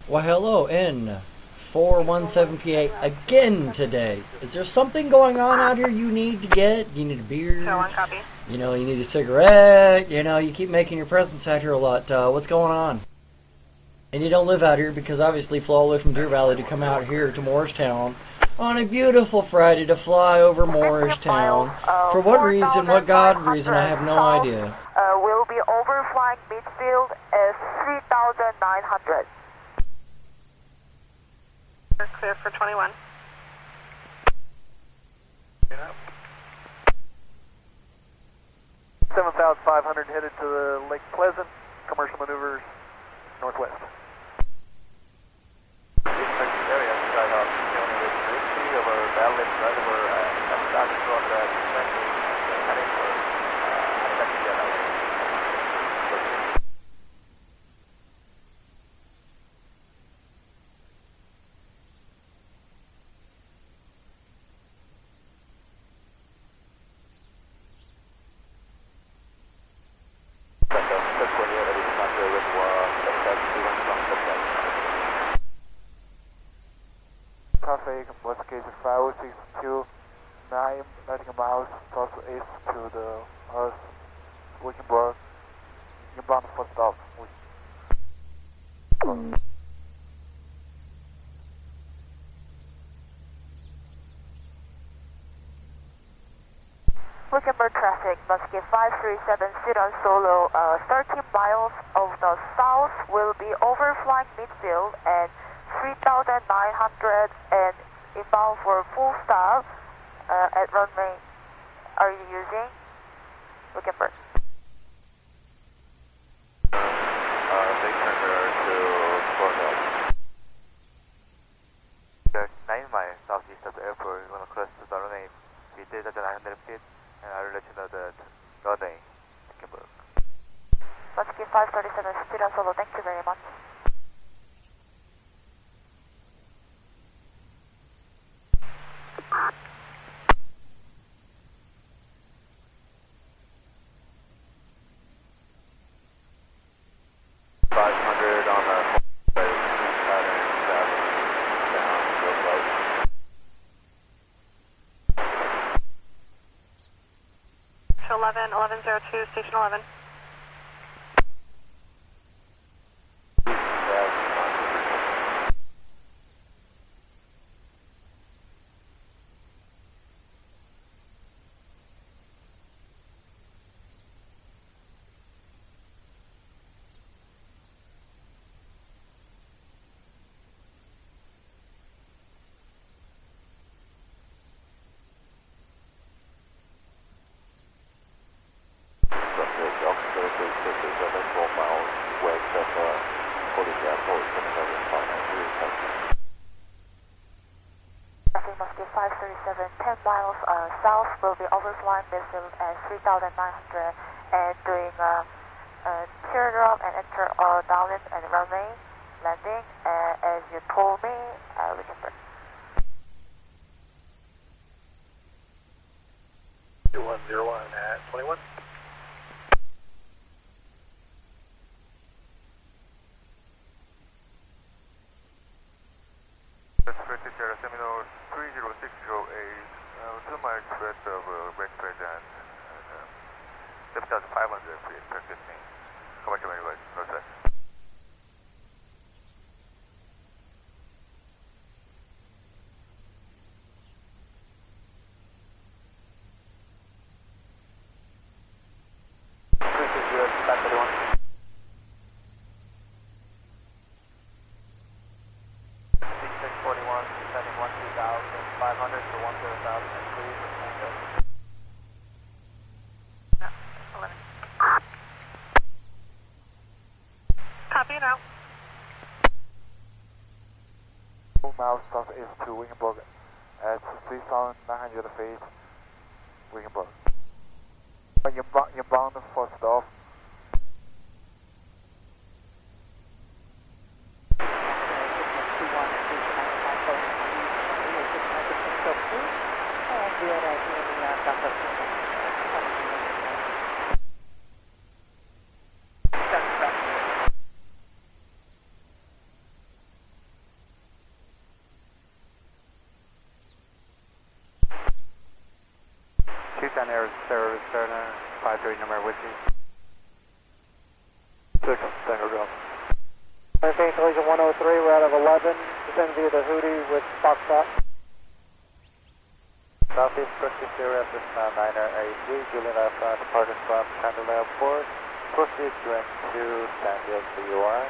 Well, hello, N417PA again today. Is there something going on out here you need to get? You need a Show beer? one copy. You need a cigarette? You keep making your presence out here a lot. What's going on? And you don't live out here because obviously flew all the way from Deer Valley to come out here to Morristown on a beautiful Friday to fly over 50 miles, Morristown. For what reason, what God reason, I have no south, idea. will be overflying midfield at 3,900. Clear for 21. 7,500 headed to the Lake Pleasant, commercial maneuvers northwest. Area, Skyhawk, County with Ritchie over Battle Reservoir, starting from the heading for traffic, west gate 562, 9 Nottingham miles southeast to the Wickenburg, inbound for stop. Wickenburg traffic, Muskie 537, sit on solo, 13 miles of the south will be overflying midfield and 3,900 and inbound for full stop at runway. Are you using Wickenburg? They turn to Florida. 9 miles southeast of the airport, we're going to cross the runway. We did at 900 feet, and I will let you know the runway. Wickenburg. Muskie 537, sit on solo, thank you very much. Show 1102, station 11. Traffic Muskie 537, 10 miles south will be overflying midfield at 3,900 and doing teardrop and enter downwind and runway landing. As you told me, we can start. 2101 at 21. British Air Seminole 3060A, 2 miles west of West Pleasant, and 7,500 feet practicing commercial maneuvers northwest. British US 531. 41, descending 12,500 to 10,000 and please and No, 11. Copy now. 2 miles southeast to Wickenburg at 3,900 feet, Wickenburg. You're bound for stop. Interface collision 103, we're out of 11, descend via the Hootie with Foxtrot. Southeast Brooklyn 0 after 9er AZ, Julian Alpha, departed from Chandler Airport, proceed to into Stanfield CUI,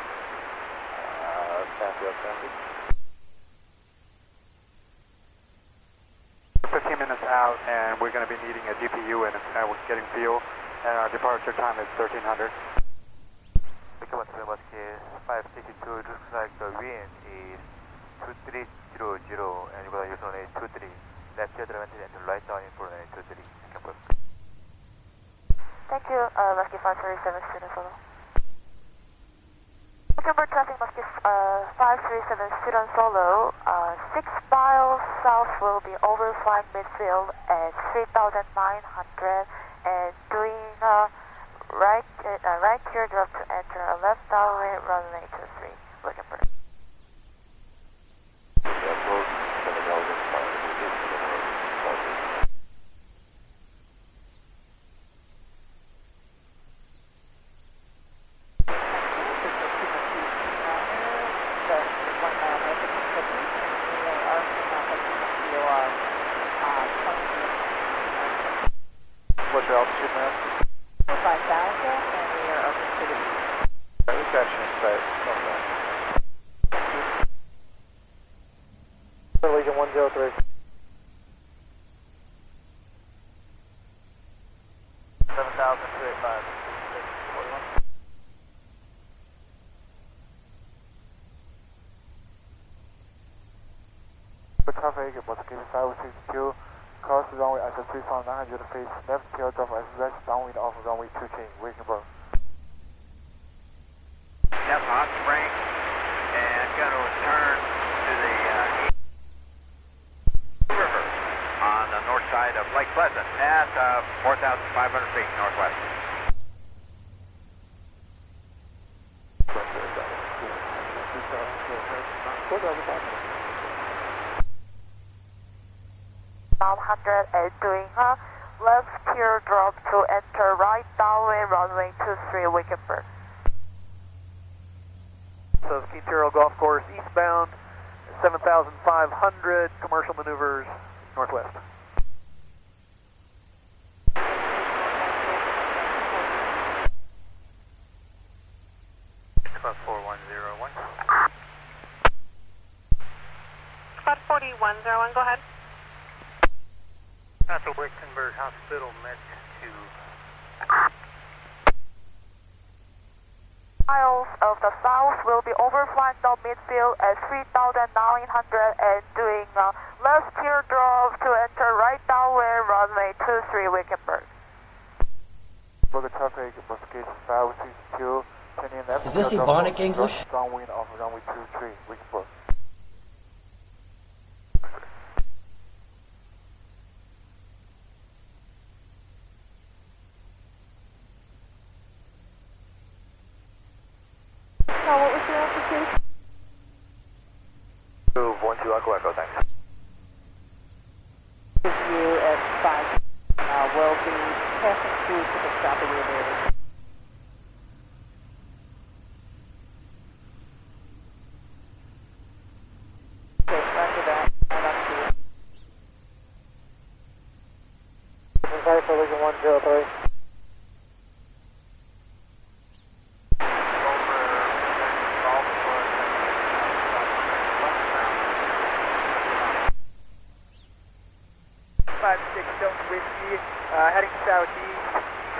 Stanfield traffic. 15 minutes out, and we're going to be needing a DPU, and we're getting fuel, and our departure time is 1300. Become 562, looks like the wind is 2300, and you're going to use on 823. Left here advantage and right down in for 823. Confirm. Thank you, Muskie 537, student solo. Wickenburg traffic, Muskie 537, student solo. 6 miles south will be overflying midfield at 3,900 and doing right teardrop to enter a left downwind runway 23, Wickenburg. What's your altitude, ma'am? 5,000, and we are open to the We've got you in sight. Legion 103. 7,285. Traffic, Mosquito 562, cross the runway at 3,900 face, left tail drop as west downwind off runway 2 chain, Wickenburg. Yep, hot spring, and going to turn to the river on the north side of Lake Pleasant at 4,500 feet northwest. and doing a left teardrop to enter right downwind runway 23 Wickenburg. So Quintero Golf Course eastbound, 7,500, commercial maneuvers northwest. Club 4101. Club 4101, go ahead. That's a Wickenburg Hospital Med 2. Miles of the south will be overflying down midfield at 3,900 and doing left teardrop to enter right downwind runway 23 Wickenburg. Burger traffic, Mosquito 562, turning left. Is this Ebonic English? Downwind off runway 23, Wickenburg. What was your altitude? 12 Echo Echo, thanks. You at 5 will be passing through to the south of the area. Okay, roger that. I'm up to you. Sorry for Legion 103. Whiskey, heading southeast,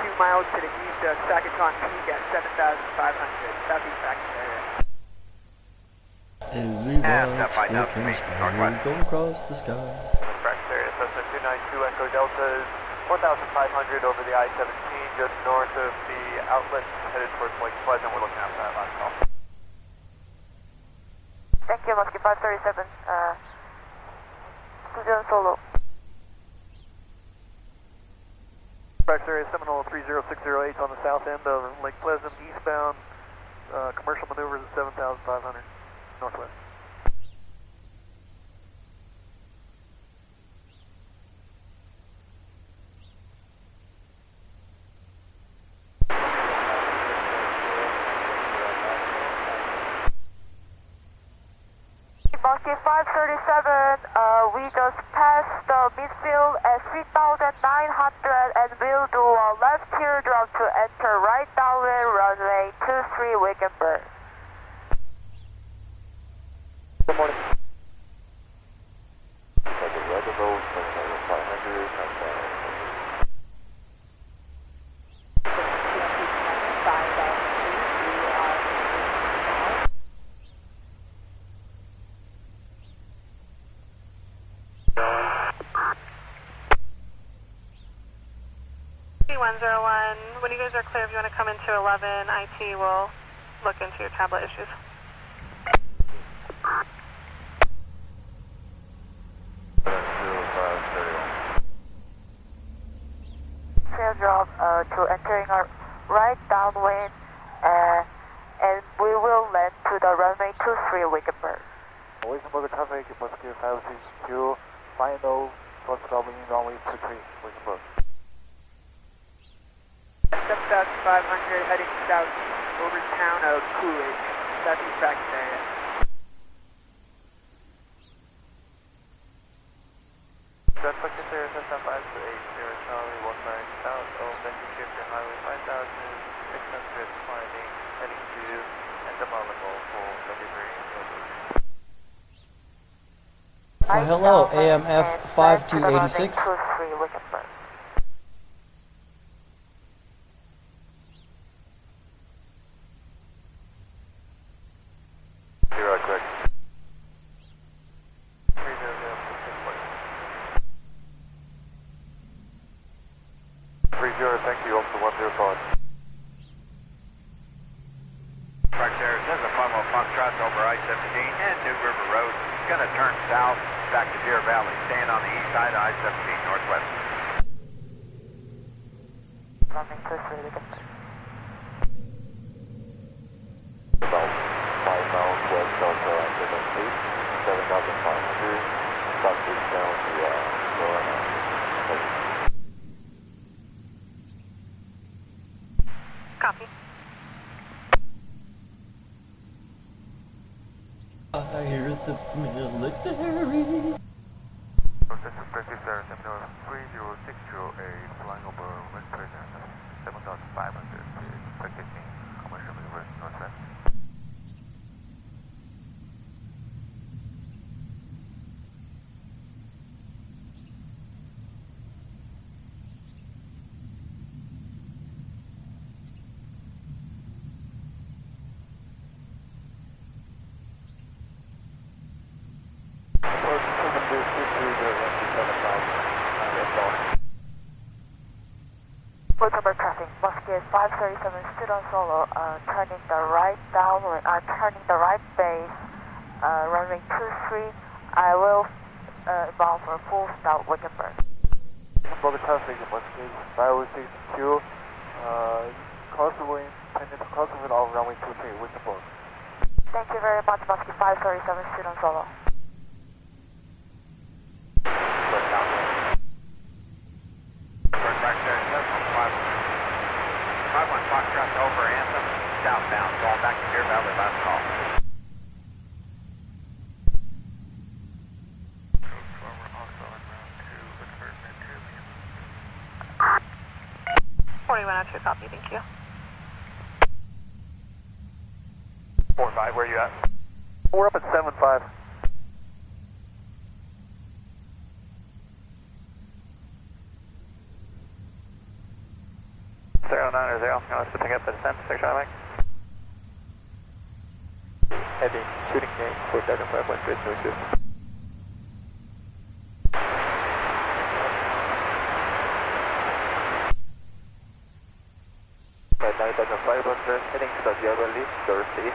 2 miles to the east of Sacaton Peak at 7,500, southeast Sacaton area. As we watch the Kingsbury go across the sky. Practice area, Cessna 292 Echo Delta is 1,500 over the I-17, just north of the outlet, headed towards Lake Pleasant. We're looking after that last call. Thank you, Muskie 537. Student Solo. Practice area Seminole 30608 on the south end of Lake Pleasant, eastbound, commercial maneuvers at 7,500 northwest. Muskie 537, we just passed the midfield at 3,900 and we'll do a left teardrop to enter right downwind runway 23 Wickenburg. Good morning. Weather road, 500, When you guys are clear, if you want to come into 11, IT will look into your tablet issues. Teardrop to entering our right downwind and we will land to the runway 23 Wickenburg. Wickenburg traffic, Muskie 562, final first dropping runway 23 Wickenburg. 7,500 heading southeast over town of Coolidge, southeast practice area. Jet Bucket Air 7528, Charlie 19 south of Massachusetts Highway 5600, climbing, heading to Entomological for delivery. Hello, AMF 5286. 23 Wickenburg. Correct. 30, thank you, also 105. Right there, this is a Pueblo Foxtrot over I-17 and New River Road. It's going to turn south back to Deer Valley, staying on the east side of I-17 northwest. Runway 23 Wickenburg. About 5 miles west of Devon State, 7,500, southeast down to Florida. Copy. I hear the military. This is Practice Air Terminal 30608, flying over West Prison, 7,500, practicing commercial maneuvers northwest. Wickenburg traffic, Muskie 537 still on solo, turning the right downwind, turning the right base, runway 23. I will inbound for full stop Wickenburg. Wickenburg traffic, Muskie 562, crosswind, pending crosswind of runway 23, Wickenburg. Thank you very much, Muskie 537 still on solo. Foxtrot over Anthem, southbound, going back to Deer Valley, last call. 4102, copy, thank you. 4-5, where are you at? We're up at 7-5. Picking up at 10, 6 Charlie. Heading shooting game 475.3 Right now, 9,500, heading to the Diagonally, Dorothy.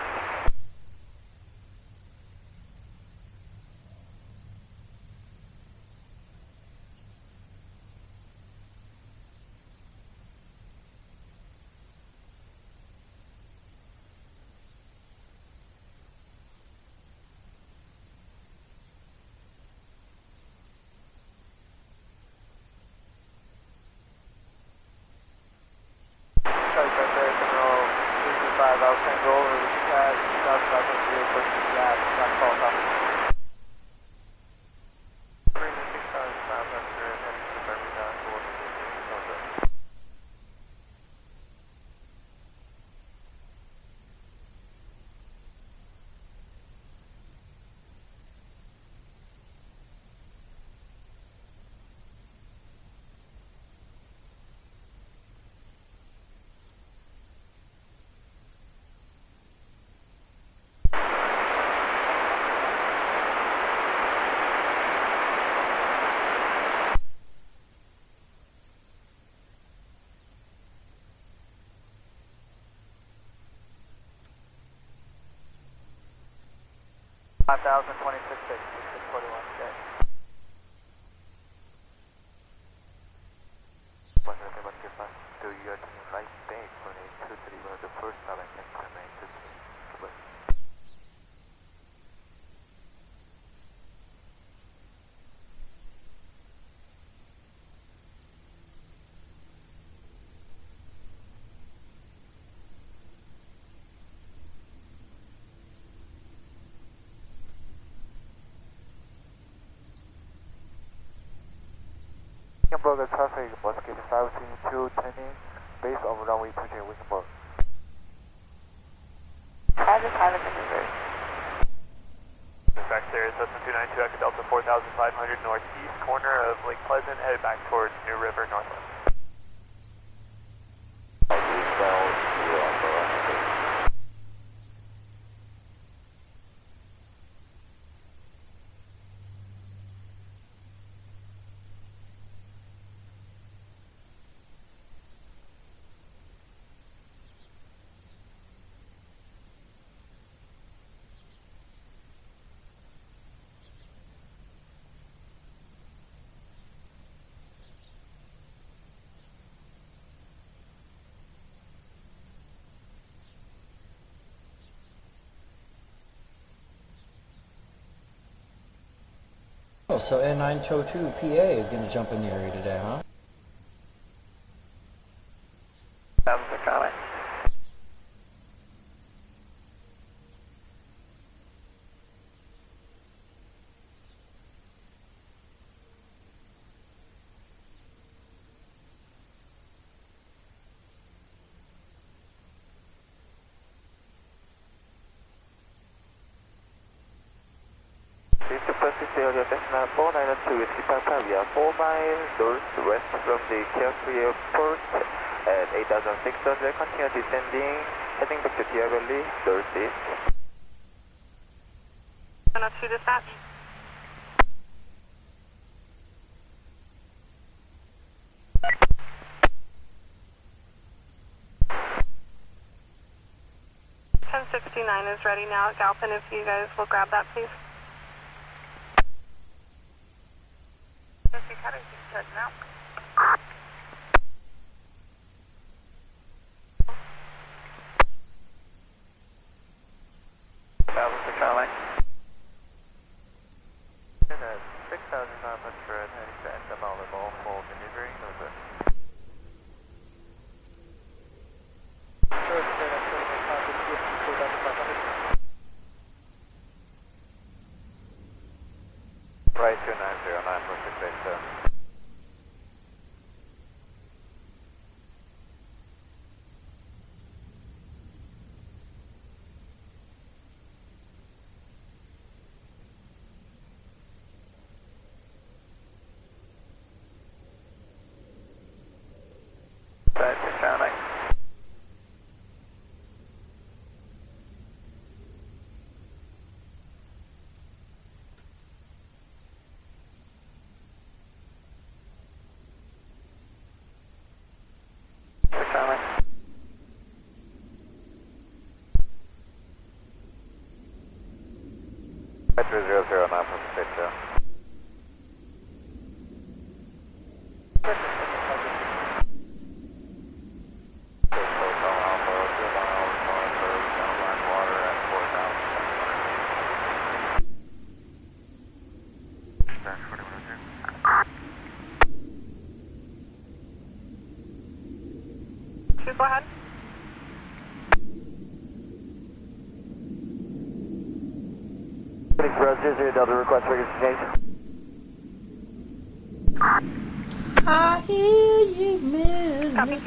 5000, 26 feet, 641, okay. So you are taking right back on a 23, one of the first stop and next time a 23. Goodbye. Hamburger traffic, Mosquito 532, turning, base of runway 23, Wickenburg. Private pilot maneuvers. Back there is Cessna 292 Echo Delta 4500 northeast corner of Lake Pleasant, headed back towards New River northwest. Oh, so N902 PA is going to jump in the area today, huh? That was the comment. Area Cessna 492 Whiskey Papa, we are 4 miles northwest from the Carefree Airport at 8,600, continue descending, heading back to Deer Valley, northeast. 102 dispatch. .1069 is ready now at Galpin, if you guys will grab that, please. Now. That was the comment. And at 6,500, heading to end available for maneuvering, over. Right 2909, perfect, base, sir. That's the comment. Metro 009, perfect, base, sir. Go ahead. Delta request for exchange. I hear you, Copy, 2.0.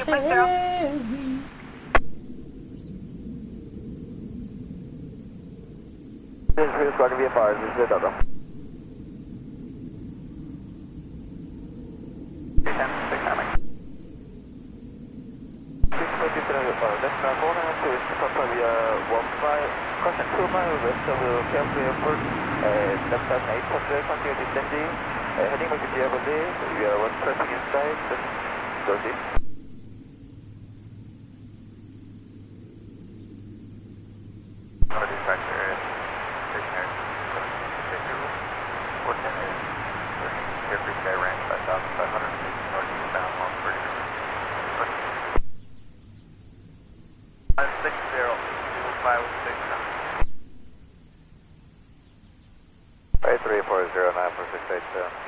This is going to be a fire. This is Delta. That's not 492 is Papa via 2 miles west of the Carefree Airport, left side 800, continue descending, heading back to Deer Valley, we are one traffic inside, just northeast. Dispatch area, stationary, Sky Ranch 5500, northeastbound, long bridge. 560, 516. 83409468.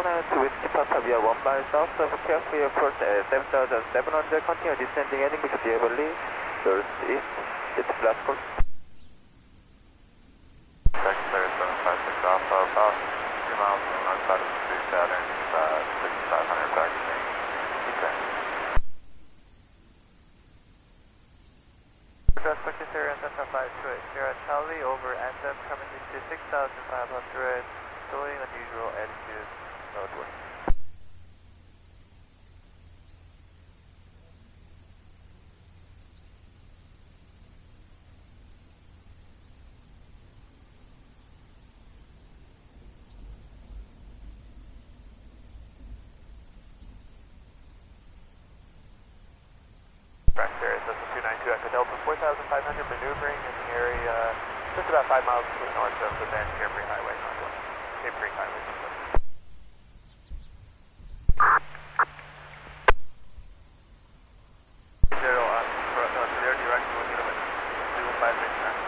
To Whiskey Papa via 1 mile south of carefully approach 7700, continue descending heading to Beverly, northeast, it's flat course. Dexter 756 Alpha, about 2 miles from the north side of the street, Saturn, 6500 practicing, descend. Prospective area Cessna 528, Sierra Charlie over Anthem, coming into 6500, showing unusual attitude northwest. Practice area Cessna 292 Echo Delta 4500, maneuvering in the area just about 5 miles to the north of the Van Carefree Highway, northwest. Cape Creek Highway, northwest. Their direction will be limit 2569.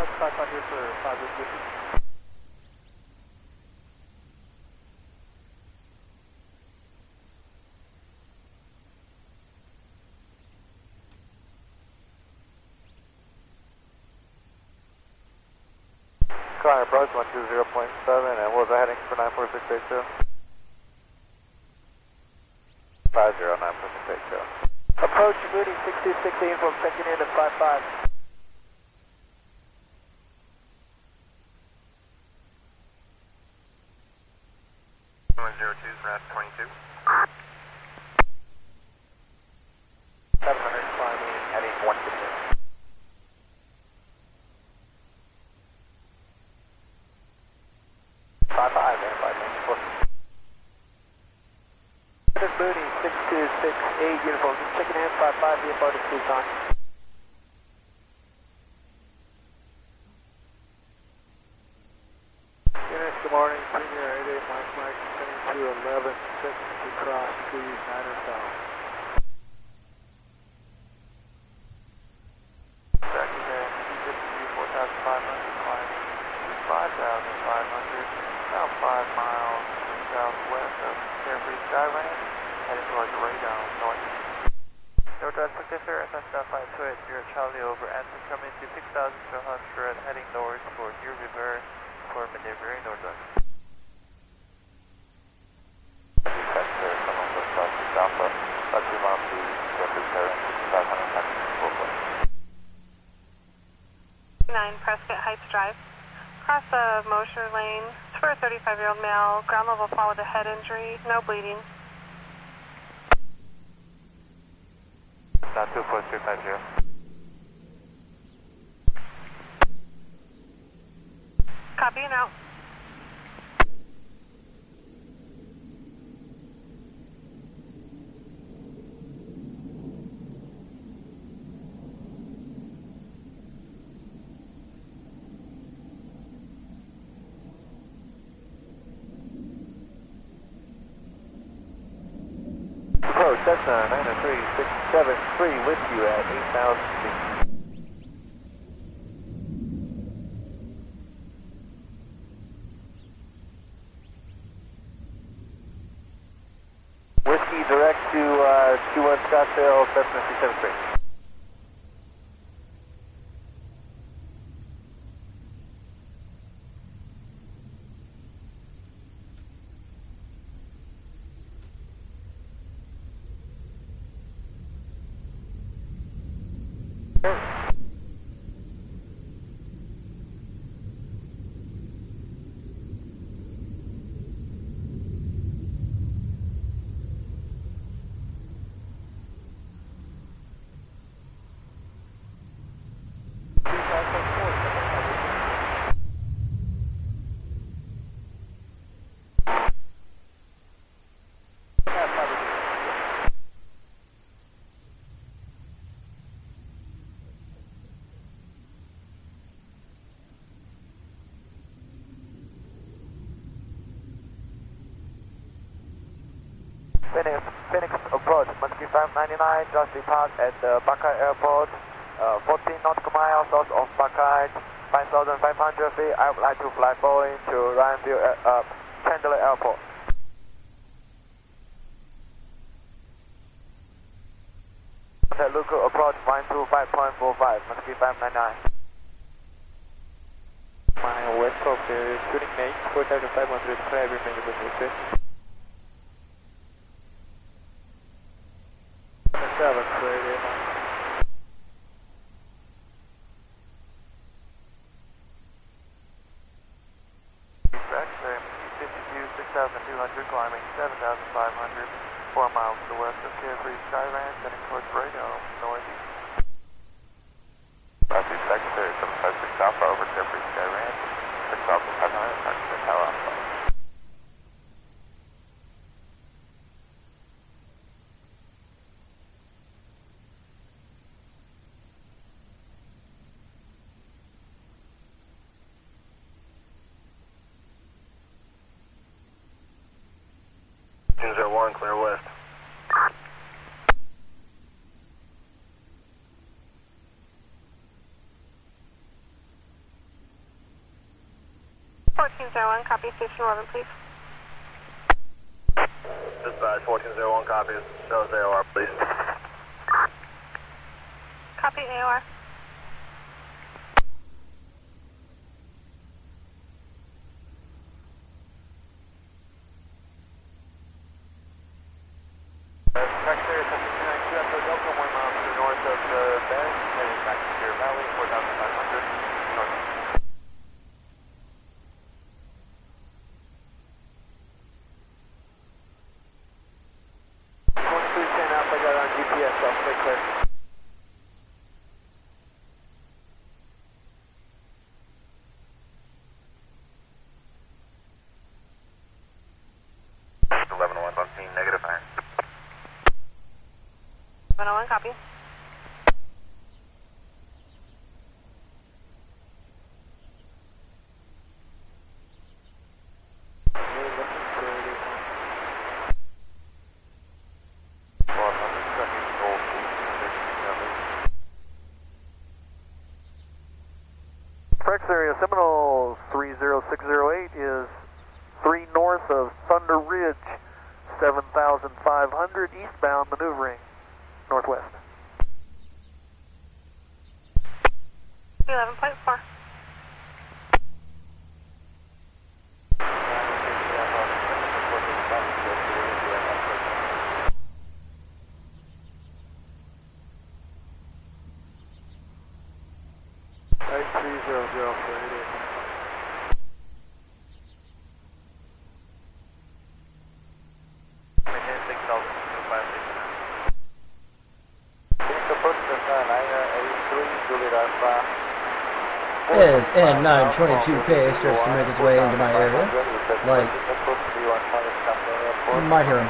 That's 500 for 550. Car approach 120.7, and what was the heading for 94682? 50 94682. Approach Moody 6216 from checking in at 55. 102 is RAS 22. 700 climbing, heading 150. 55, and 594. Moody 6268 uniform, just checking in 55, VFR to Tucson. Units, good morning. Premier 88 Mike Mike, sending to 11-6 to cross 39er south. Practice area CGW 4500, climbing 5500, about 5 miles southwest of Carefree Sky Ranch, heading towards Radon, north. Northwest Pacific, Cessna 528, Sierra Charlie over Anthem, coming to 6200, heading north towards Deer River for maneuvering northwest. Dexter 756 Alpha, about 2 miles to Carefree Sky Ranch, 6500 practicing northwest. 9 Prescott Heights Drive. Cross the Mosher lane. It's for a 35-year-old male. Ground level fall with a head injury. No bleeding. Not 24350. Copy and out. Approach Cessna 93673 with you at 8,000 feet. Whiskey direct to 21 Scottsdale, Cessna 373. Phoenix approach, Muskie 599, just depart at Buckeye Airport, 14 nautical miles south of Buckeye, 5,500 feet. I would like to fly Boeing to Ryanville, Chandler Airport. Local approach 125.45, Muskie 599. My west coast shooting mate, 4,500, clear remain with you, 7, clear, Track 52, 6,200, climbing 7,500, 4 miles to the west of Carefree Sky Ranch, heading towards Brado, northeast. Southeast Secretary 756 Alpha over Carefree Sky Ranch, 6,500, taxi Tower Alpha. One, clear west. (1401), copy station 11, please. Dispatch 1401, copy. Shows AOR, please. Copy AOR. Secretary 729 Echo Delta, 1 mile to the north of Bend, heading back to Deer Valley, 4,500 north. 1310 Alpha, got on GPS, I'll stay clear. Negative iron. 101, copy. Flex area Seminole 30608 is 3 north of Thunder Ridge, 7,500 eastbound maneuvering northwest. 11.4. As N922K starts to make his way into my area, like, you might hear him.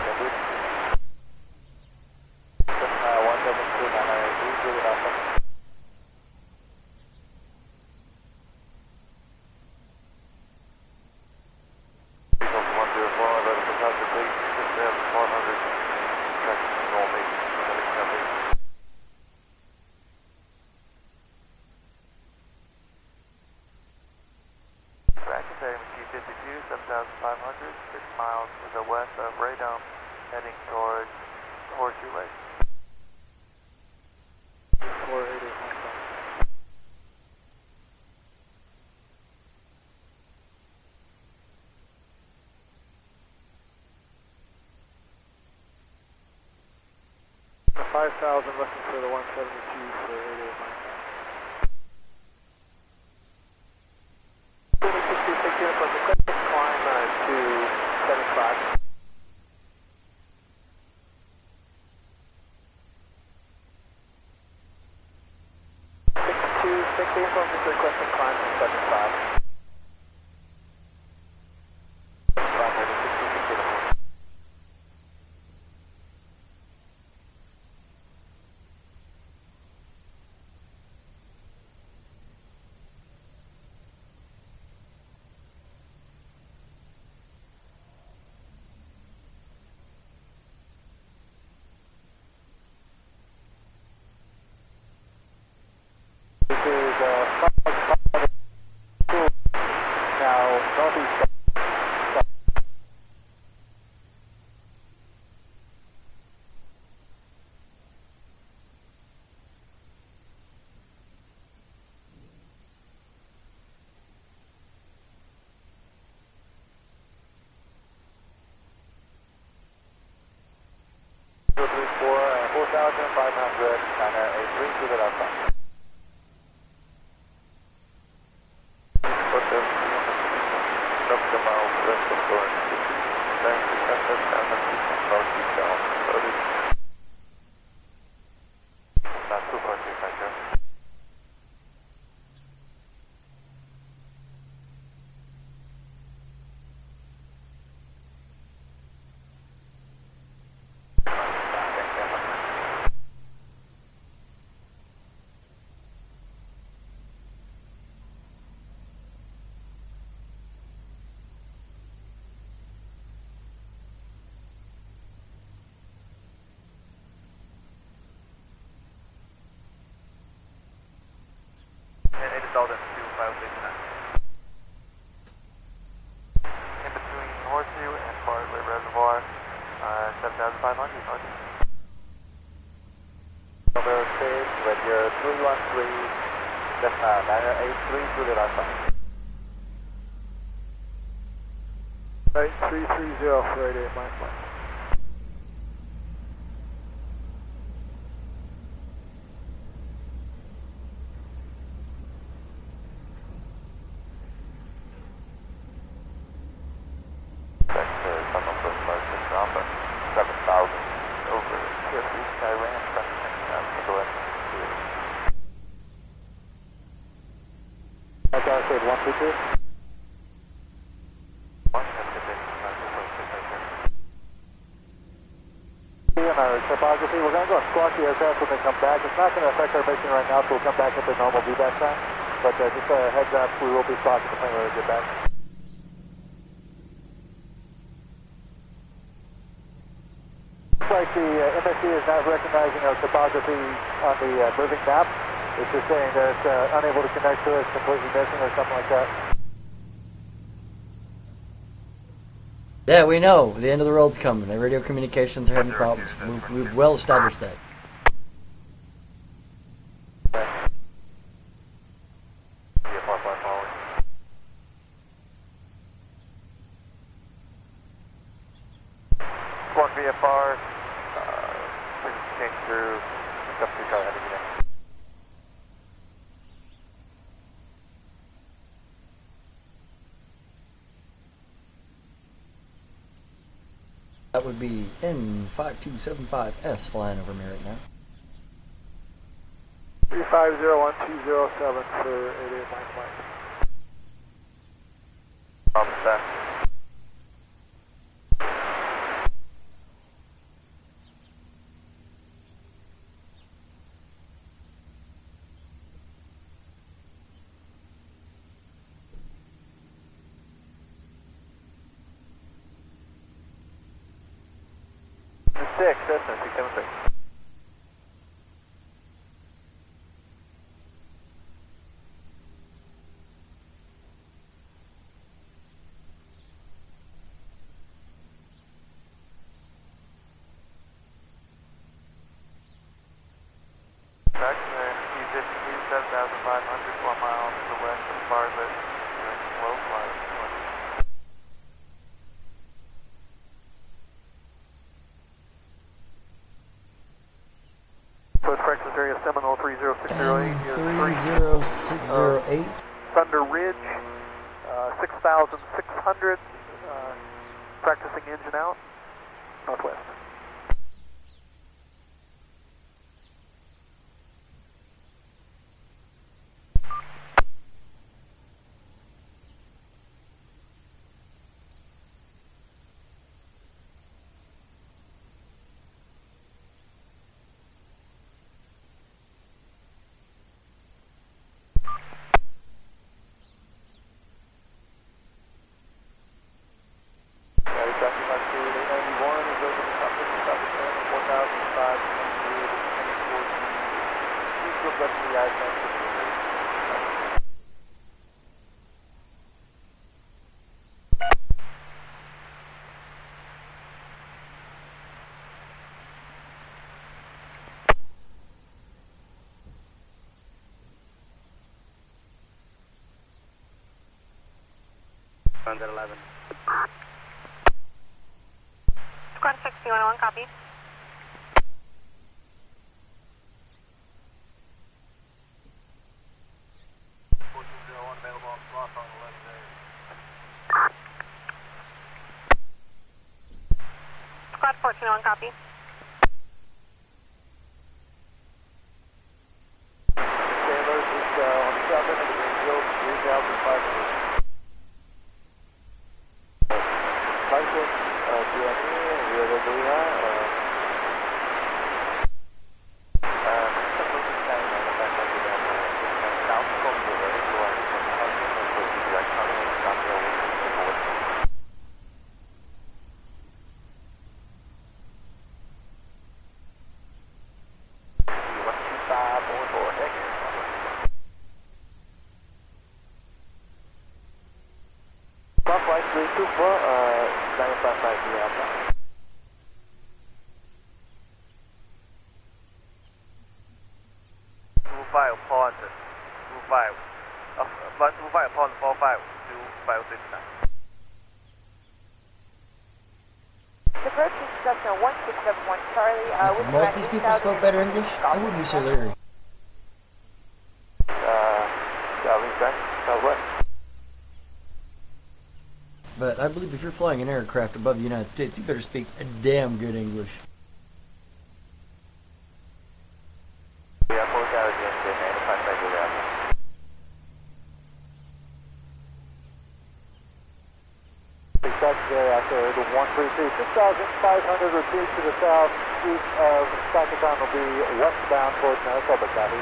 heading towards Horseshoe Lake. 488 The 5,000 looking for the 172 for 88 miles. 266 uniform, requesting climb to 75. 6260 uniform, just requesting climb to 75. 566 uniform. This is 552 now northeast. Two, three, four, 4,500, China A3 to the left side. About 2.350. And it is all done to 569. In between Horseshoe and Bartlett Reservoir, 7,500 north. Number 6, with your 313, Cessna 983 to the left side. Right, 330 for 88 miles left. Tunnel for Marcus Alpha, 7,000 over here, East Iran, go ahead. That's our code 122. In our topography, we're going to go and squawk the aircraft when they come back. It's not going to affect our mission right now, so we'll come back at the normal VBAC time. But just a heads up, we will be squawking the plane when we get back. Looks like the MSC is not recognizing our topography on the moving map. It's just saying that it's unable to connect to us, completely missing or something like that. Yeah, we know. The end of the road's coming. The radio communications are having problems. We've well established that. Squawk VFR, please change through, up to car heading again. That would be N5275S flying over me right now. 3501207 for 88 miles left. Problem set. Six, Cessna 676. 6,500, 1 mile to the west of Bartlett, low flight. Post practice area Seminole 30608 is 30608. Thunder Ridge, 6,600, practicing engine out, northwest. Under 11. Squad 6101, copy. Squad 1401, copy. Sailors, just on the south end of the green field, 3,500. License, GME, Top right 324, 955 Diablo. Upon 25, flight 25 upon 45 to 569. Approach instruction 1671 Charlie, If most of these people spoke better English, I wouldn't be so leery. Charlie, back, southwest. But I believe if you're flying an aircraft above the United States, you better speak a damn good English. Yeah, 4,000, 955 Diablo. Practice area after the 133, 6,500, repeat to the southeast of Sacaton will be westbound towards Maricopa, copy.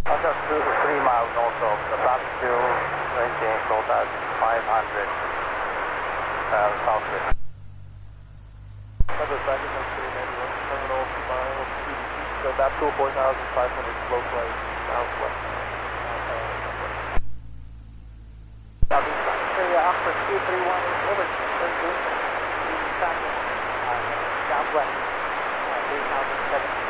About 3 miles north of the Battlefield, maintain 4,500 southwest. Number second, that's 391, terminal miles, so that's 4,500, slow flight, southwest. Southeast area, Oxford 231 is over, southwest, 3,017.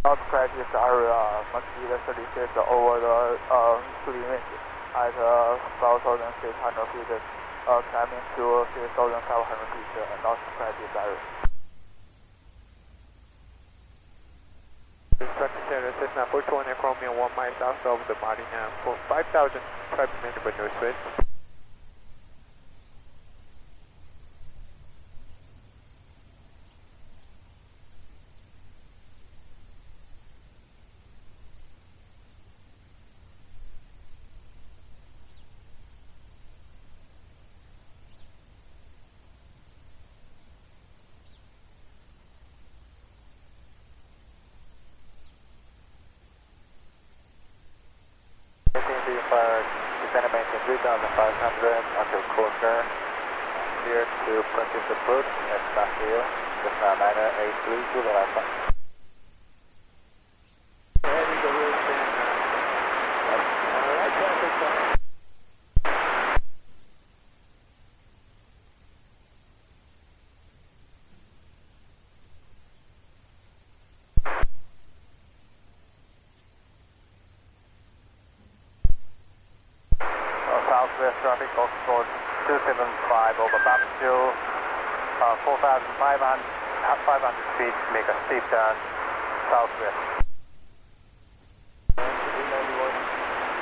All practice are Mosquito 36 over the city wind at 12,600 feet, climbing to 6,700 feet, and also practice area. Instruction Center, Cessna 420 Chromium 1 mile south of the Marina for 5,000 private minute northwest. Descend maintain closer. Clear to practice approach at Nashville. Just now 983 to the left side. Heavy to roost and right traffic sign. Southwest traffic Oxford 275 over Bapshill, 4,500 feet, make a steep turn southwest.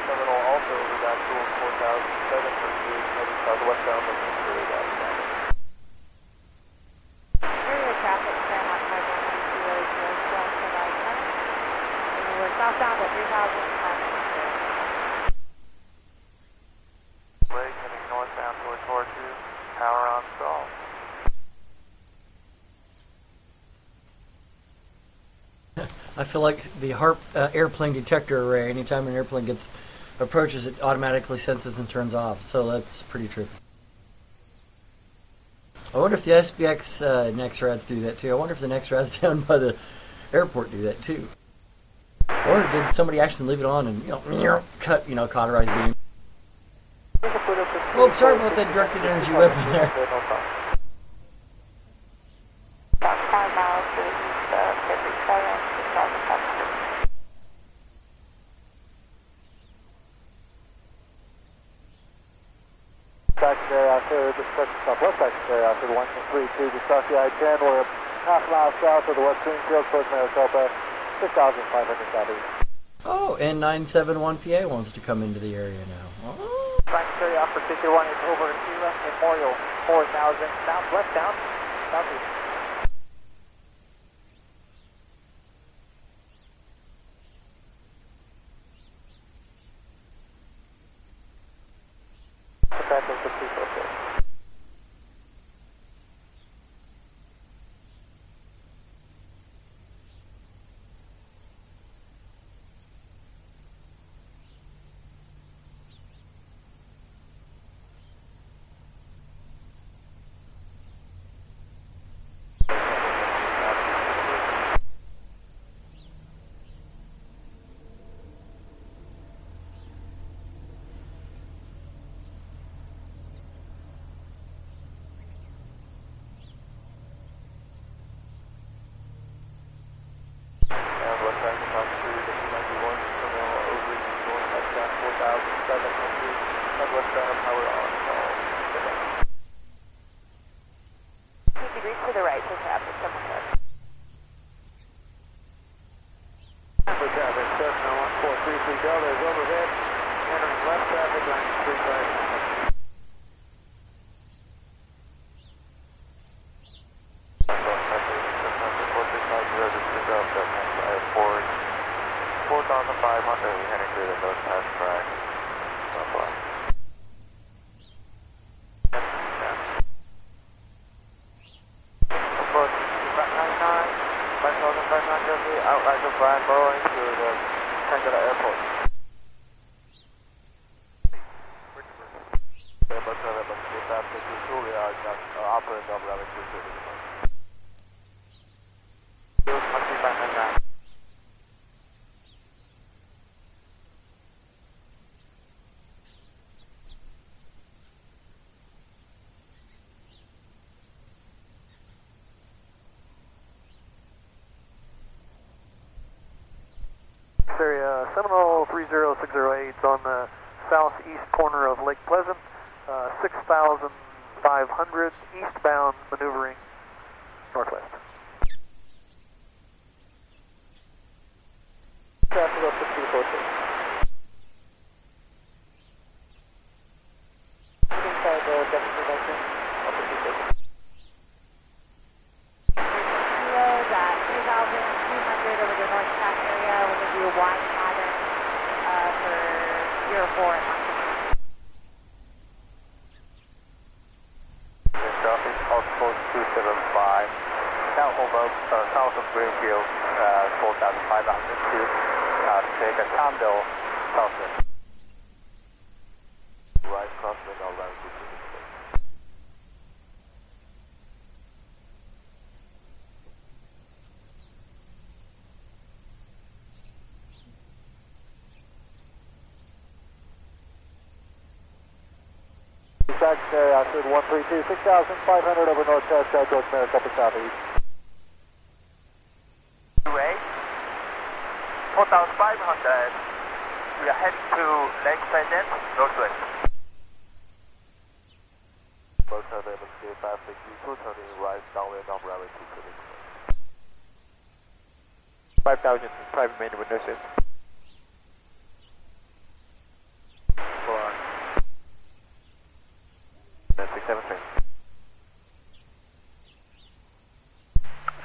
Terminal also over Bapshill 4,700 feet, heading southwestbound from Easterly Area traffic turn on 512 still to right turn. And we're southbound at 3,500. Heading northbound towards Horseshoe, power on stall. I feel like the HARP airplane detector array, anytime an airplane approaches, it automatically senses and turns off. So that's pretty true. I wonder if the SBX NEXRADs do that too. I wonder if the NEXRADs down by the airport do that too. Or did somebody actually leave it on and cut cauterize beam? Oh, sorry about that directed energy weapon there. About 5 miles to the east of 57, 6,500. Secondary after southwest secondary after the 132 to start the I-10. We're half a mile south of the West Greenfield towards Maricopa, 6,500 southeast. Oh, and 971 PA wants to come into the area now. Oh. Secondary after 51 is over Gila Memorial 4,000 southwestbound, southeast. Traffic to 246. Degrees to the right for traffic, double check. For traffic, Cessna 1433 Delta is overhead, entering left traffic lane 35. Airport 4,500, heading to the north pass track. Approach 99, 5,500 feet, outright to Brian Boeing to the Tangela Airport. Operator of 1122. Monkey 599. Area Seminole 30608 on the southeast corner of Lake Pleasant, 6,500 eastbound maneuvering northwest. Traffic up to 246. Inside the deputy direction up to 246. Kilos at 3,200 over the North Pass area. We're going to do a wide pattern for 04 and Monkey. Traffic Oxford 275, south of Greenfield, 4,500 feet, take a condo southwest. Right crosswind, I'll land 226. Traffic area, altitude 132, 6,500 over North Coast, George Maricopa Southeast. 2A, 4,500. We are heading to Lake Pleasant, northwest. Both have MSK 560, 230, rise downwind on runway 230. 5,000, private main window assist. Full on. 673.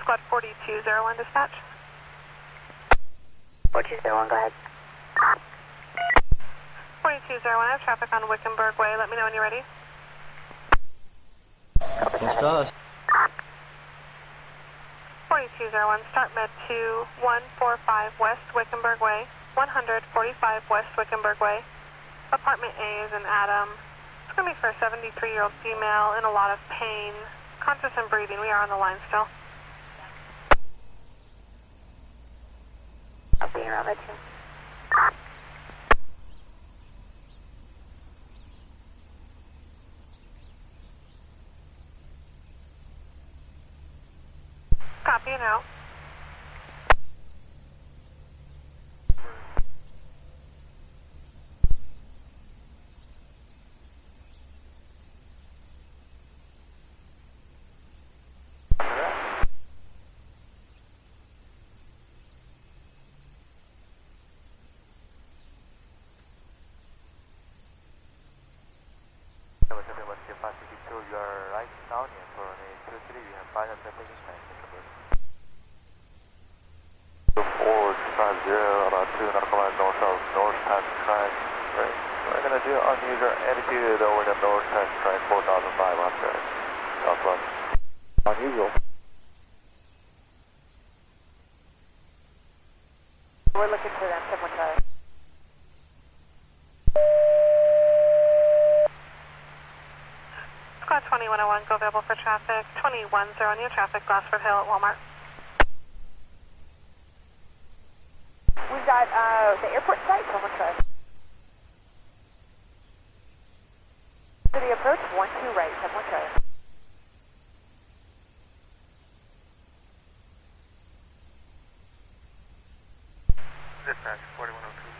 Squad 4201 dispatch. 4201, go ahead. 4201, I have traffic on Wickenburg Way. Let me know when you're ready. Just us. 4201, start med 2145 West Wickenburg Way, 145 West Wickenburg Way. Apartment A is in Adam. It's going to be for a 73-year-old female in a lot of pain. Conscious and breathing. We are on the line still. I'll be around at 2. Copy and out. You are right down here for an 23. We have 5 traffic in time. 450, about 2 nautical miles north of North Pass Track. Right. We're going to do unusual attitude over the North Pass Track 4,500. Southwest. Unusual. We're looking for them, someone try. Squad 2101, go available for traffic. 210 near traffic, Glassford Hill at Walmart. We've got the airport site, someone try. City approach, 12 right, someone try. Dispatch 4102.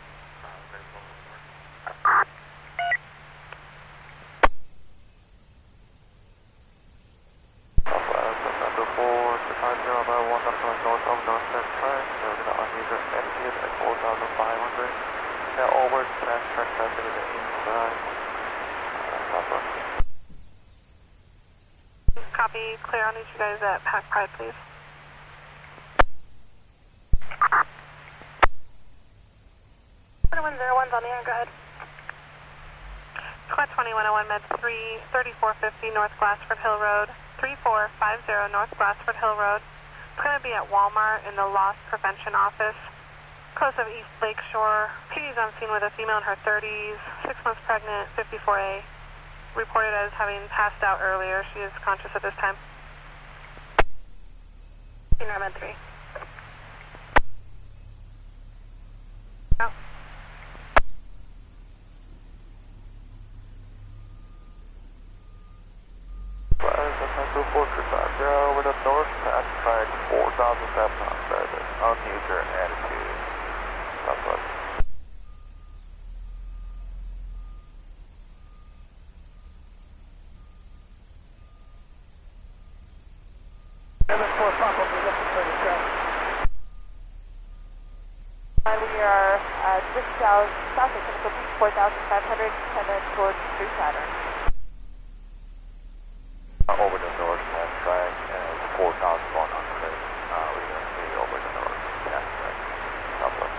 Copy, clear. I'll need you guys at Pack Pride, please. One's on the air, go ahead. Squad 2101, med 3450 North Glassford Hill Road, 3450 North Glassford Hill Road. It's going to be at Walmart in the Loss Prevention Office, close of East Lakeshore. PD's on scene with a female in her 30s, 6 months pregnant, 54A. Reported as having passed out earlier. She is conscious at this time. Med 3. Out. Over the North Pass Track 4,700. Unusual attitude. Southwest. We are just south of Chemical Beach, 4,500, and then towards Street Pattern. Over the North Pass Track and 4,100. We're going to be over the North Pass Track. Southwest.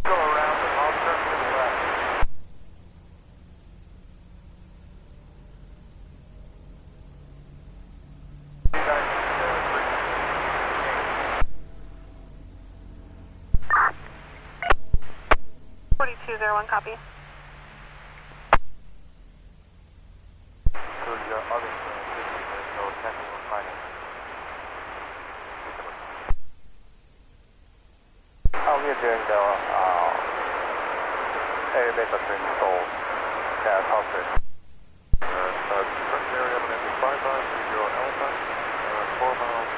Go around and I'll turn to the left. You guys, 4201, copy. so your other 50 minutes. doing the area base between Seoul. Yeah, South Street. Current area of 5530 Alpha, 4 miles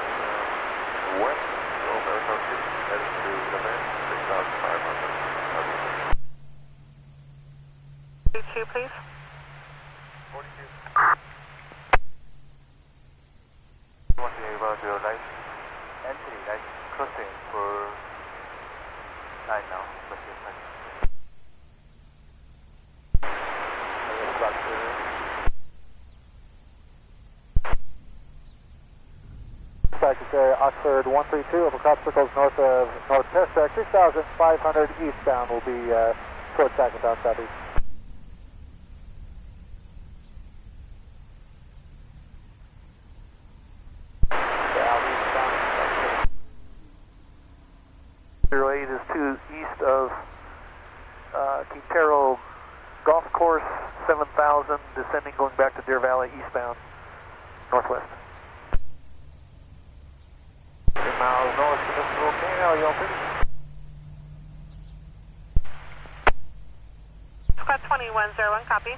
west of Aircraft 6, heading to the main, 6,500. 42, please. 42. You want to be able to light entry, light crossing for 9 now. Let's get back. Secretary Oxford 132 over crop circles north of North Test Track 6,500 eastbound will be towards Sackatown Southeast. Zero 08 is to east of Quintero Golf Course, 7,000, descending going back to Deer Valley eastbound, northwest. 3 miles north to Mr. Volcano, y'all pretty. Squad 2101, copy.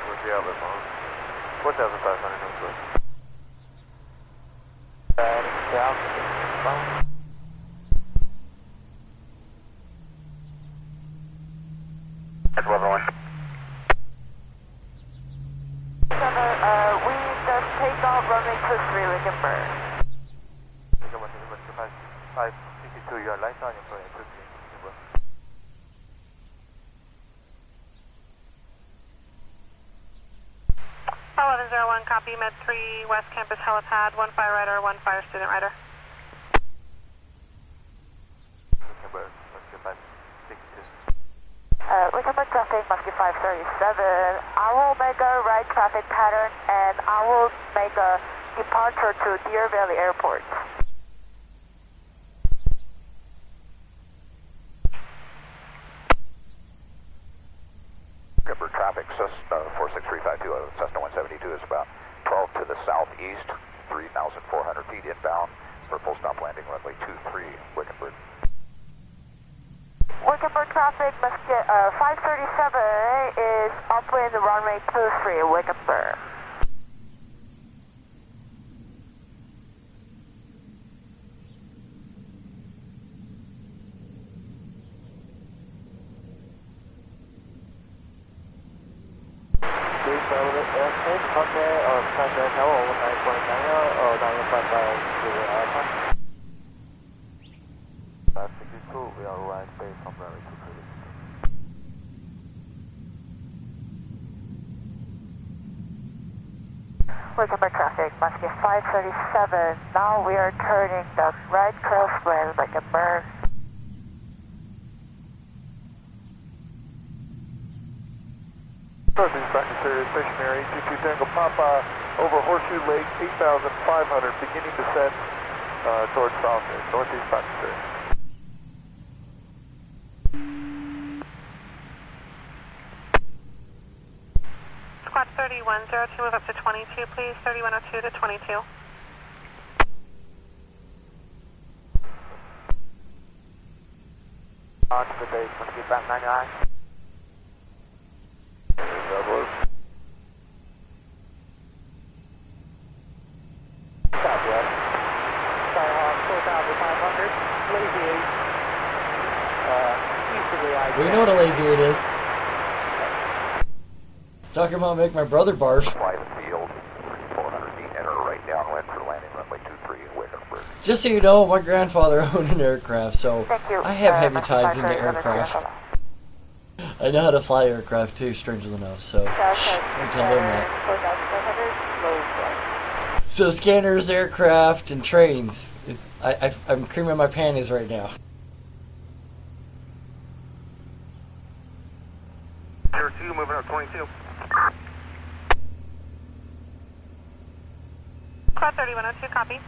What's the outlet phone? 4,500 northwest. South. That's 101. We just take off runway 23 Wickenburg. 562, you are light on your plane, 23. 1101, copy. Med 3, West Campus helipad, 1 fire rider, 1 fire student rider. Wickenburg traffic, Muskie 537. I will make a right traffic pattern and I will make a departure to Deer Valley Airport. Wickenburg traffic, Cessna 46352, Cessna 172 is about 12 to the southeast, 3,400 feet inbound for full stop landing runway 23, Wickenburg. Wickenburg traffic, Muskie 537 is upwind runway 23 Wickenburg. We are right base on runway 23. Wickenburg traffic, Muskie 537. Now we are turning the right crosswind Wickenburg. Crossing Secretary stationary, 22 Tango Papa over Horseshoe Lake, 8,500, beginning descent towards south, northeast Secretary. Squad 3102, move up to 22, please. 3102 to 22. Oxford base, Muskie 599. Southwest. Skyhawk 4,500. Lazy 8. East of the I. We know what a lazy 8 is. Talking about make my brother barf. Fly the field, 400 feet, enter right downwind for landing runway 23 in Wickenburg. Just so you know, my grandfather owned an aircraft, so Thank you. I have heavy Muskie ties into 537. aircraft. I know how to fly aircraft too, strangely enough, so don't tell him that. 4,400, low flight. So scanners, aircraft, and trains. I'm creaming my panties right now. Tier 2, moving up 22. Squad 3102, copy.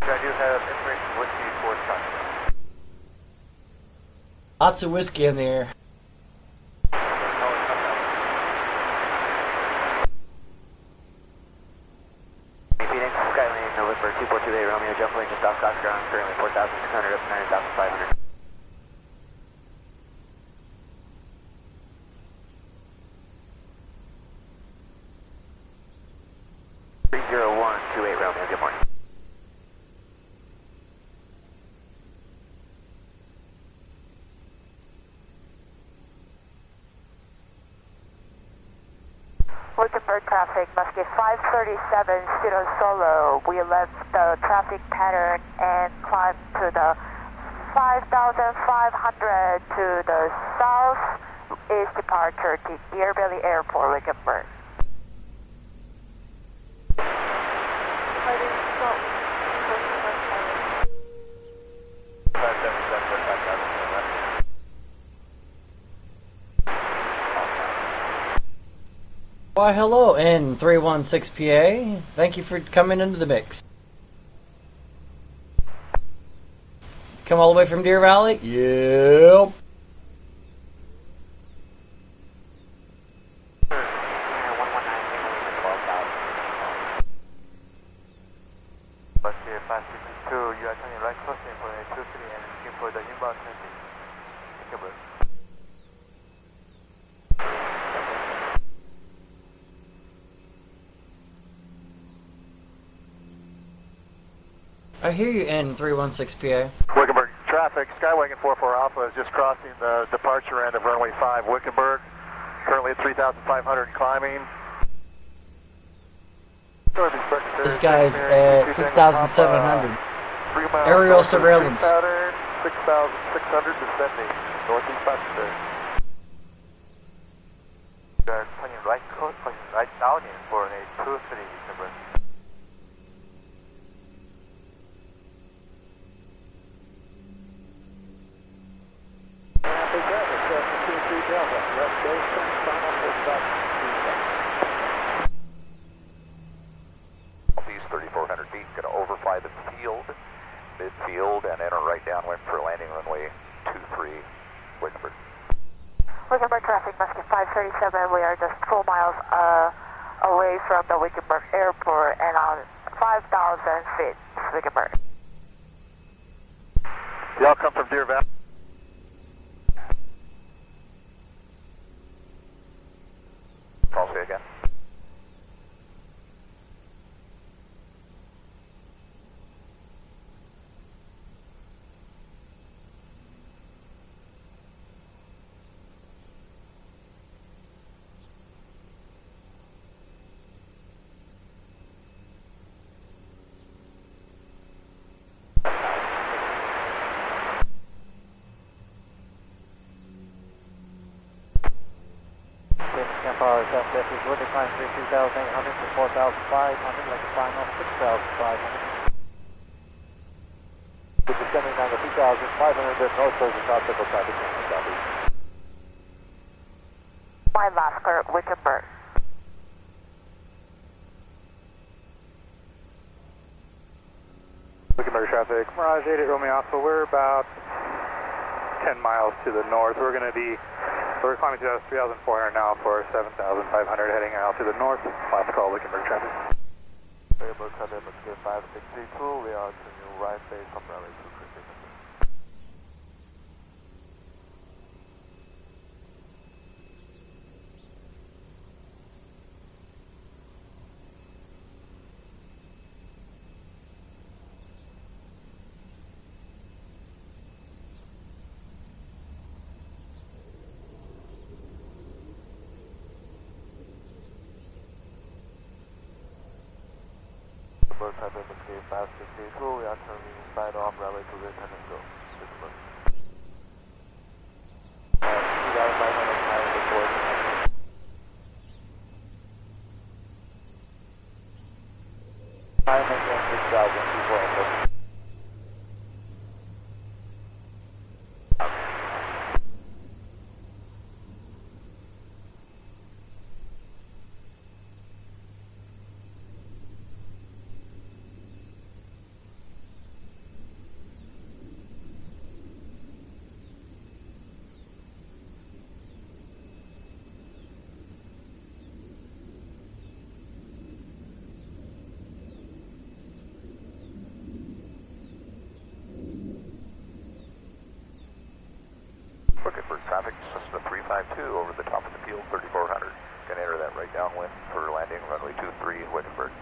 I do have information whiskey for Scottsdale. Lots of whiskey in the air. 28 Romeo, good morning. Wickenburg traffic, Muskie 537, Cedar Solo. We left the traffic pattern and climbed to the 5,500 to the south is departure to Deer Valley Airport, Wickenburg. Why, hello, N316PA. Thank you for coming into the mix. Come all the way from Deer Valley? Yep. Muskie 562, you are turning right crossing for 23 and looking for the inbound traffic. Wickenburg. I hear you, N316PA. Wickenburg traffic, Skywagon 44 Alpha is just crossing the departure end of runway 5 Wickenburg. Currently at 3,500 climbing. This guy's at 6,700. Aerial surveillance. 6,600 descending, northeast passenger. You are turning right down in for 23 Wickenburg. Southeast 3,400 feet, going to overfly the field, midfield, and enter right downwind for landing runway 23, Wickenburg. Wickenburg traffic, Muskie 537. We are just 4 miles away from the Wickenburg Airport and on 5,000 feet, Wickenburg. Y'all come from Deer Valley. I'll say again. Power South Texas, we're declining 2,800 to 4,500, like a final 6,500. We're descending down to 2,500 at north coast of South Central traffic in southeast. My Lasker, Wickenburg. Wickenburg traffic, Mirage 88 Romeo Alpha, we're about 10 miles to the north. We're climbing to 3,400 now for 7,500 heading out to the north. Last call, Wickenburg traffic. Wickenburg traffic, Muskie 562, we are turning right base from runway 23. Wickenburg traffic, Muskie 562, we are turning side off runway 23 Go. Wickenburg. 2,500 miles before the I maintain 6,000 before I Wickenburg traffic, Cessna 352 over the top of the field, 3,400. Can enter that right downwind for landing runway 23, Wickenburg.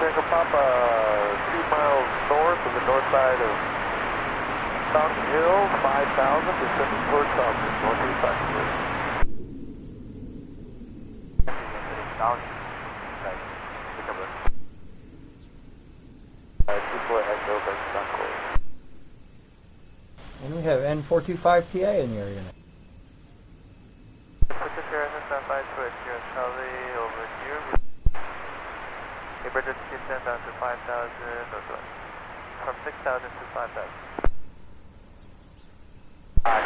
Tango Papa, 2 miles north of the north side of Fountain Hill, 5,000, descending towards Southern, northeast side. And we have N425PA in the area now. Pacific SSFI switch here, Charlie over here. Emergency descend down to 5,000, from 6,000 to 5,000. 5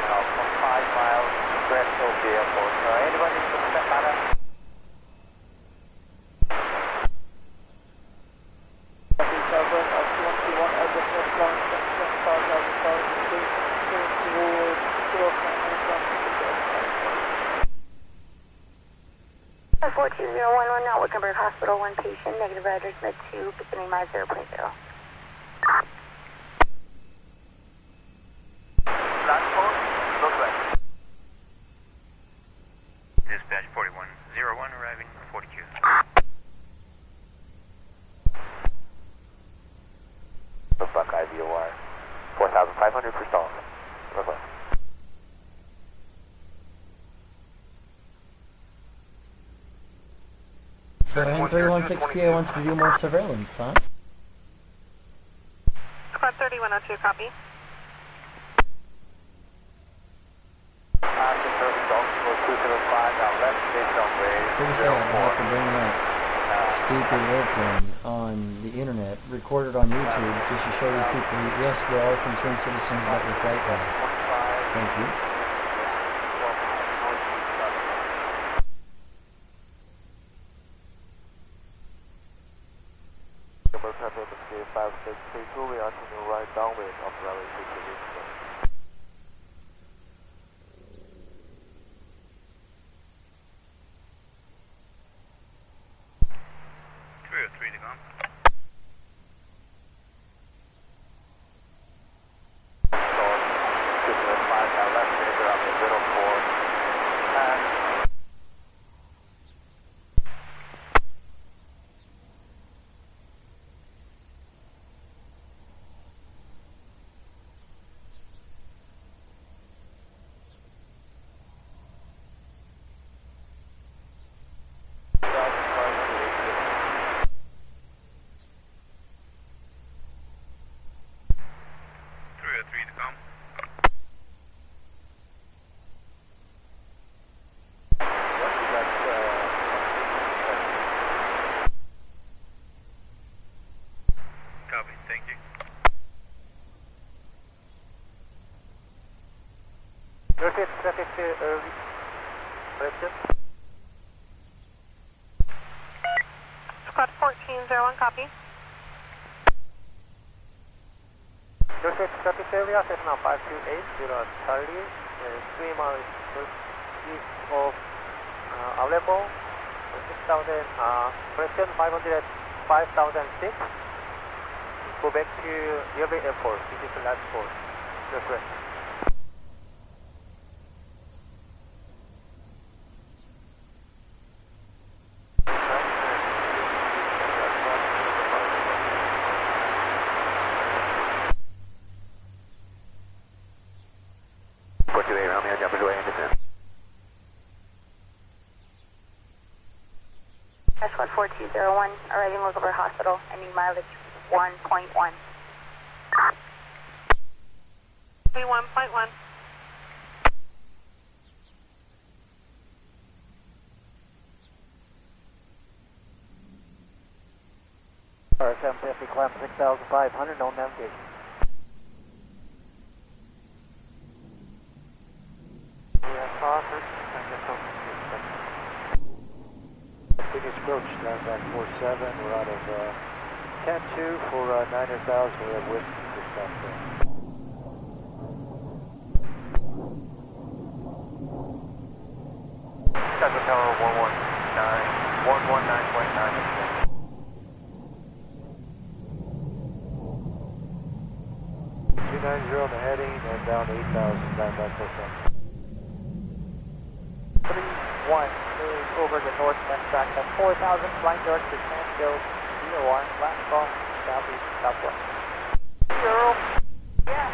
miles west of the airport. Anybody in the Sahara? Four two zero one one now Wickenburg Hospital, 1 patient, negative address med 2, beginning my 0.0. Platform, northwest. Dispatch 4101 arriving 42. The Buckeye VOR, 4,500 for stall. Northwest. So N316PA wants to do more surveillance, huh? Squad 3102, copy. Pretty sad I have to bring that stupid airplane on the internet, recorded on YouTube, just to show these people, yes, there are concerned citizens about your flight paths. Thank you. We are to the right downwind of runway 60. 303 to go. Traffic Squad 1401, copy. Surface traffic area, Cessna 528, Charlie, 3 miles east of Aleppo, 6,000, correction 5,006. Go back to Yeovil Airport, this is the last port. That's right. Squad 4201, arriving Wickenburg Hospital, ending mileage 1.1. 1.1. R750, climb 6,500, no navigation. Biggest approach, back 47, we're out of cant 2 for 9,000, we have wind just back there. Central Tower 119.9. 290 on the heading and down 8,000, back 4 31 is over the northwest track at 4,000, flying direct to Sandhill, 1, last call, southeast, southwest. 0. Yeah.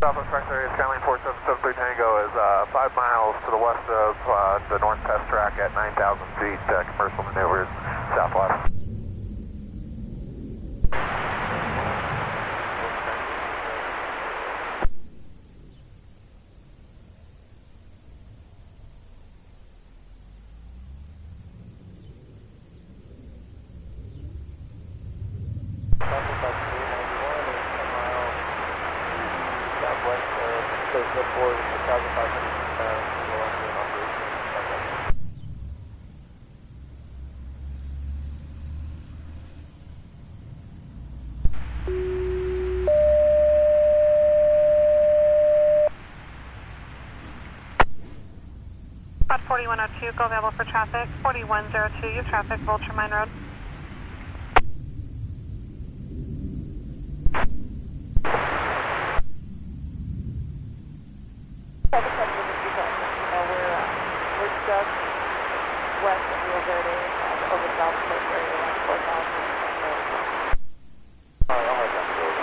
Southwest Track area, Skyline 4773 Tango is 5 miles to the west of the North Test Track at 9,000 feet. Commercial maneuvers southwest. About 4102, go available for traffic. 4102, you have traffic, Vulture Mine Road. We're just west of Rio Verde and over South Coast area, around 4,000. Alright, I'll head down the road.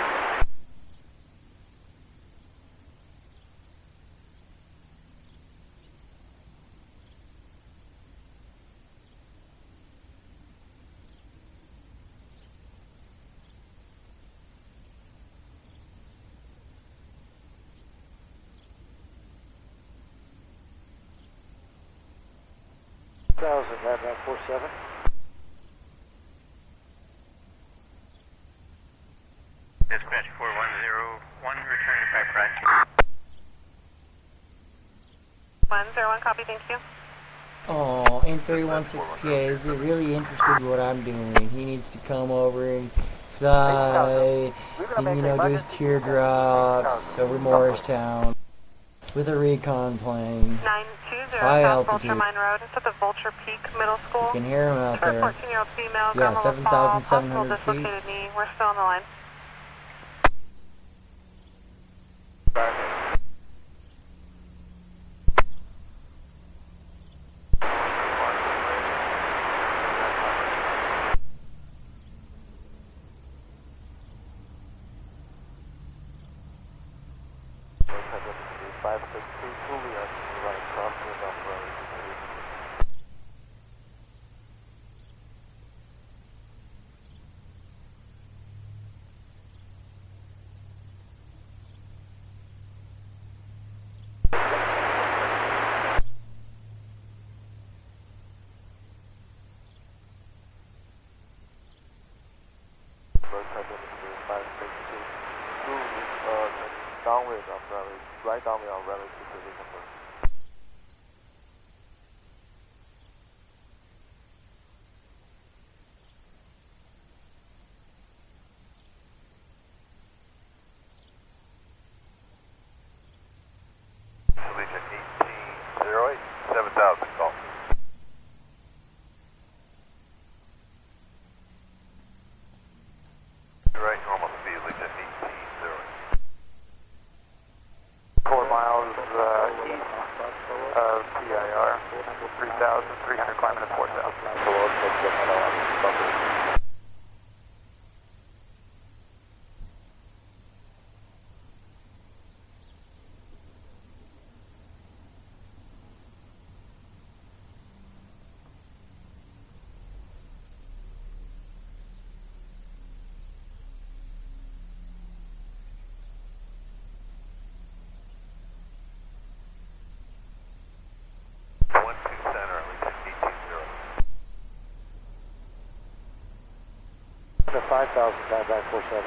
That 47. Dispatch 4101, returning to pipe right. 101, copy, thank you. Oh, N316PA is really interested in what I'm doing. He needs to come over and fly and, you know, do his teardrops over Morristown with a recon plane. 920, High South altitude. Vulture Mine Road. It's at the Vulture Peak Middle School. You can hear him out For a there. 14-year-old female, Yeah, gunmetal fall, 7,700 possible feet. dislocated knee. We're still on the line. Downwind of runway, right downwind of runway 23 confirmed. Legion 1808, 7,000 call. Right, normal speed, Legion 1808. 4 miles east of TIR, 3,300 climbing to 4,000. The 5,000 back 47.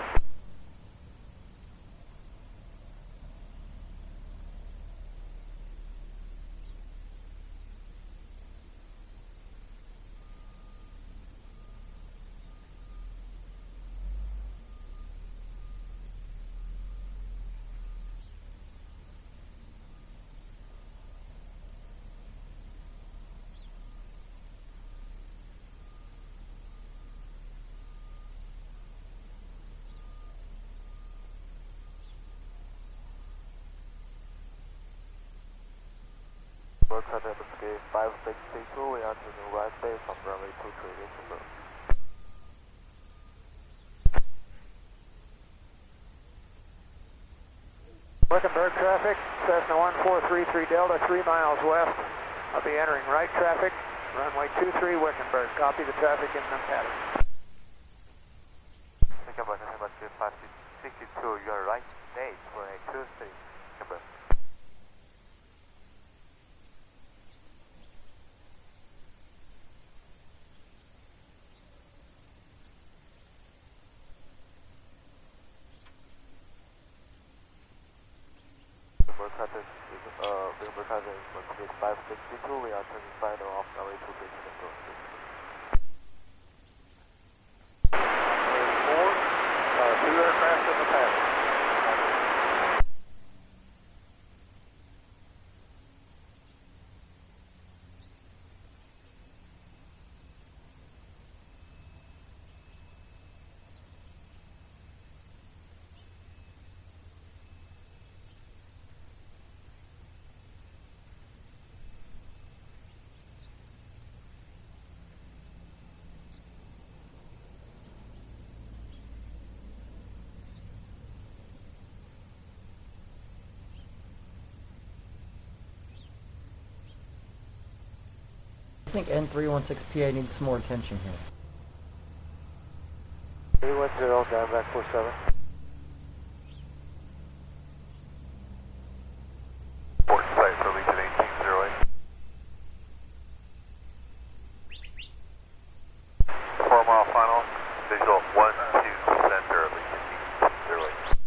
Road contact escape 5632, we are to the right base of runway 23 confirmed. Wickenburg traffic, Cessna 1433 Delta, 3 miles west. I'll be entering right traffic, runway 23 Wickenburg. Copy the traffic in the pattern. Wickenburg, 562, you are right state, runway 23 Wickenburg. Wickenburg traffic is 562, we are turning right off runway 23 Wickenburg. 2 aircraft in the pattern. I think N316PA needs some more attention here. 310, down back 47. Port site for Legion 1808. 4 mile final, visual 1 to center, Legion 1808.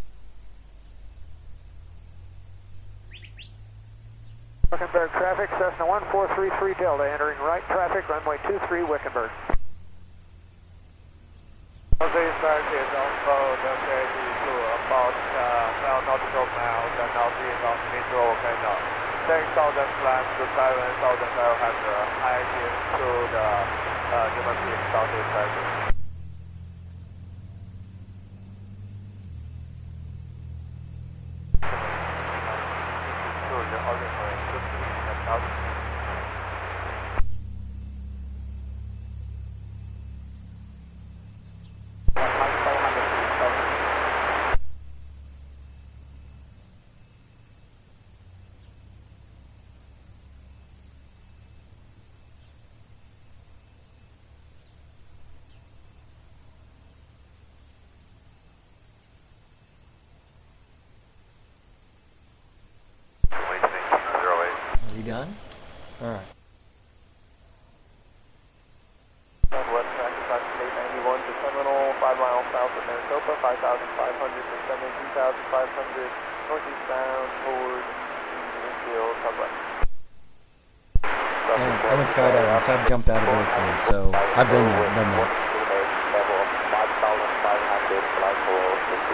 Wickenburg traffic, Cessna 1433 Delta, entering right traffic, runway 23 Wickenburg. Jose start is also located to about 12 nautical miles and northeast of Metro Canal. 10,000 climbs to 7,500, hiking to the Human Southeast Pacific. Is he done? Alright. West track approximately 91 to Seminole, 5 miles south of Maricopa, 5,500 to 17,500, northeast bound toward Winfield, southwest. I went skydiving, so I jumped out of airplane, so I've been there, done that. Level of 5,500, flight below 60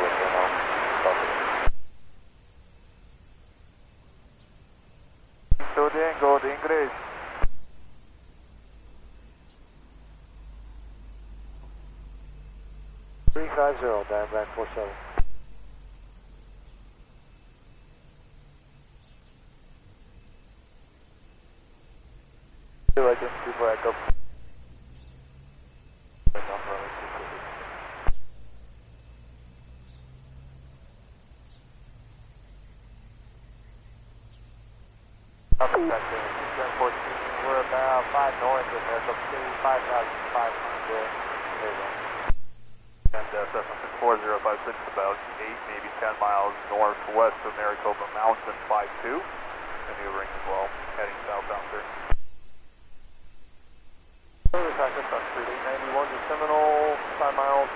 Student, go to English. down back 47. Legend, before I go. We're about 5 north of Maricopa City, 5,500. And Cessna 64056 about 8, maybe 10 miles northwest of Maricopa Mountain 52. Maneuvering as well, heading southbound, sir. Further practice on Street 891 to Seminole, 5 miles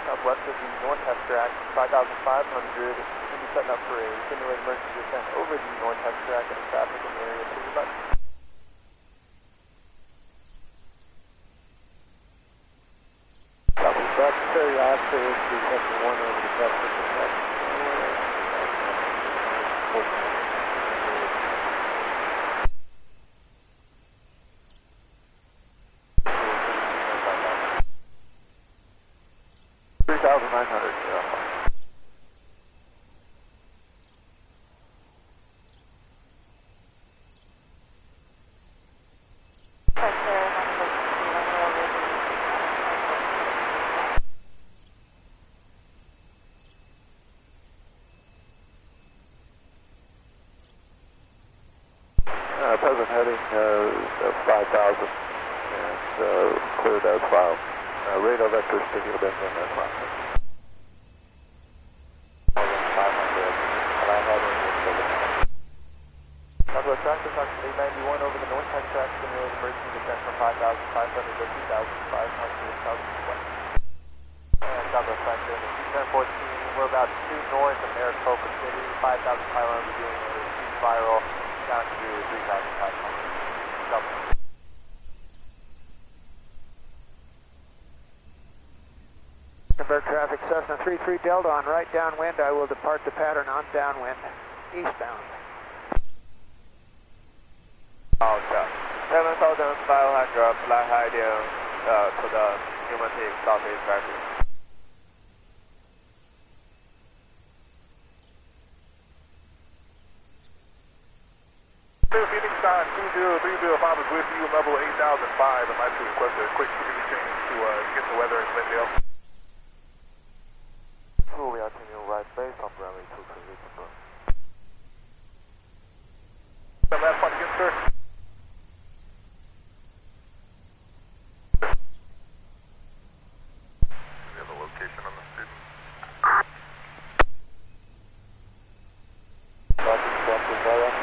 southwest of the North Test Track, 5,500. We'll be setting up for a simulated emergency descent over the North Test Track and traffic in the area. Please button. Copy, but Terry after the second one over the bus with the next. to stick your best in the front. 500, fly heading with 7. Number of traffic on 891 over the north side track, simulated emergency descent from 5,500 to 2,500 southeast. And Southwest Factor in the 21014, we're about due north of Maricopa City, 5,500, we're doing a speed spiral down to 3,500. South. Convert traffic, Cessna 33 Delta on right downwind. I will depart the pattern on downwind, eastbound. Okay. 7,500, fly heading to the Pneumatic Southeast Factory. Phoenix Sky 20305 is with you, level 8005. I'd like to request a quick frequency change to get the weather in Glendale. We are taking right base on runway 23, confirm. That last part again, sir. You have a location on the student?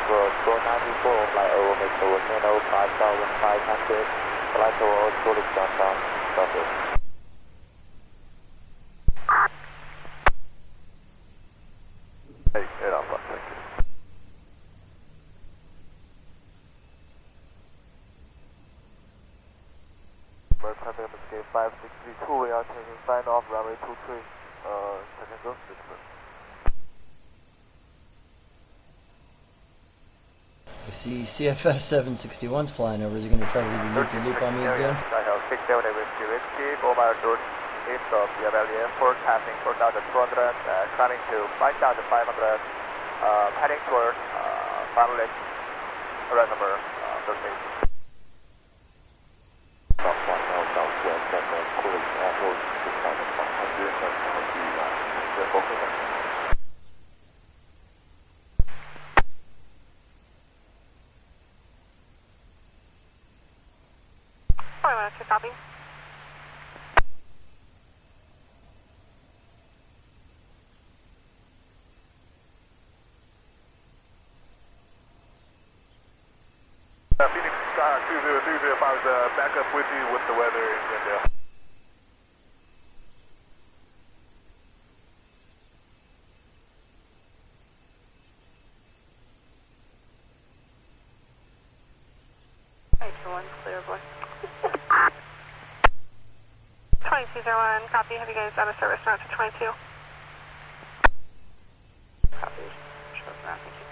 For 494, fly over Mr. Window 5,500, fly towards Felix downtown, Southwest. Hey, get off, thank you. First time escape 5632, we are taking sign off runway 23, second zone system. I see CFS 761's flying over. Is he going to try to leave a loop on me again? I have 678 Whiskey, go by route east of Deer Valley Airport, passing 4,200, climbing to 5,500, heading toward Fond Lake Reservoir, the station. South 1 mile southwest, southwest, Coolidge, Apple, 6,500, that's focus. To copy. Phoenix Sky 20305 is back up with you with the weather in Glendale. One clear, boy. 2201, copy. Have you guys out of service now to 22? Copy. Shows that, thank you.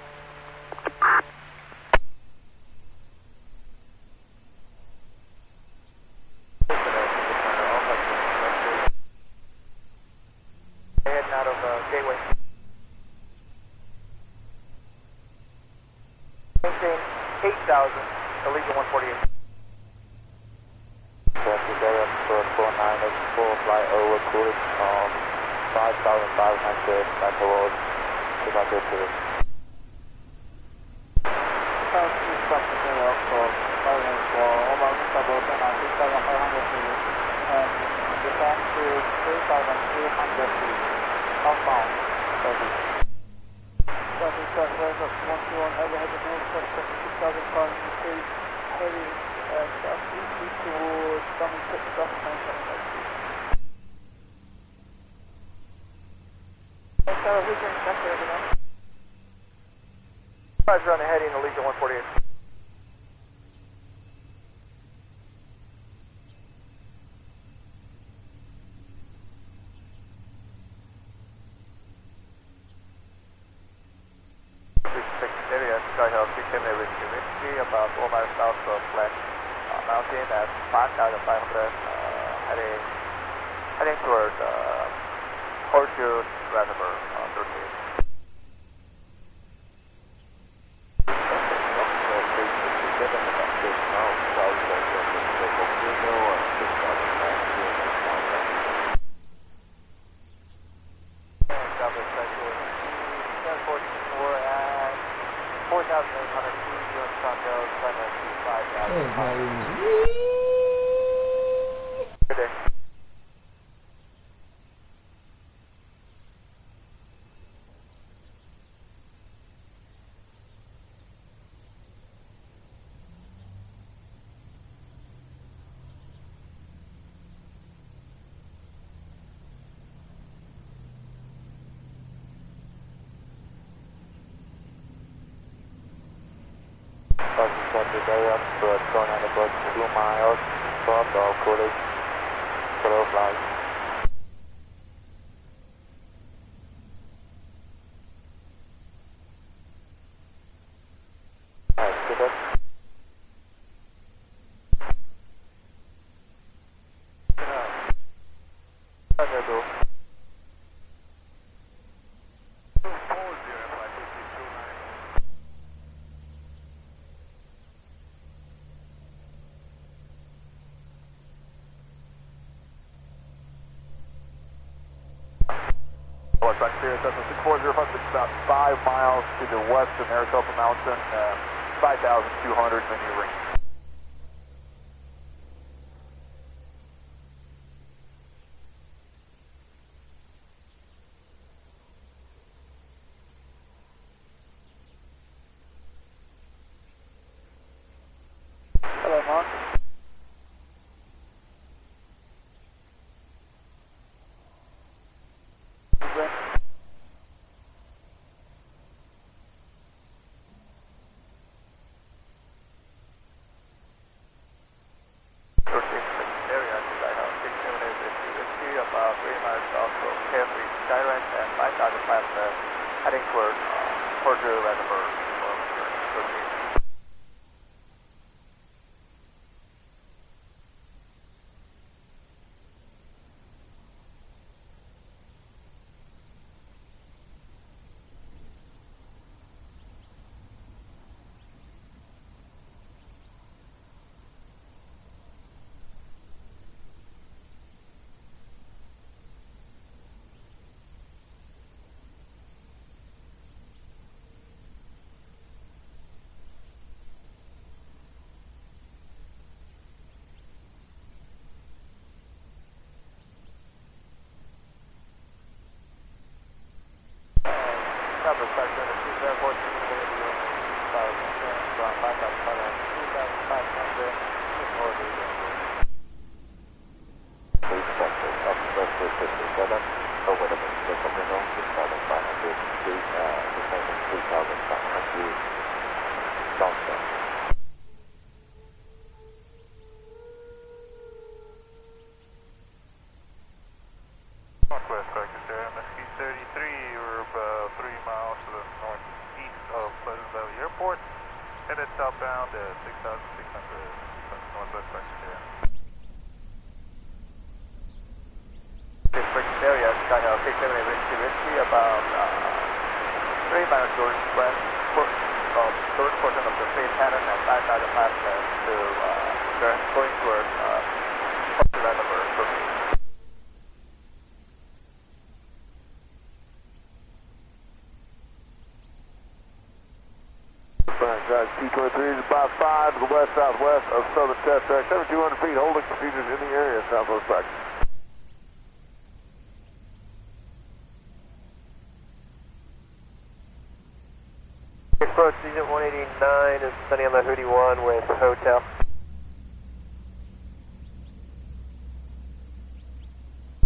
Heading out of Gateway. Maintain 8,000, Allegiant 148. For 494, fly over Coolidge on 5,500, back towards 252. And descend to 3,300 feet, outbound, 30. Traffic southwest of 121, overhead of North Prospect, 6,500 feet, heading southeast towards Dummy Pit, southbound, 75 feet. Sarah, who's your inspector over there? Roger on the heading, Allegiant 148. Area, Sky Hill, 678 Whiskey, about 4 miles south of Flat Mountain at 5,500, heading toward Horseshoe Reservoir, 13. Subject area, but going at about 2 miles from the college. Follow flight. Get up. Clear, Cessna 64056, about 5 miles to the west of Maricopa Mountain, 5,200 maneuvering. Hello, Mark. Heading toward Porter Reservoir. Cover section of 214 from 5,500 in order. Please sector Southwest 57, over the terminal, 6,500 feet, descending 3,500 southbound. Northwest Secretary, MSQ 33, we're about 3 miles to the northeast of Pleasant Valley Airport, headed southbound at 6,600, Northwest Secretary. District area, Skyhow 678 Whiskey, about 3 miles northwest, north portion of the same pattern at 5,500 to going towards Porter Reservoir. T-23 is about 5 to the west-southwest of Southern Test Track, 7,200 feet, holding procedures in the area, Southwest practice. Approach Agent 189 is Sunny on the Hootie 1 with Hotel.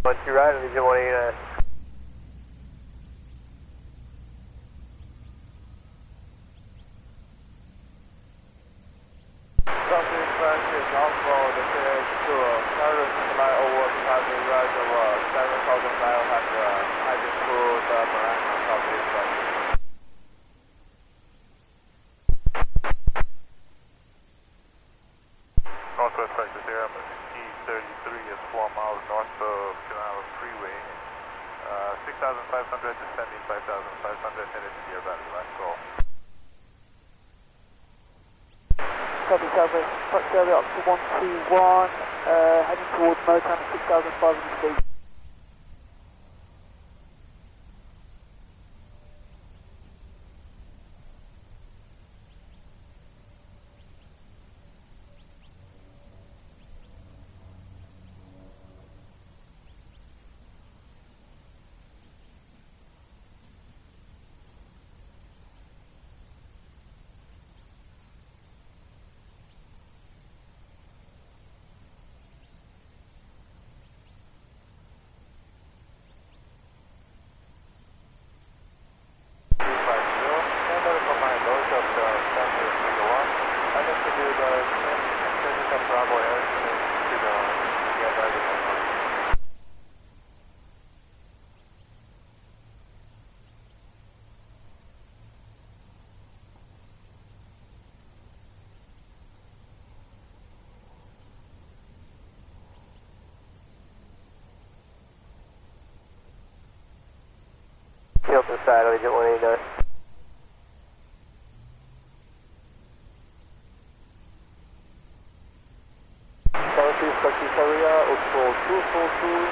Once you ride on Agent 189. Southeast Branch is also the PH to current fly over traffic rise of 7,500 heading to the Morristown Southeast Branch. Northwest Secretary, MSQ 33 is 4 miles north of Canal Freeway, 6,500 descending 5,500 headed to Deer Valley, last call. Copy, Southwest, Fox area up to 121, heading towards Morristown at 6,500 feet. side, Agent 189. Southeast Turkish area, Oslo 242,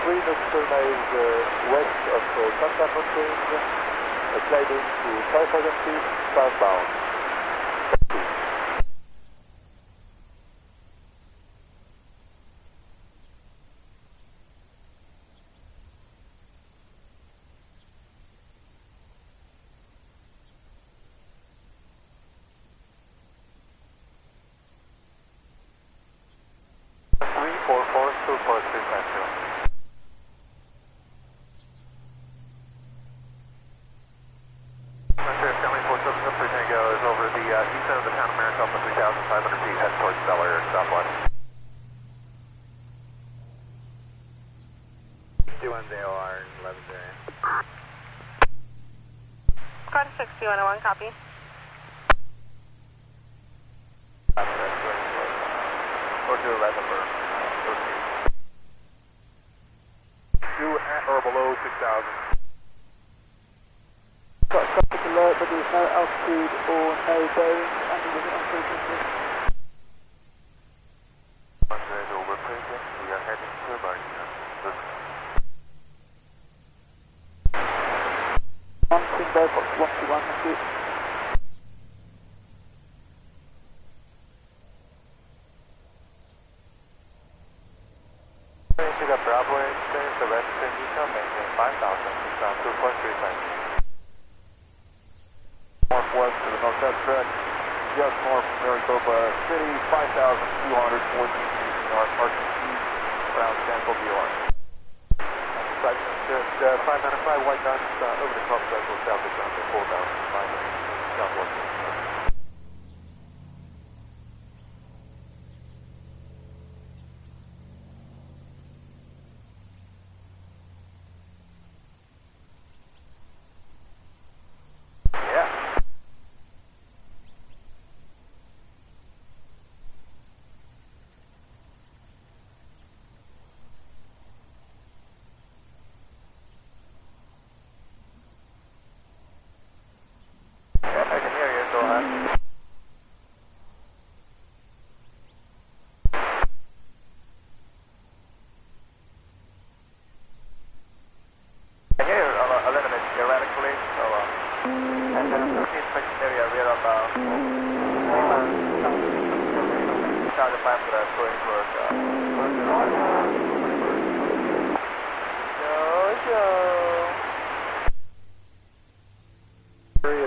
3 nautical miles west of Santa Mountains, gliding to 5,000 feet southbound. Squad 6101, copy. Roger, Reservoir. 2 at or below 6,000. Got traffic alert, but there's no altitude or no bearing under the frequency. Over present, we are heading to Morristown. One Timber, Fox 121, thank you. Pick up Bravo experience, the rest in detail, maintain 5,000, 2.35. Northwest to the northwest track, just north of Maricopa City, 5,214 feet north, marking east around Stanford, BOR. Just 595 white guns over the top circle, south of Stanford, 4,500 southwest.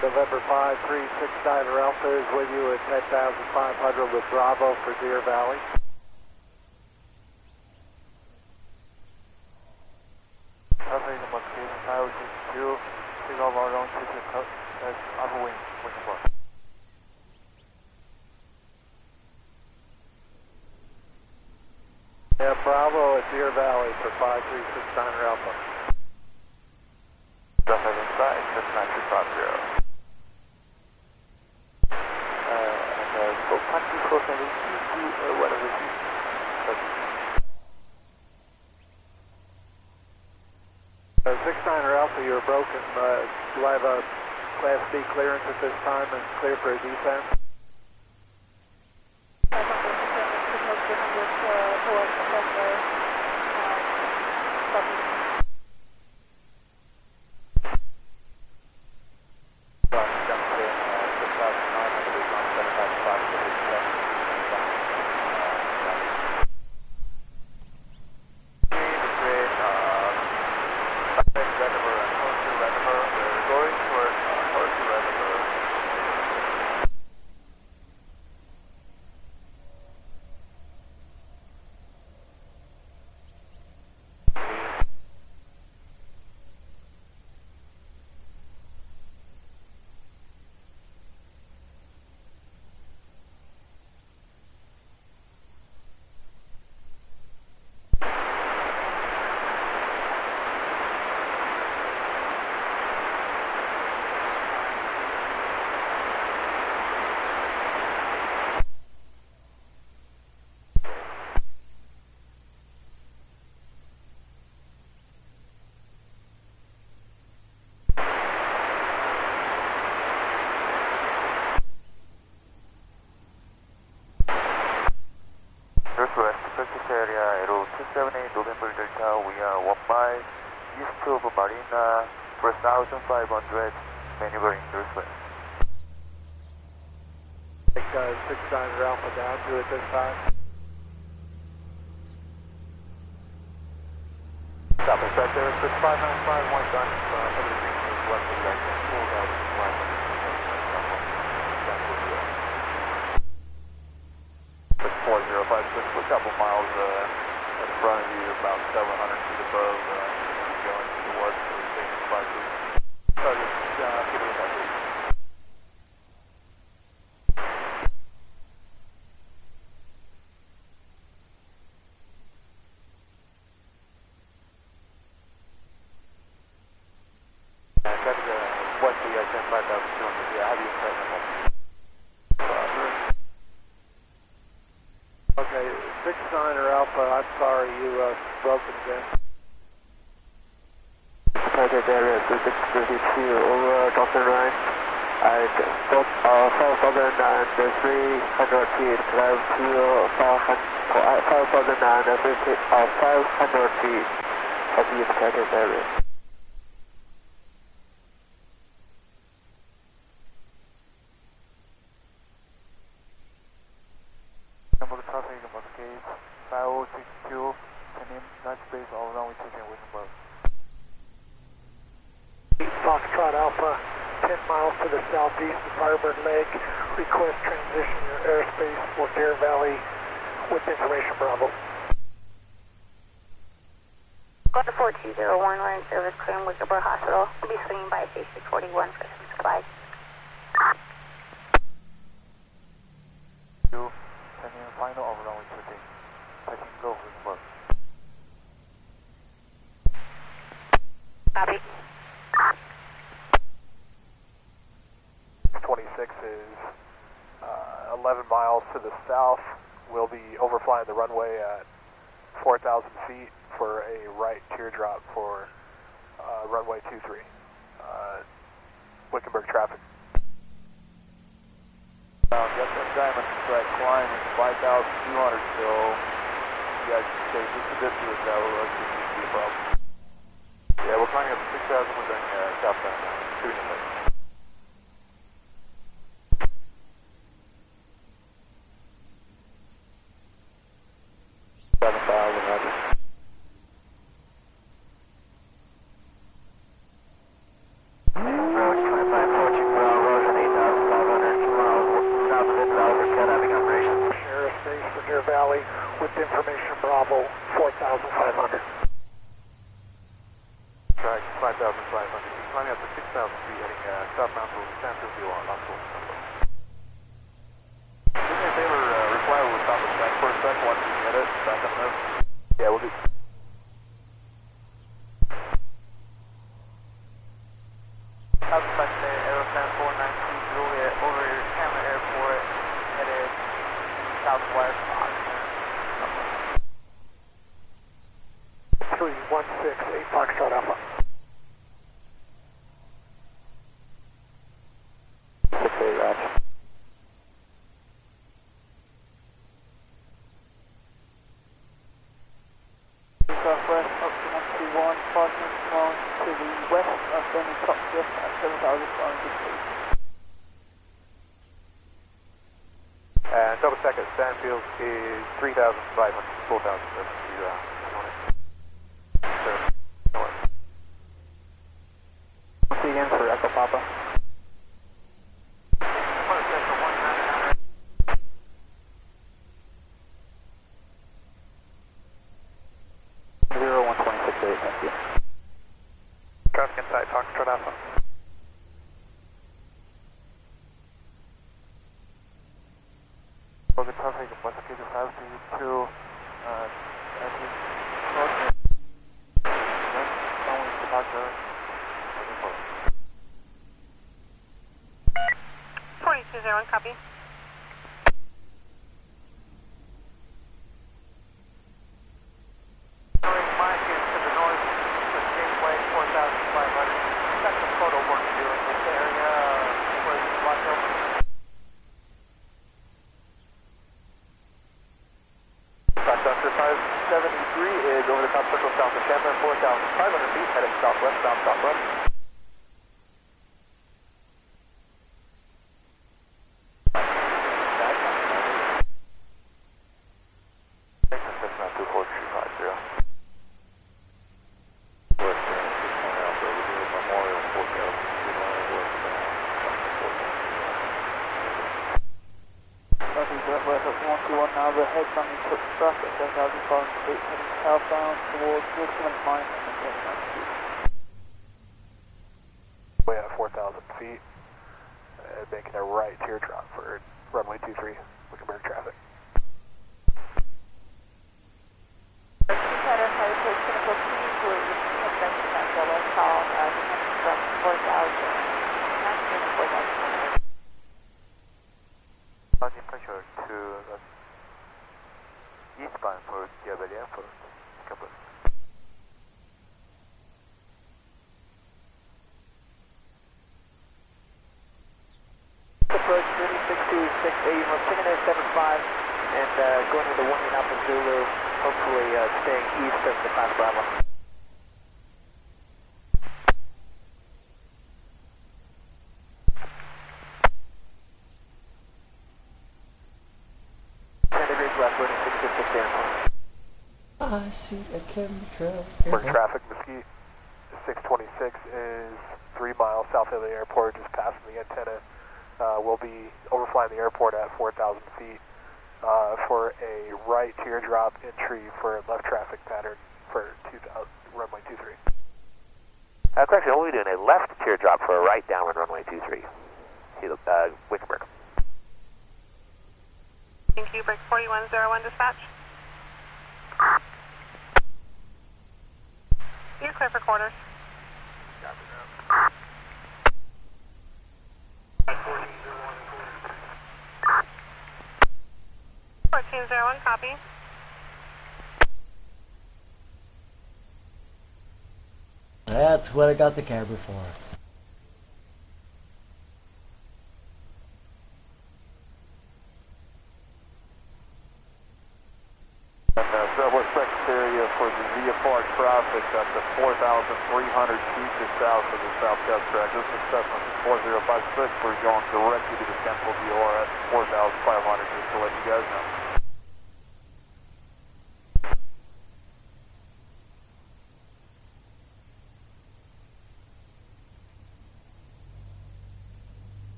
November 5369 Alpha is with you at 10,500 with Bravo for Deer Valley. Yeah, Bravo at Deer Valley for 5369 Alpha. Traffic inside, 69250. Alpha, you're broken. Do I have a Class D clearance at this time and clear for a descent? we are 1 mile east of Marina, 4,500, maneuvering northwest. Take 69 Alpha down to it this time. Stop and start there, 6595, 1 gun, over the green is west of that, 4,500. 4056, a couple miles in front of you, about 700 feet above, going to the west of the station 53. So just give it a second. Traffic west of the 10,500, yeah, how do you expect that? Okay, 69 Alpha, I'm sorry, you broken again. Target area 2632 over Dawson Line. And both 4,300 feet, climb to 5,500 feet of the indicated area. Number of traffic in Muscade, 5062, can in United States all runway 210 with above. Foxtrot Alpha, 10 miles to the southeast of Firebird Lake. Request transition your airspace for Deer Valley with information Bravo. Go to 4201, line service clearing Wickerboro Hospital. We'll be swinging by station 41 for some supplies. Sending a final over runway 210. Taking go with above. Copy. 26 is 11 miles to the south. We'll be overflying the runway at 4,000 feet for a right teardrop for runway 23. Wickenburg traffic. Got that diamond track climb is 5,200 still. You guys can stay just a bit to the south, otherwise this should be a problem. Yeah, we're climbing up to 6,000, we're going southbound now, shooting it late. With information Bravo 4,500. Track 5,500. You're climbing up to 6,000 feet, heading southbound to San Francisco on Knoxville. Do me a favor, reply over the top of the track for a sec once you get it, back up there. Yeah, we'll do. Outside the Aerospan 4920 over Hamlet Airport, headed southwest on 3168 Foxtrot Alpha. 68 Roger. southwest up to 121, 5 miles to the west of Benny Top Drift at 7,500 feet. And double check at Stanfield is 3,500, 4,000 feet. See again for Echo Papa. Thank you. Traffic inside Foxtrot Alpha. Local traffic, Muscade to 532, as we cross the runway departure, 4201, copy. Mike is to the north, the gateway 4,500. Got some photo work to do in this area where you can watch over. Foxtrot 573 is over the top circle south of San November 4,500 feet, heading southwest, bound southwest. Cessna 24350. Memorial 4,000 Northeast Northwest at 121 now, the head on the truck at 10,500 feet, heading southbound towards Richmond Mine and maintaining altitude. Way at 4,000 feet, making a right teardrop for runway 23, Wickenburg traffic. Pattern heritage clinical team will advance at the west south descending from 4,000 and 4,000. Landing pressure to the eastbound for Deer Valley Airport. Wickenburg. Approach 3626, we're picking at 75 and going into 1 Alpha Zulu, hopefully staying east of the Class Bravo. I see a chemtrail. Wickenburg traffic, Mesquite 626 is 3 miles south of the airport, just passing the antenna. We'll be overflying the airport at 4,000 feet for a right teardrop entry for left traffic pattern for runway 23. Correction, we'll be doing a left teardrop for a right downwind runway 23. Wickenburg. Thank you, break 4101 dispatch. You're clear for quarters. 1401, copy. That's what I got the camera for. Southwest Secretary for the VFR traffic at the 4,300 feet just south of the southwest track. This is Cessna 4056. We're going directly to the central DOR at 4,500 just to let you guys know.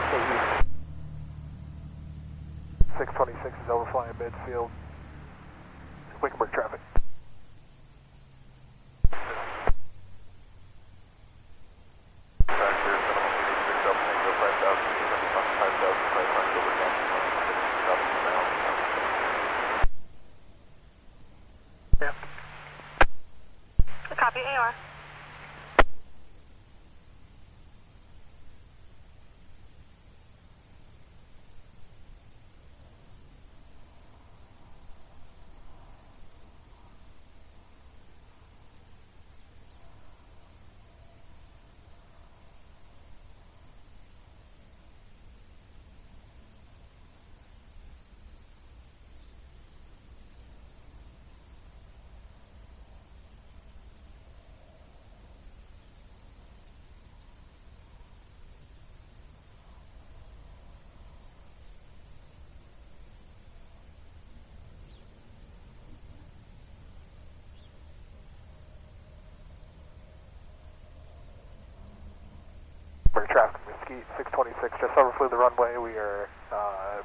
East. 626 is overflying midfield. Wickenburg traffic. Copy, AR. Traffic Mesquite 626 just overflew the runway. We are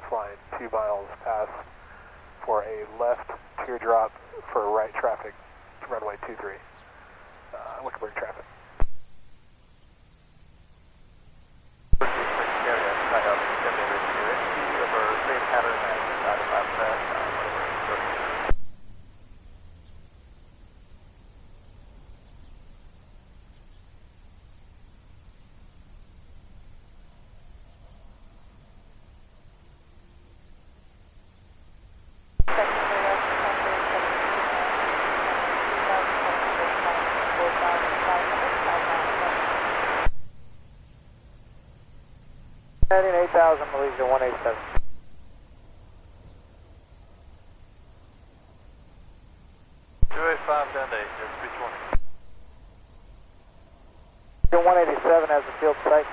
flying 2 miles past for a left teardrop for right traffic runway 23. Wickenburg traffic. Heading 8000, Malaysia 187. Speed 20. 187 has the field sight.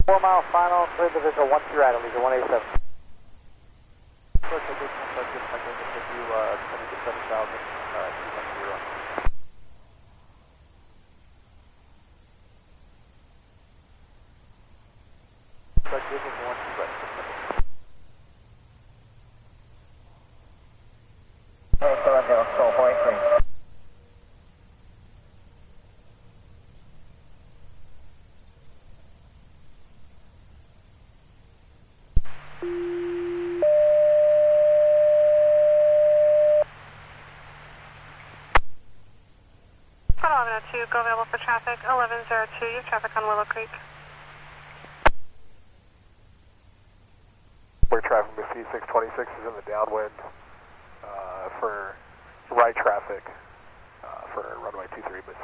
4 mile final, clear the visual 1 2 right, Malaysia 187. First additional budget, I think it's you 27,210. Start digging 1 2 right. Flight 1102, go available for traffic. 1102, you have traffic on Willow Creek. We're traffic with C626 is in the downwind for right traffic for runway 23, but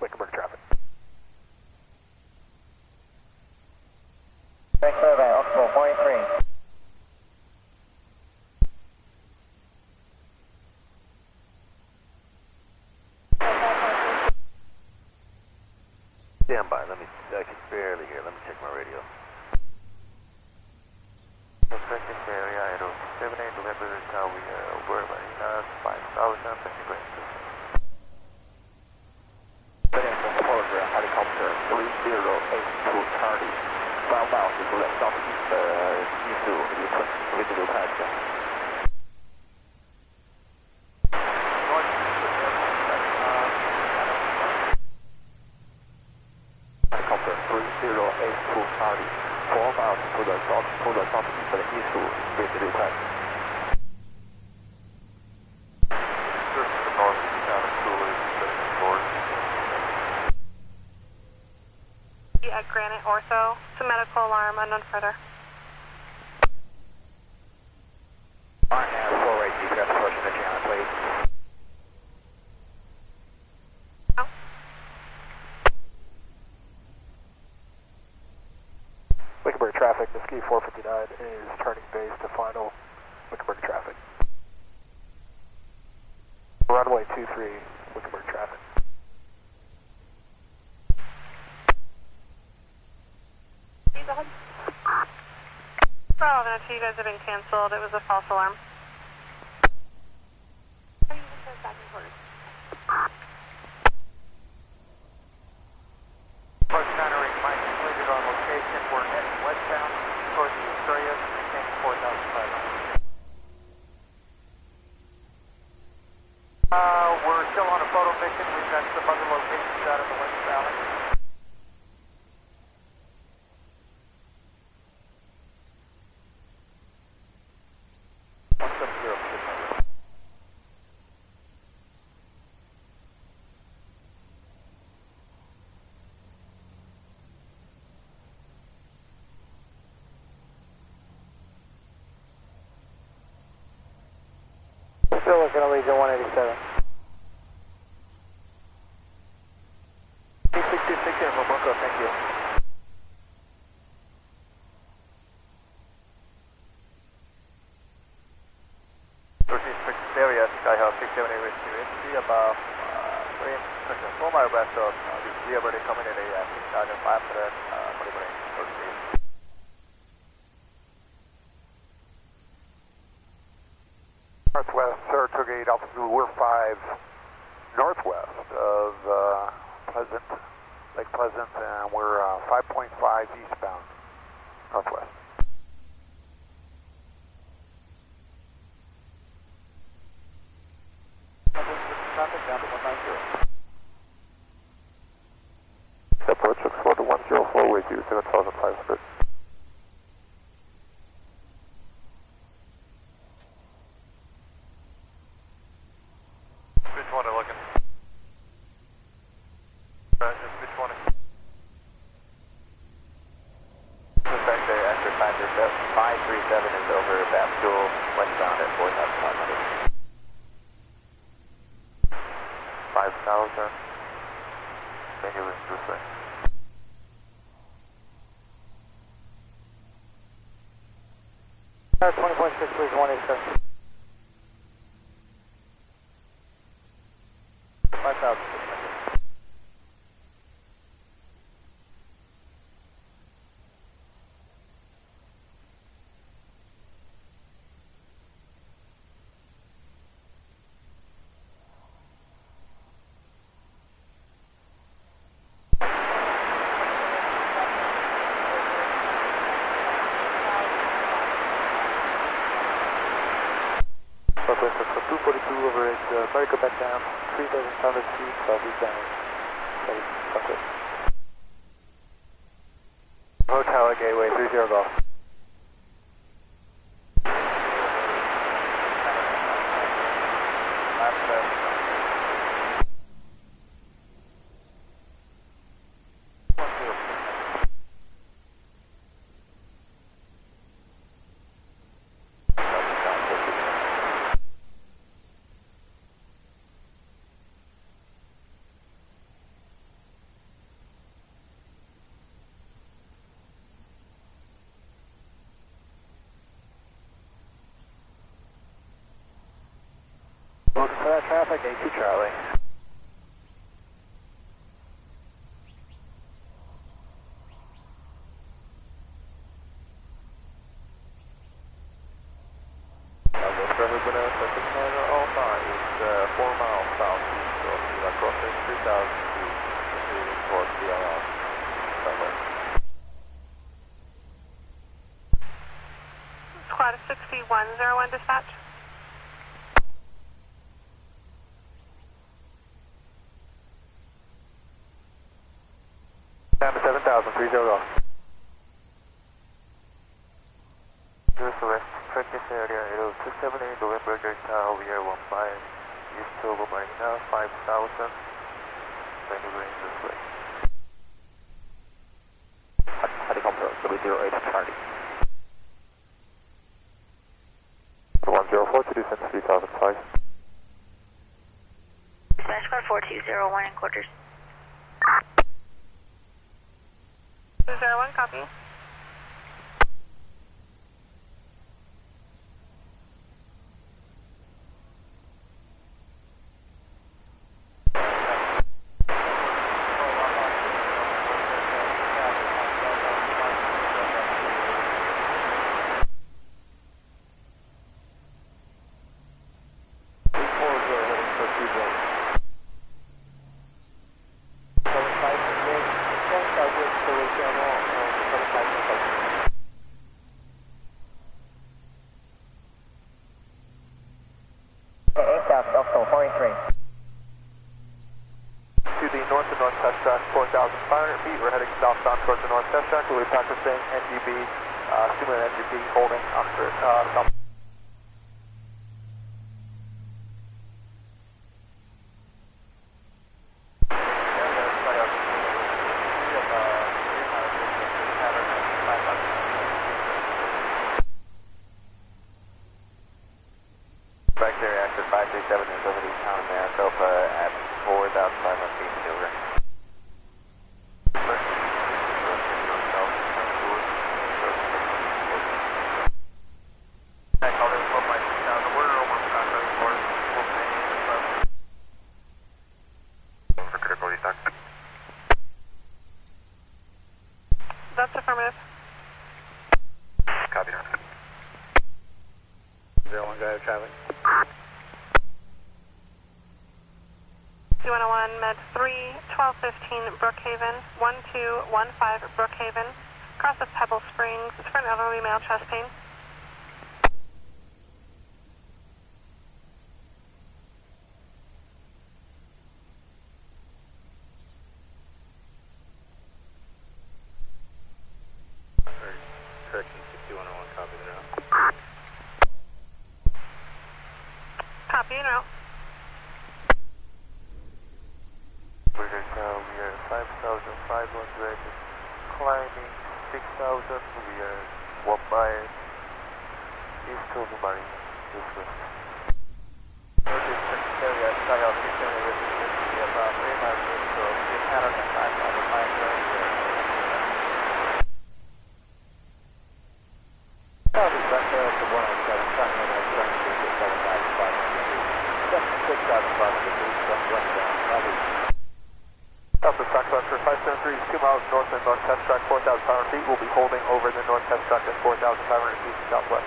Wickenburg traffic. Thanks for that, Oxbow 43. Stand by. I can barely hear. Let me check my radio. Suspected area, Aero 78, November, Tower, Marina, 5000, technical interest. Telegram, helicopter 3082 Charlie. 12 miles to the southeast, east to video patch. Helicopter 3082 Charlie. 4 miles to the southeast, east to video patch. At Granite Ortho, it's a medical alarm, unknown further. RNAV, full rate GPS approaching the channel, please. Oh. Wickenburg traffic, Niski 459 is turning base to final Wickenburg traffic. Runway 23, Wickenburg traffic. Oh, no, you guys have been canceled. It was a false alarm. Approach countering, Mike completed on location. We're heading westbound towards the Australia, maintaining 4,500. We're still on a photo mission. We've got some other locations out in the West Valley. Still looking at Legion 187. 626 here for Bunko, thank you. Area, Skyhawk 678 rescue about 4 mile west of we are already coming in a 6,500 monitoring for speed. Northwest Saratoga 8 altitude, we're 5 northwest of Lake Pleasant, and we're 5.5 eastbound northwest. Traffic down to 190. Approach looks forward to 104, way 7,500. Speed 20 looking. Speed 20. Suspect after 537 is over Babstool, westbound at 4,500. 5,000. landing wind this way. Tower 20.6, please, 187. 5,000. Southwest of 242 over at sorry, go back down 3,500 feet, southeast down. Southwest. Hotel Gateway 30 Golf. Looking for that traffic, A2 Charlie. Southwest traffic with us, Texas Tiger Alpha is 4 miles southeast of the crossing 3,000 feet proceeding towards the IR. Southwest. Squad 6101 dispatch. Down to 7,000, 30 Golf. Just west practice area 0278 November Delta, we are 15 east of Marina 5,000, landing wind this way. Honeycomb Road, W08 Charlie. 104 to descend 3,005. Squad 4201 in quarters. 201, copy. Delta 43. To the north and northwest track, 4,500 feet. We're heading southbound towards the northwest track. We'll be practicing NGB, simulant NGB, holding Oxford, south. Back there after 537 is over the town of Maricopa at 4,500 feet over. That's affirmative. Copy. 01 guy traveling. 2101 Med 3, 1215 Brookhaven, 1215 Brookhaven, across of Pebble Springs. It's for an elderly male chest pain. Correction 6101, copy the route. Copy, and out. We are 5,500, climbing 6,000, we are 1 mile east of Marina, this way. Northeast area, Sky Out 678 with about 3 miles east of the Canada 573 is 2 miles north and north test track, 4,500 feet. We'll be holding over the north test track at 4,500 feet southwest.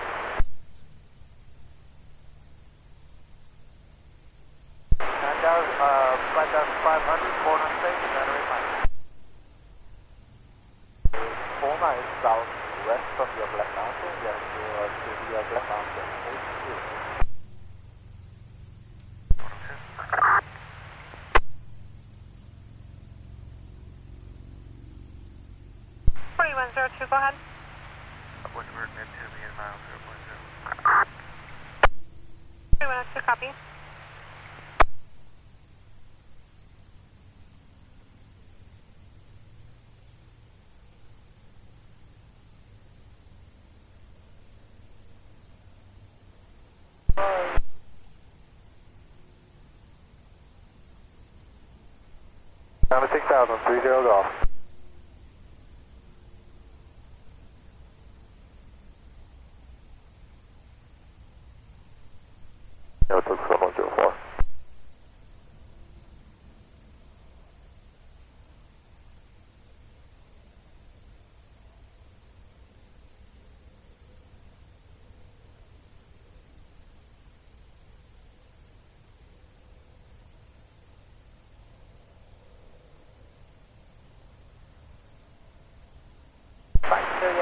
And 5,500, corner stage, battery line. 49 is southwest of your Black Mountain, yes, to the Black Mountain, 82. 4102, go ahead. Upward bird mid 2 begin mile 0.0. 4102, copy. Down to 6,000, 30 golf. Yeah, took 104.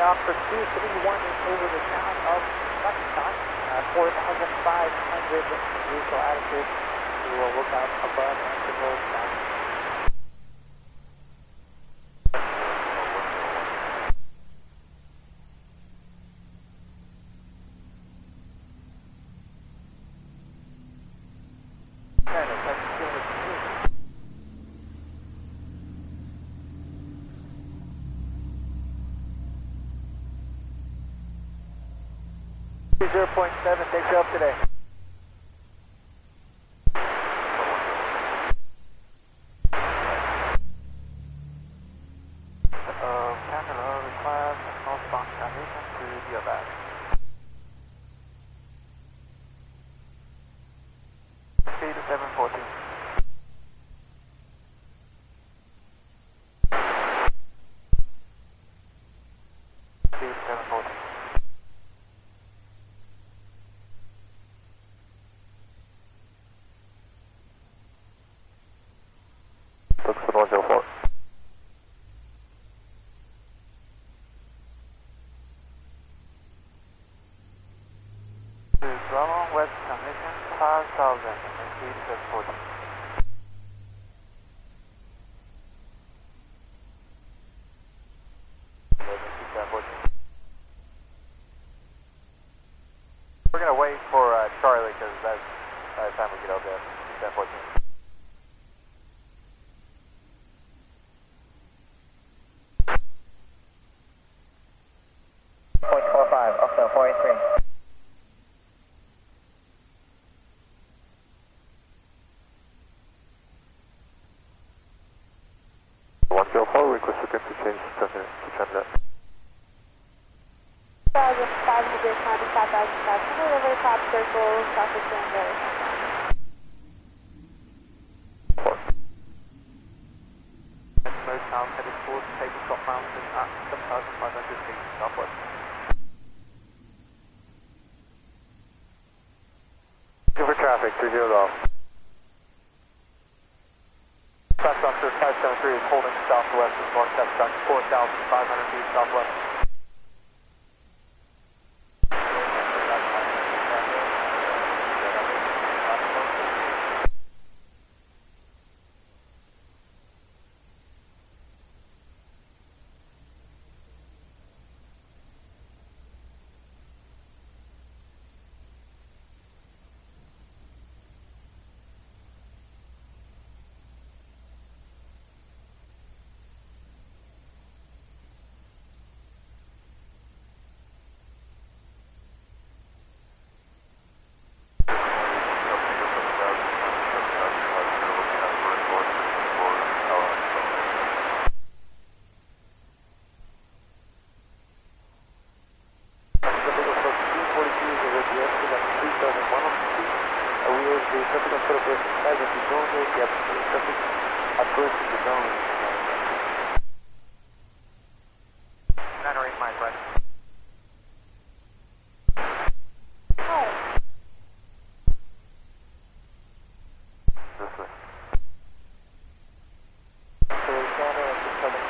For 231 is over the town of Lexington, 4,500 vehicle altitude. We will look out above and below south. Takes you up today. Canada requires northbound transition to the back. Speed 714. Speed 714. Looks for 104. To Drummond West Transmission 5,000 and speed 714. We're going to wait for Charlie because that's by the time we get over there. 714. 0.45 up to 43. Request for change to transit. 1,500, climbing 5,500 over the top circle, southwest Danville. Morristown headed towards Tabletop Mountain at 7,500 feet southwest. Over traffic, 30 golf. Fast Officer 573 is holding southwest of North Test Track, 4,500 feet southwest.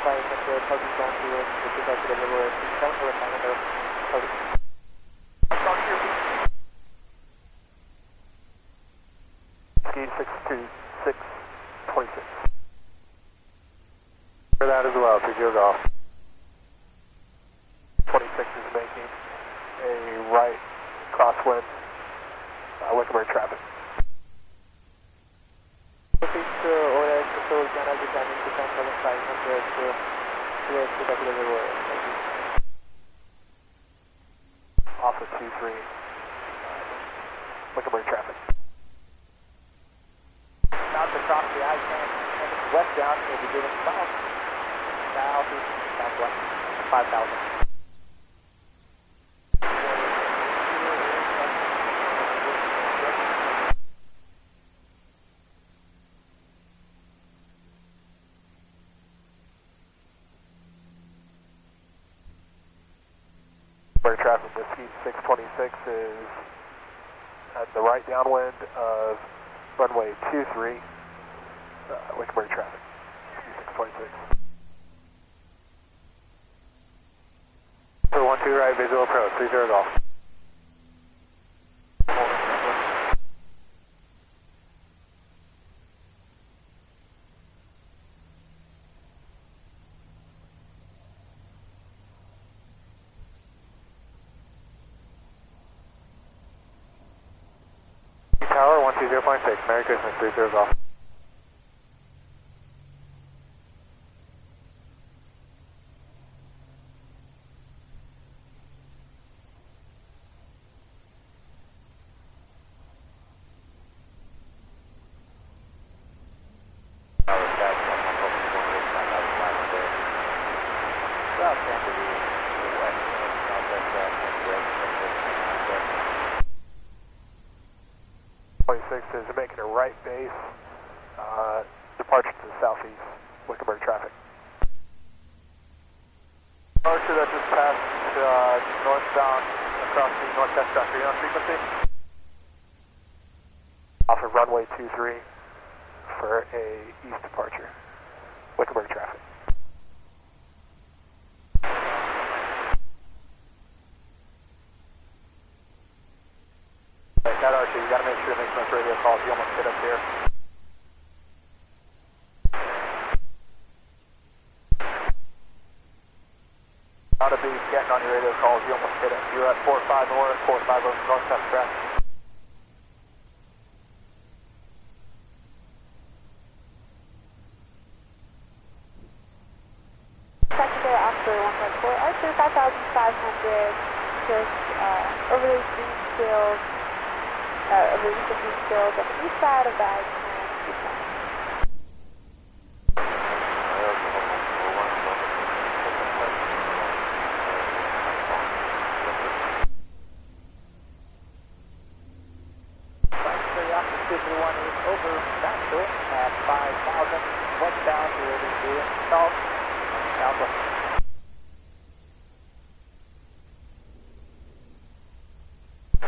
target zone 0, which is out to the river, 7,500, target. Ski 62626. For that as well, 30 golf. 26 is making a right crosswind, Wickenburg traffic. Off of 23, Wickenburg traffic. South across the I-10, heading westbound, we'll be doing south, southeast, southwest, 5,000. Traffic, Whiskey 626 is at the right downwind of runway 23, Wickenburg traffic, Whiskey 626. For 12 right, visual approach, 30 golf. Tower 120.6, Merry Christmas, 30 golf. Is making a right base, departure to the southeast, Wickenburg traffic. Departure that just passed northbound across the northwest boundary on frequency. Off of runway 23 for a east departure, Wickenburg traffic. Cat Archer, you gotta make sure to make some radio calls. You almost hit up here. Gotta be getting on your radio calls. You almost hit it. You're at 45 north, 45 northwest track. Secondary Oscar 154, Archer 5,500, just over the green field. Over the green field on the east side of the I-10. Secondary Oscar 231 is over Nashville at 5,000, westbound, we're doing south, southwest.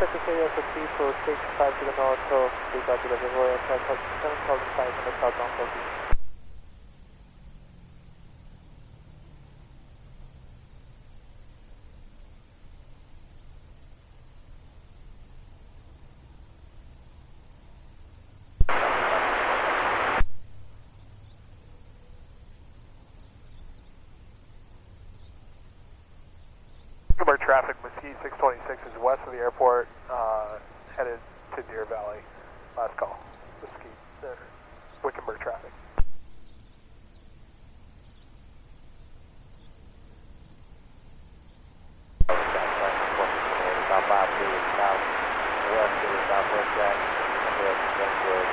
Secretary of the People, 65 to the north, so 3,000 to the river, 7,500 southbound, southeast. Traffic, Mesquite 626 is west of the airport, headed to Deer Valley. Last call. Mesquite, Wickenburg traffic. South 5 to the south, west to the southwest track, Westwood.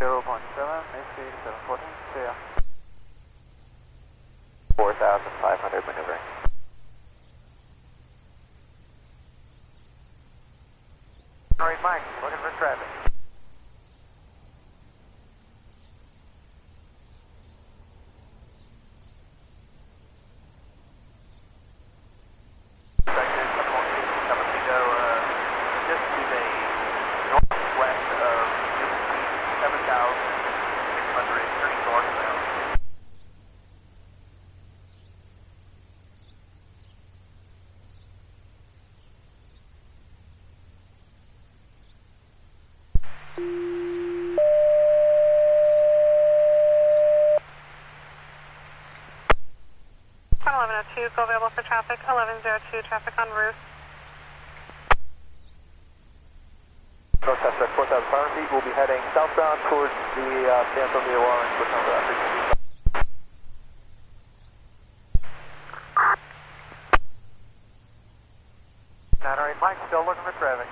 0.7, AC 714, clear. 4,500 maneuvering. Alright, Mike, looking for traffic. turning northbound. Flight 1102, go available for traffic. 1102, traffic en route. North suspect 4,500 feet. We'll be heading southbound towards the San Antonio Orange with number frequency. Alright, Mike, still looking for traffic.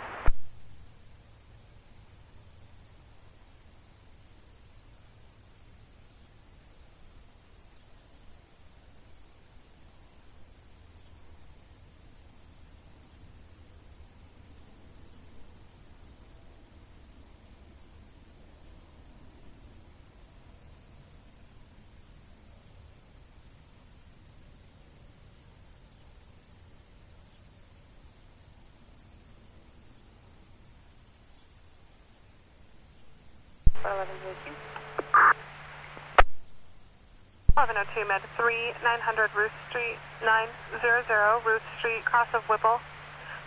Flight 1102, Med 3, 900 Ruth Street, 900 Ruth Street, cross of Whipple.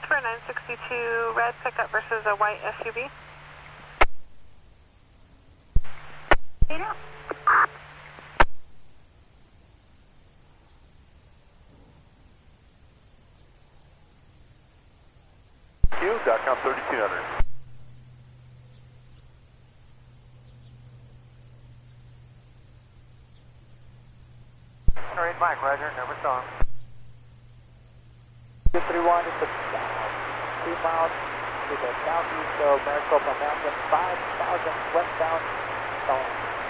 For 962, red pickup versus a white SUV. Q.com 3200. Alright, Mike, roger, number song. 231 is about 2 miles to the southeast of Maricopa Mountain, 5,000 westbound,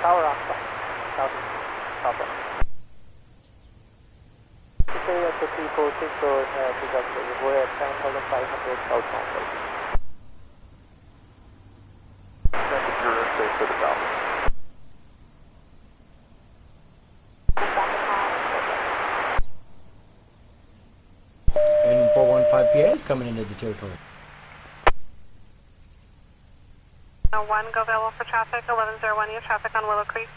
Tower on site, southeast, southwest. Okay, that's the 346 or we're at 10,500 southbound. Second Euro space to the south. And 415 PA is coming into the territory. 1, go available for traffic. 1101, you have traffic on Willow Creek.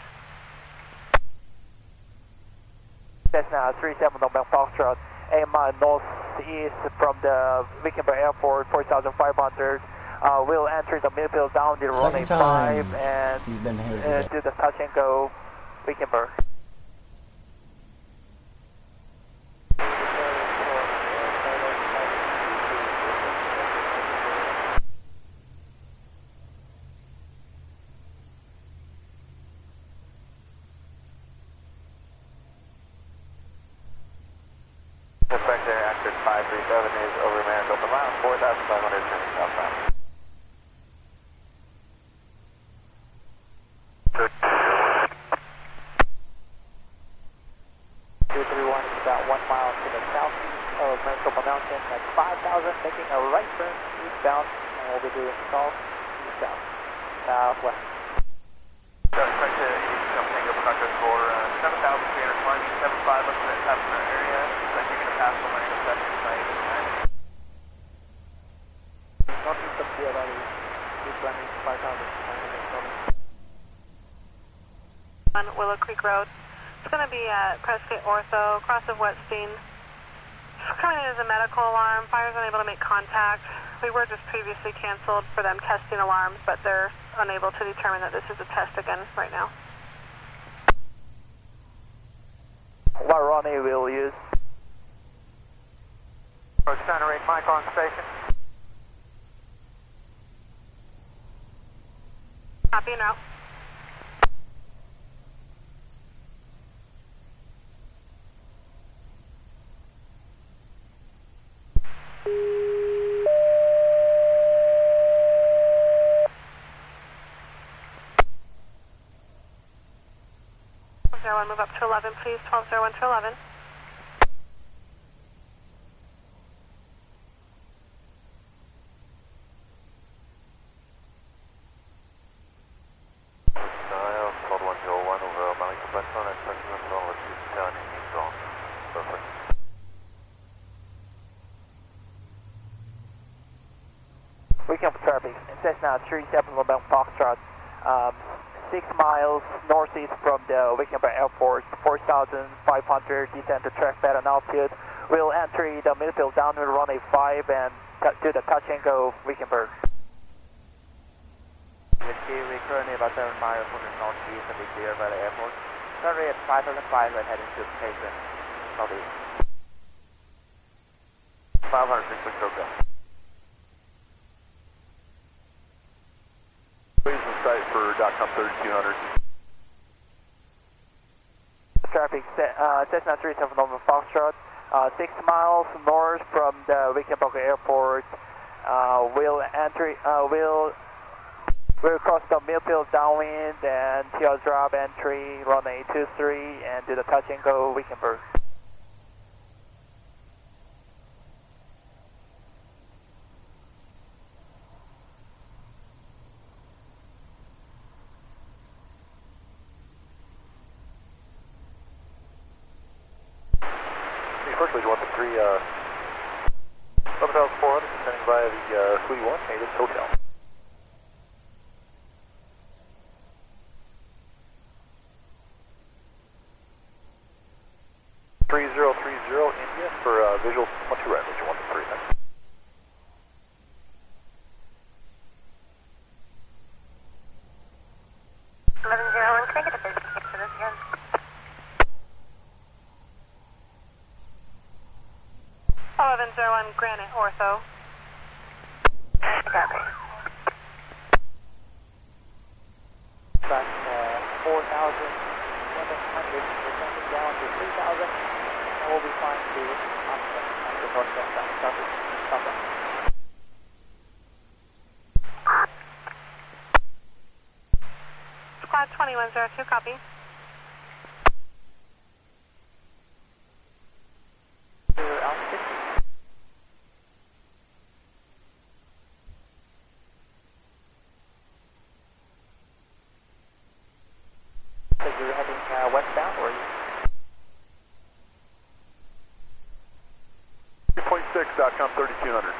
That's now 37 November Foxtrot, 8 miles northeast from the Wickenburg Airport, 4,500. We'll enter the midfield down the runway 5 and he's been here do the touch and go Wickenburg. Suspect there, actor 537 is over Maricopa Mountain, 4,500 turning southbound. Good. 231 is about 1 mile to the southeast of Maricopa Mountain at 5,000, making a right turn eastbound, and we'll be doing south, eastbound, southwest. Suspect Tango Proctor for 7,320, 75 up to the passenger area. You're going to pass on my intersection tonight. Northeast of Sierra Valley, east running 5,907. On Willow Creek Road. It's going to be at Prescott Ortho, cross of Wetstein. It's coming in as a medical alarm. Fire's unable to make contact. We were just previously canceled for them testing alarms, but they're unable to determine that this is a test again right now. What runway we'll use? Approach center 8, Mike on station. Copy and route. Move up to 11, please. 1201 to 11. Dial, 12101 over Maricopa Mountain, approximate over 2 turning eastbound. Perfect. We can traffic. It says now 37 November Foxtrot, 6 miles northeast from the Wickenburg Airport, 4,500, descend to track bed and altitude. We'll enter the midfield downwind runway 5 and do the touch and go Wickenburg. Whiskey, we're currently about 7 miles from the northeast of the Deer Valley Airport. Currently at 5,005 and heading to station southeast. 500, go. Please in sight for .com 3200. Traffic, Cessna 37 November Foxtrot, 6 miles north from the Wickenburg Airport. We'll cross the Millfield downwind and teardrop entry, runway 23, and do the touch and go Wickenburg. Firstly, you want the 11,400 descending via the Sweetie 1, Native Hotel. India for visual 12 right, which you want the 3 next. Can I get a business for this again? 1101 Granite Ortho. Copy. Back 4,700, descending down to 3,000, and we'll be flying to the northwest southwest. Squad 2102, copy. You're heading westbound, or you? 3.6.com 3200.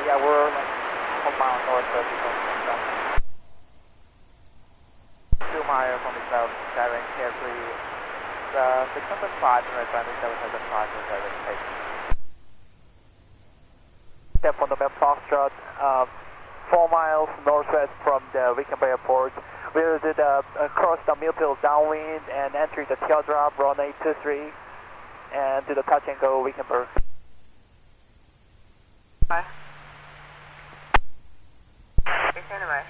Yeah, we're like 1 mile north of the 2 miles from the south, driving carefully. 605 and runway 705 and driving station. Step on the map Foxtrot, 4 miles northwest from the Wickenburg Airport. We'll do the cross the Millfield downwind and enter the teardrop runway 23 and do the touch and go Wickenburg. Bye. Stand by.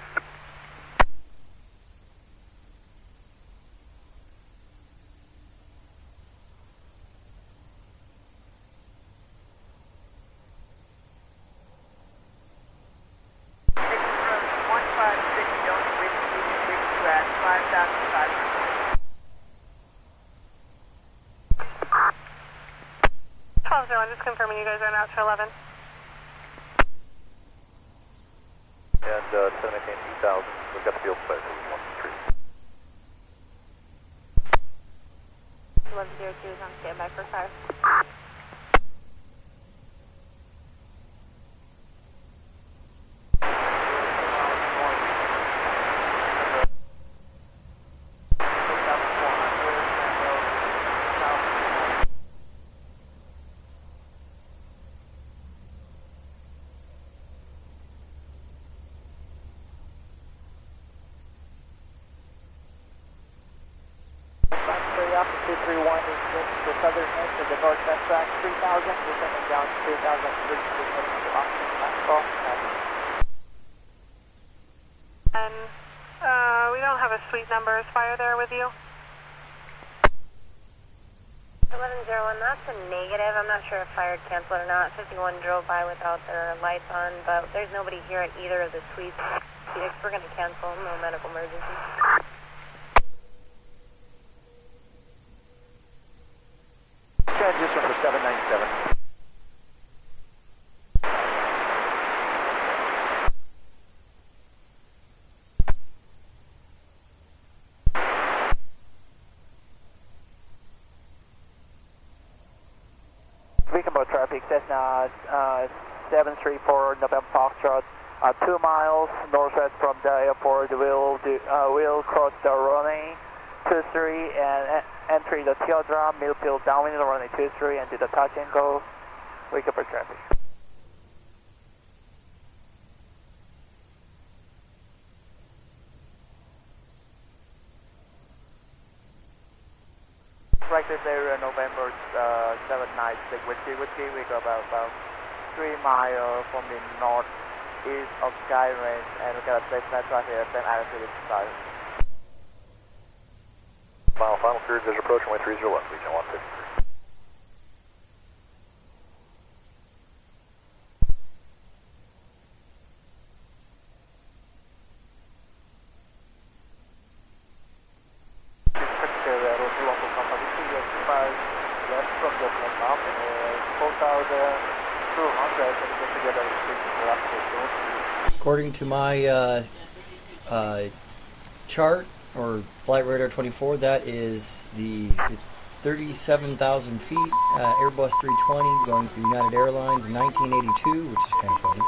Just confirming you guys are out to 11. And 718,000, we've got the field set for 1 3. 1102 is on standby for 5. Up to 231 is the southern edge of the northwest track, 3,000, descending down to 3,000, heading to Austin, Maxwell. And we don't have a suite number. Is fire there with you? 1101, that's a negative. I'm not sure if fire canceled or not. 51 drove by without their lights on, but there's nobody here at either of the suites. We're going to cancel, no medical emergency. Transition for 797. Wickenburg traffic, Cessna 734 November Foxtrot. 2 miles northwest from the airport. We'll cross the runway 23 and enter the teardrop, Millfield downwind runway 23 and do the touch and go. Wake up for traffic. Practice area November 796 Whiskey. We go about 3 miles from the northeast of Sky Range, and we got a safe net right here, same altitude as Sky. Final cleared, visual approach, runway 30 left, region 153. Left from the platform, 4,200, and get together with According to my chart, or Flight Radar 24, that is the 37,000 feet, Airbus 320 going for United Airlines 1982, which is kind of funny.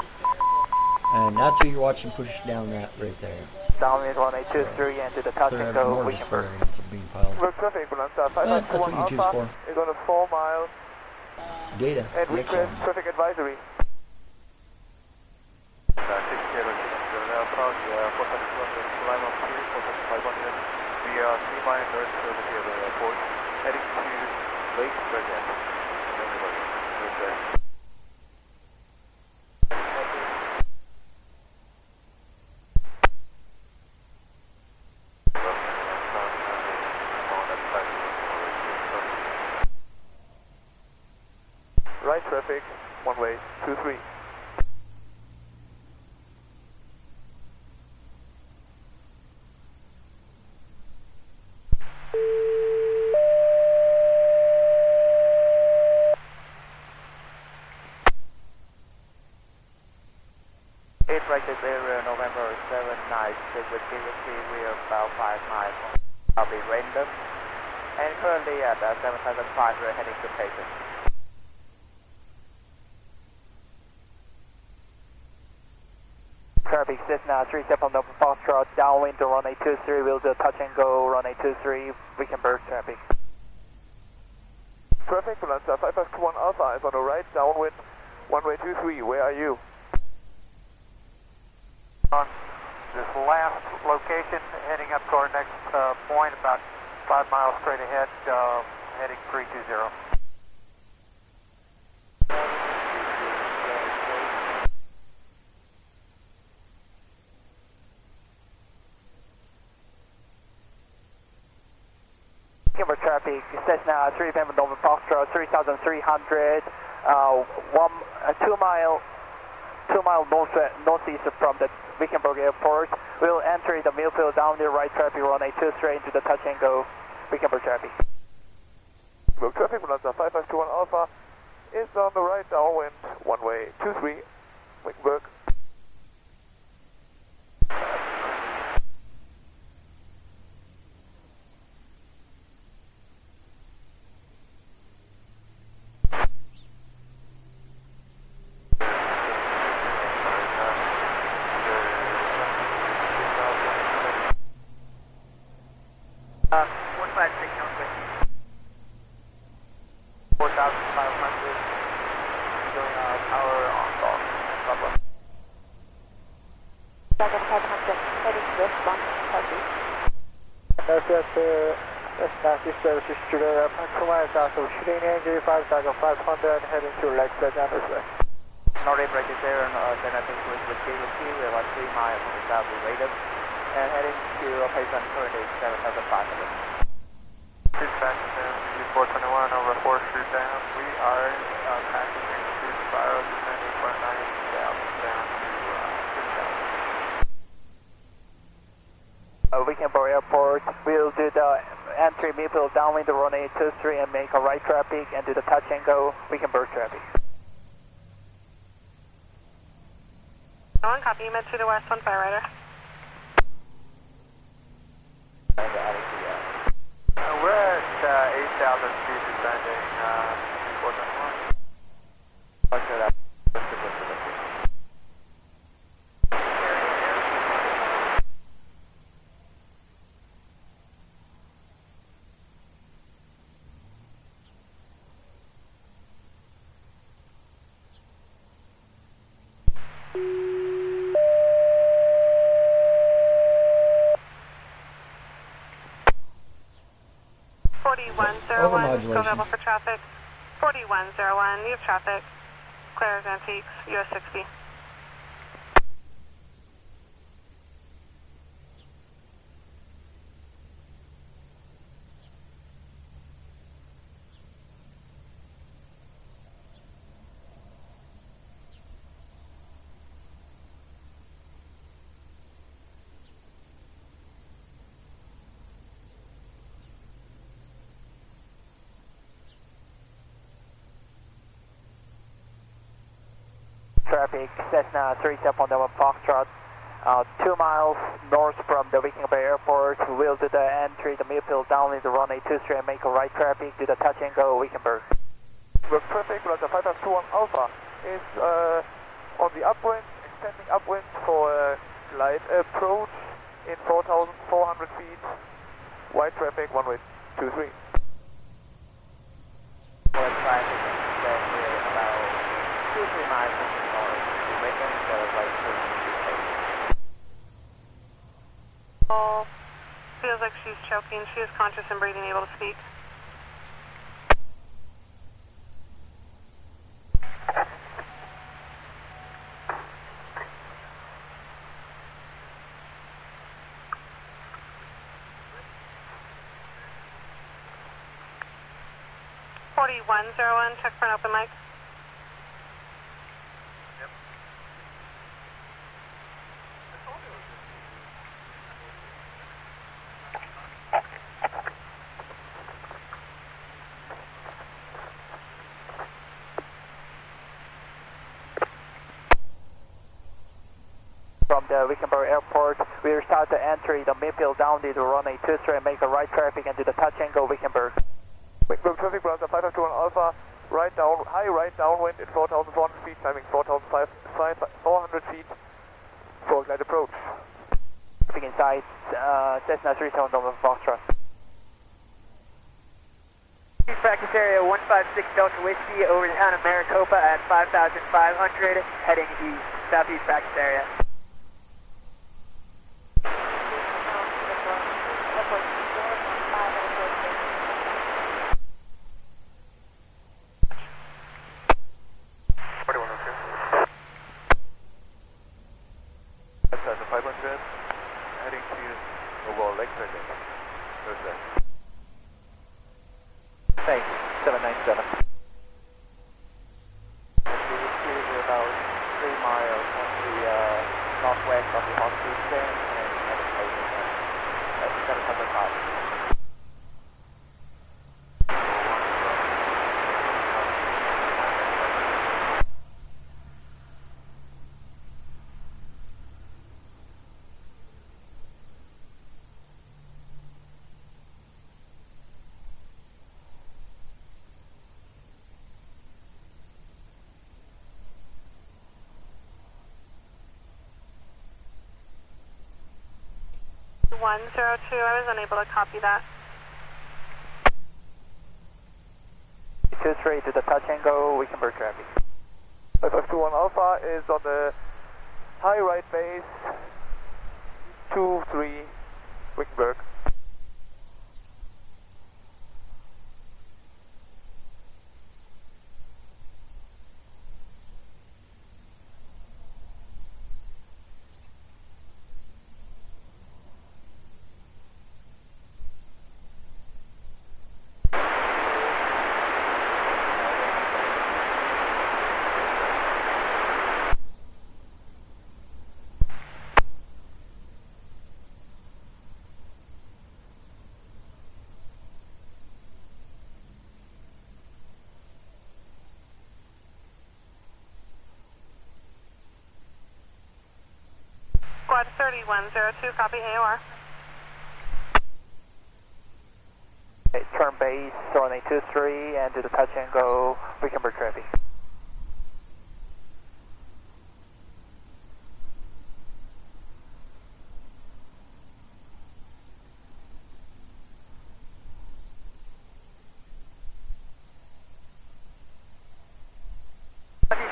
And that's who you're watching push down that right there. Downwind runway 23 and to the touch and go. More just variants of being piled. We're traffic, Bonanza, That's what YouTube's for. is on a 4 mile Data. and request traffic advisory. 3 miles north of the airport, heading to Lake Burnett. Right traffic, one way, 23. Practice area November 796 Whiskey. We are about 5 miles from I'll be random, and currently at 7,500 heading to Payton. Traffic Cessna 37 November Foxtrot, downwind to runway 23, we'll do touch and go, runway 23, we can burst traffic. Traffic, Bonanza 5521 Alpha is on the right, downwind, runway 23, where are you? On this last location, heading up to our next point, about 5 miles straight ahead, heading 320. Kimber traffic, Cessna 37 November Foxtrot, 3,300, 2 mile northeast from the Wickenburg Airport. We'll enter the Millfield down the right traffic runway 23 into the touch and go Wickenburg traffic. Well, traffic Bonanza 5521 Alpha is on the right, downwind, one way 23, Wickenburg. What's that signal with? 4,500, doing power on off. 1,500, heading westbound, southeast. Southeast services to the 2 miles south of shooting range, 5,500, heading to Lake Burnett. Northern practice area, then I think with Whiskey, we're about 3 miles from the south of Radom, and heading to Payson, currently 7,500. Dispatch to 421 over 4th Street down. We are passing into spiral descending for 9,000 down to 6,000. Wickenburg Airport, we'll do the entry Millfield downwind the runway 23 and make a right traffic and do the touch and go Wickenburg traffic. One copy, you meant to the west, 1 Fire Rider. We're at 8,000 feet descending, 421. Roger that. 4101, still Overmodulation. available for traffic. 4101, you have traffic. Claire's Antiques, US 60. Traffic, Cessna 3711 Foxtrot, 2 miles north from the Viking Bay Airport. We'll do the entry, the midfield down in the runway 23 and make a right traffic, do the touch and go, Wickenburg. The traffic with the 5521 Alpha is on the upwind, extending upwind for glide approach in 4,400 feet. Wide traffic, runway 23. Wide traffic, about 2-3 miles from the north. Making the right turn. Oh, feels like she's choking. She is conscious and breathing, able to speak. Check for an open mic. Yep. 'From the Wickenburg Airport, we will start the entry, the midfield down to the runway 23 and make a right traffic and do the touch and go Wickenburg. Wickenburg traffic, browser 5521 Alpha, right down, high right downwind at 4,400 feet, timing 4,400 feet for glide approach. Traffic inside, Cessna 3711 Foxtrot. Practice area 156 Delta Whiskey over the town of Maricopa at 5,500, heading east, southeast practice area. Heading to overall leg tracking. Thursday. Thanks, 797. We're about 3 miles on the northwest of the hospital stand and at 705. I was unable to copy that. 23 to the touch and go, Wickenburg traffic. 5521 Alpha is on the high right base, 23 Wickenburg. Squad 3102, copy AOR. Okay, turn base, runway 23 and do the touch and go, Wickenburg traffic.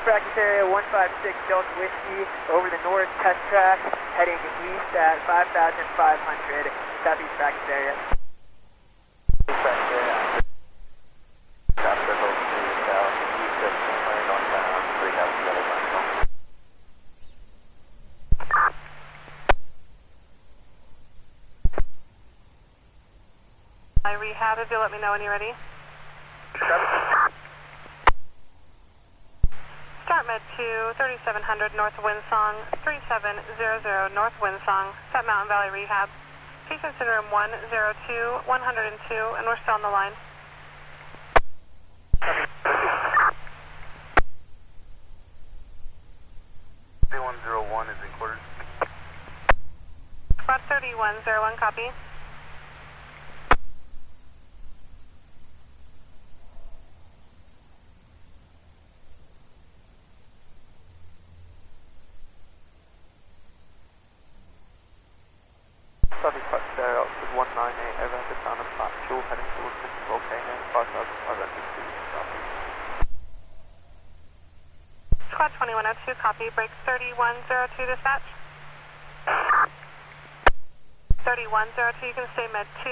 Practice area 156 Delta Whiskey over the north test track, heading east at 5,500, southeast practice area. Practice area. Rehab, if you'll let me know when you're ready. Start med 2, 3700 North Windsong, 3700 North Windsong, at Mountain Valley Rehab. Patients in room 102, 102, and we're still on the line. 3101 is in quarters. Squad 3101, copy. Southern Park Stereo, 198, over at the town of Blackpool, heading towards the volcano, 5,500 feet southeast. Squad 2102, copy. Break 3102, dispatch. 3102, you can stay med 2.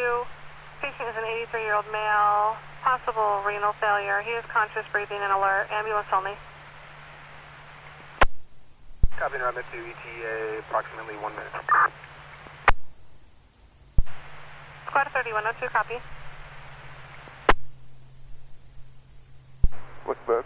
Patient is an 83-year-old male, possible renal failure. He is conscious, breathing, and alert. Ambulance only. Copy, med 2, ETA, approximately 1 minute. Squad 3102, copy. Wickberg.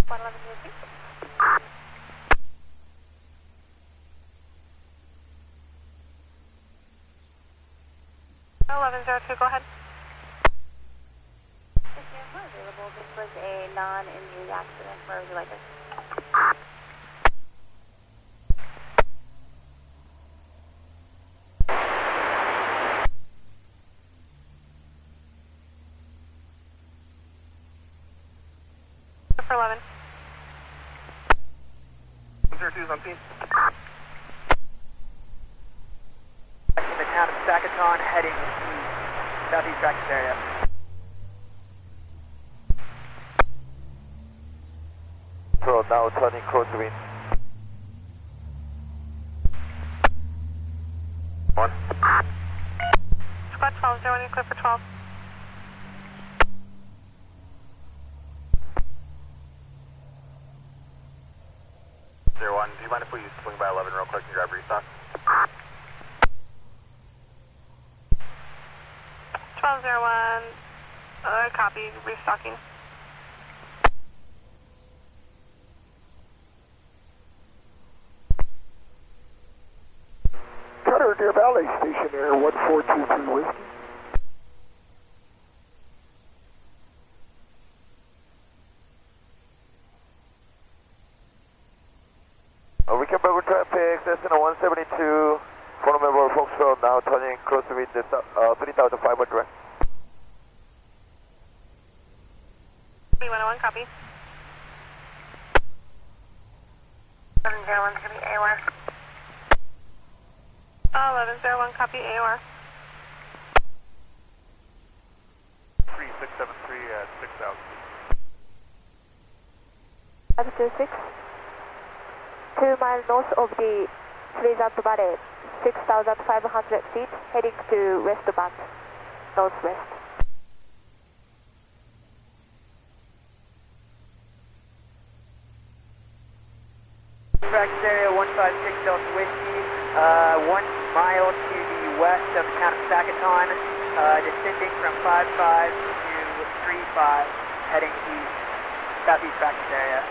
Squad 1102. 1102, go ahead. If you're more available, this was a non-injury accident. Where would you like us? For 11. 102 is on scene. In the town of Sacaton, heading east, southeast practice area. So now turning crosswind. 1. Squad 1201, you clear for 12. 01, do you mind if we swing by 11 real quick and grab restock? 1201, copy, restocking. Cutter, Deer Valley, Station Air 1423 Whiskey. We can over traffic, Cessna 172, phone number Foxtrot, now turning close to 3,500. 3101, copy. 1101, copy, AOR. 1101, copy, AOR. 3673 at 6,000. 526. 2 miles north of the Pleasant Valley, 6,500 feet, heading to westbound, northwest. Practice area 156 Delta Whiskey, 1 mile to the west of the town of Sacaton, descending from 55 to 35, heading east, southeast practice area.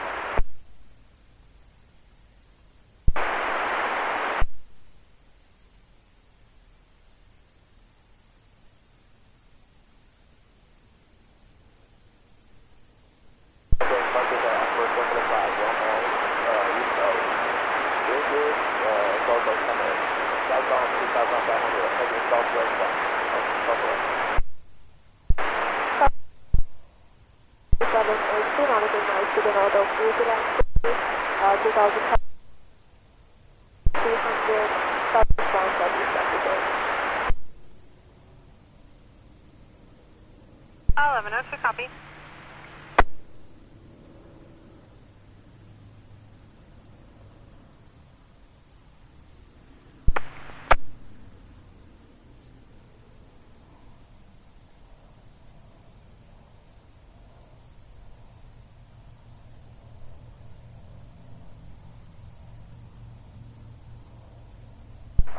Copy.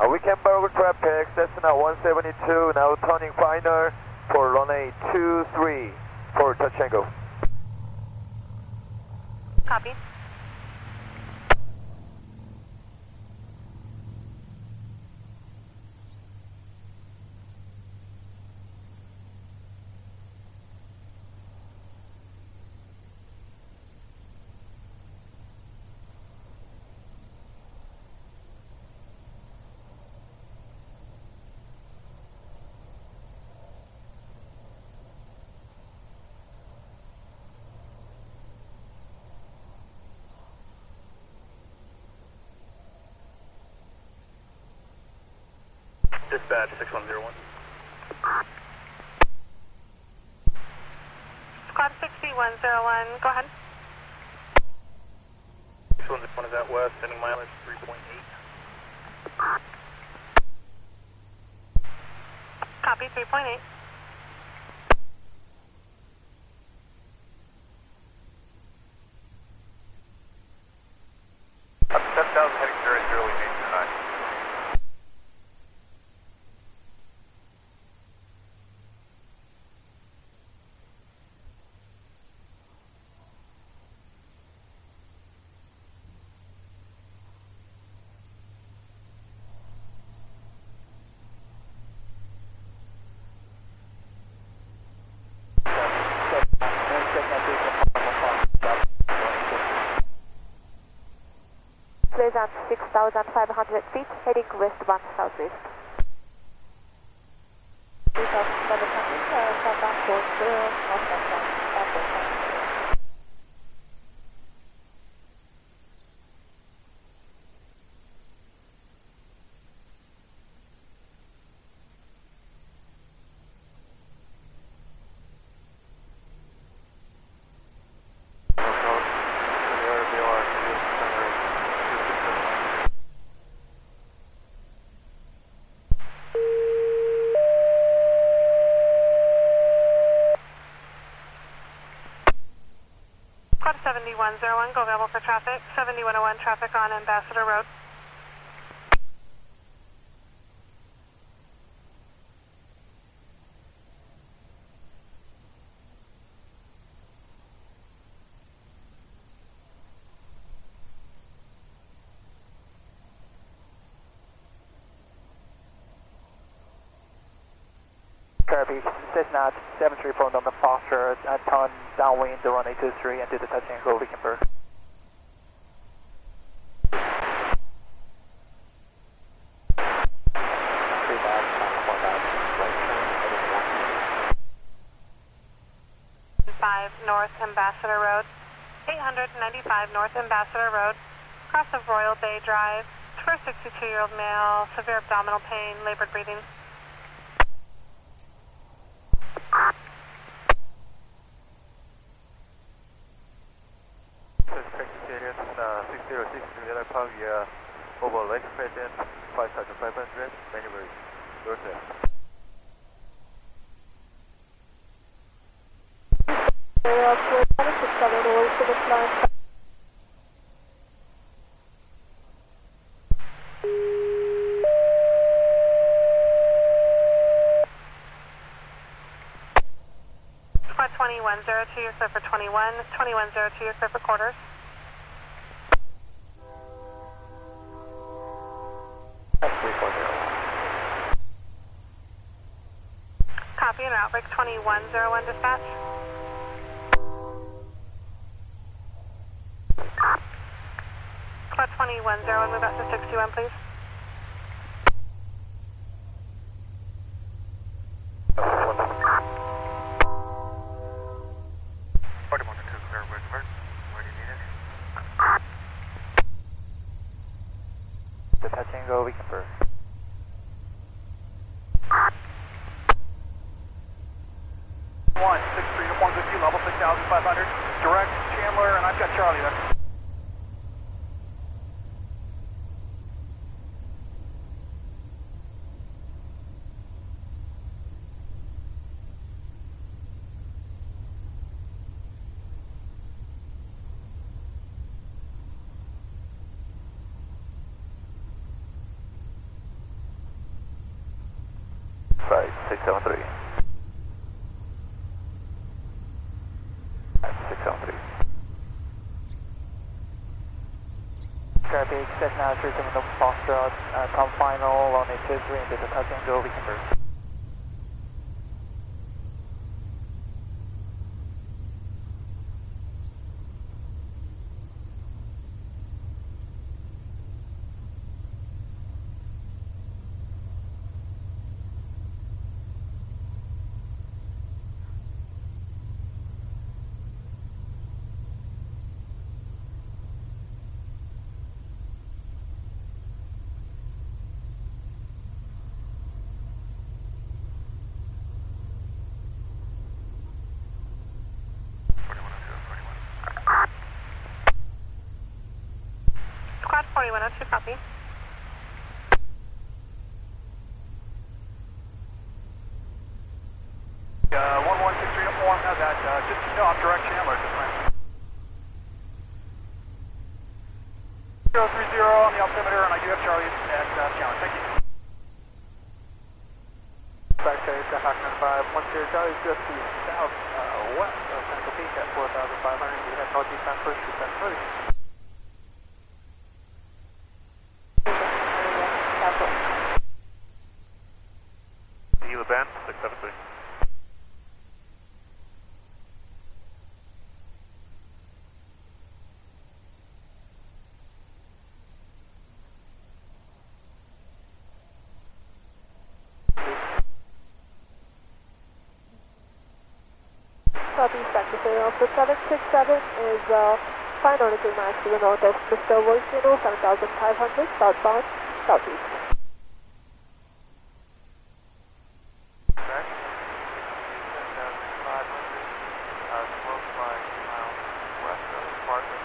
Wickenburg traffic, Cessna 172, now turning final for runway 23 for touch and go. Copy. Dispatch 6101. Squad 6101, go ahead. 6101 is out west, sending mileage 3.8. Copy, 3.8. I'm 7,000 heading 0 early main tonight. Pleasant 6,500 feet, heading westbound southwest. 3,700, southbound 40, northbound south. Squad 7101, go available for traffic. 7101, traffic on Ambassador Road. Kirby, Cessna 734 November Foxtrot, turn downwind the runway 23 and do the touch and go Wickenburg. North Ambassador Road, 895 North Ambassador Road, cross of Royal Bay Drive, for a 62-year-old male, severe abdominal pain, labored breathing. Suspect serious 6063 Alpha via over Lake Crescent 5500, maneuver northwest. Squad 2102, you're clear for 21. 2102, you're clear for quarters. Copy and outbreak 2101 dispatch. Squad 2101, move out to 61, please. The touch and go Wickenburg. One, 63 to 150, level 6,500, direct Chandler, and I've got Charlie there. 5673. 5673. Traffic, Cessna 37 Foxtrot, come final on a 23 into the touch and go, we convert. Squad 4102, copy. Uh, 1163 to form, how's that? Just off direct Chandler, just fine. 030 on the altimeter, and I do have Charlie at Chandler, thank you. Back to Hawk 95, 10 Charlie, just to south west of Central Peak at 4,500, you have northeast on First Street, that's 30. Gila Bend, 673. Southeast Texas Air Alpha 767 is final to 3 miles to the north of Mr. Volcano, 7,500 southbound, southeast. Okay. 7,500, smoke 5 miles west of Spartan.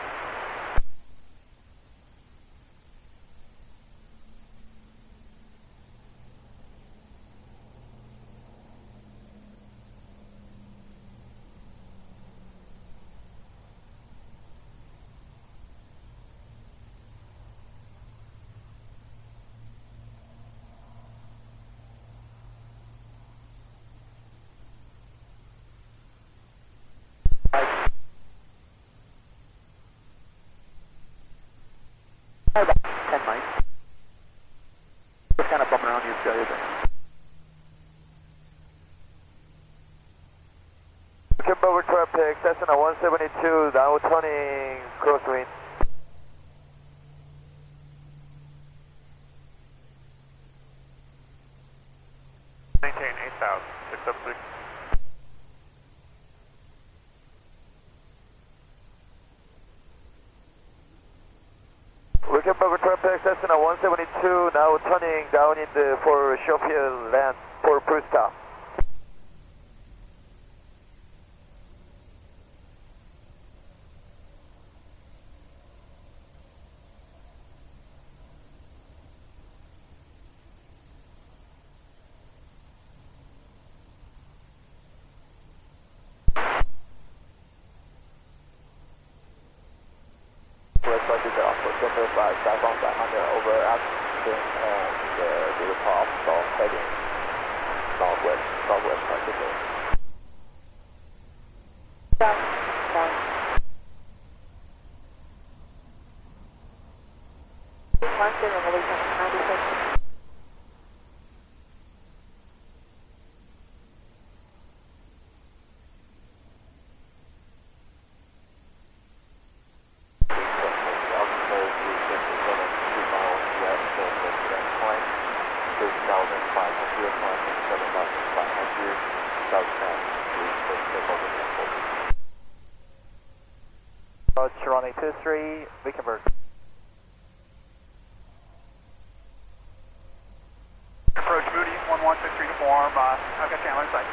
About 10 miles. Just kind of bumping around you, Australia. Kimber traffic, Cessna 172, now turning crosswind. Maintain 8,000, 673. Kimber traffic, Cessna 172, now turning down in the for Schofield land for Brewster. Southbound 500 over Ashton and the top, so heading southwest practically. Down. Mark in elevation 96. Running 23, we convert. Approach Moody, 1163 to form, I've got Chandler in sight.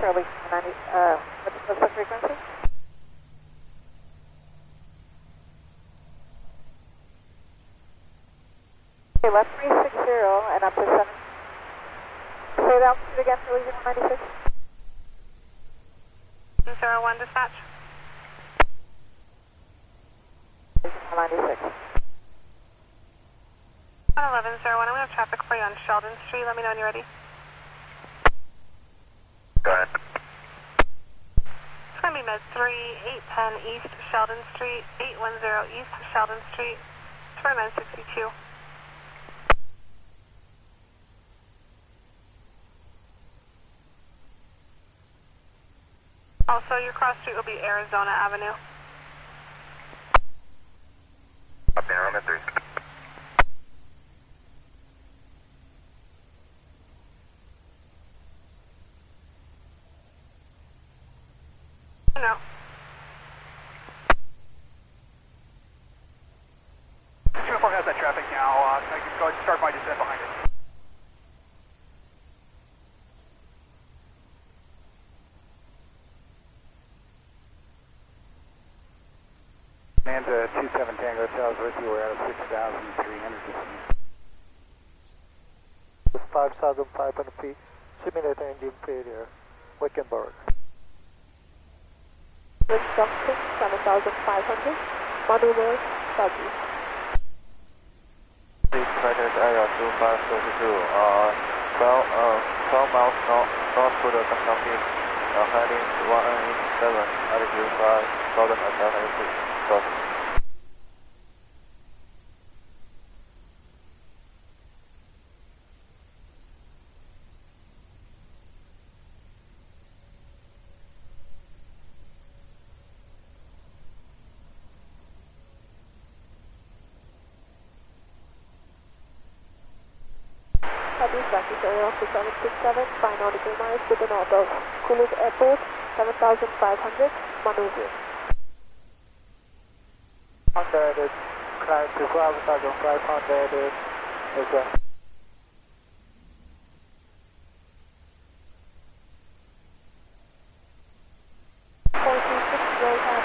Charlie 90, What's the frequency? Okay, left 360 and up to 7. Say the altitude again for Legion 196. 01 dispatch. Legion 196. 1101, I'm going to have traffic for you on Sheldon Street. Let me know when you're ready. Go ahead. It's going to be Med 3, 810 East Sheldon Street, 810 East Sheldon Street, 2962. Also, your cross street will be Arizona Avenue. Up there, I'm at 3. No. 204 has that traffic now. I can go ahead and start my descent behind it. Manta 27 Tango Charles with you, we're at 6,300. With 5,500 feet, simulate engine failure, Wickenburg. Wind junction 7,500. Maneuver southeast. Credit area 2532, 12 miles north to the Kentucky, heading 187, altitude 5,500 feet. Southeast traffic area for 767, 5 nautical miles to the north of Coolidge Airport, 7,500, maneuver. Under the climb to 12,500 is a 426 road and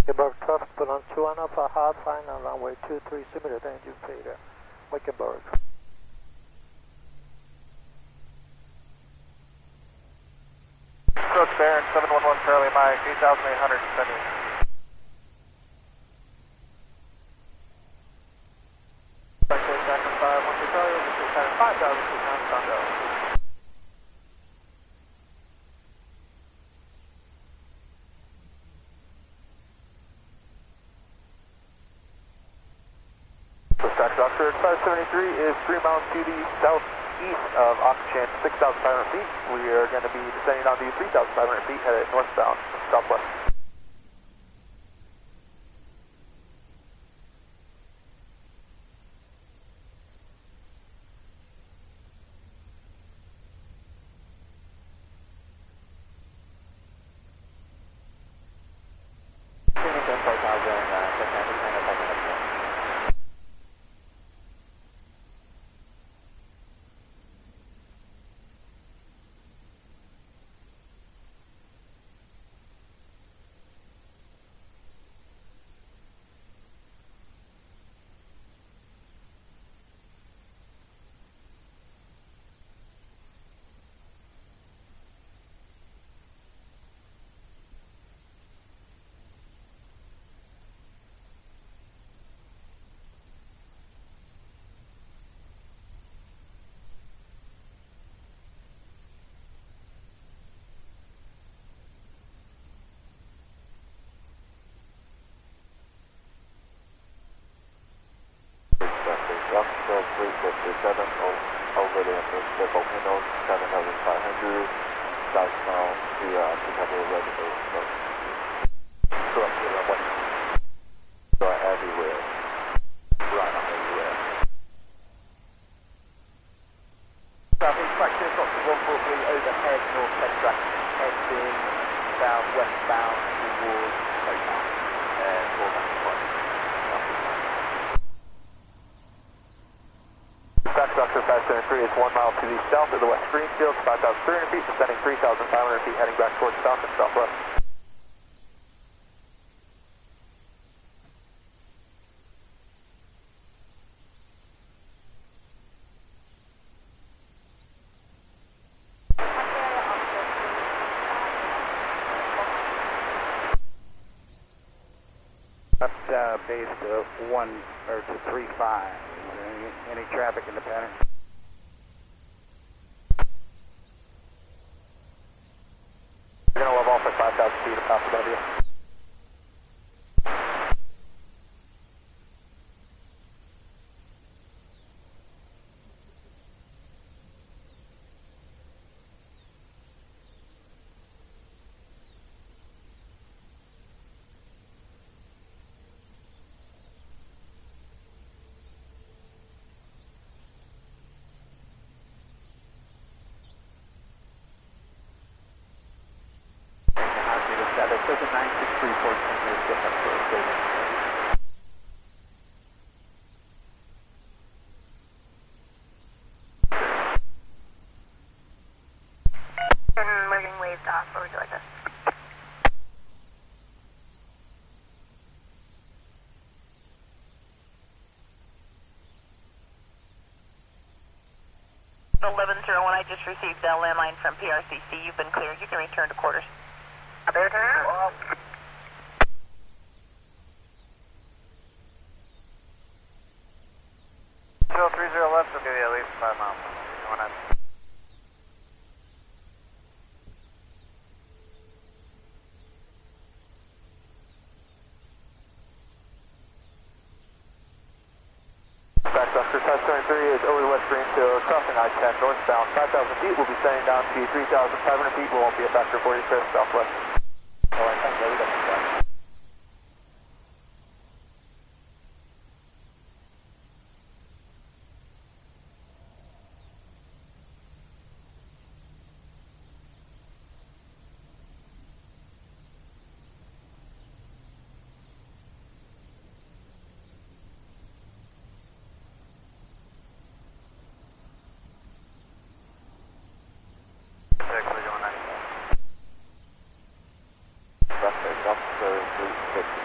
Wickenburg traffic on 21 for hard final runway 23, simulate engine failure, Wickenburg. Approach Baron 711 Charlie Mike, 8,800 descending. Okay, Jackson 5, 1 Charlie, over 5,600 Condo. Dispatch Oxford 573 is 3 miles to the southeast of Oxygen, 6,500 feet. We are going to be descending onto 3,500 feet, headed northbound, southwest. Oxford 357 over the volcano 7,500 southbound to Chicago Reservoir. Correct, go everywhere. Run everywhere. Traffic Track 2 o'clock to 143 overhead, north 10 track, heading south-westbound towards southbound. Taxi Officer 573 is 1 mile to the south of the West Greenfield, 5,300 feet, descending 3,500 feet, heading back towards south and southwest. That's base to 1 or to 35. Any traffic in the pattern? You're going to level off at 5,000 feet of possibility. There's a 963 here, get up for a building. We're getting waved off, or would you like this? I just received a landline from PRCC. You've been cleared. You can return to quarters. There, turn. 030 left will give you at least 5 miles. You want to... Taxi Officer 573 is over the West Greenfield, crossing I-10 northbound, 5,000 feet. We'll be setting down to 3,500 feet. We won't be a factor for you, sir, southwest. All right, thanks, we got you, sir.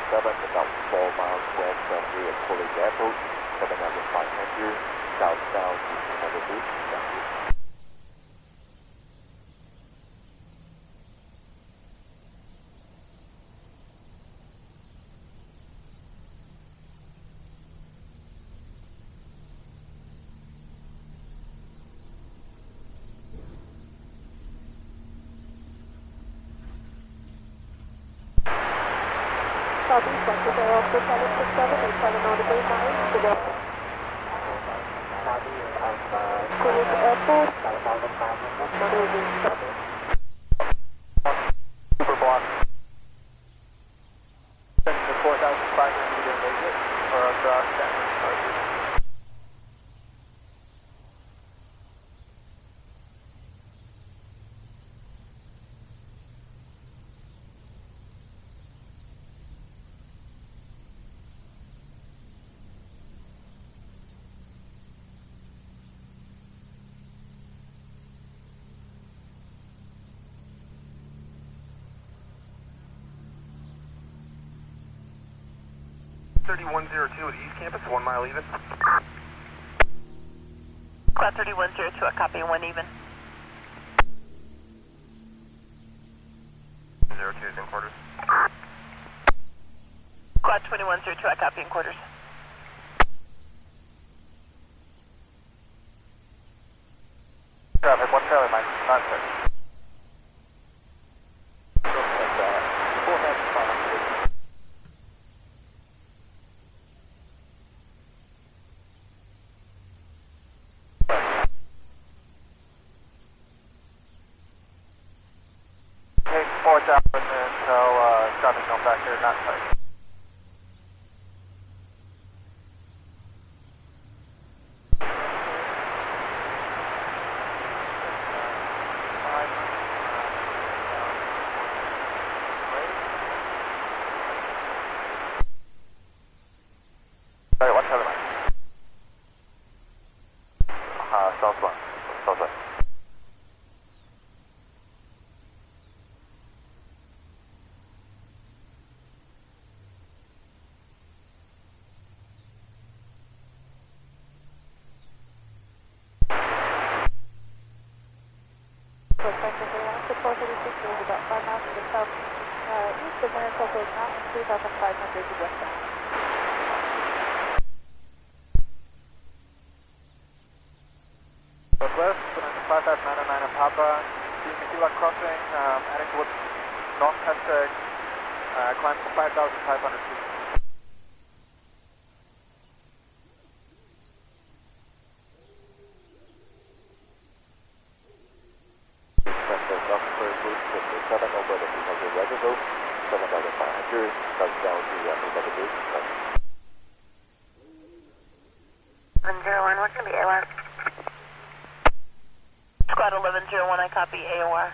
About 4 miles west of the College Airport, 7,500 southbound to Chicago Beach. Thank you. Southeast Central Air Officer 767, 87 nautical miles to the College Airport, Super block. 4,500 feet in exit, or across San Francisco. Cloud 3102 at East Campus, 1 mile even. Cloud 3102, a copy, 1 even. 02 is in quarters. Cloud 2102, a copy in quarters. Traffic, 1 Charlie, Mike, 96. Traffic no factor, not tight. Southwest. Support 36 is about 5 miles to the south east of Maricopa Mountain, 3,500 westbound. Southwest, 5599 Papa, the Missoula crossing, heading towards North Hashtag, climb to 5,500 feet. Over the 200 reservoir, 7,500, touchdown to November Bridge. 1101, what's going to be AOR? Squad 1101, I copy AOR.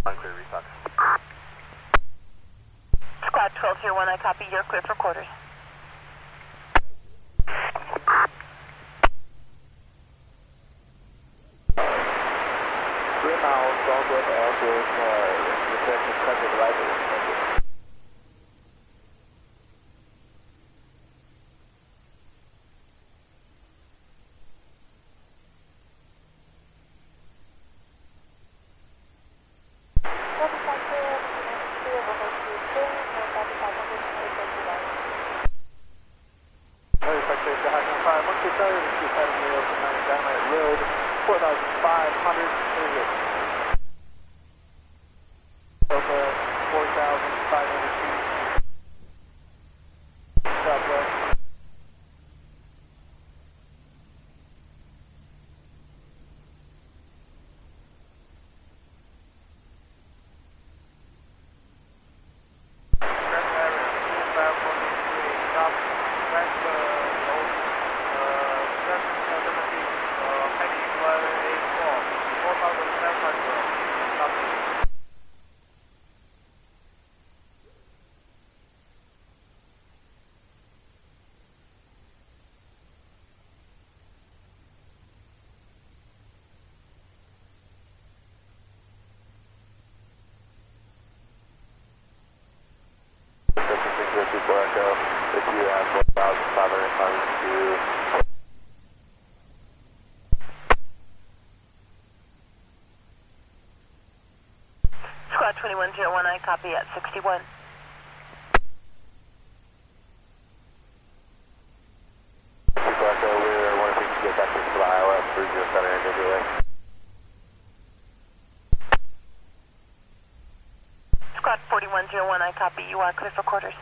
Unclear, resuck. Squad 1201, I copy. You're clear for quarters. 3 miles southwest airfield, requesting traffic light extended. Road, 4,500 Delta, 4,500 feet. Southwest. If you have 4,500 Squad 2101, I copy at 61. we're wondering if we can get back to Iowa 307 and delay. Squad 4101, I copy. You are clear for quarters.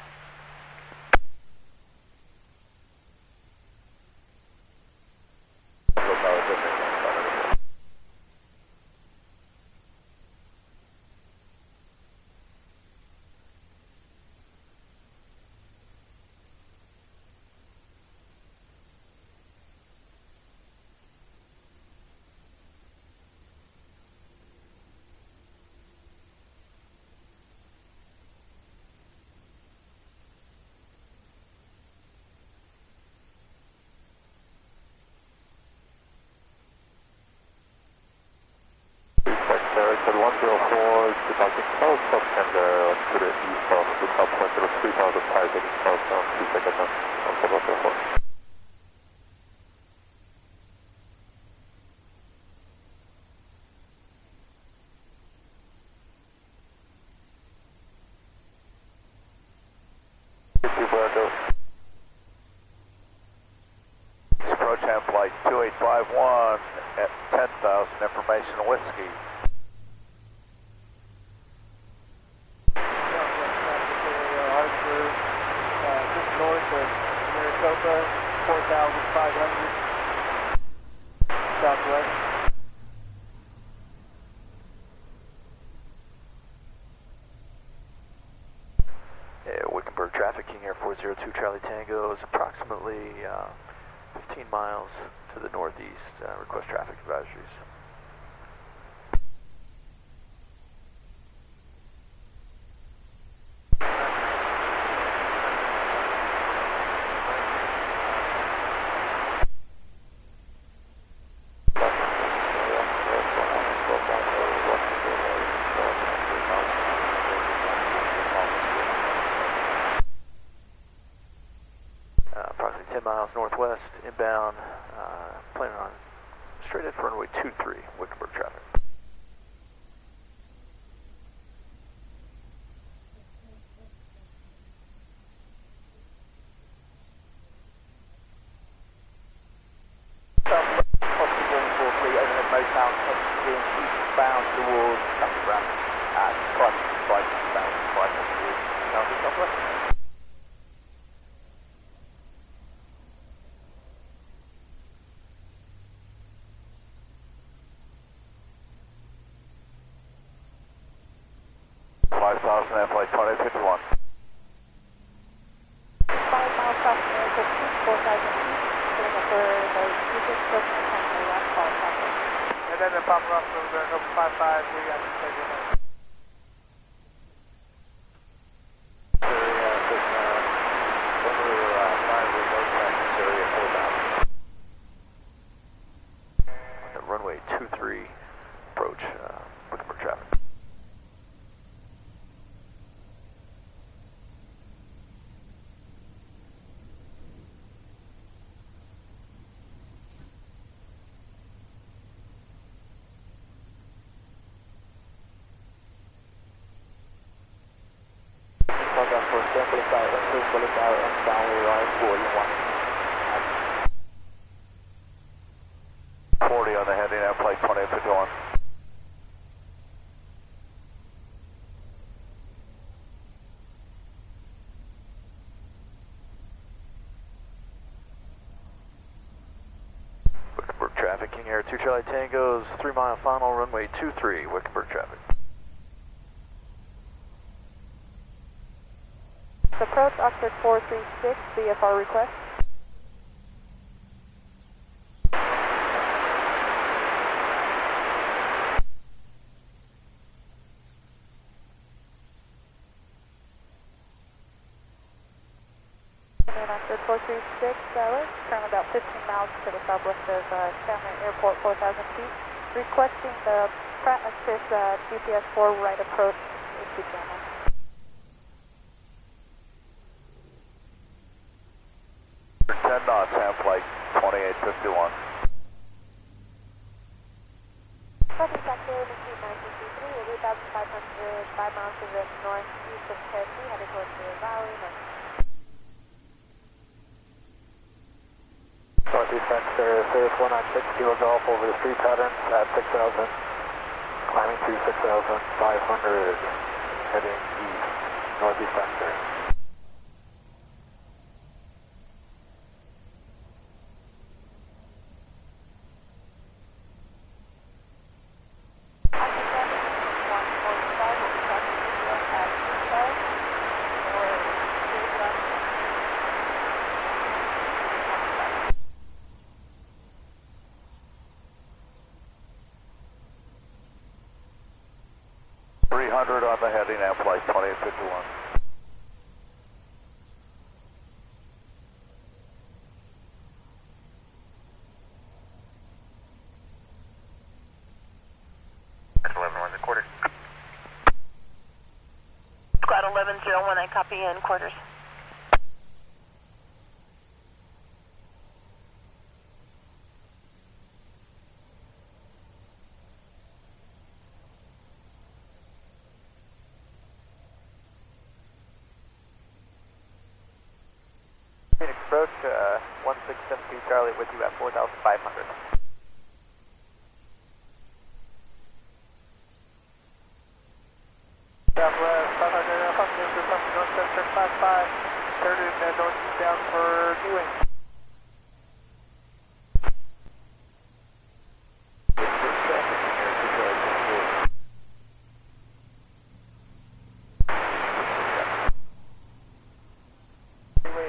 American 104, departing south, September to the east of the top point of 3,005, heading southbound, 2 seconds on 704. Approach hand flight 2851 at 10,000, information whiskey. Just north of Maricopa, 4,500 southwest. Wickenburg traffic, King Air 402 Charlie Tango is approximately 15 miles to the northeast. Request traffic advisories. Approximately 10 miles northwest, inbound, planning on straight in for runway 23, Wickenburg traffic. Overhead Morristown AZ, eastbound towards Campground at 565 eastbound, 5 southwest. 5,000 and flight 2051. 5 miles south of 4,000 feet, pulling up for the Eastern Coast and the last call traffic. And then the Papa Russell, the 55, we got to take it in. Runway 23 approach, Wickenburg traffic. Program for Temple Tower, Temple Tower, and downward line 40 on the heading at flight 2051. Wickenburg traffic, King Air 2 Charlie Tango's 3-mile final, runway 23, Wickenburg traffic. Approach Oxford 436, VFR request. Oxford 436, currently about 15 miles to the southwest of Chandler Airport, 4,000 feet. Requesting the Pratt & Whitney GPS 4 right approach into Chandler. 10 knots, hand flight 2851. Copy sector between 1923 will be 1,500, 5 miles to the northeast of Tennessee, headed towards the valley. Northeast sector, Cirrus 196, Kilo Golf over the street pattern at 6,000, climbing to 6,500, heading east, northeast sector. On the heading and flight 2851. Squad 1101, I copy in quarters. Approach 1672 Charlie with you at 4,500. Southwest 500, approximately to from northwest 55, turning northeast down for Ewing.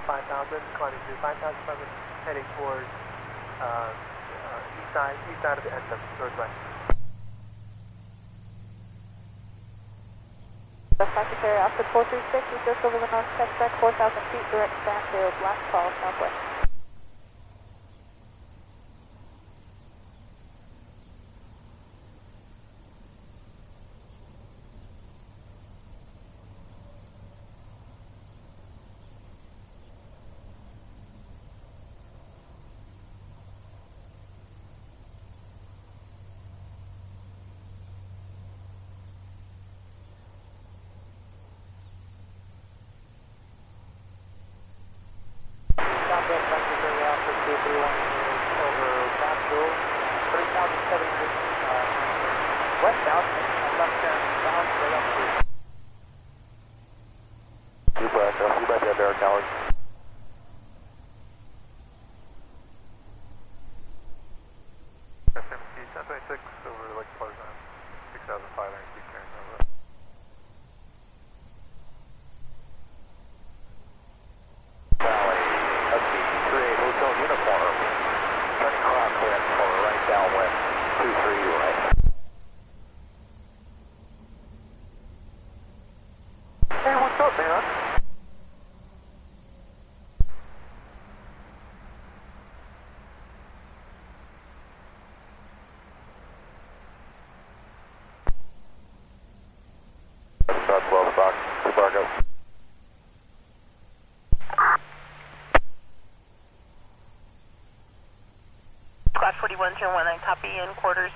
5000, climbing to 5,500, heading towards east side of the end of Northwest. Secretary, Oscar 436, we just over the north test track, 4,000 feet, direct stand to blast call southwest. Southwest Secretary, Oscar 231 over Nashville, 3,700 westbound, left turn south, right up to. You might be at Barrett Towers. SMC 1026 over Lake Pleasant, 6,500 feet turn over. Valley, let's see, 38 Hotel Uniform. Turning crosswind for right downwind, 23 right. Hey, what's up, man? About 12 o'clock, Barco. Squad 41-019, copy in quarters.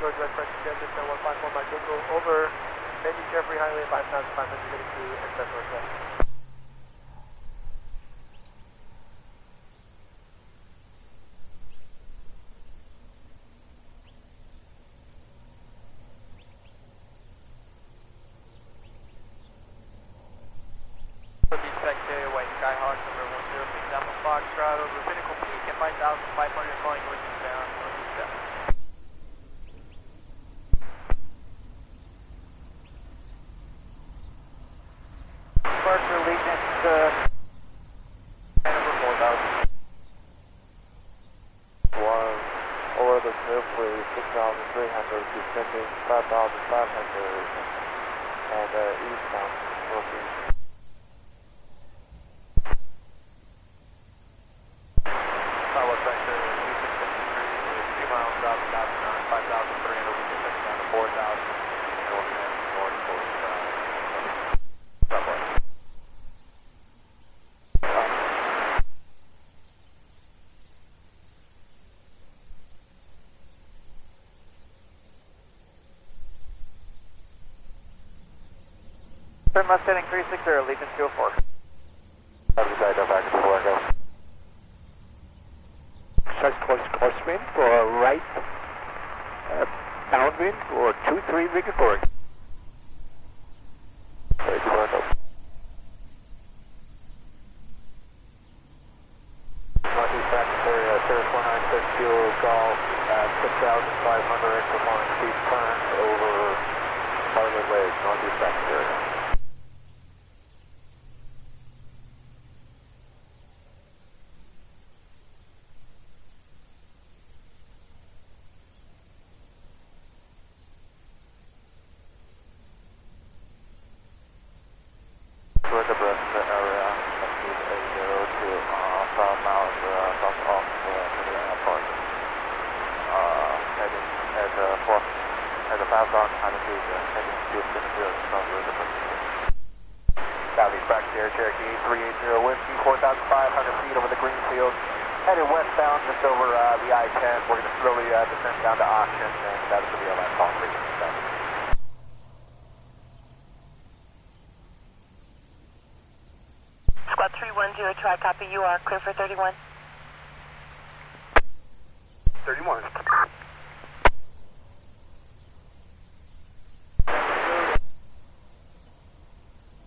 Northwest French Transit, 154 Mike Dingle, over Benji Jeffrey Highway, 5,500, heading to NSF Northwest. Northeast Secretary, White Skyhawk, number 106, Alpha Foxtrot, over Pinnacle Peak at 5,500, calling northeastbound, northeast 7. Departure Allegiance, number 4,000. One, over the Smith, 6,300, descending 5,500, and eastbound, northeast. Southwest Sector, 2653, 2 miles south of Babson, 5,300, we can take down to 4,000, north towards Southwest. Turn left heading 360, Allegiance 204. Have a side back to Largo. Search towards crosswind for right downwind for 23 Victoria. Ready to Largo. Northeast Secretary, Cirrus 196 Kilo Golf at 6,500, performing steep turn over Bartlett Lake, Northeast Secretary. Toward the breast area, speed 802, 5 miles south of the airport. Heading at 5,000 feet, heading to Smithfield, south of the Pacific. Southeast Secretary, Cherokee 380 Whiskey, 4,500 feet over the Greenfield. Headed westbound just over the I-10. We're going to slowly descend down to Auction, and that'll be our last call for you. 610, try copy. You are clear for 31. 31.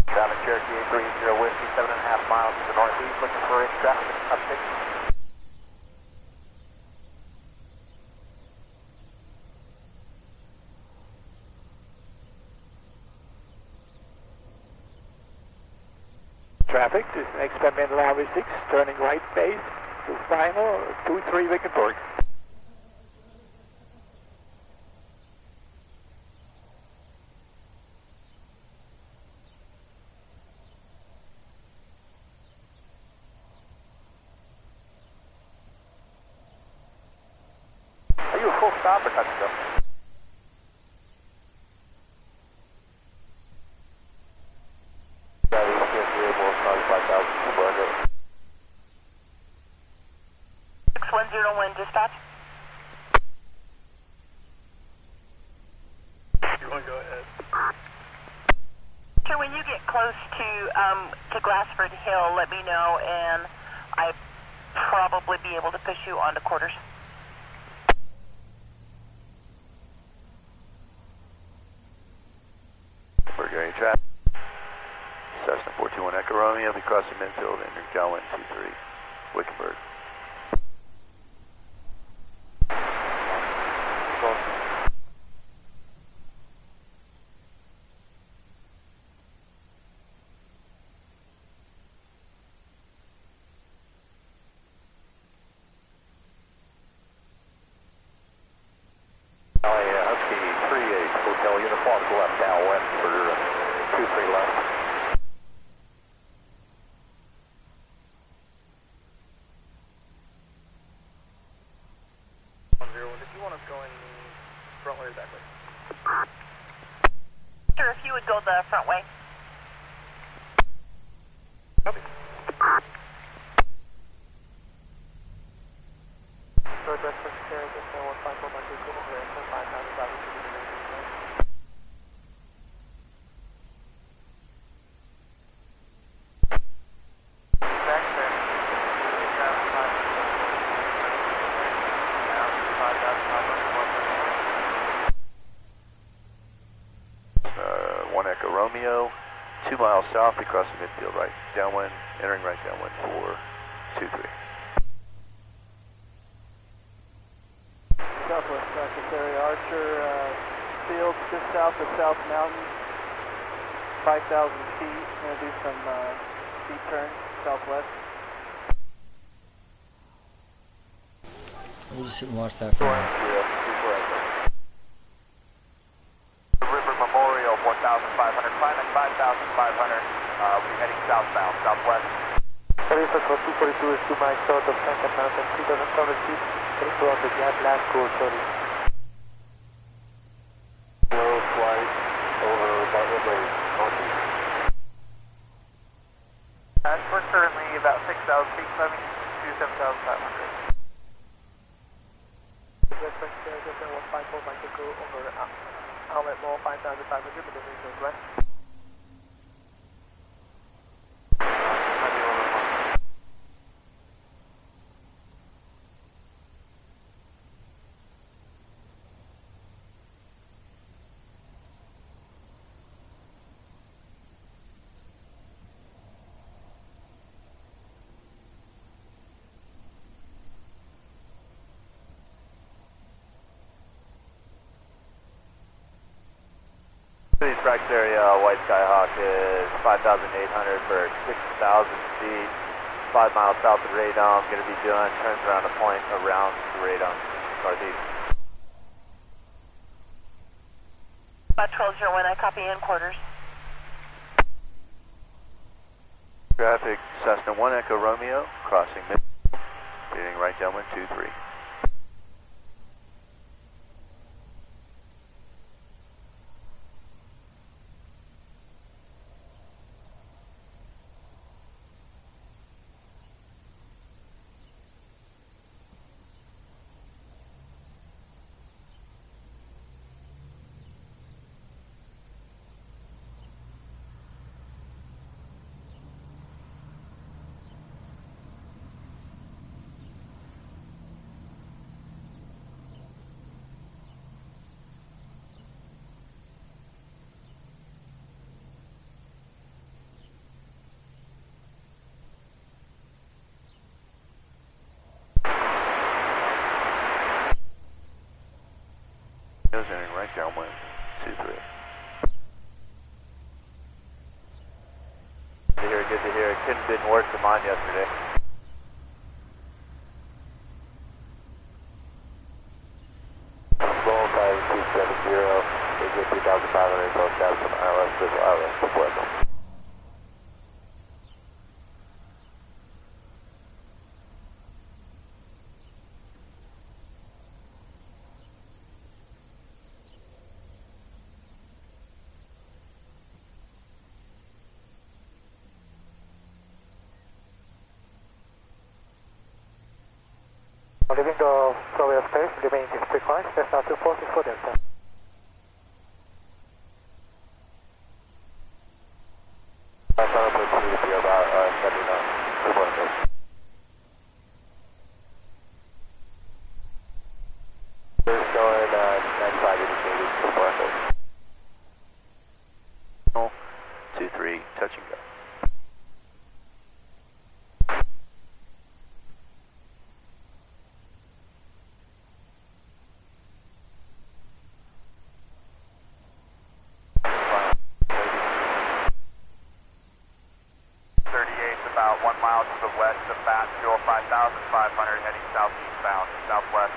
Traffic Cherokee 830 Whiskey, 7.5 miles to the northeast, looking for any traffic uptick. Traffic, this next time in Lobby 6, turning right base to final 23 Wickenburg. Are you a full stop or touch and go? Dispatch. You want to go ahead? Sure, when you get close to Glassford Hill, let me know, and I'd probably be able to push you onto quarters. We're getting traffic. Cessna 421 Echo Romeo, be crossing Minfield, entering downwind 23, Wickenburg. Sure, if you would go the front way. Copy. Northwest Secretary, just 154 by 2 Google, 5,000 to the Echo Romeo, 2 miles south, we cross the midfield, right downwind, entering right downwind 423. Southwest Secretary Archer, field just south of South Mountain, 5,000 feet. Going to do some steep turns southwest. We'll just sit and watch that for a minute. River Memorial, 4,500, climb at 5,500. We're heading southbound, southwest. 242 is 2 miles south of Second Mountain, 3,700 feet. Heading towards the Glasgow, sorry. Low flight over Bartlett Lake, northeast. We're currently about 6,000 feet, climbing to 7,500. Secretary, just 154 by 2 over outlet mall, 5,500, maneuvering northwest. Practice area, White Skyhawk is 5,800 for 6,000 feet, 5 miles south of Radom. Going to be doing turns around a point around the Radom, northeast. 1201, I copy in quarters. Traffic, Cessna 1 Echo Romeo, crossing midfield, heading right downwind 23. downwind 23. Good to hear. It couldn't have been worse than mine yesterday. Roll 5270, AJ 3500, both status from ILS visual ILS to Puerto. Leaving the flow space, remaining in frequency, that's now 240 for Delta. That's our opportunity to be about 70 knots, 240. We're showing 95 indicated, 240. 23, touch and go. About 1 mile to the west of fast fuel 5,500 heading southeast bound, southwest.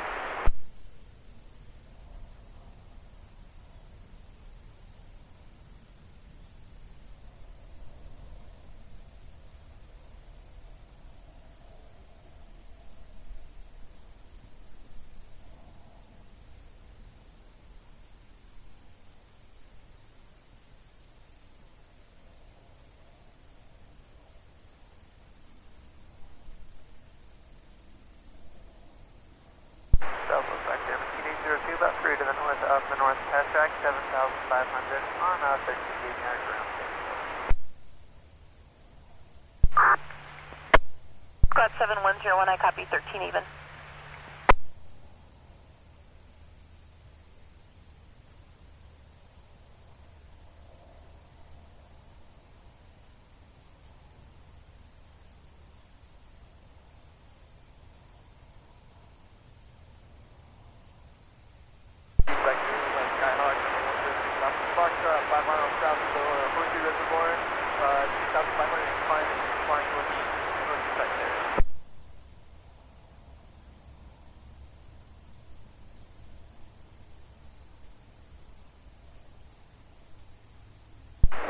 About 3 to the north of the north test track, 7,500 on 13 gauge air ground. Squad 7101, I copy 13 even.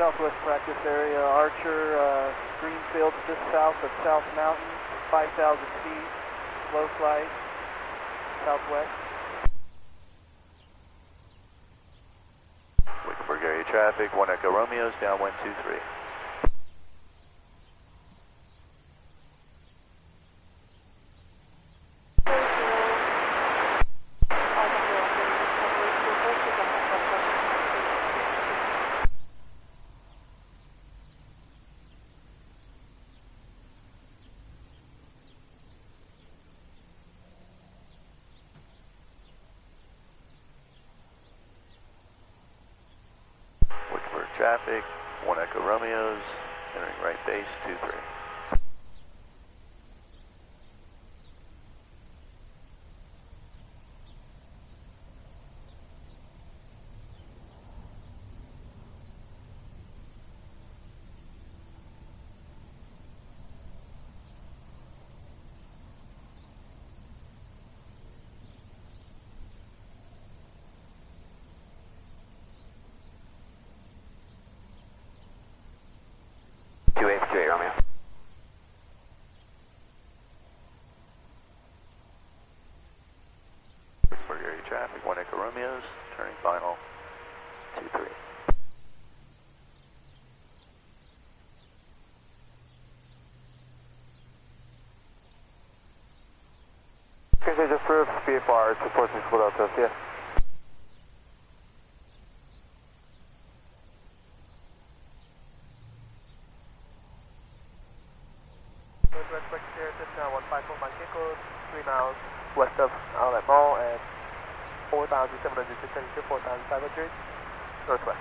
Southwest practice area, Archer, Greenfield just south of South Mountain, 5,000 feet, slow flight, southwest. Wickenburg area traffic, 1 Echo Romeo's, downwind 23. Traffic, 1 Echo Romeo's, entering right base, 23. Romeo. Wickenburg area traffic, 1 Echo Romeo's, turning final, 23. Okay, just proof VFR 246 Delta, yes. Northwest Secretary, Cessna 154 Manchego, 3 miles west of Outlet Mall, and 4,700 to 4,500 northwest.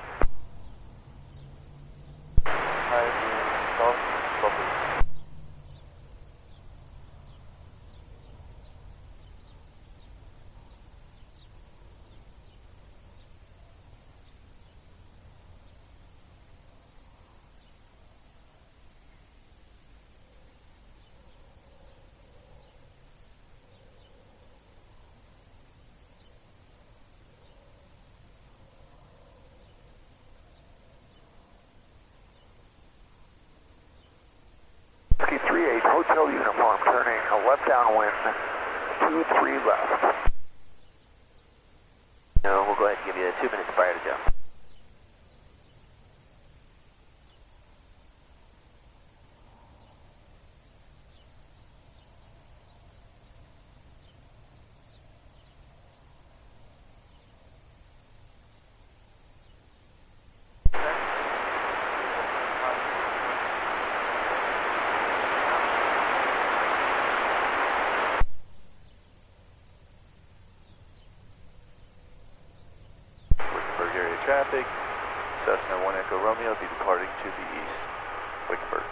2 minutes prior to jump. Traffic, Cessna 1 Echo Romeo, be departing to the east, Wickenburg.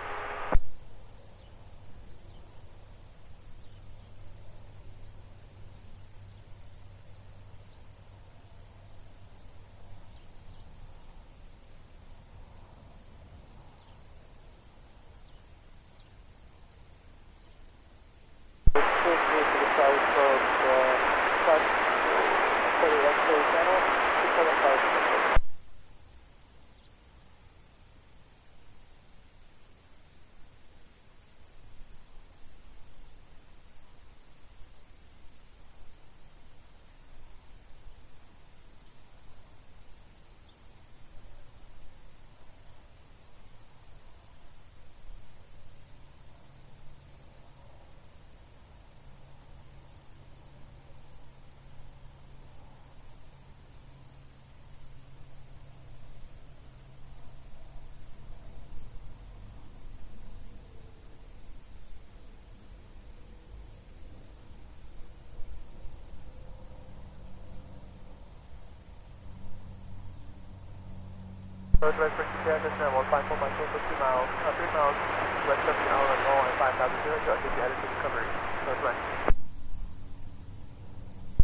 Northwest Brixton Campus, now 154 Mike for 2 miles, 3 miles, west 17 hour and roll and 5,000 to get you headed to recovery, northwest.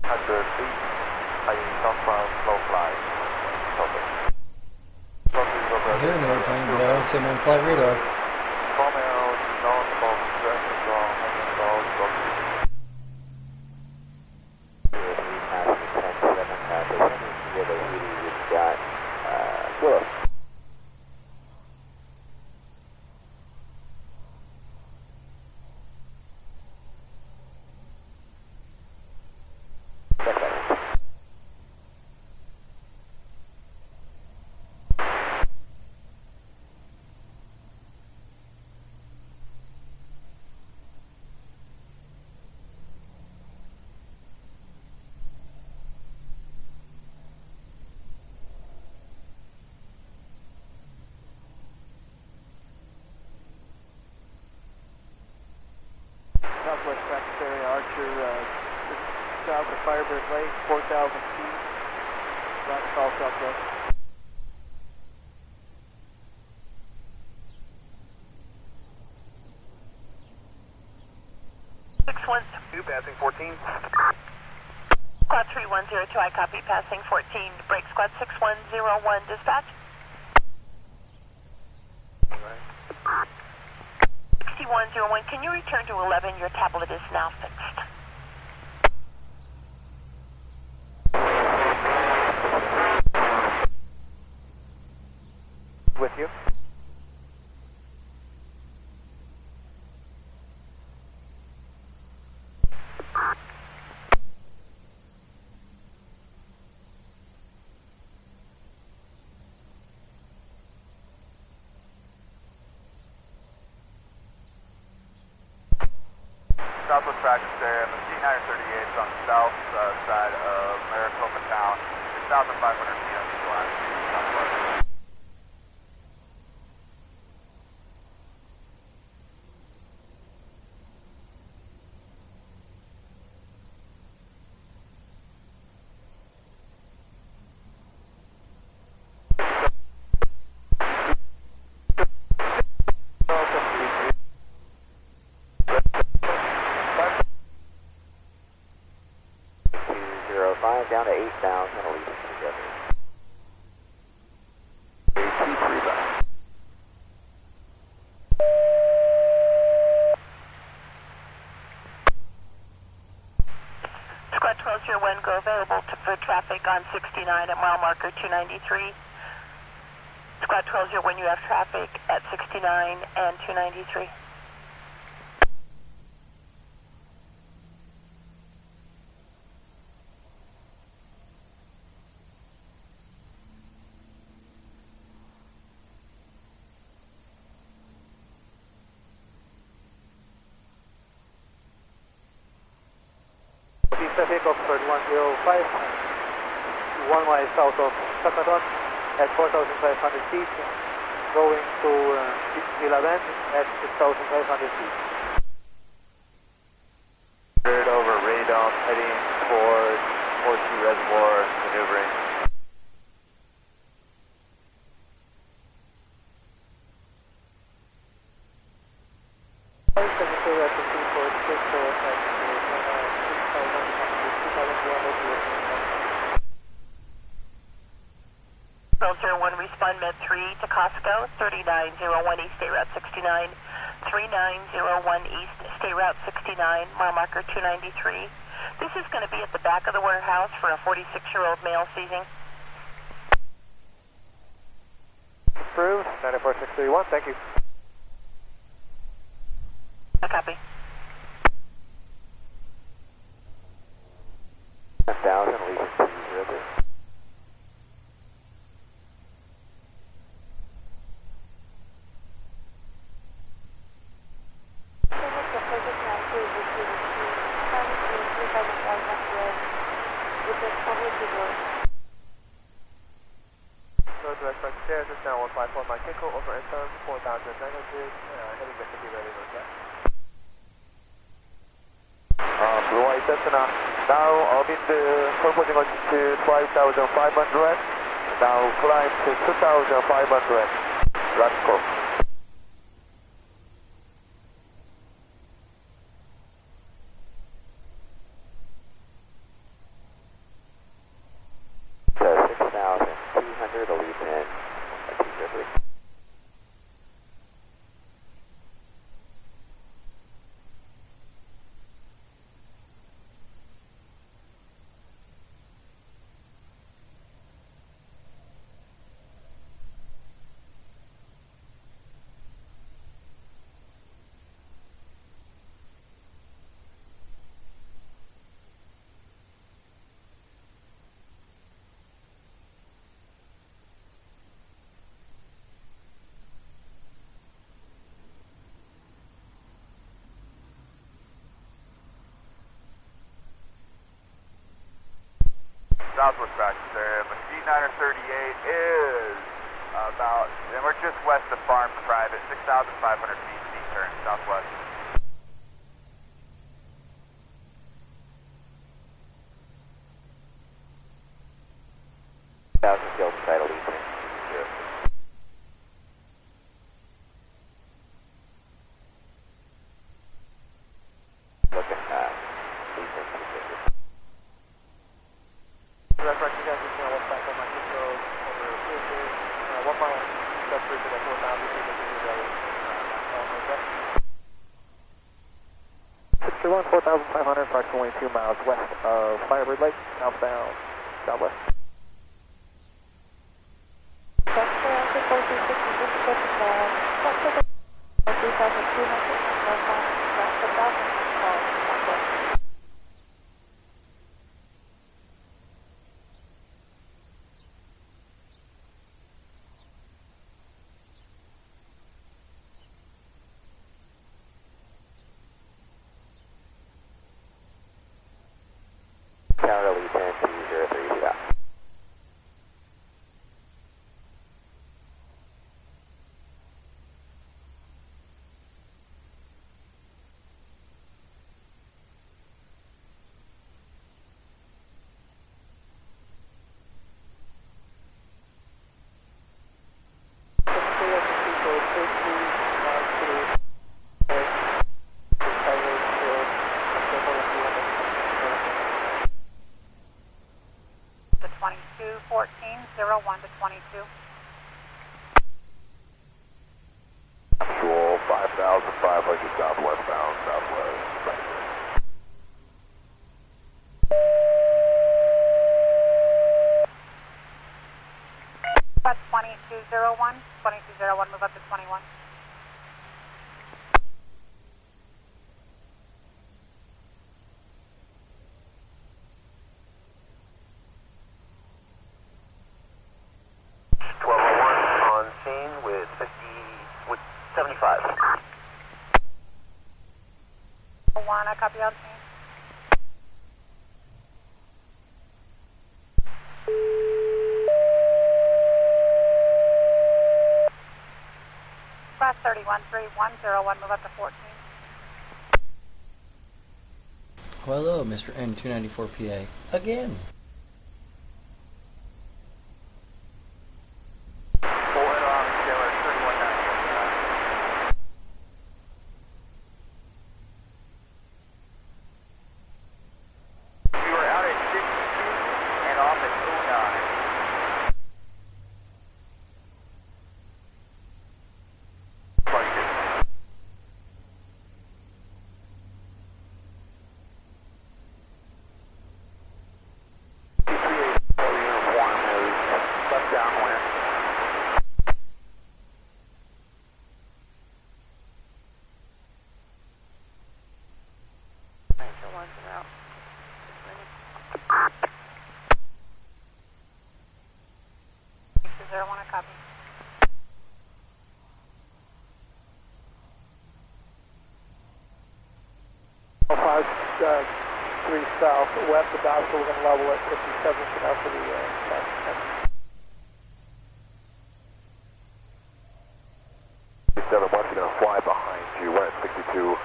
Under feet, southbound, slow fly. I hear an airplane, but I don't see him on flight radar. Romeo, northbound, direction wrong, Willow. Southwest practice area, Archer, just south of Firebird Lake, 4,000 feet, right call southwest. Two passing 14. Squad 3102, I copy, passing 14. Break squad 6101, dispatch. 6101, can you return to 11? Your tablet is now fixed. With you. Southwest practice area, Machine 938 is on the south side of Maricopa Town, 6,500 feet on the line, southwest. Down to 8,000 and leave it together. 323 back. Squad 1201, go available for traffic on 69 at mile marker 293. Squad 1201, you have traffic at 69 and 293. traffic Oxford 105, 1 mile south of Sakaton at 4,500 feet, going to Villa Bend at 6,500 feet. Over radar, heading towards Horseshoe Reservoir, maneuvering. Filter 1, respond Med 3 to Costco, 3901 East State Route 69, 3901 East State Route 69, mile marker 293. This is going to be at the back of the warehouse for a 46-year-old male seizing. Approved, 94631, thank you. A copy. 10,000, leaving 203. Direct back stairs is now 154 Mike Echo over FM 4,900, heading back to be ready northwest. Blue White Cessna, now wind purposing altitude 5,500, now climb to 2,500, last call. Southwest practice area. Machine 938 is about, and we're just west of Farm Private, 6,500 feet, steep turn, southwest. Field title lead. Looking at Direct back to guys, is now 154 Mike Echo over Bridges, 1 mile south bridge at 4,000 feet, heading to be ready northwest. 61, 4,500, approximately 2 miles west of Firebird Lake, southbound, southwest. Tower lead 10-203 feet out. To 2214, 01 to 22. Actual 5,500 southwestbound, southwest. About 2201, 2201, move up to 21. On scene with 75. 01, I copy out scene. 531-3101, move up to 14. Hello, Mr. N294PA. Again. Copy. Five, 3 south, west of Dobbs, so we're going to level at 57 for now for the Once going to fly behind you. We're at 62,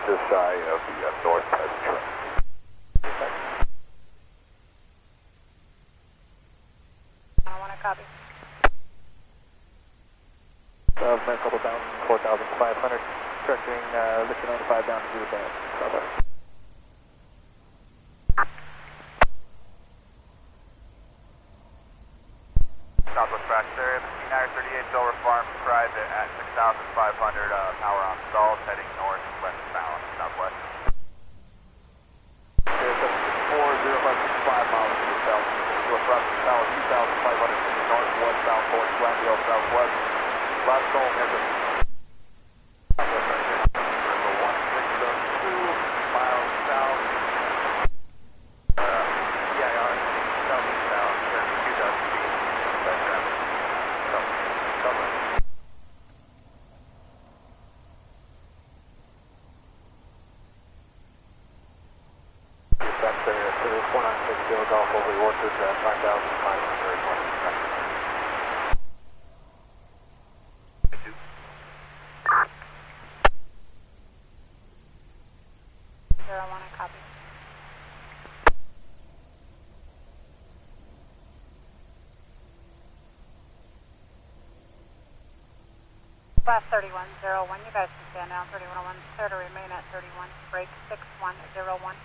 just shy of the north present train. I want to copy. Maricopa bound 4,500, directing Victor 95 down to the band. Southwest. Southwest practice area, between 938 Silver Farm, private at 6,500, power on stalls, heading north, westbound, southwest. 40565 miles to the south. Silver Farm, tower 2,500 to the north, westbound towards Glendale, southwest. Last call, America. Southwest right here. So 1602 miles south. EIR, southeast bound, 32,000 feet. Back traffic. Southwest. Dispatch area, Sirius 496 Golf over the Orchard, 5,500 north. Copy. Class 3101, you guys can stand down. 3101, clear to remain at 31. Break 6101.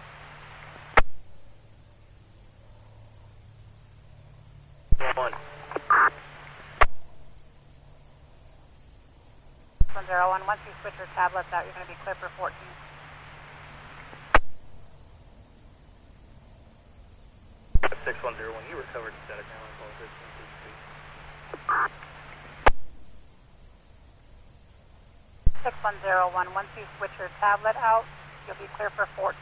One. 101, once you switch your tablets out, you're going to be clear for 14. At 6101, you recovered static now. 6101, once you switch your tablet out, you'll be clear for 14.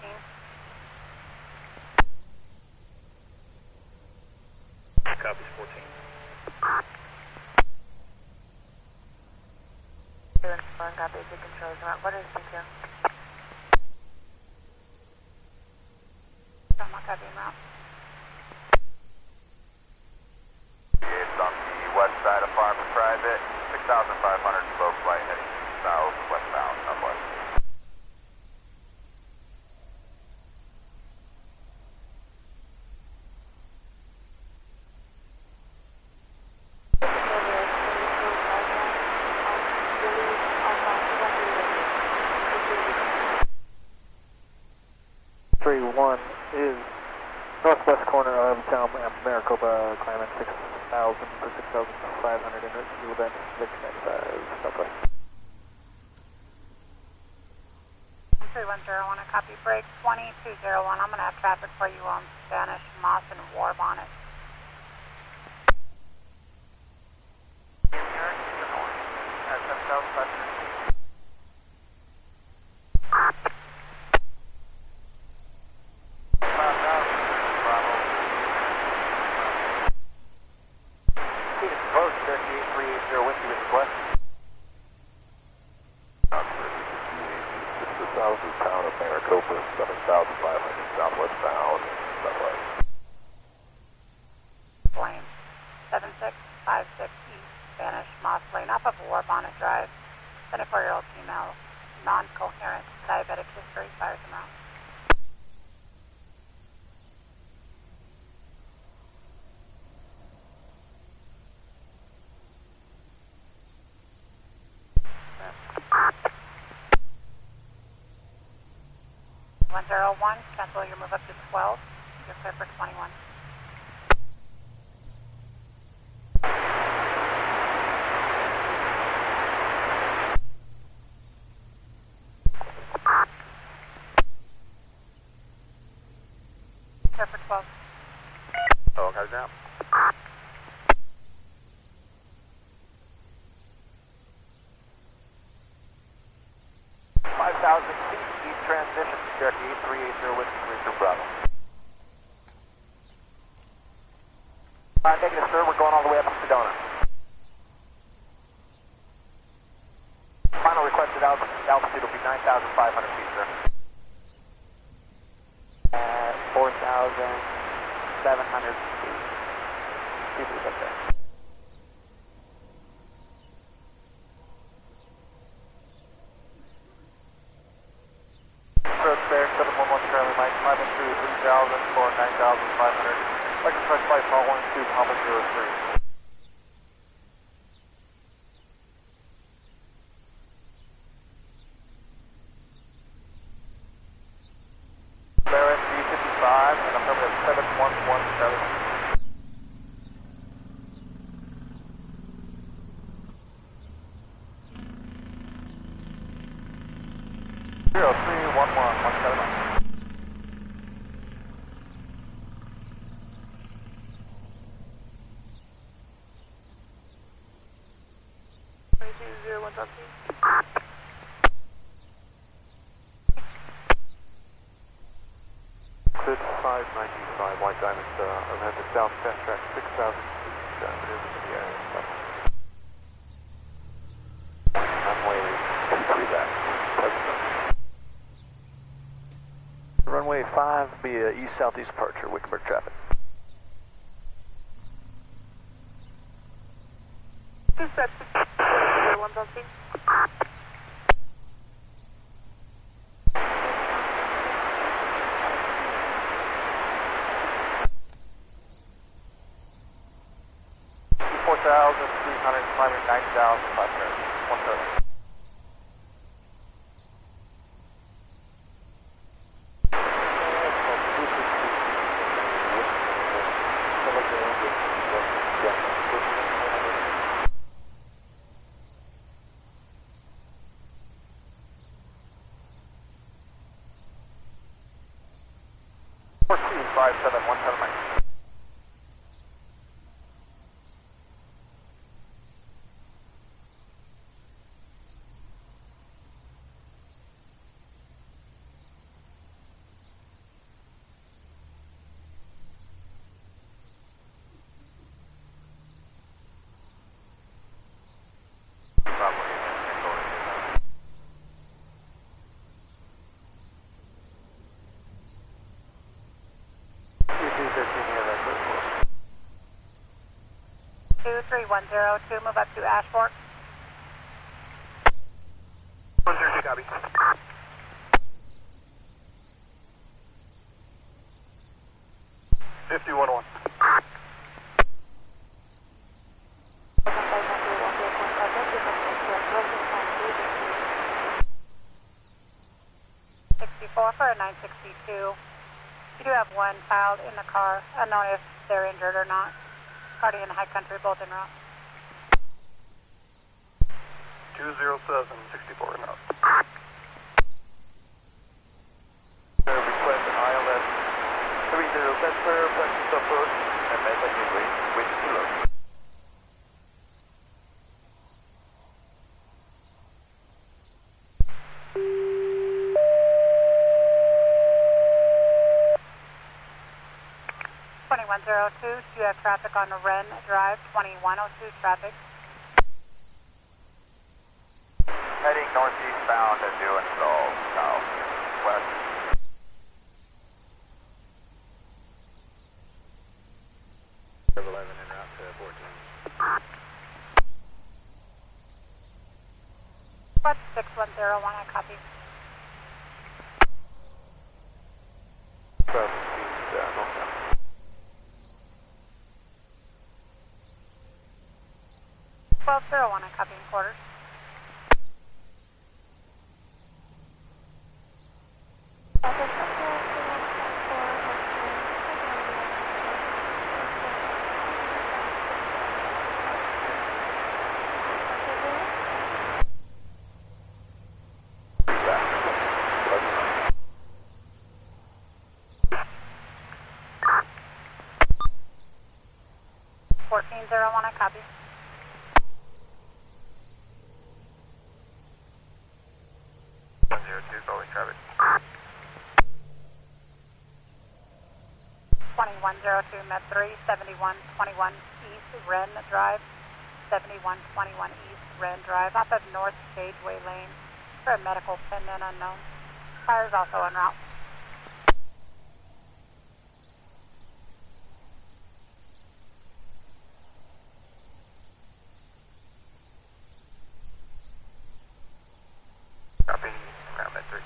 Copies 14. Copy, big controls. What is CQ? I'm not copying route. It's on the west side of Farm Private, 6,500 slow flight heading south, westbound, southwest. One is northwest corner of town, Maricopa, climbing 6,000 for 6,500 in the event, Victor 95, southwest. 310, I want to copy break 2201. I'm going to have traffic for you on Spanish, Moss, and War Bonnet. Town of Maricopa, 7,500 southwest bound, southwest. Lane 7656 East Spanish Moss Lane, off of War Bonnet Drive. 24-year-old female, non-coherent, diabetic history, fires him out. One, cancel your move up to 12. You're clear for 21. Clear for 12. Oh, guys down. 5,000 feet, east transition, Cherokee 8380 Whiskey Richard Bravo. Negative, sir, we're going all the way up to Sedona. Final requested altitude will be 9,500 feet, sir. At 4,700 feet. See if we get there. Approach there, 711 Charlie Mike, 5 and 2, 3,000 for 9,500. Like to touch flight following to Papa 03. Barrett D55 and affirmative 711 Charlie. Zero 311 179. 2201 Delta. Cleared 595 White Diamond, around the south fast track 6,000 feet, maneuver in the area. Runway 23 left. Runway 5 be east-southeast departure, Wickenburg traffic. 201 Delta. Climbing 9,500, 130. Fourteen 57179. Two 310 move up to Ashford. 102, copy. $51-1. For a 962. You do have one child in the car, unknown if they're injured or not. Party in the high country, both en route. 207, 64 and up. Request ILS 30 Center, practice approach, and message in range with kilo. You have traffic on Wren Drive, 2102 traffic. Heading northeastbound and doing so southwest. Curve 11 en route to 14. Squad 6101, I copy. Southeast, northbound. 1201, I copy in quarters. I copy. Going traffic. 2102 Med 3, 7121 East Wren Drive, 7121 East Wren Drive, off of North Stageway Lane for a medical pin in unknown. Fire is also en route. Copy, ground Med 3.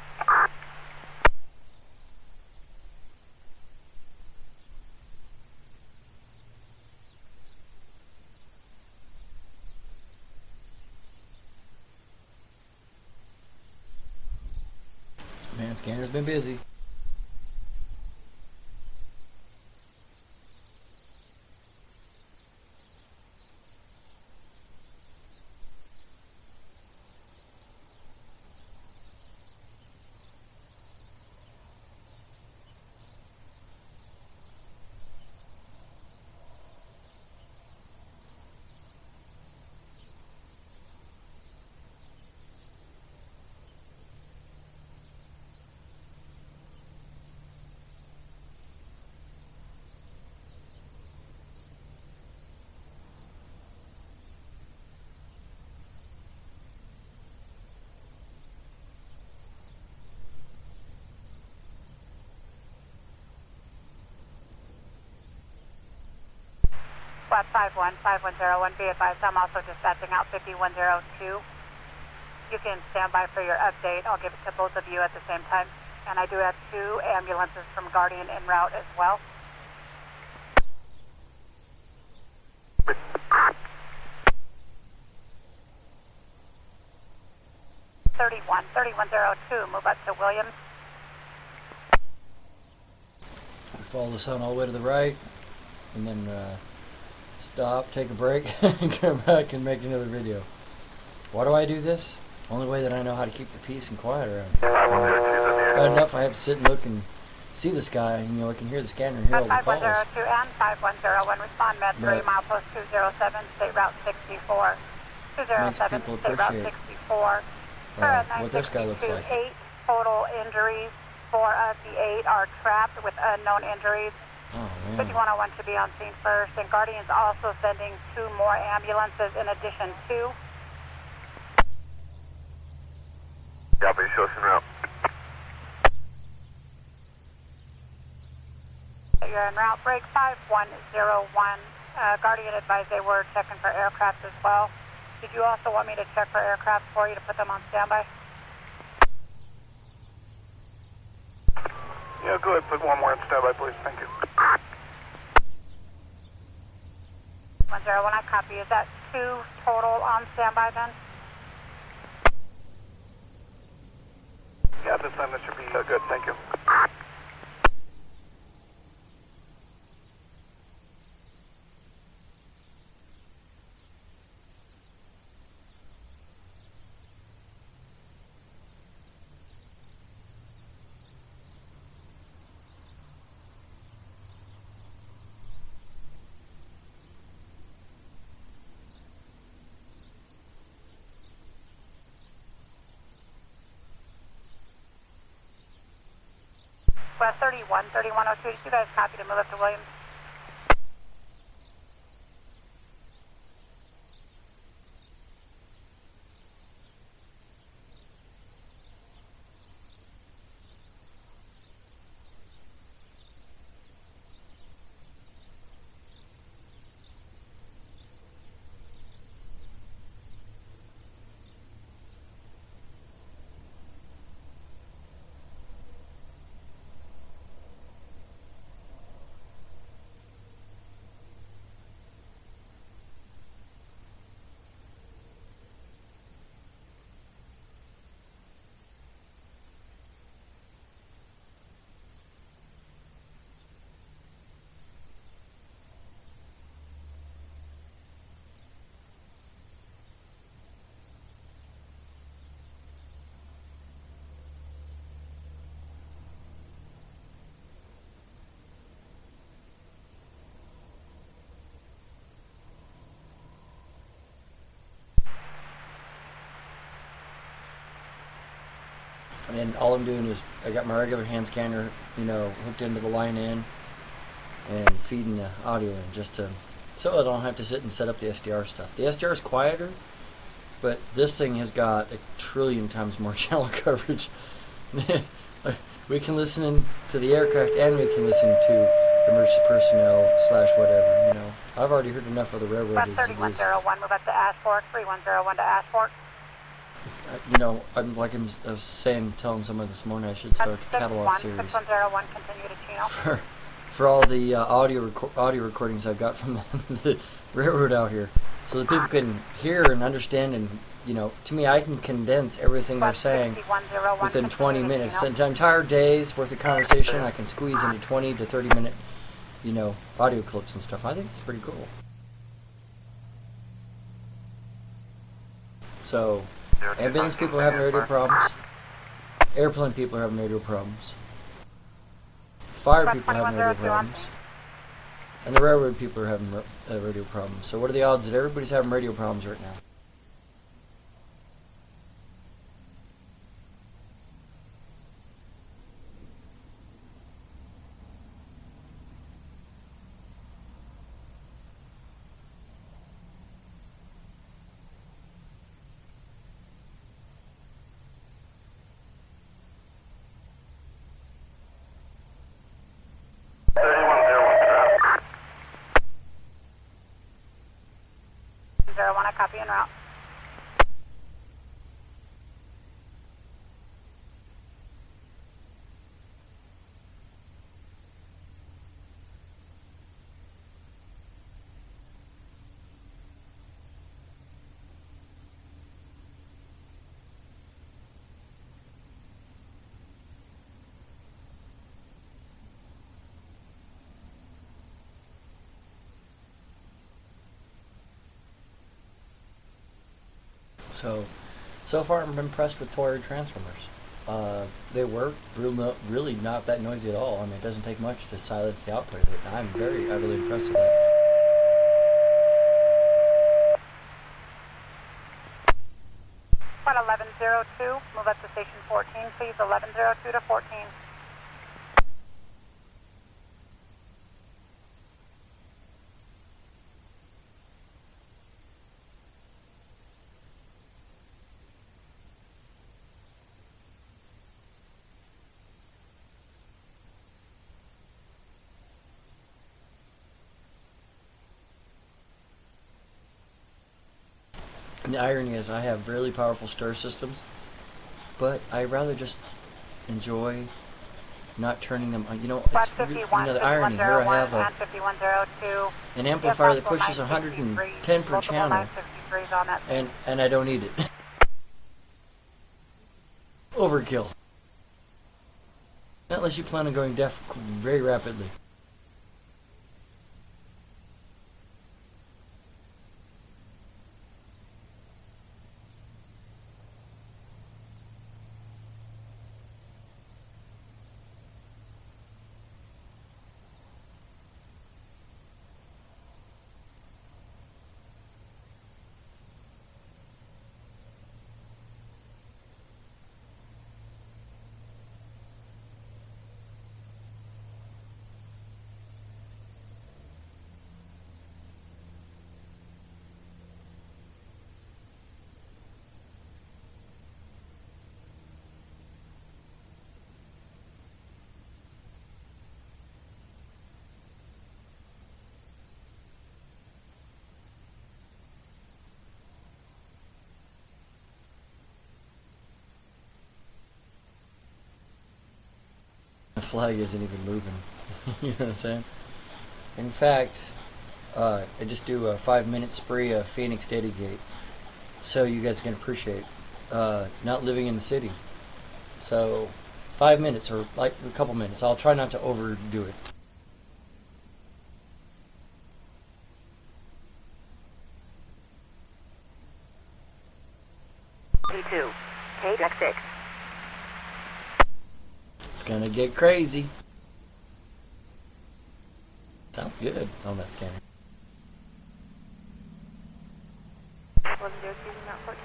Man, scanner's been busy. Squad 515101, be advised I'm also dispatching out 5102. You can stand by for your update. I'll give it to both of you at the same time. And I do have 2 ambulances from Guardian en route as well. 3102, move up to Williams. Follow the sun all the way to the right, and then stop, take a break, and come back and make another video. Why do I do this? Only way that I know how to keep the peace and quiet around here. It's bad enough I have to sit and look and see the sky, and I can hear the scanner and hear all the calls. 5102 and 5101, respond Med 3, milepost 207, state route 64. 207, state route 64. What their sky looks like. 8 total injuries. 4 of the 8 are trapped with unknown injuries. Oh, 5101 should be on scene first, and Guardian's also sending 2 more ambulances in addition to. Copy, show us en route. You're en route, break 5101. Guardian advised they were checking for aircraft as well. Did you also want me to check for aircraft for you to put them on standby? Yeah, go ahead, put one more in standby, please. Thank you. 101, I copy. Is that 2 total on standby then? Yeah, this time this should be good. Thank you. West 3102, you guys copy to move up to Williams? and all I'm doing is I got my regular hand scanner, you know, hooked into the line in and feeding the audio in just to, so I don't have to sit and set up the SDR stuff. The SDR is quieter, but this thing has got a trillion times more channel coverage. We can listen to the aircraft and we can listen to emergency personnel / whatever, you know. I've already heard enough of the railroad as it is. 3101, move up to Ashford, 3101 to Ashford. You know, I was saying, telling someone this morning, I should start a catalog series 6101, continue to Chino. for all the audio recordings I've got from the railroad out here, so that people can hear and understand. And you know, to me, I can condense everything they're saying within 20 minutes. An entire day's worth of conversation I can squeeze into 20 to 30 minute, you know, audio clips and stuff. I think it's pretty cool. So, ambulance people are having radio problems. Airplane people are having radio problems. Fire people are having radio problems. And the railroad people are having radio problems. So what are the odds that everybody's having radio problems right now? I copy en route. So far I'm impressed with Tory transformers. They work really not that noisy at all. I mean, it doesn't take much to silence the output of it. I'm very utterly impressed with that. Flight 1102, move up to station 14, please. 1102 to 14. And the irony is I have really powerful stir systems, but I rather just enjoy not turning them on. You know, it's really, you know, the irony. Here I have an amplifier that pushes 110 per channel, and I don't need it. Overkill. Unless you plan on going deaf very rapidly. The flag isn't even moving. You know what I'm saying? In fact, I just do a 5-minute spree of Phoenix Data Gate, so you guys can appreciate not living in the city. So 5 minutes or like a couple minutes. I'll try not to overdo it. P2, K Deck 6. It's gonna get crazy. Sounds good on that scanner. 1102, not 14.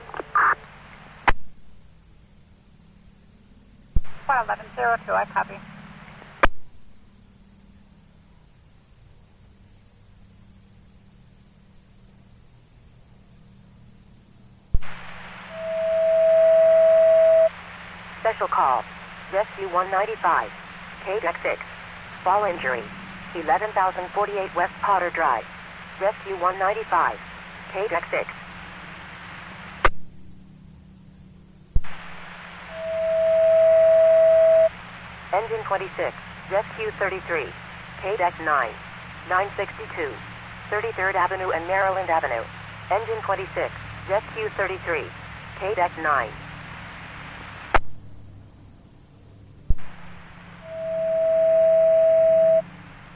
Flight 1102, I copy. Special call. Rescue 195. Deck 6. Fall injury. 11,048 West Potter Drive. Rescue 195. Deck 6. Engine 26. Rescue 33. Deck 9. 962. 33rd Avenue and Maryland Avenue. Engine 26. Rescue 33. Deck 9.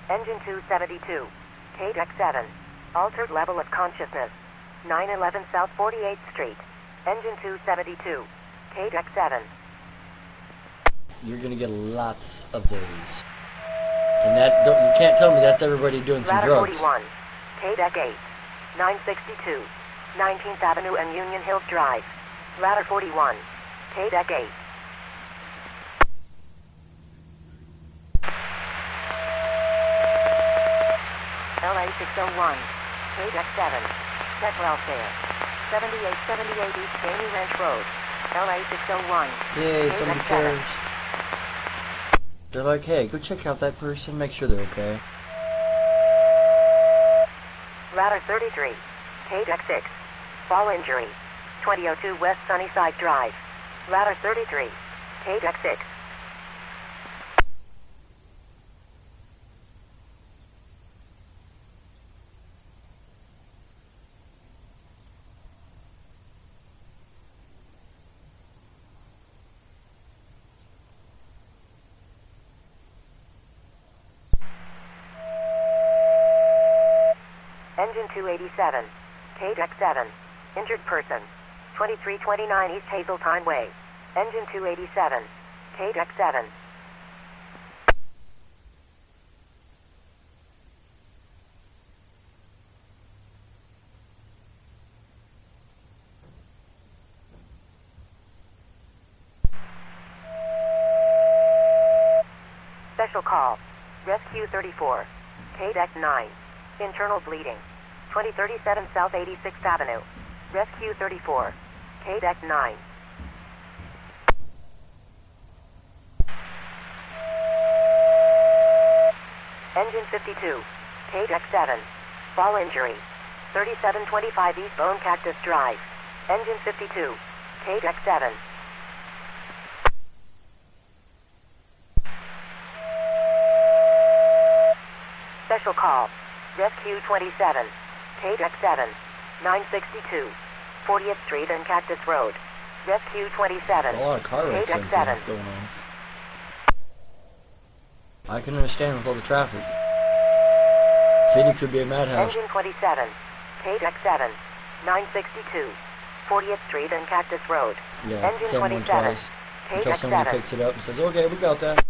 Engine 272. Deck 7. Altered level of consciousness. 911 South 48th Street. Engine 272. Deck 7. You're gonna get lots of those. And that, you can't tell me that's everybody doing some Ladder drugs. 41. Deck 8. 962. 19th Avenue and Union Hills Drive. Ladder 41. Deck 8. LA 601. Deck 7. Check welfare. 7878 East Jamie Ranch Road. LA 601. Yay, Deck somebody 7. cares. They're like, hey, go check out that person, make sure they're okay. Ladder 33. Deck 6. Fall injury. 2002 West Sunnyside Drive. Ladder 33. Deck 6. Engine 287. Deck 7. Injured person. 2329 East Hazeltine Way. Engine 287. Deck 7. Special call. Rescue 34. Deck 9. Internal bleeding. 2037 South 86th Avenue. Rescue 34. Deck 9. Engine 52. Deck 7. Fall injury. 3725 East Bone Cactus Drive. Engine 52. Deck 7. Special call. Rescue 27. Deck 7. 962. 40th Street and Cactus Road. Rescue 27. A lot of car wrecks Deck and 7. things going on. I can understand with all the traffic. Phoenix would be a madhouse. Engine 27. Deck 7. 962. 40th Street and Cactus Road. Yeah, Engine someone 27. twice. Until Deck somebody 7. picks it up and says, okay, we got that.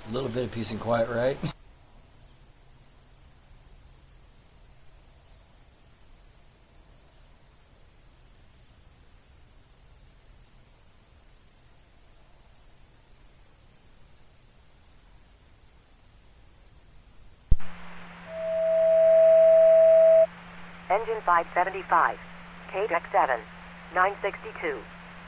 A little bit of peace and quiet, right? Engine 575. Deck 7. 962.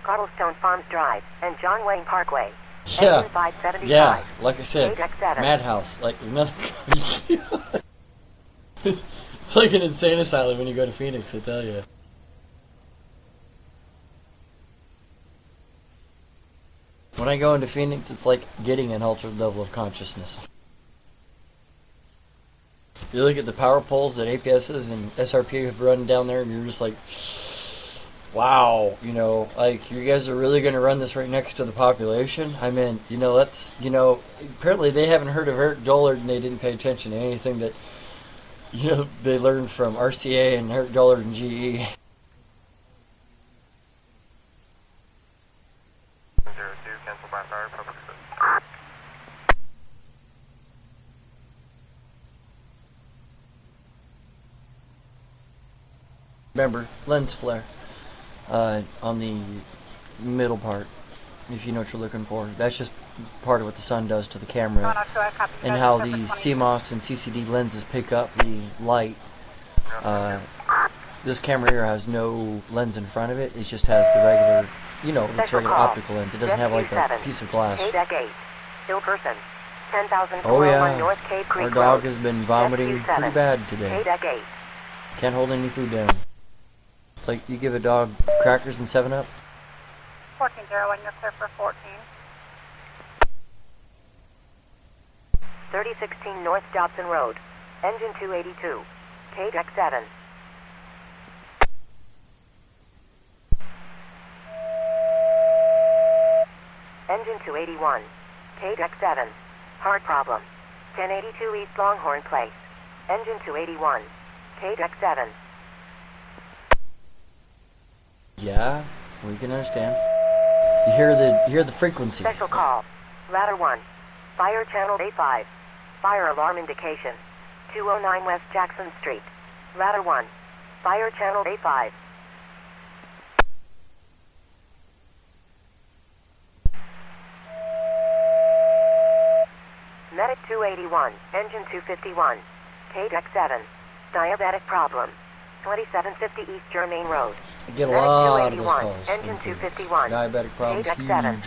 Cobblestone Farms Drive and John Wayne Parkway. Yeah, Engine 575. yeah, like I said, Deck 7. madhouse, like another. It's like an insane asylum when you go to Phoenix, I tell you. When I go into Phoenix, it's like getting an altered level of consciousness. You look at the power poles that APSs and SRP have run down there, and you're just like, wow, you know, like, you guys are really going to run this right next to the population? I mean, you know, that's, you know, apparently they haven't heard of Eric Dollard, and they didn't pay attention to anything that, you know, they learned from RCA and Eric Dollard and GE. 02, cancel by fire, public assist. Remember, lens flare on the middle part, if you know what you're looking for. That's just part of what the sun does to the camera, and how the CMOS and CCD lenses pick up the light. This camera here has no lens in front of it. It just has the regular, you know, it's regular optical lens. It doesn't have like a piece of glass. Oh yeah, our dog has been vomiting pretty bad today. Can't hold any food down. It's like you give a dog crackers and 7-Up. 1401, you're clear for 14. 3016 North Jobson Road. Engine 282. KDEC 7. Engine 281. KDEC 7. Hard problem. 1082 East Longhorn Place. Engine 281. KDEC 7. Yeah, we can understand. You hear the frequency. Special call. Ladder 1. Fire channel A5. Fire alarm indication. 209 West Jackson Street. Ladder 1. Fire channel A5. Medic 281. Engine 251. KDEC 7. Diabetic problem. 2750 East Germain Road. I get a lot of those calls. Engine 251. Diabetic problems, KDEC huge. 7.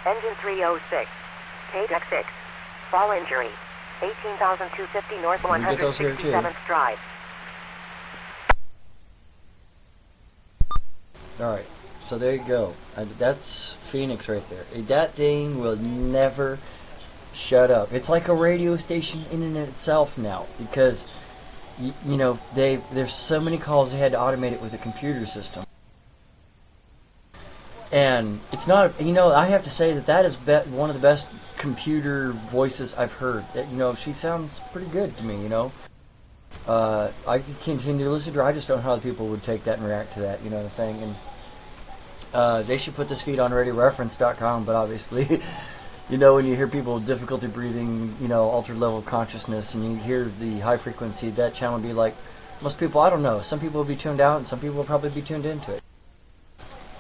Engine 306. KDEC 6. Fall injury. 18,250 North 167th Drive. Alright, so there you go. That's Phoenix right there. That thing will never shut up. It's like a radio station in and of itself now, because you know, there's so many calls they had to automate it with a computer system. And it's not, you know, I have to say that is one of the best computer voices I've heard. You know, she sounds pretty good to me, you know. I could continue to listen to her. I just don't know how people would take that and react to that, you know what I'm saying? And they should put this feed on radioreference.com, but obviously, you know, when you hear people with difficulty breathing, you know, altered level of consciousness, and you hear the high frequency, that channel would be like, most people, I don't know, some people will be tuned out, and some people will probably be tuned into it.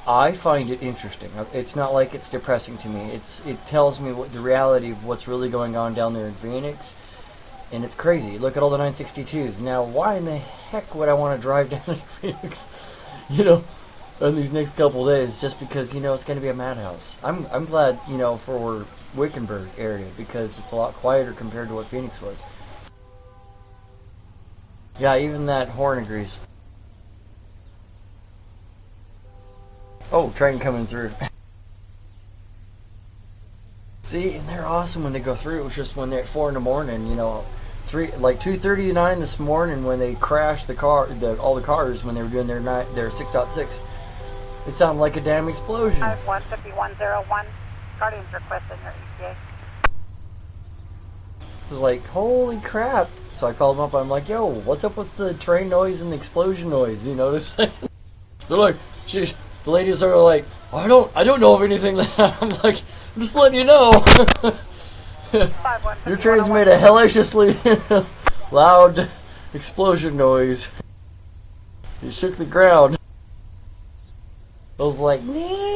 I find it interesting. It's not like it's depressing to me. It tells me what the reality of what's really going on down there in Phoenix, and it's crazy. Look at all the 962s. Now, why in the heck would I want to drive down to Phoenix, you know, in these next couple of days, just because, you know, it's going to be a madhouse. I'm glad, you know, for Wickenburg area, because it's a lot quieter compared to what Phoenix was. Yeah, even that horn agrees. Oh, train coming through. See, and they're awesome when they go through. It was just when they're at 4 in the morning, you know, 2:39 this morning when they crashed all the cars when they were doing their 6.6. It sounded like a damn explosion. 5101, Guardian's requesting your ETA. It was like, holy crap. So I called them up, I'm like, yo, what's up with the train noise and the explosion noise, you notice? They're like, the ladies are like, I don't know of anything like that. I'm like, I'm just letting you know. Your train's made a hellaciously loud explosion noise. It shook the ground. I was like, no.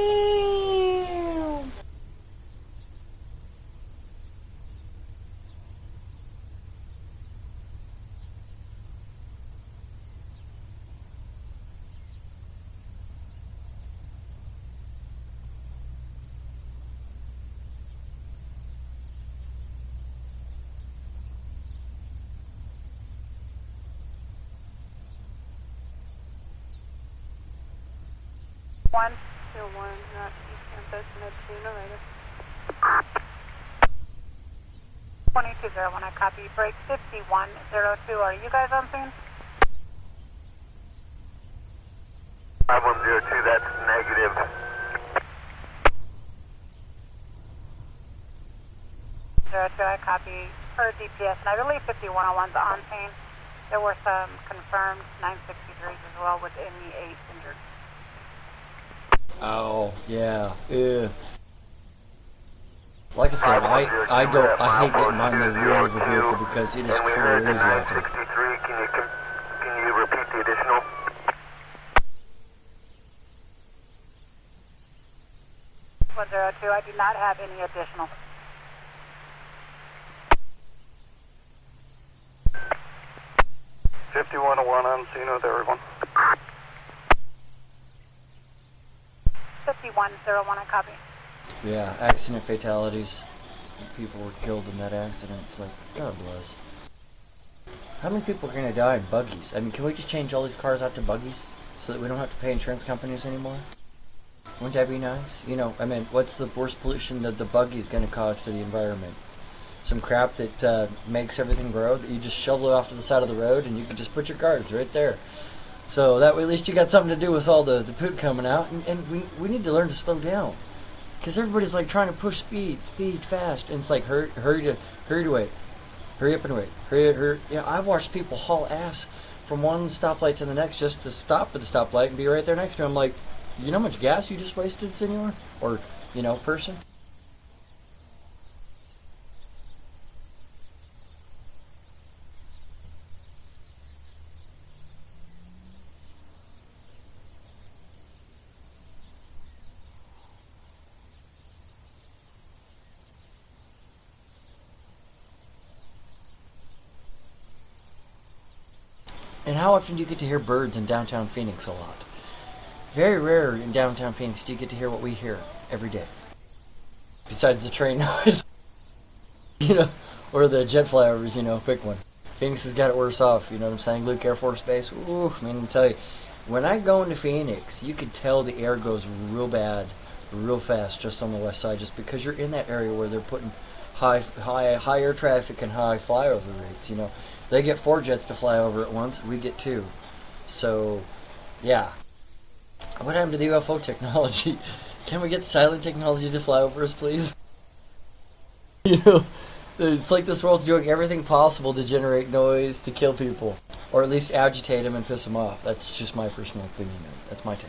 121, not East Campus, mid-2, narrator. 2201, I copy. Break 5102, are you guys on scene? 5102, that's negative. 02, I copy. Per GPS, and I believe 5101's on scene. There were some confirmed 963s as well with any 8 injured. Oh, yeah. Like I said, I hate getting on the rear of a vehicle because it is crazy out there. 963, can you repeat the additional? One 02, I do not have any additional. On scene with everyone. 5101, I copy. Yeah, accident fatalities. People were killed in that accident. It's like, God bless. How many people are going to die in buggies? I mean, can we just change all these cars out to buggies so that we don't have to pay insurance companies anymore? Wouldn't that be nice? You know, I mean, what's the worst pollution that the buggy's going to cause to the environment? Some crap that makes everything grow that you just shovel it off to the side of the road and you can just put your cars right there. So that way at least you got something to do with all the poop coming out. And we need to learn to slow down. Because everybody's like trying to push speed fast. And it's like hurry to wait. Hurry up and wait. Hurry. Yeah, I've watched people haul ass from one stoplight to the next just to stop at the stoplight and be right there next to them. Like, you know how much gas you just wasted, senor? Or, you know, person? And how often do you get to hear birds in downtown Phoenix a lot? Very rare in downtown Phoenix do you get to hear what we hear every day. Besides the train noise. You know, or the jet flyovers, you know, pick one. Phoenix has got it worse off, you know what I'm saying? Luke Air Force Base, ooh, I mean, I'll tell you. When I go into Phoenix, you could tell the air goes real bad, real fast, just on the west side, just because you're in that area where they're putting higher traffic and high flyover rates, you know. They get 4 jets to fly over at once, we get 2. So, yeah. What happened to the UFO technology? Can we get silent technology to fly over us, please? You know, it's like this world's doing everything possible to generate noise, to kill people. Or at least agitate them and piss them off. That's just my personal opinion. That's my take.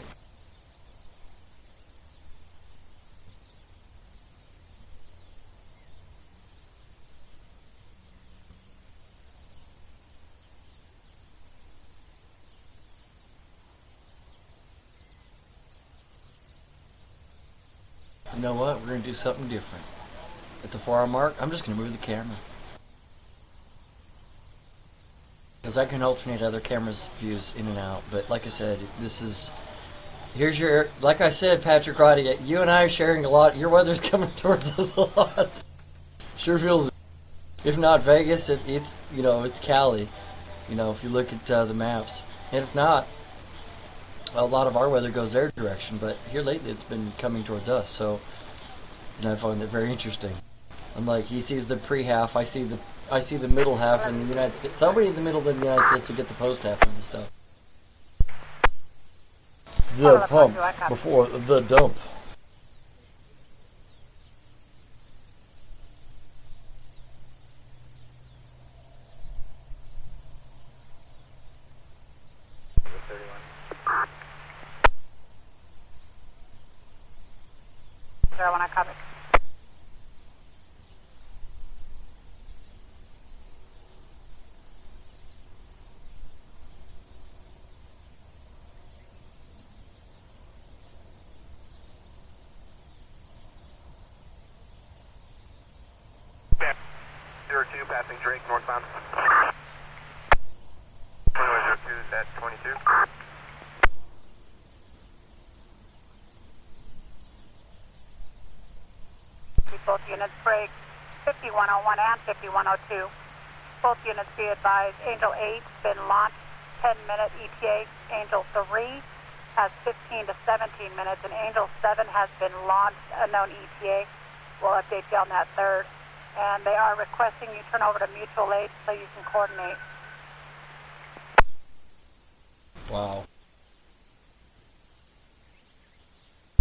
You know what? We're going to do something different. At the 4-hour mark, I'm just going to move the camera. Because I can alternate other cameras' views in and out. But like I said, this is... Here's your... Like I said, Patrick Roddy, you and I are sharing a lot. Your weather's coming towards us a lot. Sure feels... If not Vegas, it's, you know, it's Cali. You know, if you look at the maps. And if not, a lot of our weather goes their direction, but here lately it's been coming towards us, so you know, I find it very interesting. I'm like, he sees the pre-half, I see the middle half in the United States. Somebody in the middle of the United States will get the post half of the stuff. The pump before the dump. When I copy. Map 02, passing Drake, northbound. 2102, is that 22? Both units break 5101 and 5102. Both units be advised. Angel 8 been launched. 10-minute ETA. Angel 3 has 15 to 17 minutes, and Angel 7 has been launched, unknown ETA. We'll update you on that third. And they are requesting you turn over to mutual aid so you can coordinate. Wow.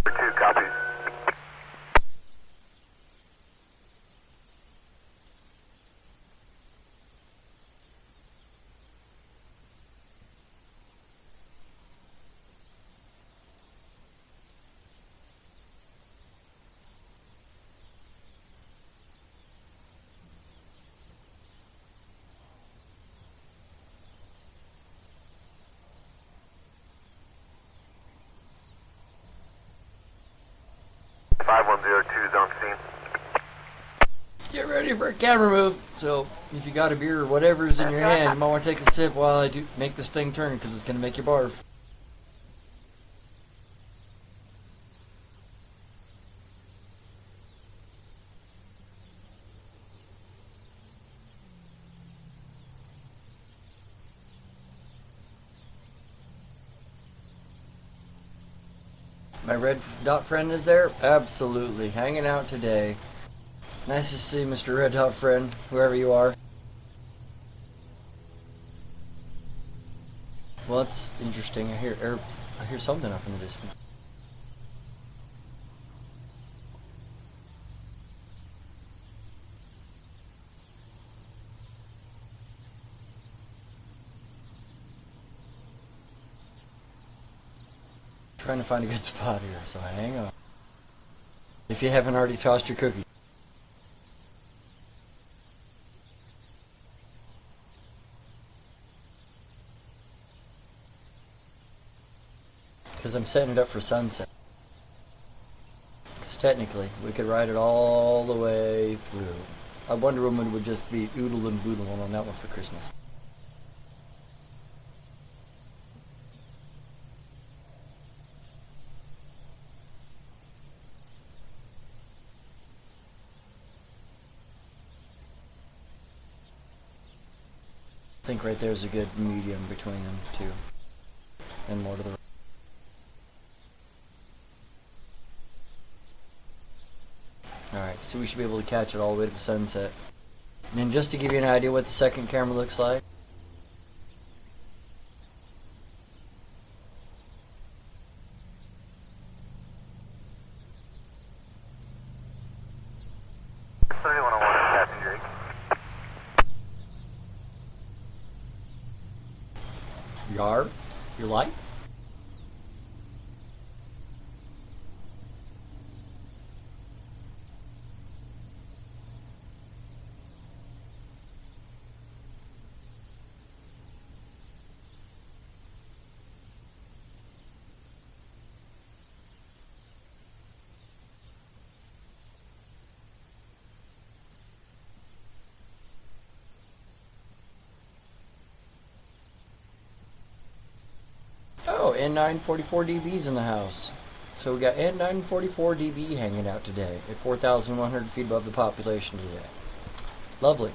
2 copies. Zone scene. Get ready for a camera move. So if you got a beer or whatever's in your hand, you might want to take a sip while I do make this thing turn, because it's going to make you barf. My red dot friend is there? Absolutely. Hanging out today. Nice to see Mr. Red Dot friend, whoever you are. Well, that's interesting. I hear something up in the distance. Trying to find a good spot here, so hang on. If you haven't already tossed your cookie. Because I'm setting it up for sunset. Because technically, we could ride it all the way through. I wonder Woman would just be oodle and boodle on that one for Christmas. I think right there's a good medium between them two. And more to the right. Alright, so we should be able to catch it all the way to the sunset. And just to give you an idea what the second camera looks like. Yar? Your light? Oh, N944 dB's in the house. So we got N944 dB hanging out today at 4,100 feet above the population today. Lovely.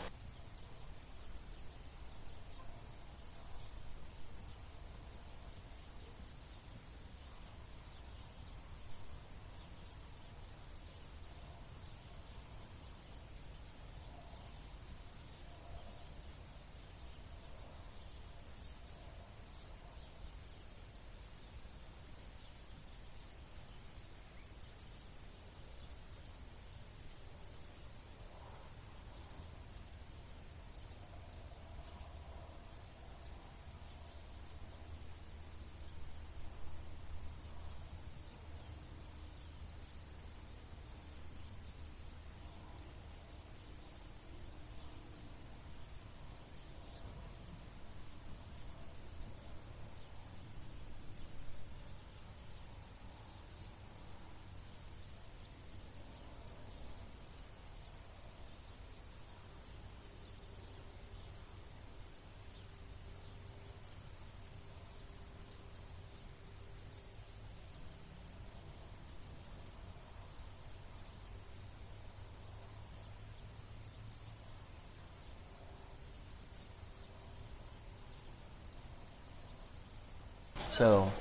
So,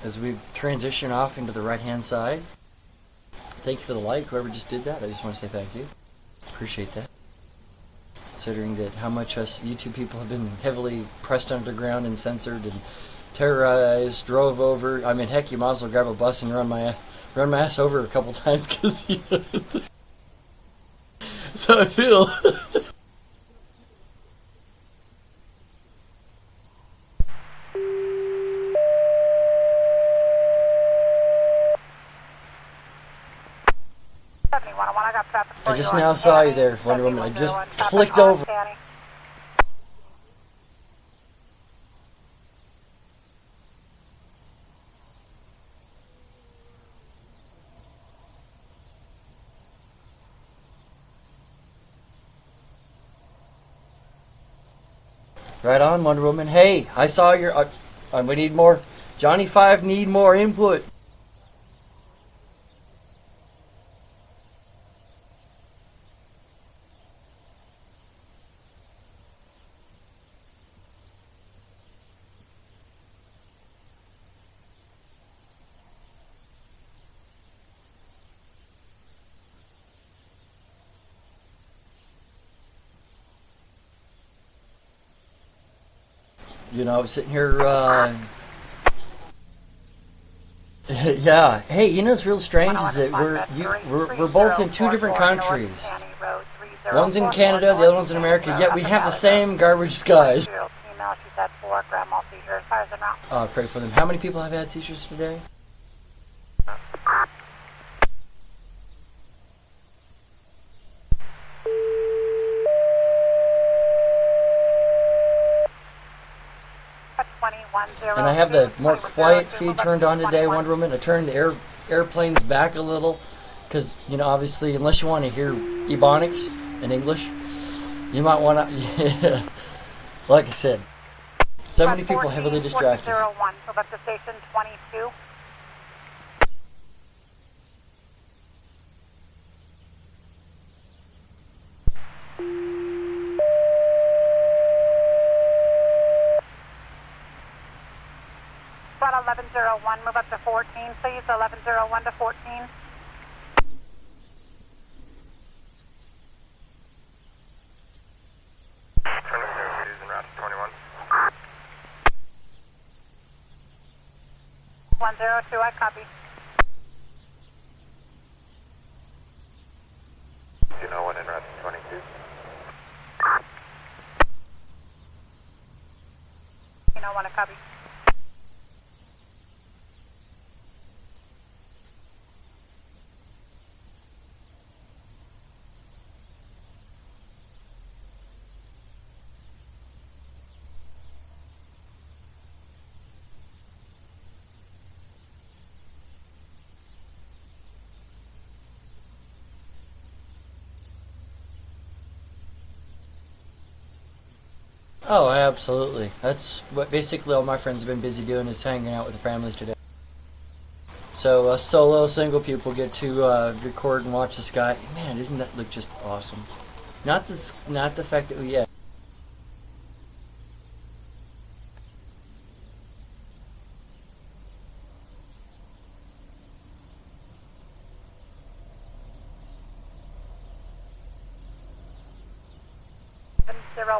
as we transition off into the right-hand side. Thank you for the like, whoever just did that. I just want to say thank you. Appreciate that. Considering that how much us YouTube people have been heavily pressed underground and censored and terrorized, drove over. I mean, heck, you might as well grab a bus and run my ass over a couple times, because you know, that's how I feel. I just now saw you there, Wonder Woman. I just clicked over. Right on, Wonder Woman. Hey, I saw your... we need more... Johnny 5 need more input. You know, sitting here, yeah. Hey, you know what's real strange is that we're both in two different countries. One's in Canada, the other one's in America, yet we have the same garbage skies. Pray for them. How many people have had seizures today? And I have the more quiet feed turned on today, Wonder Woman. I turned the airplanes back a little because, you know, obviously, unless you want to hear Ebonics in English, you might want to, like I said, 70 people heavily distracted. 1401, so up to station 22. About 1101, move up to 14, please. 1101 to 14. Using route 21. 102, I copy. You know one in route 22. You know one, I copy. Oh, absolutely. That's what basically all my friends have been busy doing, is hanging out with the families today. So solo, single people get to record and watch the sky. Man, doesn't that look just awesome? Not the fact that we...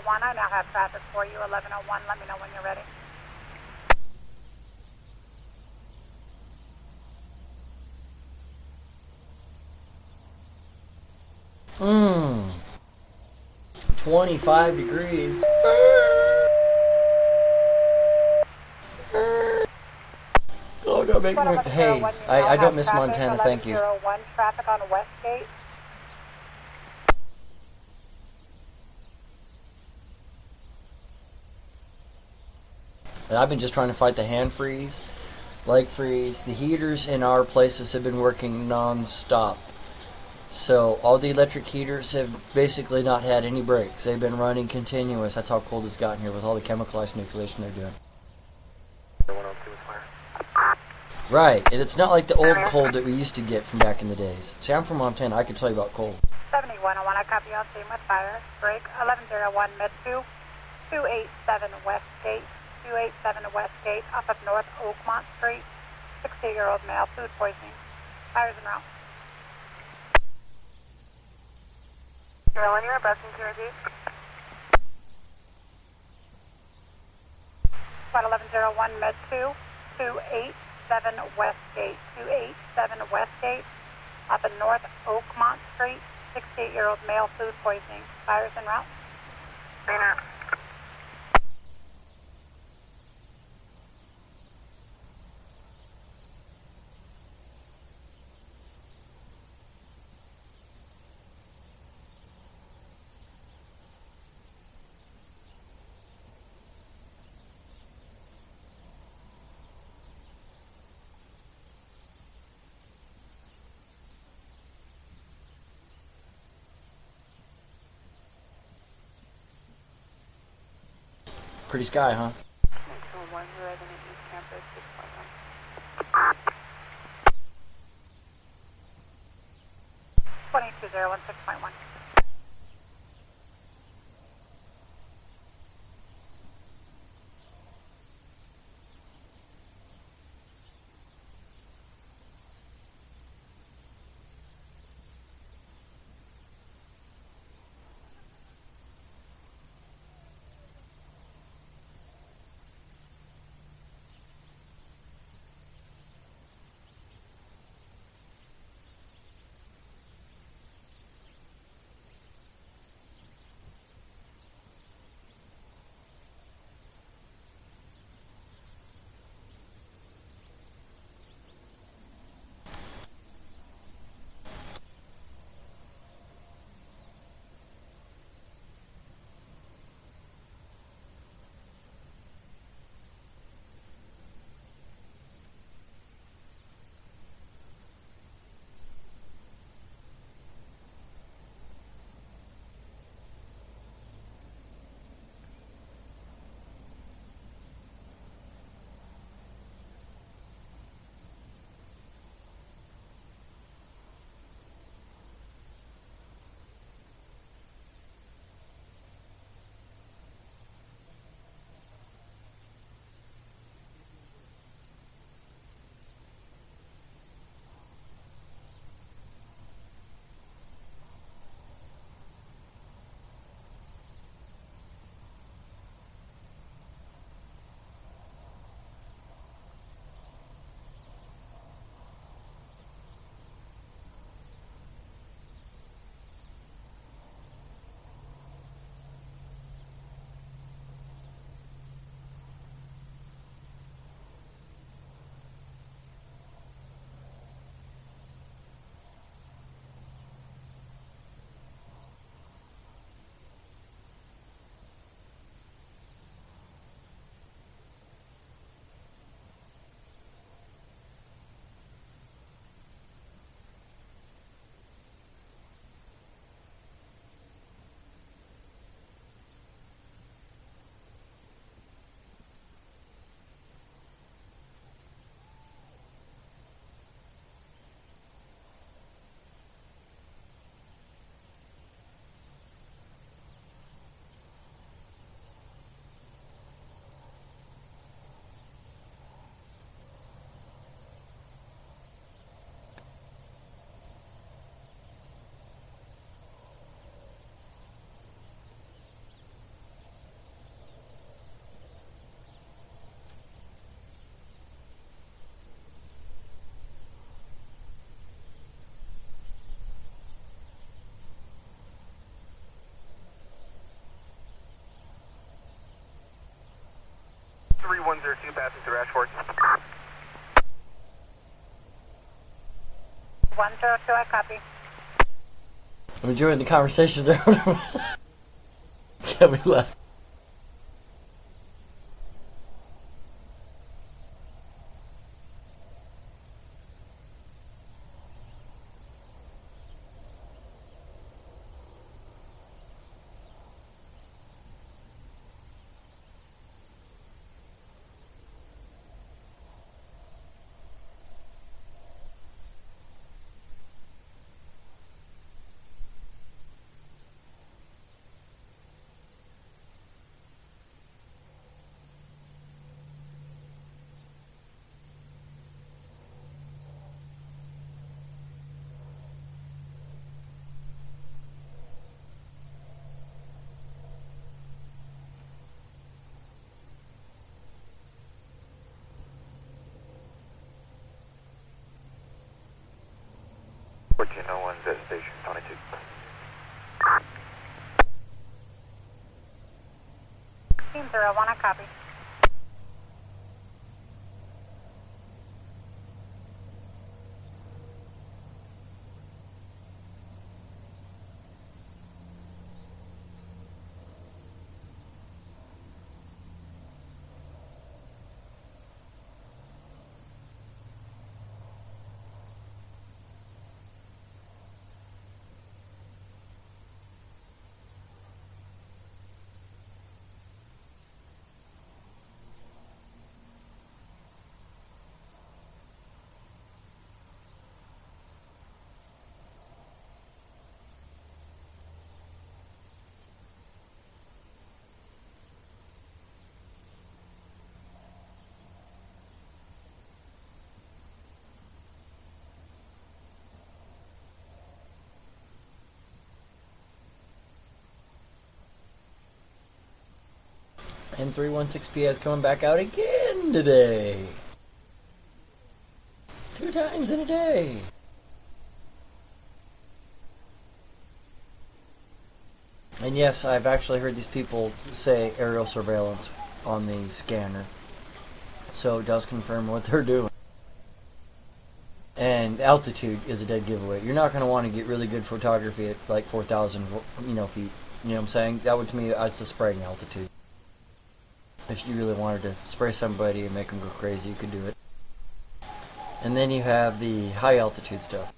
I now have traffic for you. 1101, let me know when you're ready. Mmm. 25 degrees. Oh, don't make me... Hey, I don't miss Montana, thank you. 1101, traffic on Westgate. And I've been just trying to fight the hand freeze, leg freeze. The heaters in our places have been working non-stop. So all the electric heaters have basically not had any breaks. They've been running continuous. That's how cold it's gotten here with all the chemicalized nucleation they're doing. Right, and it's not like the old cold that we used to get from back in the days. See, I'm from Montana. I can tell you about cold. 7101, I copy on scene with fire. Break 1101 mid 2, 287 Westgate. 287 Westgate off of North Oakmont Street. 68-year-old male, food poisoning. Fires en route. Carolyn, you're abreast in QRZ. Flight 1101, Med 2, 287 West Gate. 287 West Gate, up in North Oakmont Street. 68-year-old male, food poisoning. Fires en route. Green out. Pretty sky, huh? 1, resident East Campus, 6.1. 2201, 6.1. passing through Ashford. 102, I copy. I'm enjoying the conversation there. Can we left? 1401 Z Station 22. Team 01, I copy. And 316P is coming back out again today. 2 times in a day. And yes, I've actually heard these people say aerial surveillance on the scanner. So it does confirm what they're doing. And altitude is a dead giveaway. You're not going to want to get really good photography at like 4,000 feet. You know what I'm saying? That would, to me, that's a spraying altitude. If you really wanted to spray somebody and make them go crazy, you could do it. And then you have the high altitude stuff.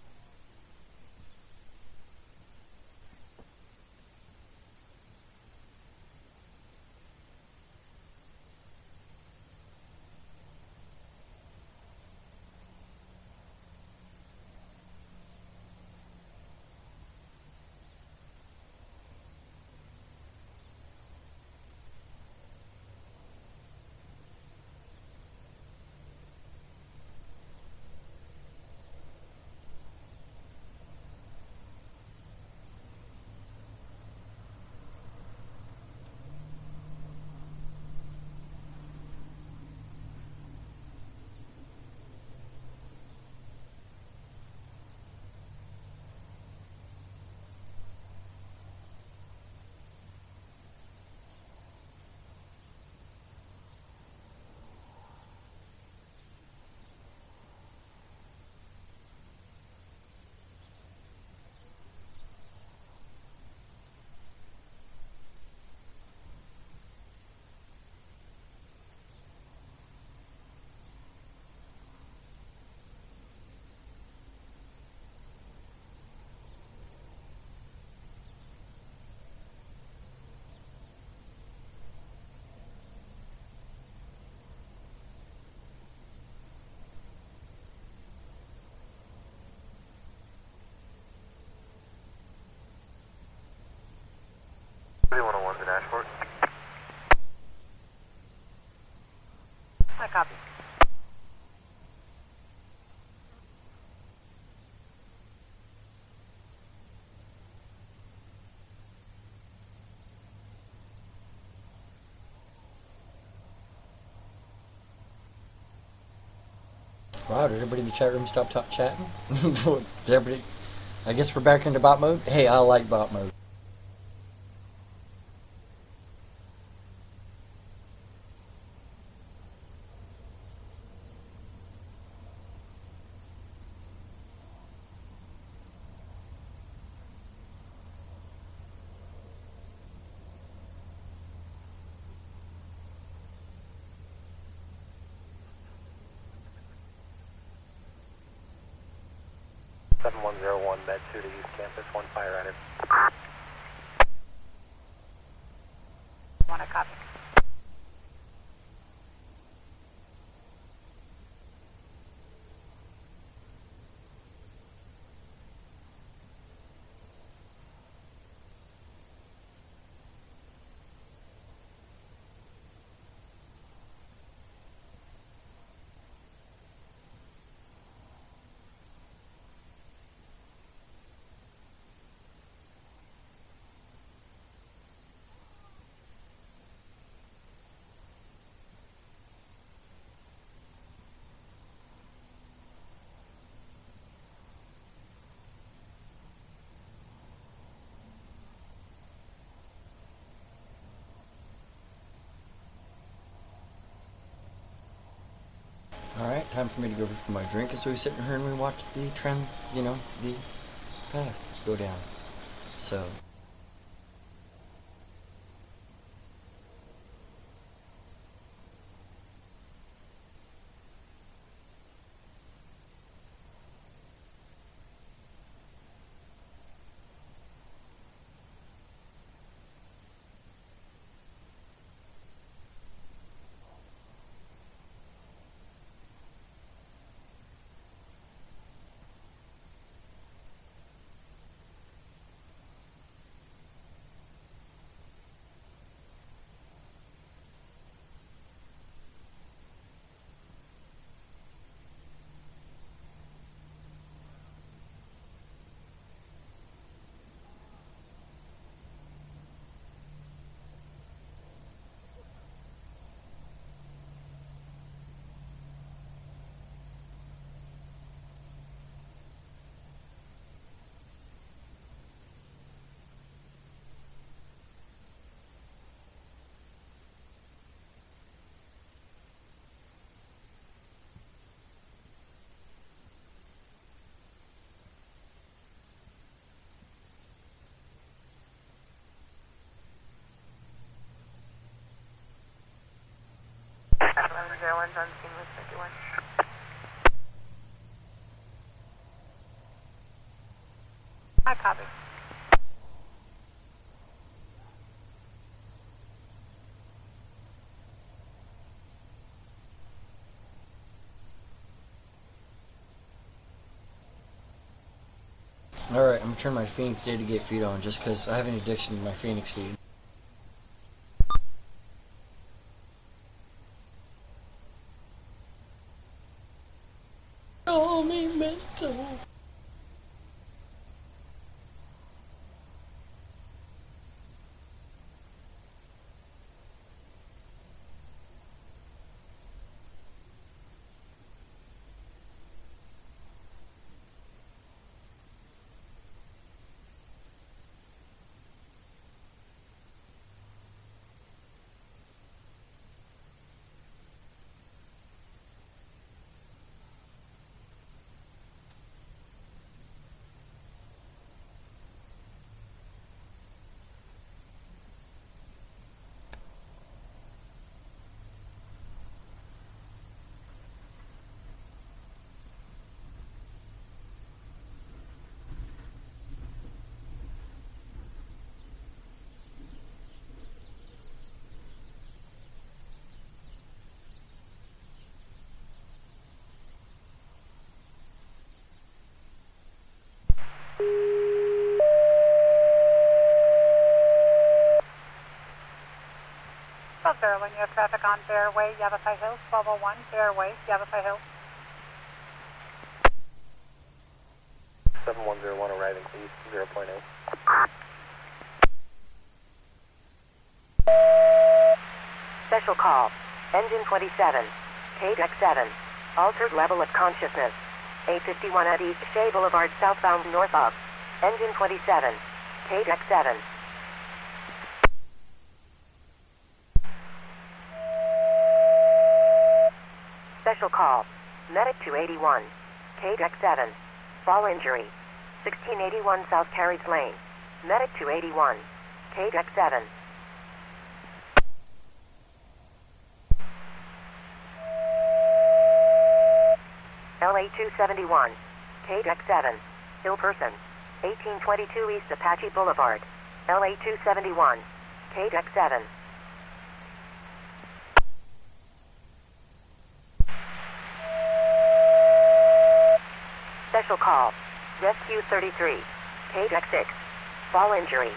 The dashboard. I copy. Wow, did everybody in the chat room stop chatting? Did everybody? I guess we're back into bot mode. Hey, I like bot mode. Med 2 to East Campus, 1 fire at it. 1, I copy. Alright, time for me to go for my drink as we sit here and we watch the trend, the path go down. So... One's on scene with 51. I copy. Alright, I'm gonna turn my Phoenix data gate feed on just because I have an addiction to my Phoenix feed. Call me mental. When you have traffic on Fairway, Yavapai Hills, 1201, Fairway, Yavapai Hills. 7101 arriving, please, 0.8. Special call. Engine 27. KDEC 7. Altered level of consciousness. 851 at East Shea Boulevard, southbound north of. Engine 27. KDEC 7. Special call. Medic 281. KDEC 7. Fall injury. 1681 South Carriage Lane. Medic 281. KDEC 7. LA 271. KDEC 7. Ill person. 1822 East Apache Boulevard. LA 271. KDEC 7. Special call. Rescue 33. KDEC 6. Fall injury.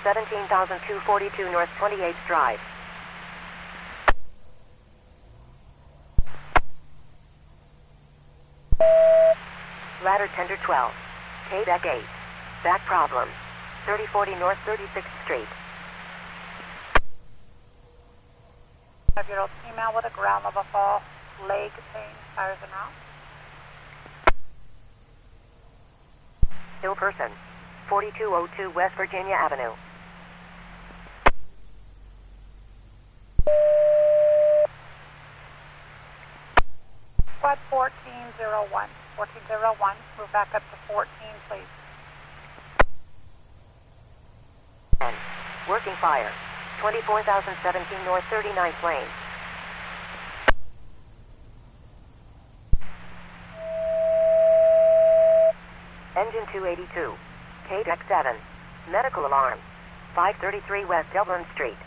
17,242 North 28th Drive. Ladder tender 12. KDEC 8. Back problem. 3040 North 36th Street. 5-year-old female with a ground level fall, leg pain, tires and out. Ill person. 4202 West Virginia Avenue. squad 1401. 1401, move back up to 14, please. Working fire. 24,017 north 39th lane. Engine 282. K-Deck 7. Medical alarm. 533 West Dublin Street.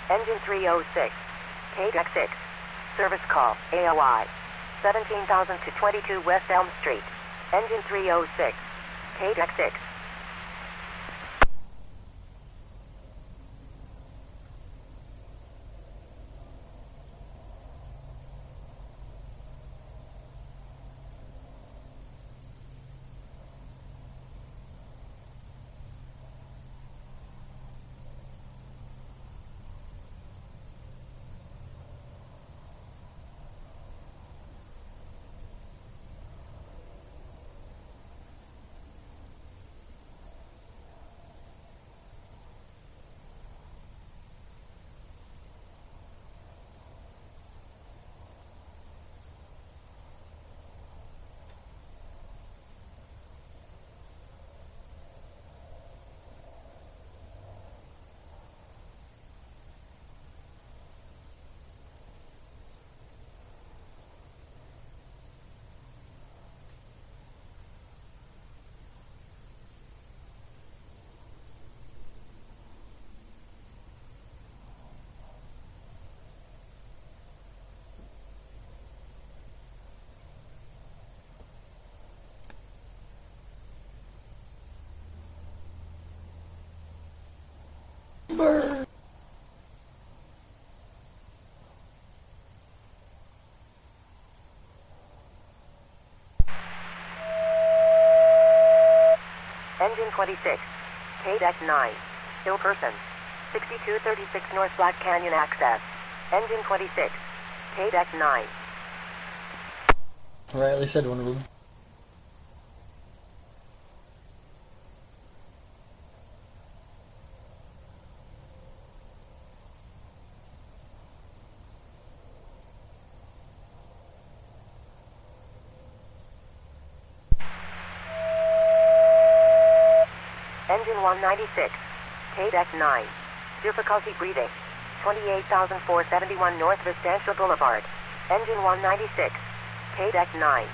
Engine 306. K-Deck 6. Service call. AOI. 17,000 to 22 West Elm Street. Engine 306. K-Deck 6. Burn. Engine 26. K-Deck 9. Still person. 6236 North Black Canyon access. Engine 26. K-Deck 9. Rightly said, one of them. Engine 196. K-Deck 9. Difficulty breathing. 28,471 North Vistantia Boulevard. Engine 196. K-Deck 9.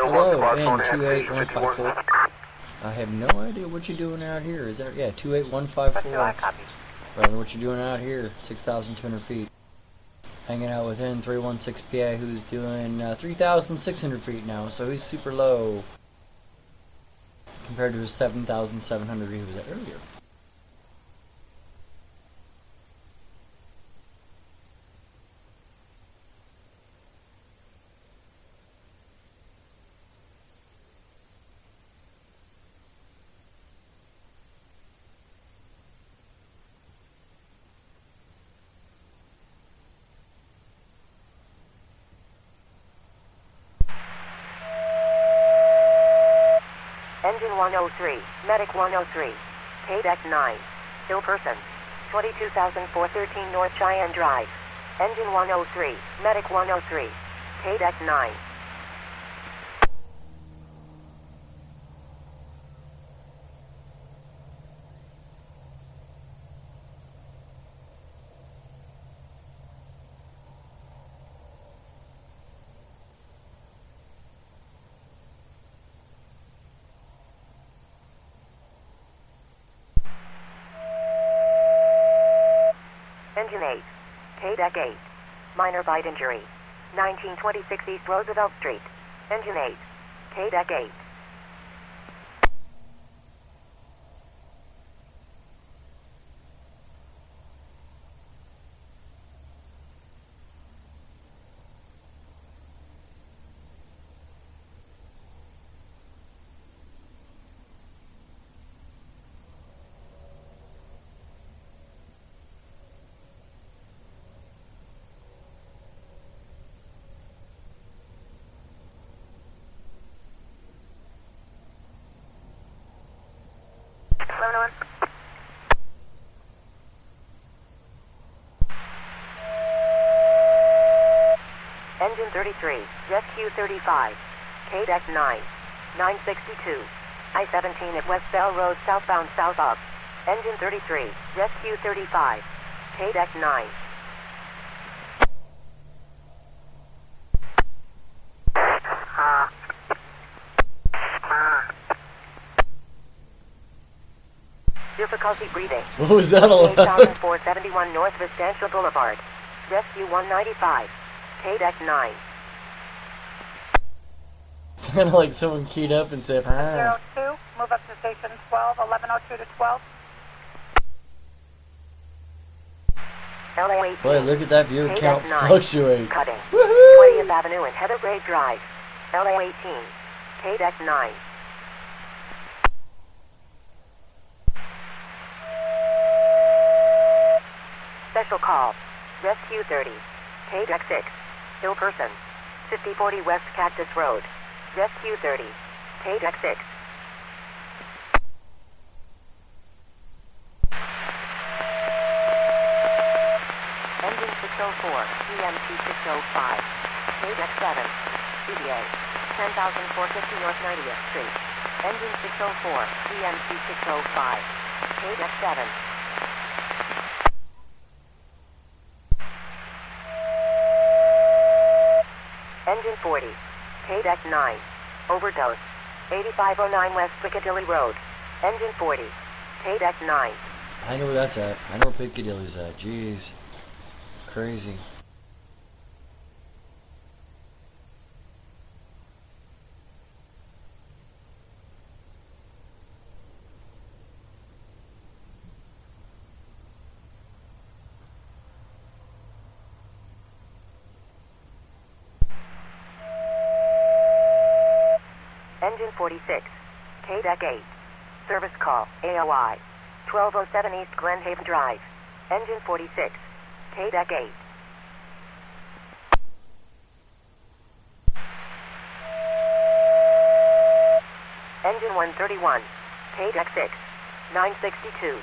Hello, N28154. I have no idea what you're doing out here. Is that, yeah, 28154. Rather, what you're doing out here, 6,200 feet. Hanging out with N316 PA, who's doing 3,600 feet now, so he's super low compared to his 7,700 he was at earlier. Engine 103, Medic 103, K-Deck 9, still person, 22,413 North Cheyenne Drive. Engine 103, Medic 103, K-Deck 9. Engine 8, K-Deck 8, minor bite injury, 1926 East Roosevelt Street. Engine 8, K-Deck 8. Engine 33, Rescue 35, KDEC 9, 962, I-17 at West Bell Road southbound south of. Engine 33, Rescue 35, KDEC 9. Difficulty breathing. What was that all about? 8471 North Vistantia Boulevard. Rescue 195, KDEC 9. Sounded like someone keyed up and said, ah. 02, move up to station 12, 1102 to 12. LA 18. Boy, look at that viewer count fluctuate. Cutting. 20th Avenue and Heather Gray Drive. LA 18, KDEC 9. Special call. Rescue 30, KDEC 6, ill person, 5040 West Cactus Road. Rescue 30, KDEC 6. Engine 604, EMT 605, KDEC 7, CDA, 10,450 North 90th Street. Engine 604, EMT 605, KDEC 7. Engine 40, KDEC 9, overdose, 8509 West Piccadilly Road. Engine 40, KDEC 9. I know where that's at. I know where Piccadilly's at. Jeez. Crazy. Engine 46, KDEC 8, service call, AOI, 1207 East Glen Haven Drive. Engine 46, KDEC 8. Engine 131, KDEC 6, 962,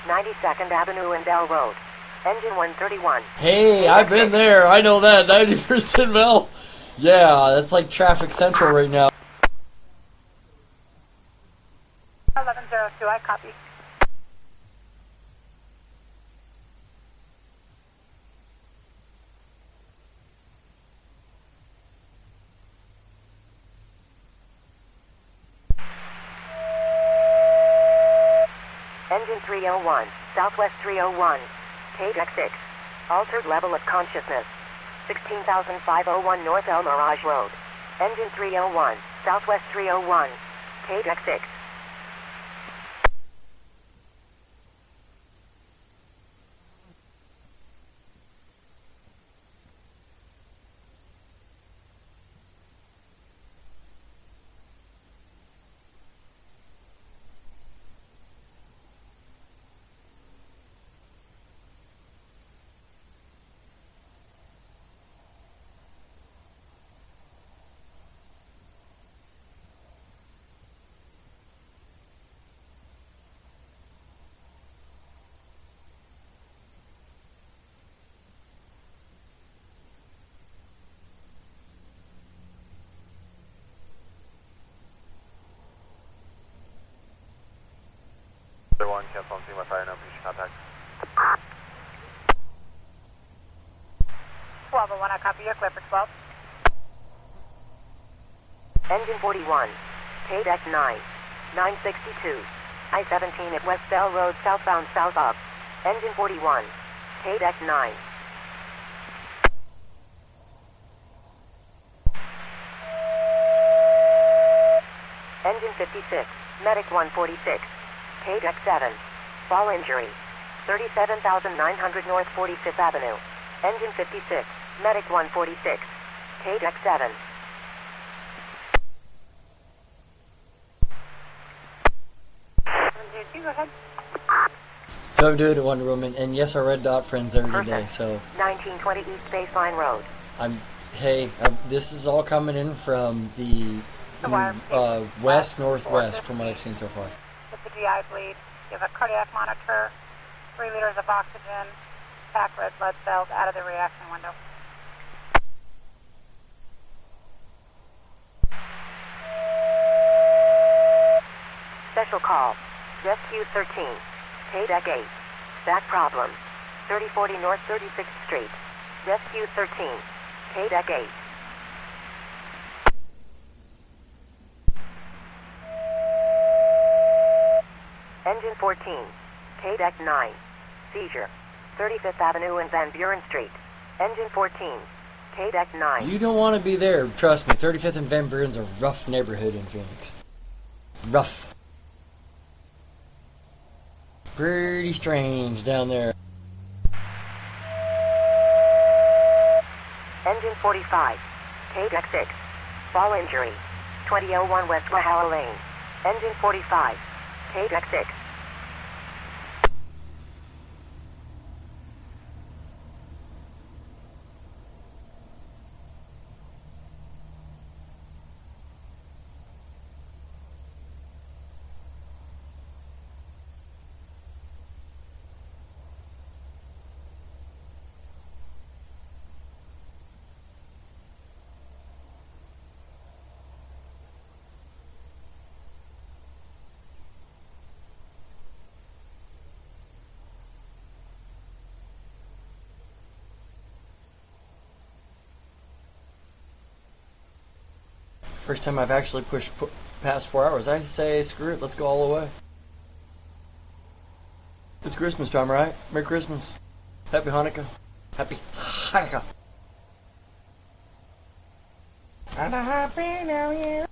92nd Avenue and Bell Road. Engine 131. Hey, I've been there. I know that. 91st Bell. Yeah, that's like traffic central right now. 1102, I copy. Engine 301, Southwest 301, KDEC 6, altered level of consciousness, 16,501 North El Mirage Road. Engine 301, Southwest 301, KDEC 6. One, cancel on my fire, no appreciate contact. 1201, I copy. You're clear for 12. Engine 41, KDEC 9, 962, I-17 at West Bell Road southbound south of. Engine 41, KDEC 9. Engine 56, Medic 146, KDEC 7, fall injury, 37,900 North 45th Avenue. Engine 56, Medic 146, KDEC 7. Go ahead. So I'm doing it, Wonder Woman, and yes, our red dot friends every day. So 1920 East Baseline Road. This is all coming in from the west northwest, from what I've seen so far. With the GI bleed, you have a cardiac monitor, 3 liters of oxygen, pack red blood cells out of the reaction window. Special call. Rescue 13. K-Deck 8. Stack problem. 3040 North 36th Street. Rescue 13. K-Deck 8. Engine 14. K-Deck 9. Seizure. 35th Avenue and Van Buren Street. Engine 14. K-Deck 9. You don't want to be there. Trust me, 35th and Van Buren's a rough neighborhood in Phoenix. Rough. Pretty strange down there. Engine 45. K-Deck 6. Fall injury. 2001 West Wahala Lane. Engine 45. K-Deck 6. First time I've actually pushed past 4 hours. I say, screw it, let's go all the way. It's Christmas time, right? Merry Christmas. Happy Hanukkah. Happy Hanukkah. And a happy New Year.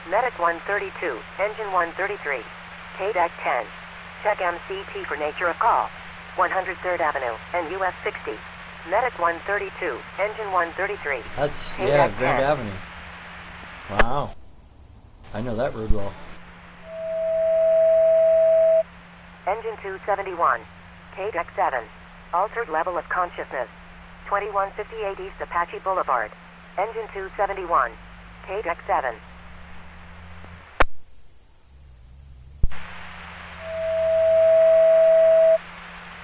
Medic 132, Engine 133, K-Deck 10. Check MCT for nature of call. 103rd Avenue and US 60. Medic 132, Engine 133. That's, K-Deck yeah, Grand 10. Avenue. Wow. I know that road well. Engine 271, K-Deck 7. Altered level of consciousness. 2158 East Apache Boulevard. Engine 271, K-Deck 7.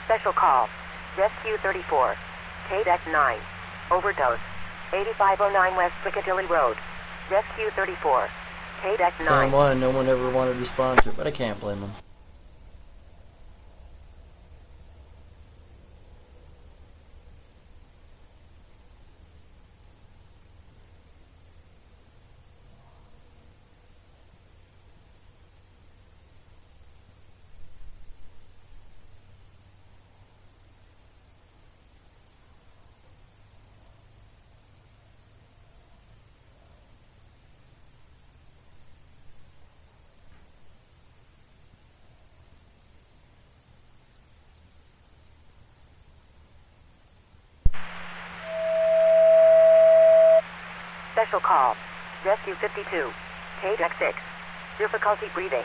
Special call. Rescue 34. K-Deck 9. Overdose. 8509 West Piccadilly Road. Rescue 34. K-Deck 9. Same one, no one ever wanted to respond to it, but I can't blame them. Special call. Rescue 52. K-Deck 6. Difficulty breathing.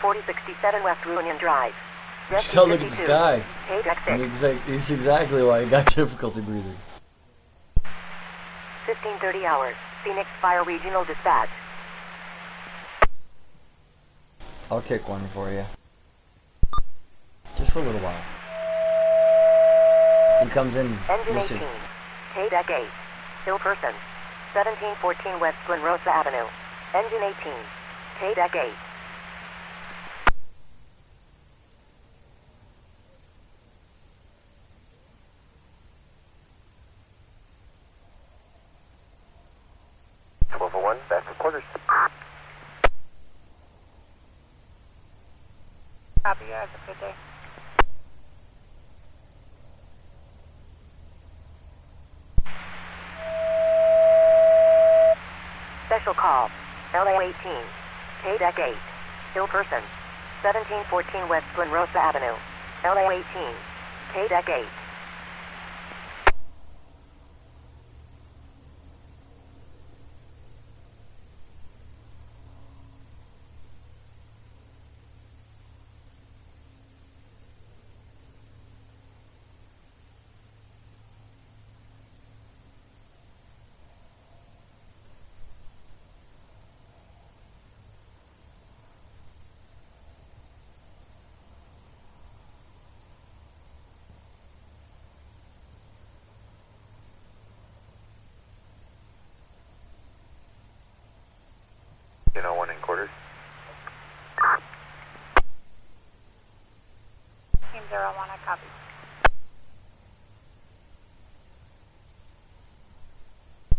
4067 West Union Drive. Just Rescue go look at the 52. sky. K-Deck 6. It's exactly why I got difficulty breathing. 1530 hours. Phoenix Fire Regional Dispatch. I'll kick one for you. Just for a little while. He comes in. Engine Listen. 18. K-Deck 8. Ill person. 1714 West Glen Rosa Avenue. Engine 18. K-Deck 8. Back to quarters. Copy, you have a good day. Special call. LA 18. K-Deck 8. Ill person. 1714 West Glen Rosa Avenue. LA 18. K-Deck 8. You know, 1 in quarters. Team 01, I copy.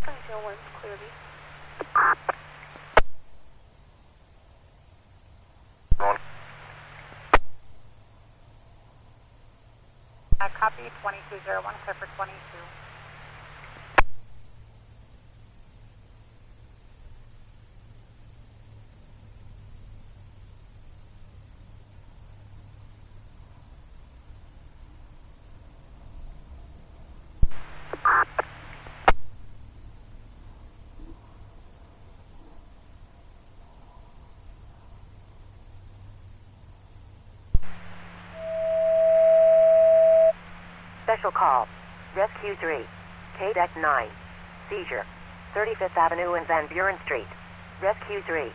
Team 01, clearly. I copy 2201, clear for 22. Special call. Rescue 3. K-Deck 9. Seizure. 35th Avenue and Van Buren Street. Rescue 3.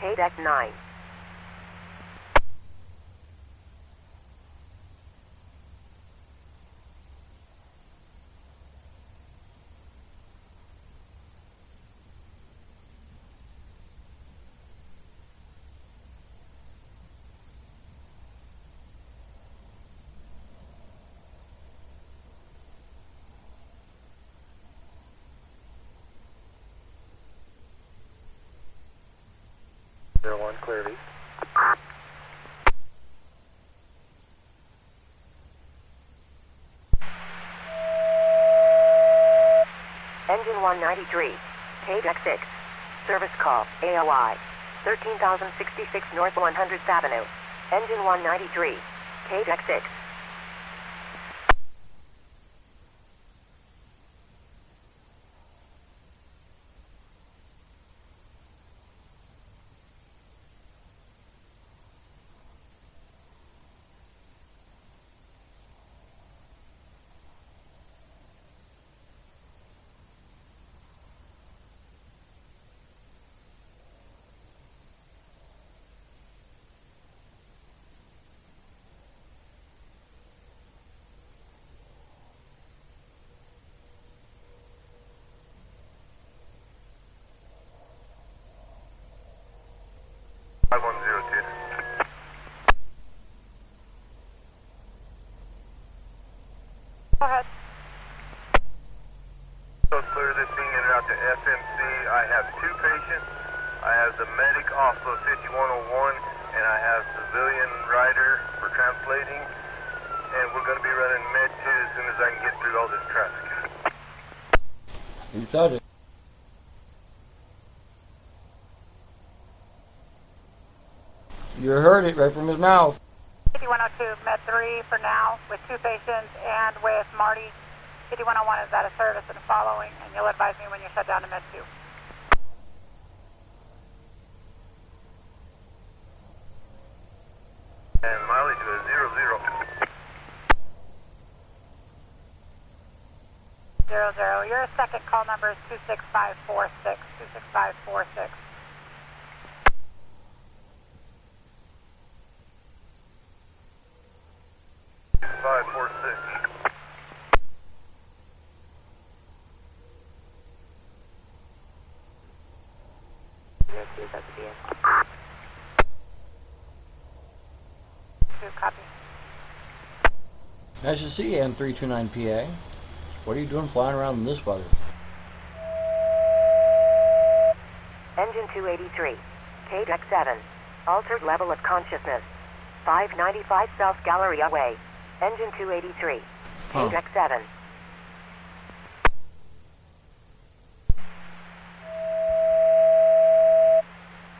K-Deck 9. One clear east. Engine 193. K-Deck 6. Service call. AOI. 13,066 North 100th Avenue. Engine 193. K-Deck 6. Go ahead. So clear this being in route to FMC. I have 2 patients. I have the medic off of 5101, and I have civilian rider for translating. And we're going to be running med 2 as soon as I can get through all this traffic. You said it. You heard it right from his mouth. 5102, Med 3 for now, with 2 patients and with Marty. 5101 is out of service and following, and you'll advise me when you're shut down to Med 2. And mileage is 00. 00. Your second call number is 26546. 26546. 546. Copy. Nice to see you, M329PA. What are you doing flying around in this weather? Engine 283. K-Deck 7. Altered level of consciousness. 595 South Galleria Way. Engine 283. K-Deck 7.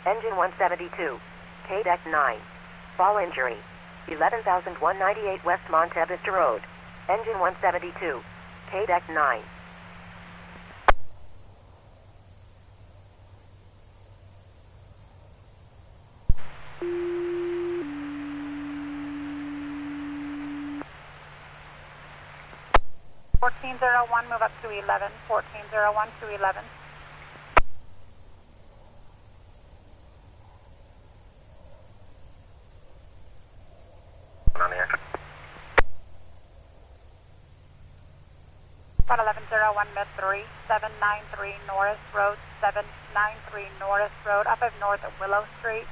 Engine 172. K-Deck 9. Fall injury. 11,198 West Monte Vista Road. Engine 172. KDEC 9. Move up to 11. 1401 to 11. On the air. 1101 mid 3, 793 Norris Road, 793 Norris Road, up of north of Willow Street.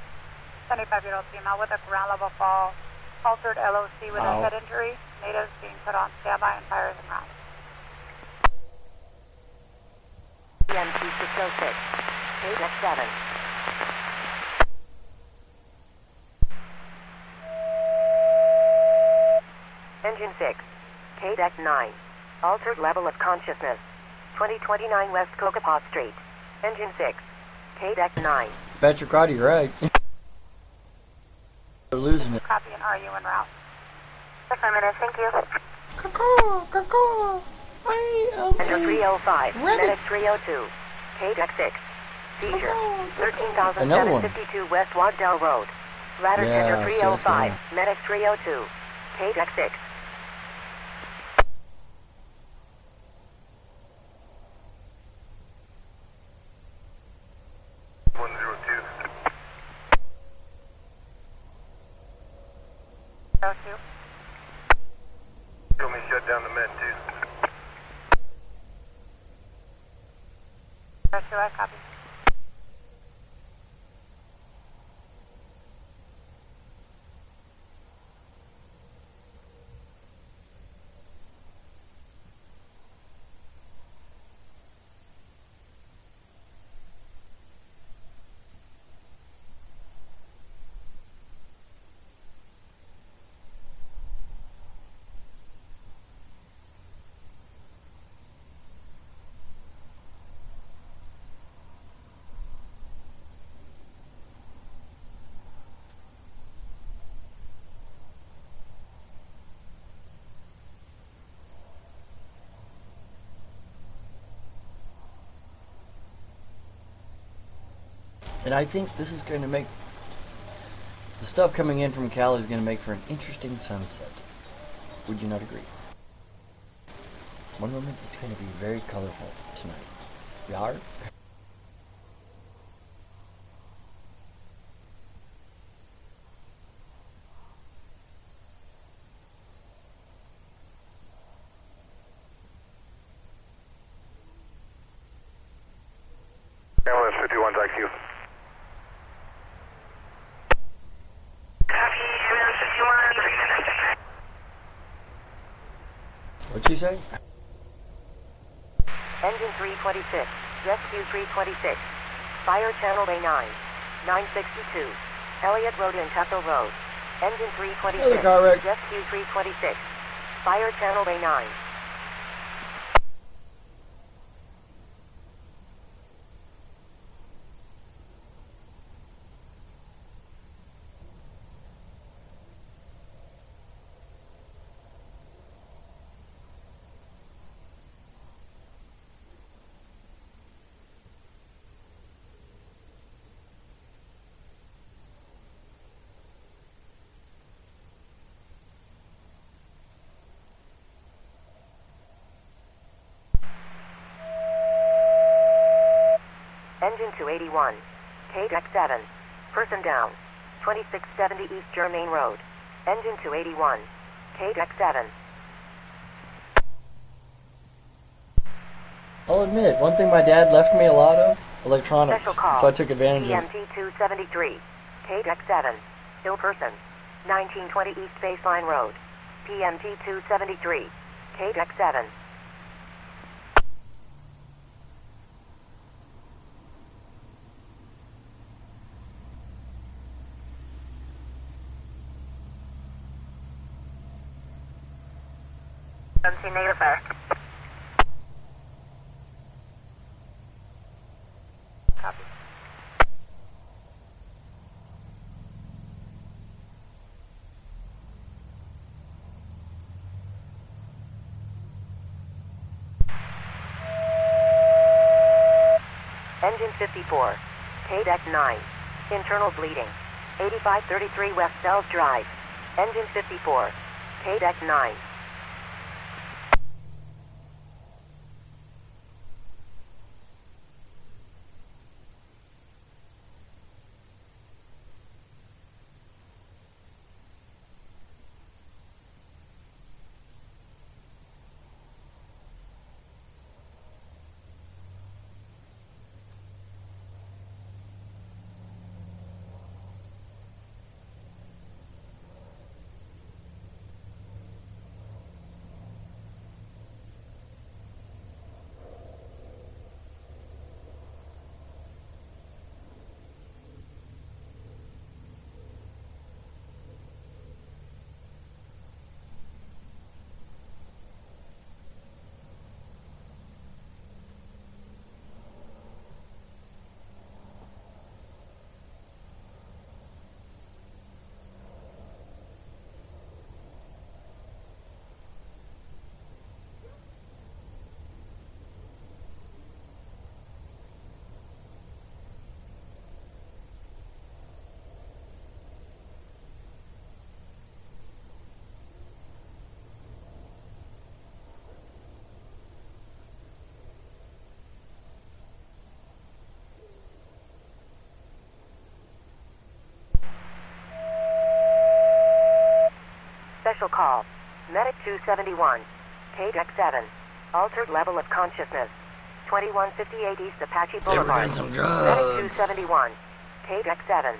75-year-old female with a ground level fall, altered LOC with a head injury. Natives being put on standby and fires and rounds. PMT 606. KDEC 7. Engine 6. KDEC 9. Altered level of consciousness. 2029 West Cocopah Street. Engine 6. KDEC 9. Bet your crowd you're right. They're losing it. Copy and are you en route? Affirmative, thank you. Enter 305. Medic 302. KDEC 6. Seizure. 13,752 West Waddell Road. Ladder Center 305. Medic 302. KDEC 6. Show me shut down the med too. I copy. And I think this is going to make, the stuff coming in from Cali is going to make for an interesting sunset. Would you not agree? One moment, it's going to be very colorful tonight. We are? Ambulance 51's IQ. What'd she say? Engine 326. Rescue 326. Fire Channel A9. 962. Elliott Road and Tuckle Road. Engine 326. Another car wreck. Rescue 326. Fire Channel A9. Engine 281. KDEC 7. Person down. 2670 East Germain Road. Engine 281. KDEC 7. I'll admit, one thing my dad left me a lot of, electronics. Special call. So I took advantage of it. PMT 273. KDEC 7. Ill person. 1920 East Baseline Road. PMT 273. KDEC 7. Negative fire. Copy. Engine 54. K-Deck 9. Internal bleeding. 8533 West Dells Drive. Engine 54. K-Deck 9. Special call. Medic 271. K-Deck 7. Altered level of consciousness. 2158 East Apache Boulevard. some Medic drugs. 271. K-Deck 7.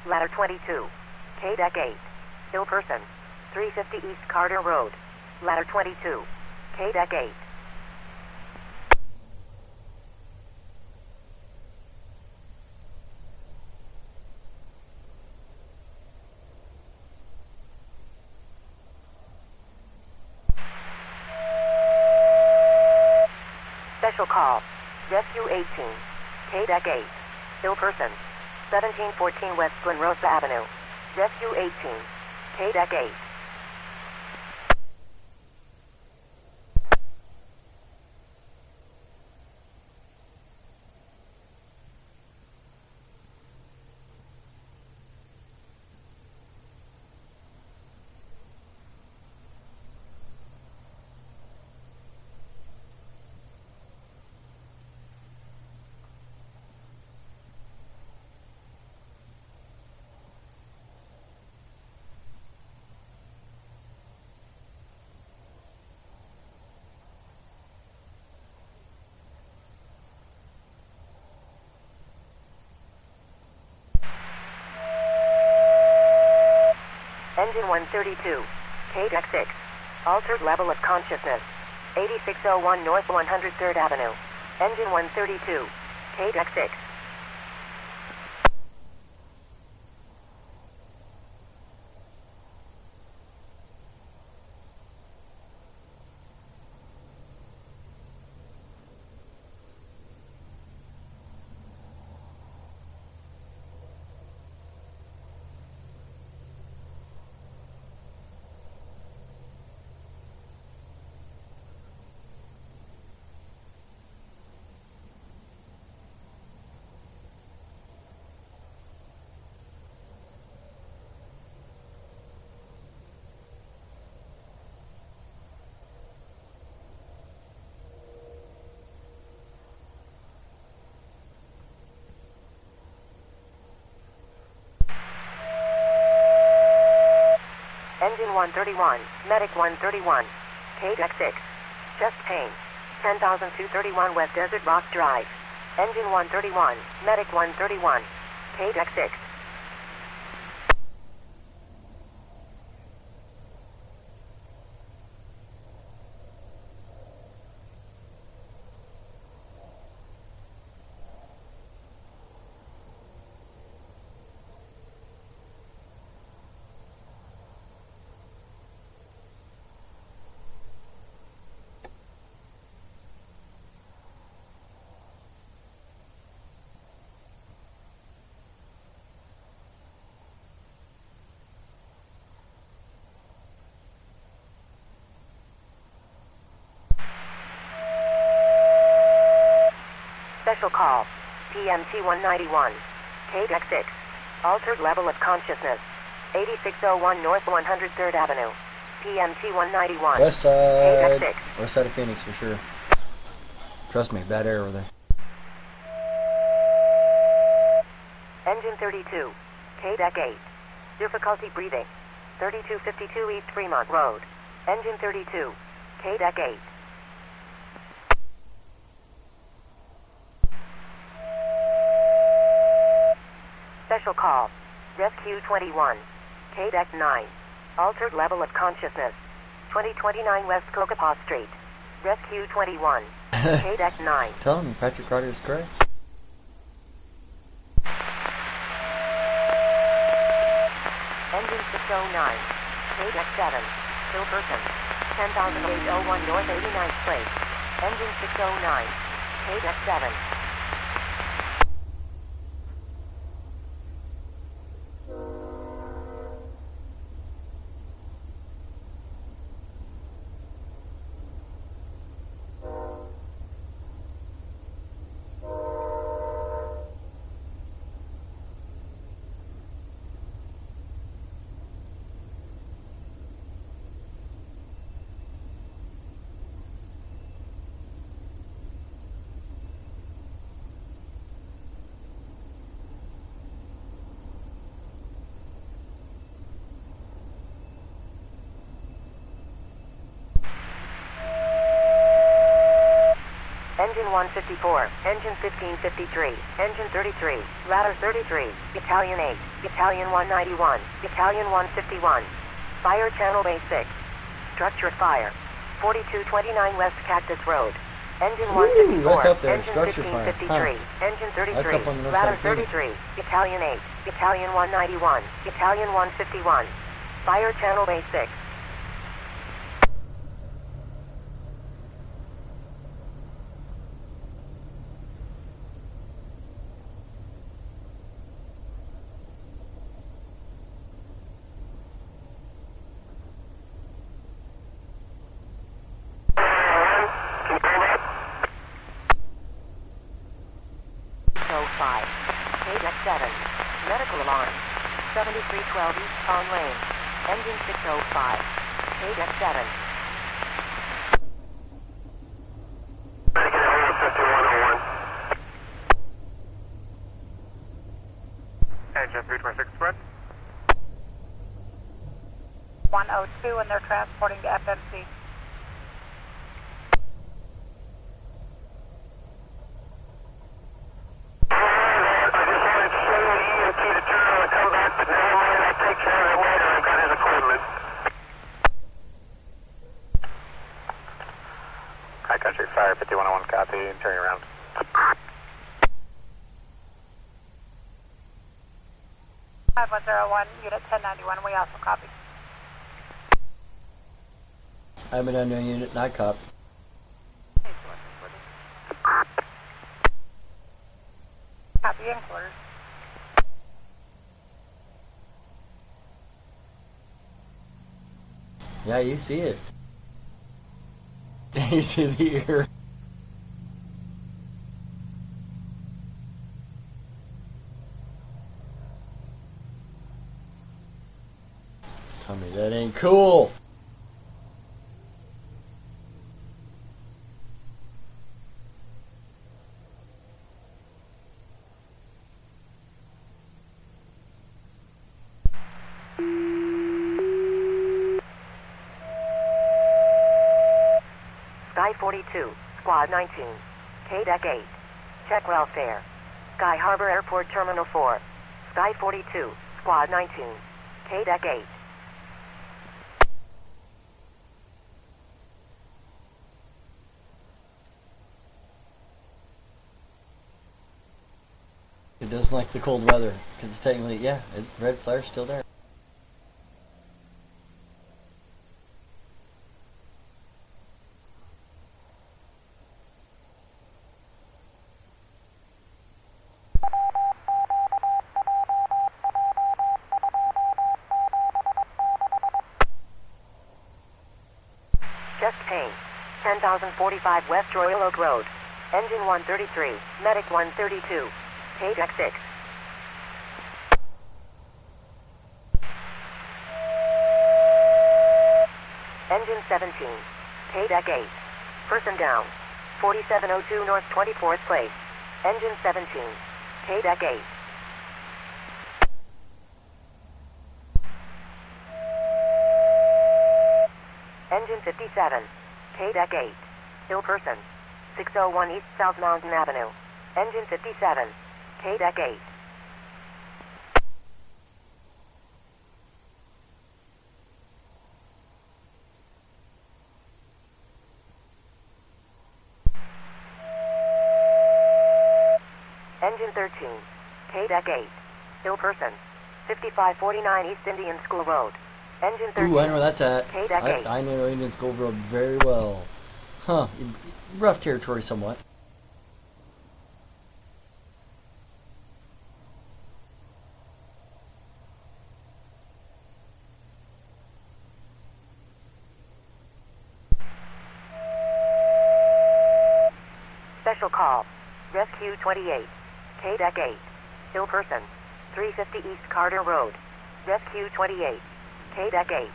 Ladder 22. K-Deck 8. Still person. 350 East Carter Road. Ladder 22. K-Deck 8. Special call. Rescue 18. K-Deck 8. Still person. 1714 West Glen Rosa Avenue. Rescue 18. K-Deck 8. Engine 132. K-Deck 6. Altered level of consciousness. 8601 North 103rd Avenue. Engine 132. K-Deck 6. Engine 131, Medic 131, KDEC 6. Chest pain. 10,231 West Desert Rock Drive. Engine 131, Medic 131, KDEC 6. Special call. PMT 191. KDEC 6. Altered level of consciousness. 8601 North 103rd Avenue. PMT 191. West side. KDEC 6. West side of Phoenix for sure. Trust me, bad air over there. Engine 32. KDEC 8. Difficulty breathing. 3252 East Fremont Road. Engine 32. KDEC 8. Special call. Rescue 21. KDEC 9. Altered level of consciousness. 2029 West Cocopa Street. Rescue 21. KDEC 9. Tell him Patrick Ryder is correct. Engine 609. KDEC 7. Kilburton. 10,801 North 89th Place. Engine 609. KDEC 7. Engine 154, Engine 1553, Engine 33, Ladder 33, Battalion 8, Battalion 191, Battalion 151, Fire Channel Bay 6, Structure Fire, 4229 West Cactus Road, Engine 154, that's up there, Engine structure fire. 1553, Engine 33, That's up on the north Ladder side of Phoenix. 33, Battalion 8, Battalion 191, Battalion 151, Fire Channel Bay 6. KDEC 7. Medical alarm. 7312 East Pond Lane. Engine 605. KDEC 7. Engine 326 Express. 102 and they're transporting to FMC. High Country Fire 5101 copy and turning around. Five 101, Unit 1091, we also copy. I'm an unknown unit, night cop. Copy in quarters. Yeah, you see it. You see the ear. Tell me that ain't cool. 42, Squad 19, K-Deck 8. Check welfare. Sky Harbor Airport Terminal 4, Sky 42, Squad 19, K-Deck 8. It doesn't like the cold weather, because it's technically, yeah, red flare's still there. Chest pain. 10,045 West Royal Oak Road. Engine 133, Medic 132, K-Deck 6. Engine 17, K-Deck 8. Person down. 4702 North 24th Place. Engine 17, K-Deck 8. Engine 57, K-Deck 8. Ill person. 601 East South Mountain Avenue. Engine 57, K-Deck 8. Engine 13, K-Deck 8. Ill person. 5549 East Indian School Road. Engine 13. Ooh, I know where that's at. K-Deck 8. I know Indian School Road very well. Huh. Rough territory somewhat. Special call. Rescue 28. K-Deck 8. Ill person. 350 East Carter Road. Rescue 28. K-Deck 8.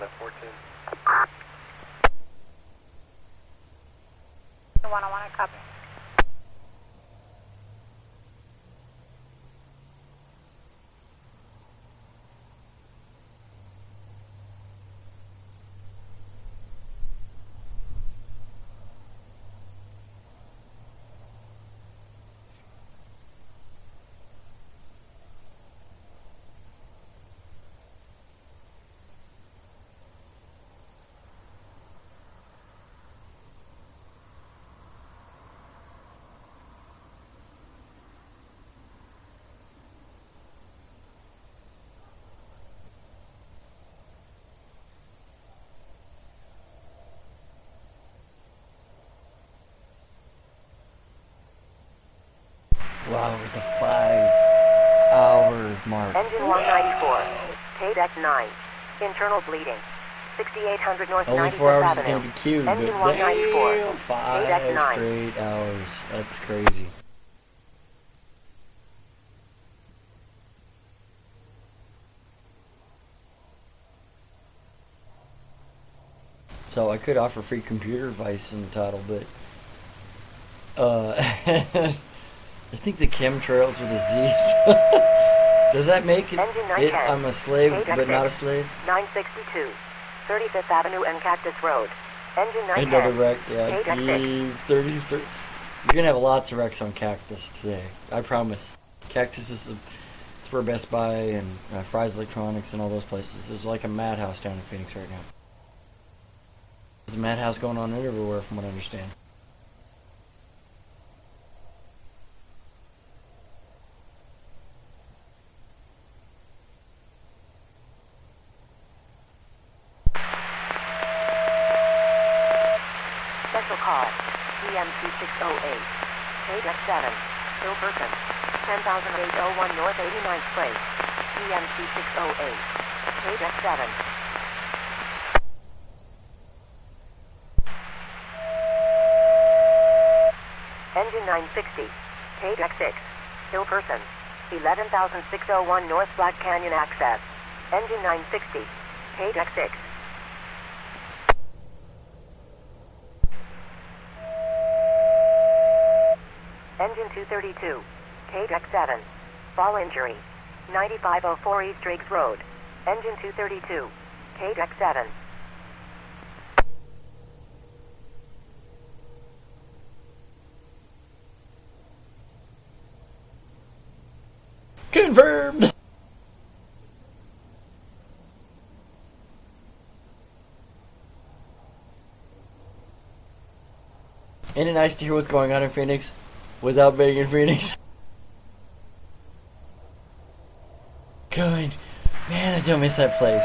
at 14. 101, I copy. Wow, with the 5-hour mark. Engine 194, K-Deck 9, internal bleeding, 6800 North Only 95th 4 hours Avenue. is going to be queued, Engine but 194, damn, 5 K-Deck 9. straight hours. That's crazy. So I could offer free computer advice in the title, but I think the chemtrails with the Z's. Does that make it? I'm a slave, but not a slave? 962, 35th Avenue and Cactus Road. Engine 910. Another wreck, yeah. Geez, 30. You're going to have lots of wrecks on Cactus today. I promise. Cactus is it's where Best Buy and Fry's Electronics and all those places. There's like a madhouse down in Phoenix right now. There's a madhouse going on everywhere from what I understand. Special call, EMC 608, K-Deck 7, Hill Burton, 10,801 North 89th Place, EMC 608, K-Deck 7. 960, KDEC 6, Hill Person, 11,601 North Black Canyon access. Engine 960, KDEC 6. Engine 232, KDEC 7, fall injury, 9504 East Driggs Road. Engine 232, KDEC 7. Confirmed! Ain't it nice to hear what's going on in Phoenix without being in Phoenix? Good. Man, I don't miss that place.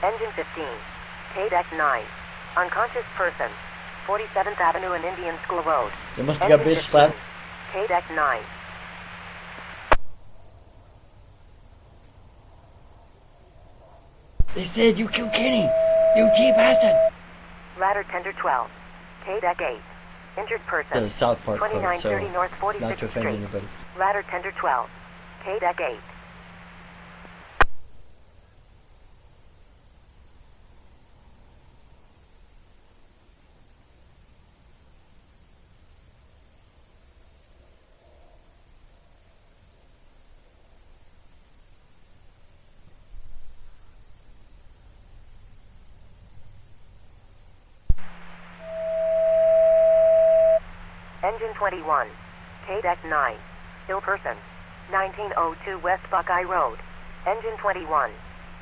Engine 15, KDEC 9, unconscious person, 47th Avenue and Indian School Road. They must have got bitch slapped. KDEC 9. They said you killed Kenny, you cheap bastard. Ladder tender 12, KDEC 8, injured person. The South Park code, 2930 so North 46th not to offend Street. anybody. Ladder tender 12, KDEC 8. Engine 21, KDEC 9, Hill Person, 1902 West Buckeye Road. Engine 21,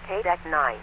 KDEC 9.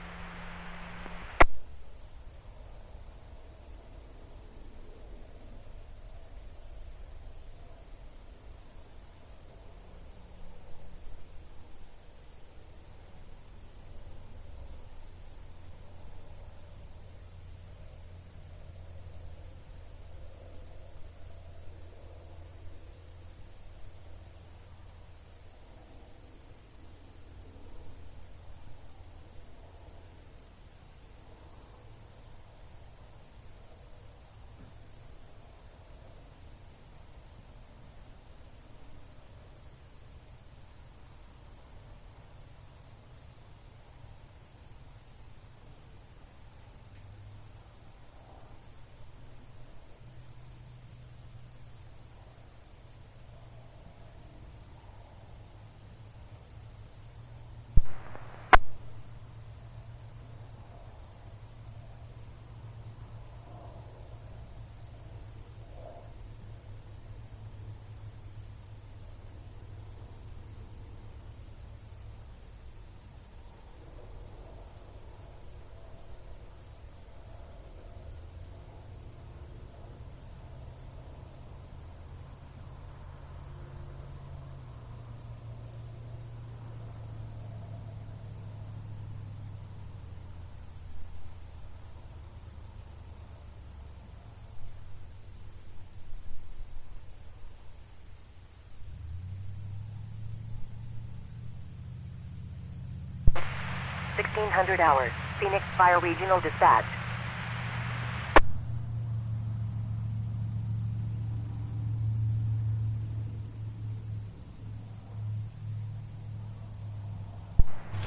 $1600, Phoenix Fire Regional Dispatch.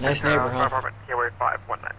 Nice neighbor, huh? Apartment, KWay 519.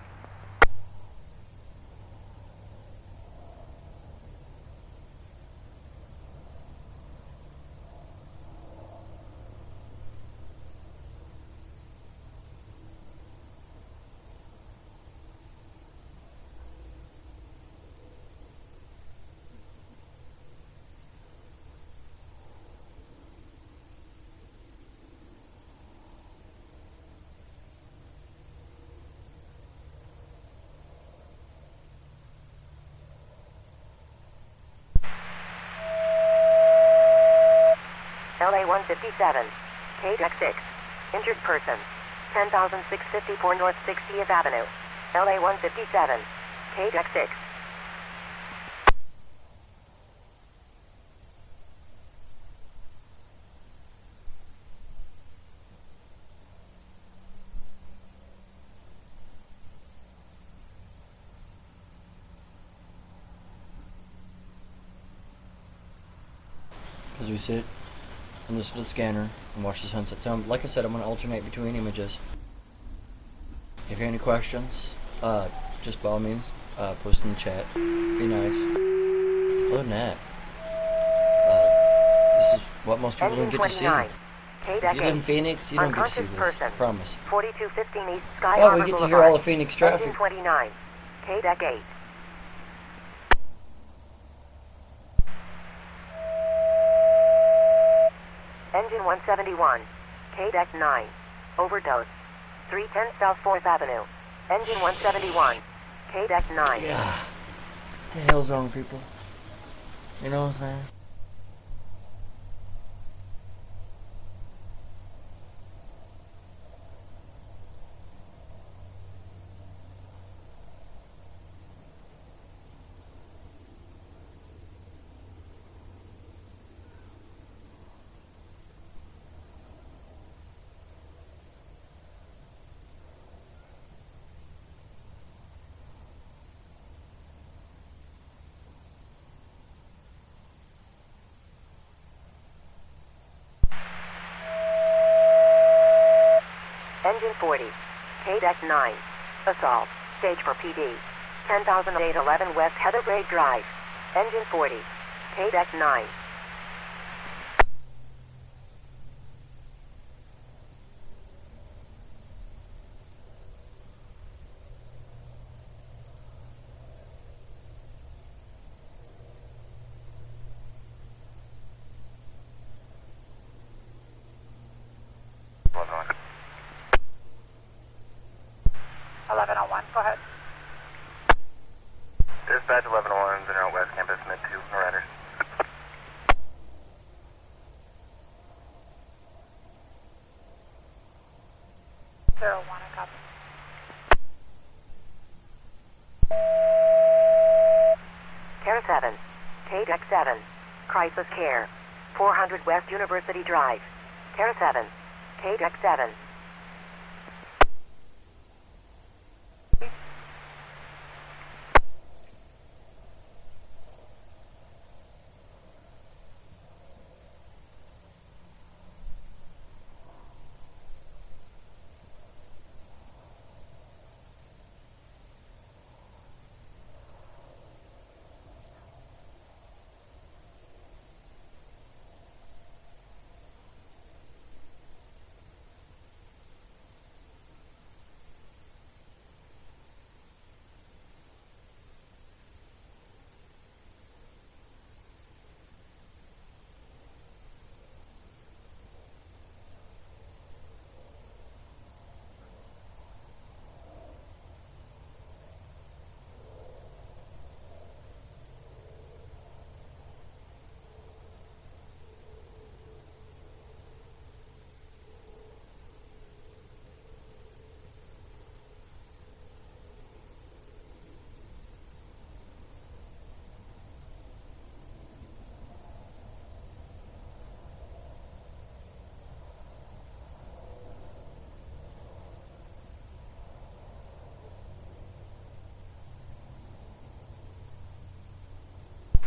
LA 157, KDEC 6, injured person, 10,654 North 60th Avenue. LA 157, KDEC 6. as we sit and listen to the scanner and watch the sunset. So, like I said, I'm going to alternate between images. If you have any questions, just by all means, post in the chat. Be nice. Other than that, this is what most people don't get to see. If you live in Phoenix, you don't get to see this. I promise. 4215 East Sky Well, Harbor we get to Boulevard. hear all the Phoenix traffic. Engine 29, K-Deck 8. Engine 171, K-Deck 9, overdose, 310 South 4th Avenue. Engine 171, K-Deck 9. Yeah. What the hell's wrong with people? You know what I'm saying? Engine 40, K-Deck 9, assault, stage for PD, 10,811 West Heatherbrae Drive. Engine 40, K-Deck 9. Go ahead. Dispatch 1101, General West Campus, mid 2, no riders. Zero one, I copy. Care 7, K-Deck 7, Crisis Care, 400 West University Drive. Care 7, K-Deck 7.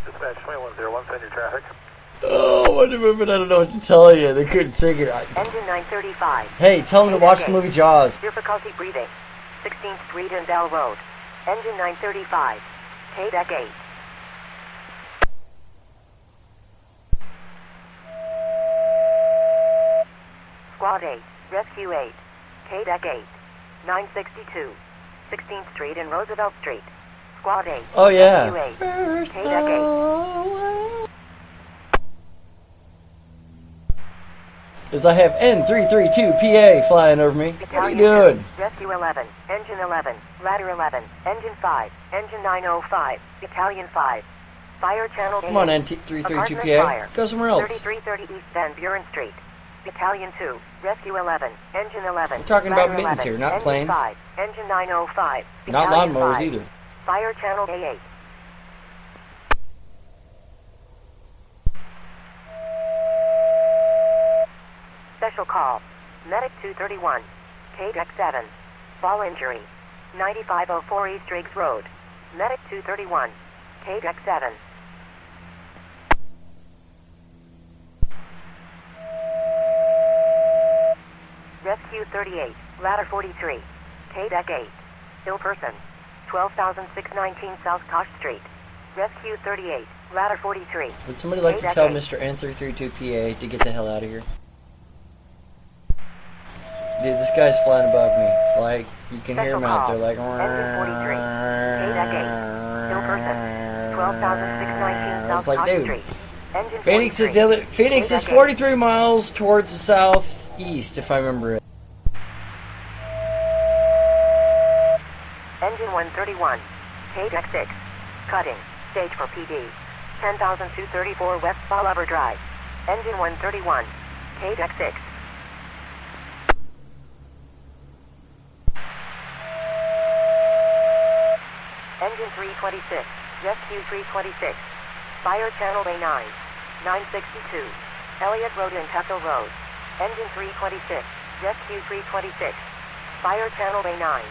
Dispatch 2101, send your traffic. Oh, Wonder Woman, I don't know what to tell you. They couldn't sing it. Engine 935. Hey, tell them to watch the movie Jaws. Difficulty breathing. 16th Street and Bell Road. Engine 935. K-Deck 8. Squad 8. Rescue 8. K-Deck 8. 962. 16th Street and Roosevelt Street. Squad 8. Oh, yeah. Rescue 8. K-Deck 8. Is I have N332PA flying over me. What are you doing? Rescue 11, Engine 11, Ladder 11, Engine 5, Engine 905, Battalion 5, Fire Channel 8. Come on, N332PA. Go somewhere else. 3330 East Van Buren Street, Battalion 2, Rescue 11, Engine 11. We're talking about Ladder mittens 11, here, not Engine planes. 5, Engine 905, Not Battalion lawnmowers 5, either. Fire Channel 8. Special call. Medic 231. K-Deck 7. Fall injury. 9504 East Riggs Road. Medic 231. K-Deck 7. Rescue 38, ladder 43, K-Deck 8, ill person, 12,619 South Kosh Street. Rescue 38, ladder 43. Would somebody like to tell Mr. N332PA to get the hell out of here? Dude, this guy's flying above me. Like, you can hear him out there, like... Engine 43, K-Deck 8, ill person, 12,619 South like, Kosh dude, Street. Engine Phoenix 43, is Phoenix is 43 miles towards the southeast, if I remember it. Engine 131, K-Deck 6, cutting, stage for PD, 10,234 West Bolivar Drive. Engine 131, K-Deck 6. Engine 326, Rescue 326, Fire Channel A9, 962, Elliott Road and Tuckle Road. Engine 326, Rescue 326, Fire Channel A9.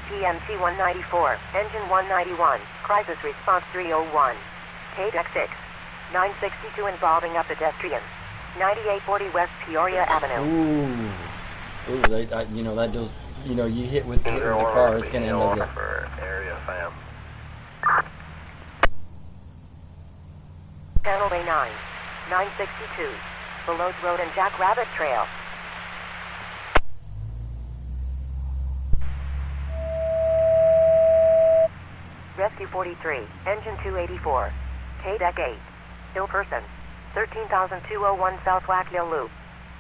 PMC 194, Engine 191, Crisis Response 301, K-Deck 6, 962 involving a pedestrian, 9840 West Peoria Avenue. Ooh, you know, that does, you know, you hit with the car, it's going to end up good. For area fam. Channel A9, 962, Belows Road and Jackrabbit Trail. Rescue 43, Engine 284, K-Deck 8, ill person, 13,201 South Wackhill Loop.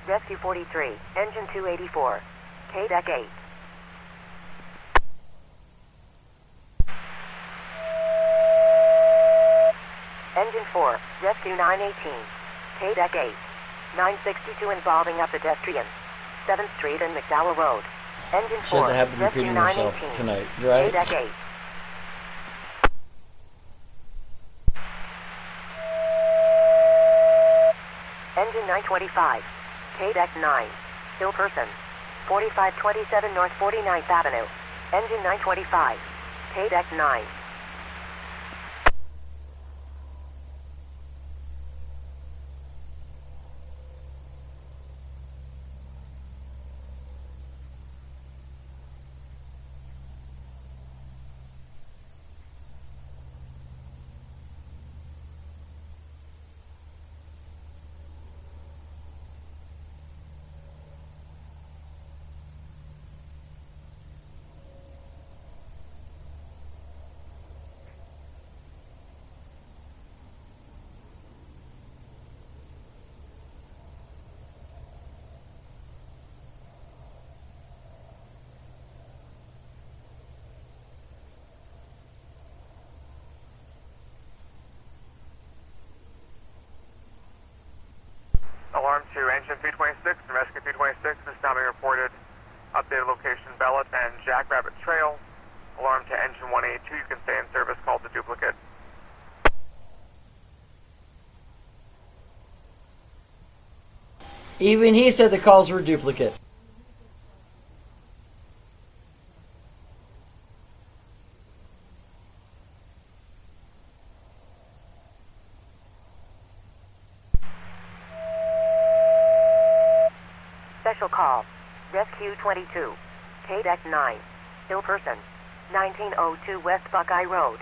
Rescue 43, Engine 284, K-Deck 8. Engine 4, Rescue 918, K-Deck 8, 962 involving a pedestrian, 7th Street and McDowell Road. Engine 4, She doesn't have to be Rescue repeating herself 918, tonight, right? K-Deck 8. Engine 925, K-Deck 9, ill person, 4527 North 49th Avenue. Engine 925, K-Deck 9. Alarm to Engine 326 and Rescue 326 is now being reported. Updated location, Bellet and Jackrabbit Trail. Alarm to Engine 182, you can stay in service, call to duplicate. Even he said the calls were duplicate. Special call, Rescue 22, K-Deck 9, ill person, 1902 West Buckeye Road.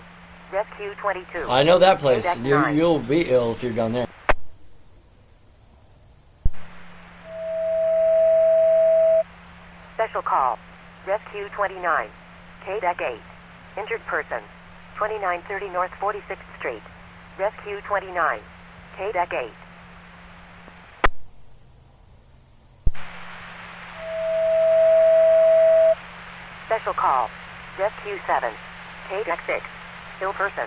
Rescue 22. I know that place. K-Deck 9. You'll be ill if you're gone there. Special call, Rescue 29, K-Deck 8, injured person, 2930 North 46th Street. Rescue 29, K-Deck 8. Special call, Rescue 7, K-Deck 6, ill person,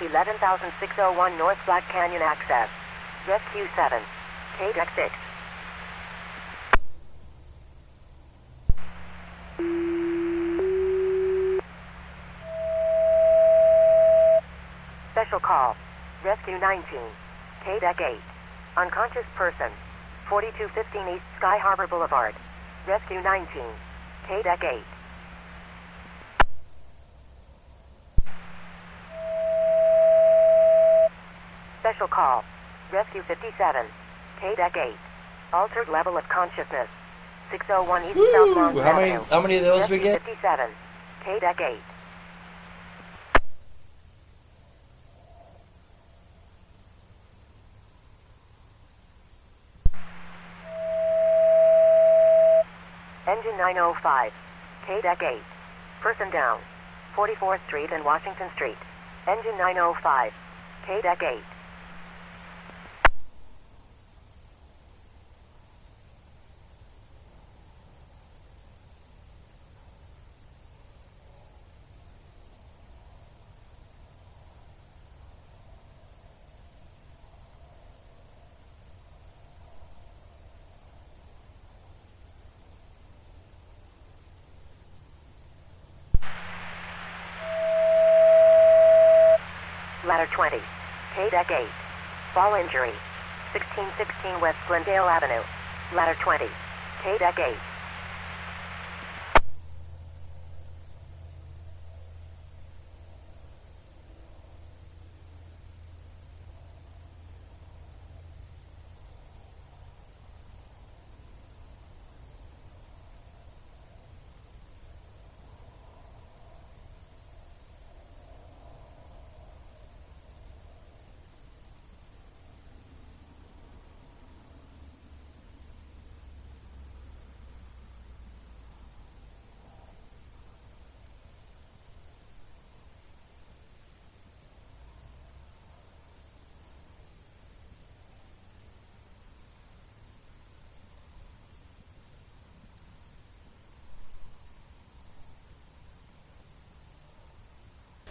11,601 North Black Canyon access. Rescue 7, K-Deck 6. Special call, Rescue 19, K-Deck 8, unconscious person, 4215 East Sky Harbor Boulevard. Rescue 19, K-Deck 8. Special call. Rescue 57. K-Deck 8. Altered level of consciousness. 601 East Southbound Avenue. How many of those we get? 57. K-Deck 8. Engine 905. K-Deck 8. Person down. 44th Street and Washington Street. Engine 905. K-Deck 8. Ladder 20. K-Deck 8. Fall injury. 1616 West Glendale Avenue. Ladder 20. K-Deck 8.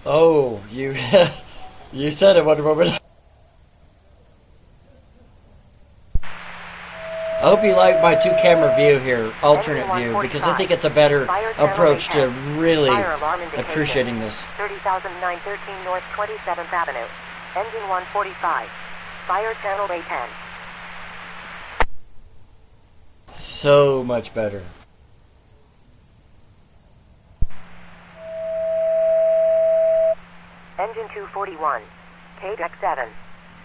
Oh, you you said it, Wonder Woman. I hope you like my two-camera view here, alternate view, because I think it's a better approach to really appreciating this. 30,913 North 27th Avenue. Engine 145. Fire channel A10. So much better. Engine 241. K-Deck 7.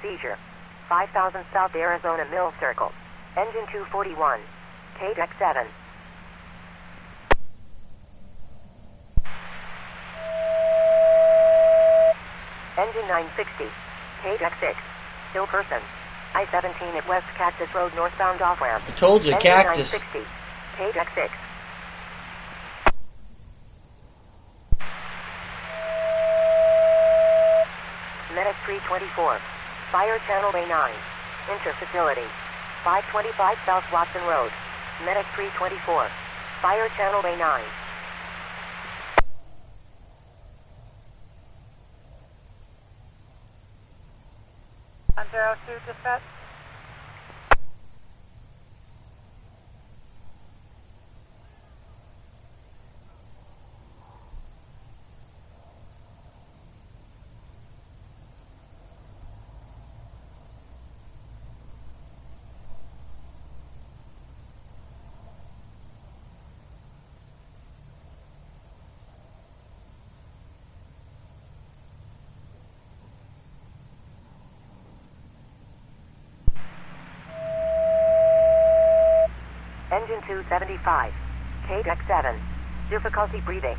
Seizure. 5000 South Arizona Mill Circle. Engine 241. K-Deck 7. Engine 960. K-Deck 6. Still person. I-17 at West Cactus Road northbound off-ramp. I told you, Engine Cactus. 960. K-Deck 6. Medic 324. Fire channel A9. Inter-facility. 525 South Watson Road. Medic 324. Fire channel A9. On 02 dispatch. Engine 275. K-Deck 7. Difficulty breathing.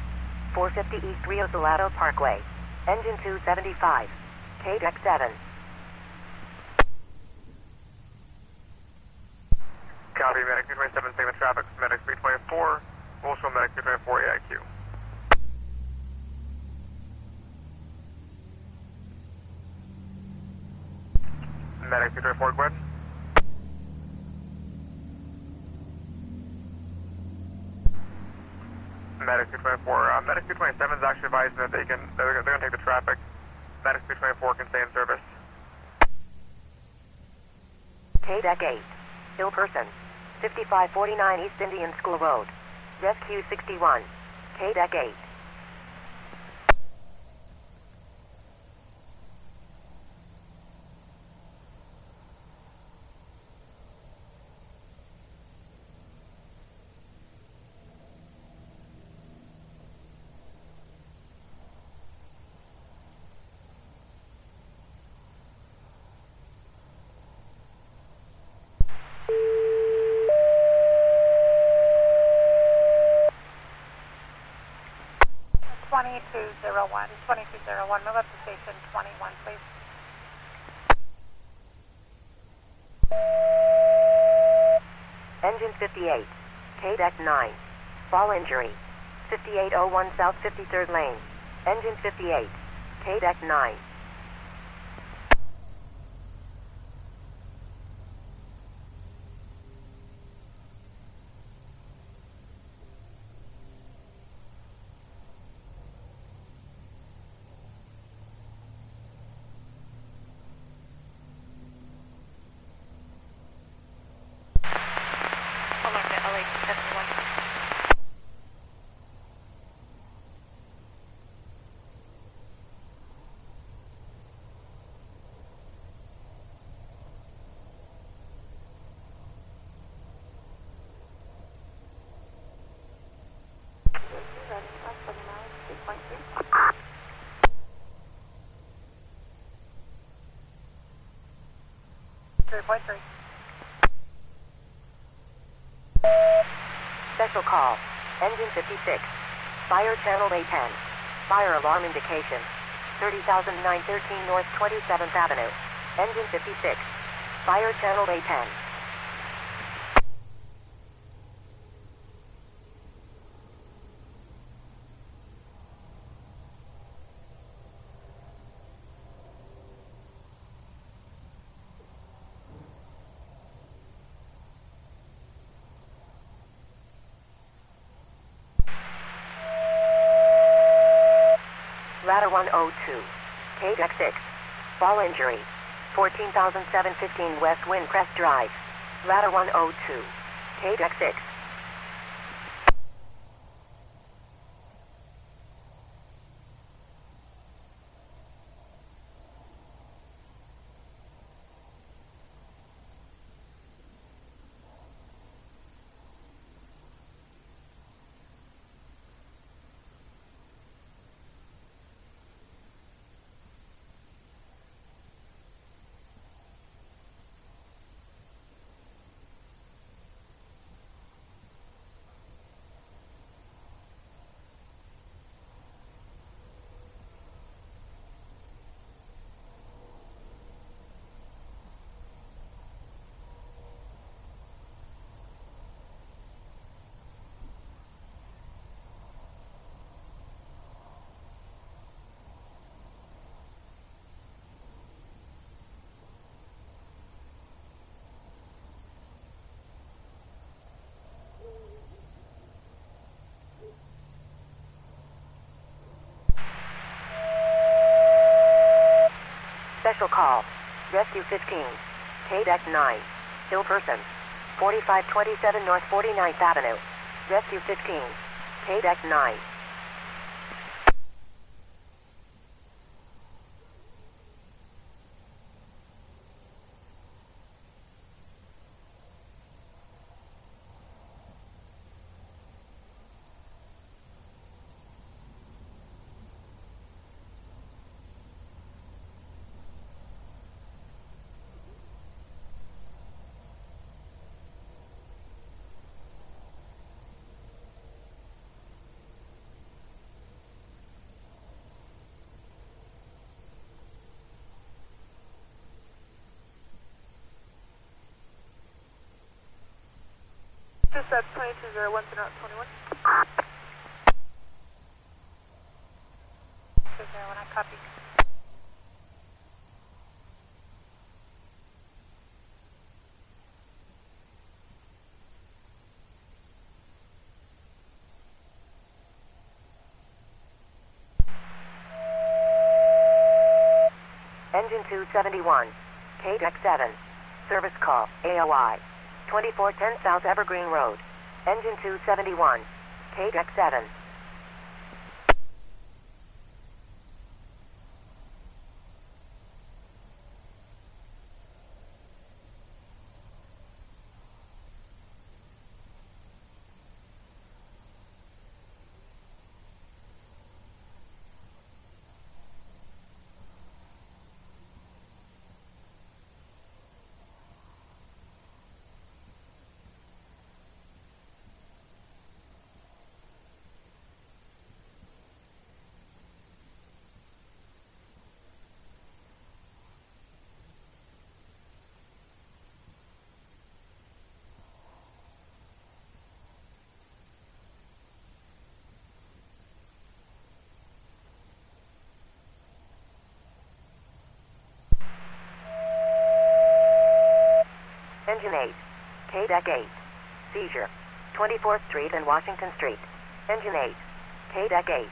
450 East Rio Salado Parkway. Engine 275. K-Deck 7. Copy, Medic 227, segment traffic, Medic 324, will show Medic 224 AIQ. Medic 224, go ahead. Medic 224, Medic 227 is actually advising that they're going to take the traffic. Medic 224 can stay in service. K-Deck 8. Ill person. 5549 East Indian School Road. Rescue 61. K-Deck 8. 2201. 2201, move up to station 21, please. Engine 58, KDEC 9. Fall injury. 5801 South 53rd Lane. Engine 58, KDEC 9. Alarm to LH71. Special call. Engine 56. Fire channel A10. Fire alarm indication. 30,913 North 27th Avenue. Engine 56. Fire channel A10. Ladder 102. KDEC 6. Fall injury. 14,715 West Windcrest Drive. Ladder 102. KDEC 6. Special call. Rescue 15. KDEC 9. Ill person. 4527 North 49th Avenue. Rescue 15. KDEC 9. Just at 2201 to North 21. 201, I copy. Engine 271. KDEC 7. Service call. AOI. 2410 South Evergreen Road. Engine 271. KDEC 7. Engine 8. K-Deck 8. Seizure. 24th Street and Washington Street. Engine 8. K-Deck 8.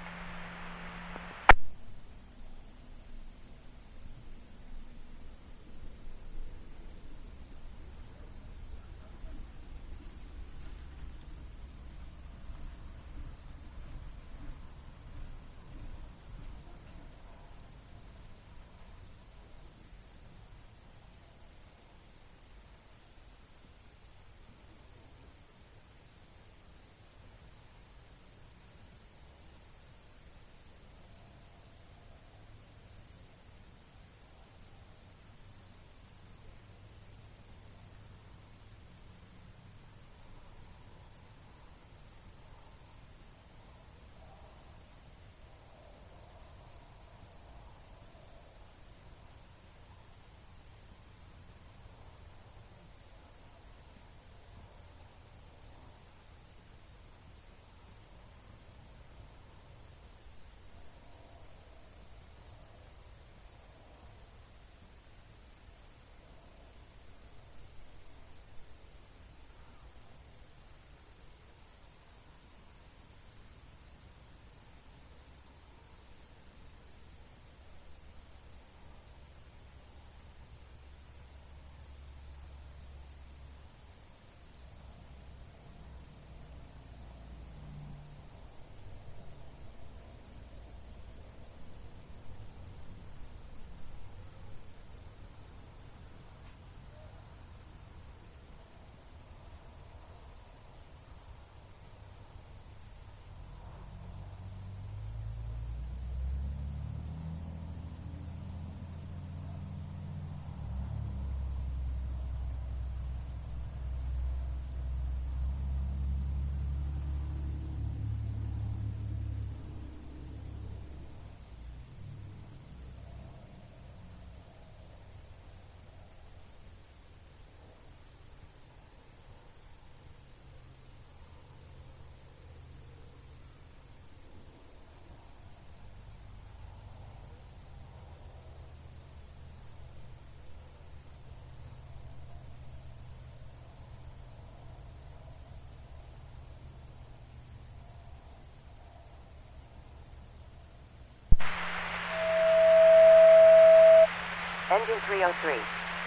Engine 303.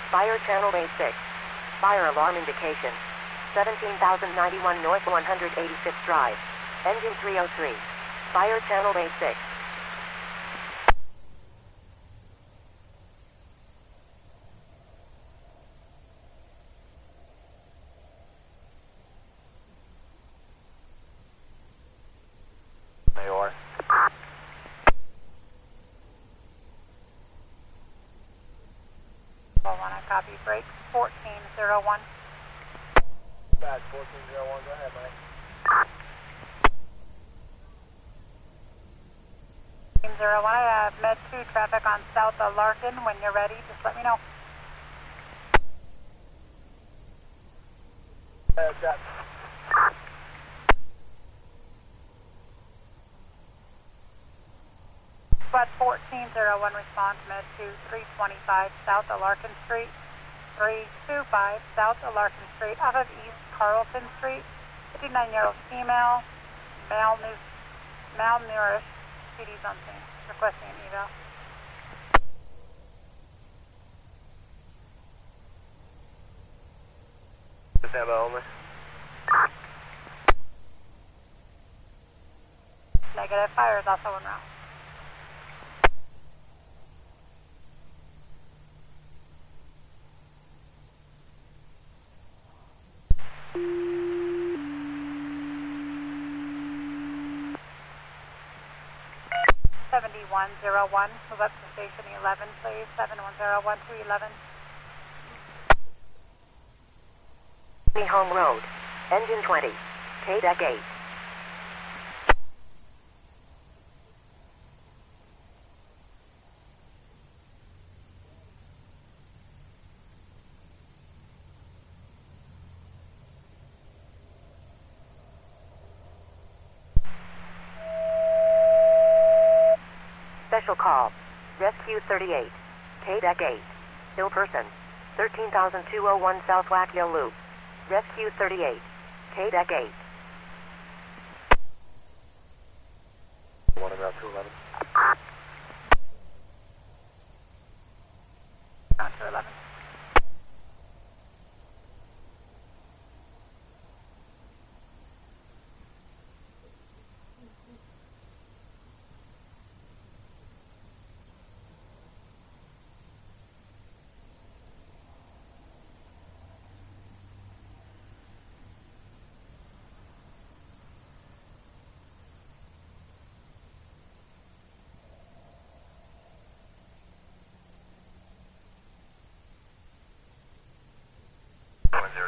Fire channel A6. Fire alarm indication. 17,091 North 186th Drive. Engine 303. Fire channel A6. Mayor. I copy. Break 1401. Bad 1401, go ahead, Mike. 01, I have Med 2 traffic on south of Larkin. When you're ready, just let me know. That. Squad 1401, response Med 2, 325 south of Larkin Street. 325 south of Larkin Street, off of East Carlton Street. 59-year-old female, malnourished, CD's on scene, requesting an eval. Stand by only. Negative, fire is also en route. (7101) move up to station 11, please. 7101 to 11. Home Road. Engine 20. K-Deck 8. Special call. Rescue 38. K-Deck 8. Ill person. 13,201 South Wackio Loop. Rescue 38. K-Deck 8. 1 about 211. Down to 11.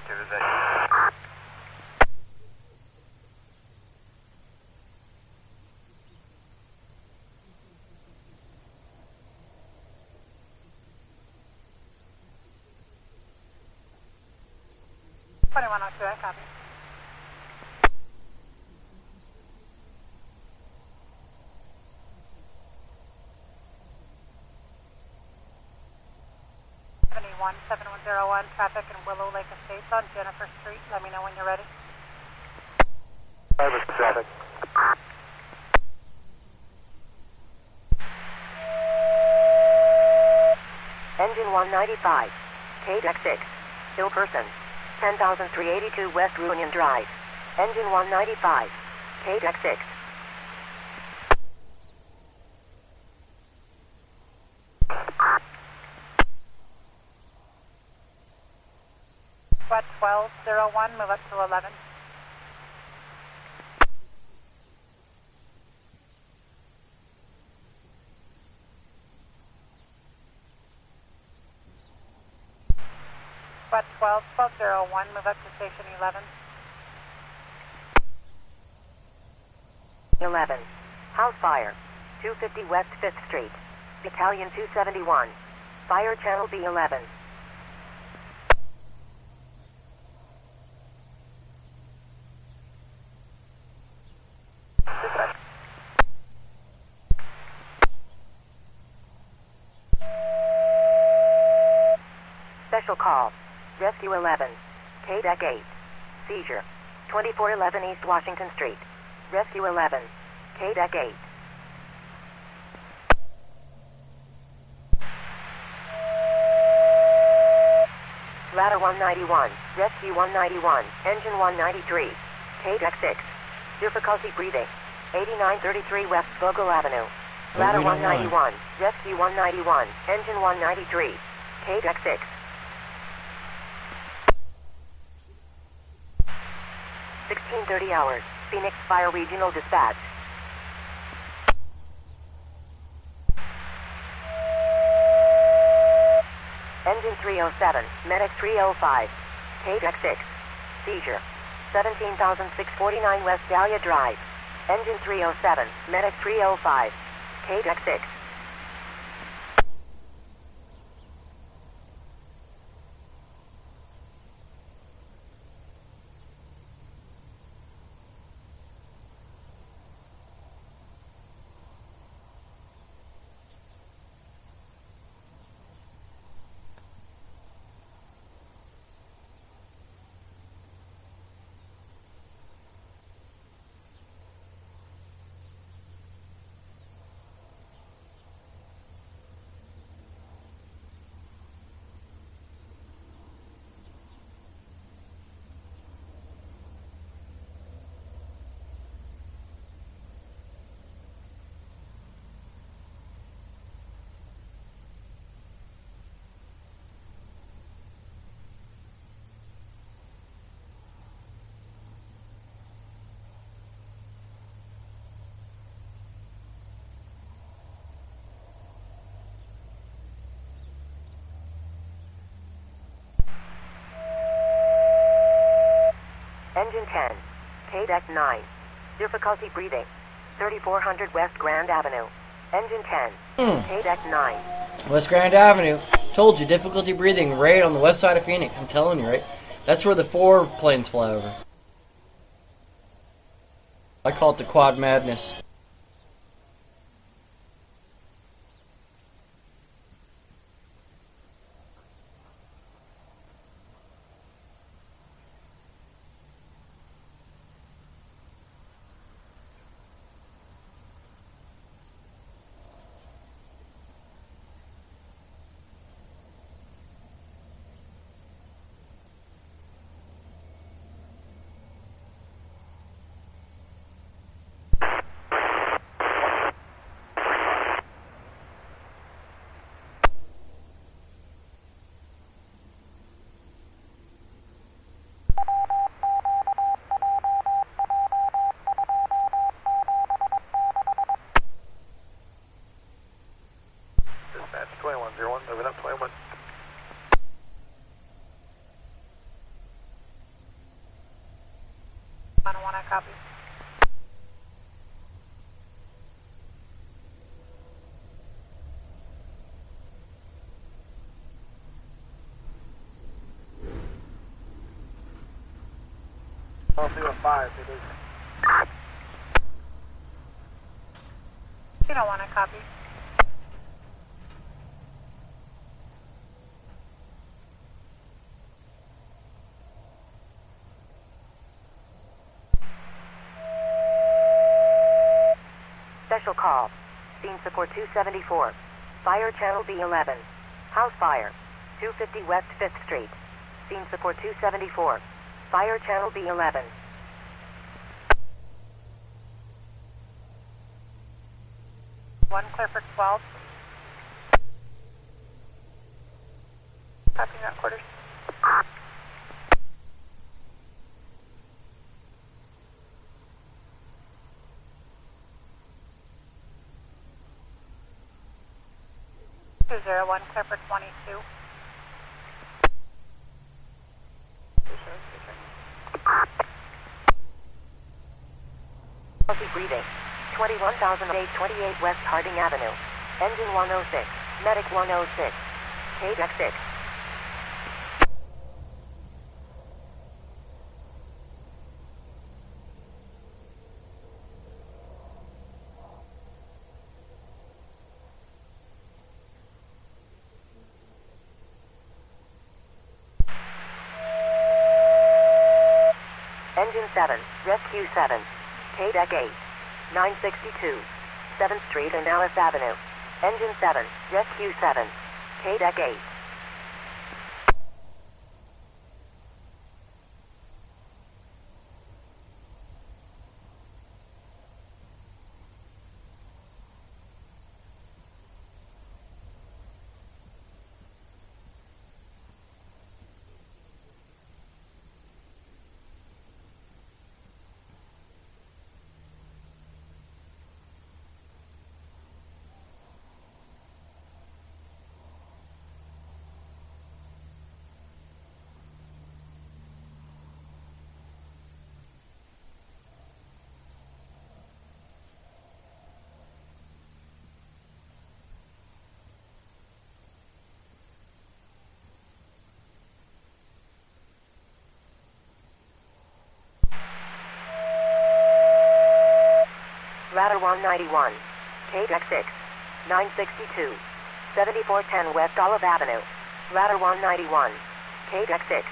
Is that you? I copy. One 7101 traffic in Willow Lake Estates on Jennifer Street. Let me know when you're ready. Private traffic. Engine 195. K-Deck 6. Still person. 10,382 West Union Drive. Engine 195. K-Deck 6. What 1201, move up to 11. What 1201, move up to station 11. 11. House fire. 250 West 5th Street. Battalion 271. Fire channel B11. Special call. Rescue 11. K-Deck 8. Seizure. 2411 East Washington Street. Rescue 11. K-Deck 8. Ladder 191. Rescue 191. Engine 193. K-Deck 6. Difficulty breathing. 8933 West Vogel Avenue. Ladder 191. Rescue 191. Engine 193. K-Deck 6. 1630 hours. Phoenix Fire Regional Dispatch. Engine 307. Medic 305. K-Deck 6. Seizure. 17,649 West Dahlia Drive. Engine 307. Medic 305. K-Deck 6. Engine 10. K-Deck 9. Difficulty breathing. 3400 West Grand Avenue. Engine 10. K-Deck 9. West Grand Avenue. Told you, difficulty breathing right on the west side of Phoenix. I'm telling you, right? That's where the 4 planes fly over. I call it the Quad Madness. 01, I copy. I'll do a 5, it is. 01, I copy. Special call. Scene support 274. Fire channel B11. House fire. 250 West 5th Street. Scene support 274. Fire channel B11. One clear for 12. Copy that quarters. Two 01, clear for 22. Healthy breathing. 21,828 West Harding Avenue. Engine 106. Medic 106. Deck 6. Engine 7. Rescue 7. Deck 8. 962. 7th Street and Alice Avenue. Engine 7. Rescue 7. Deck 8. Ladder 191. Deck 6. 962. 7410 West Olive Avenue. Ladder 191. Deck 6.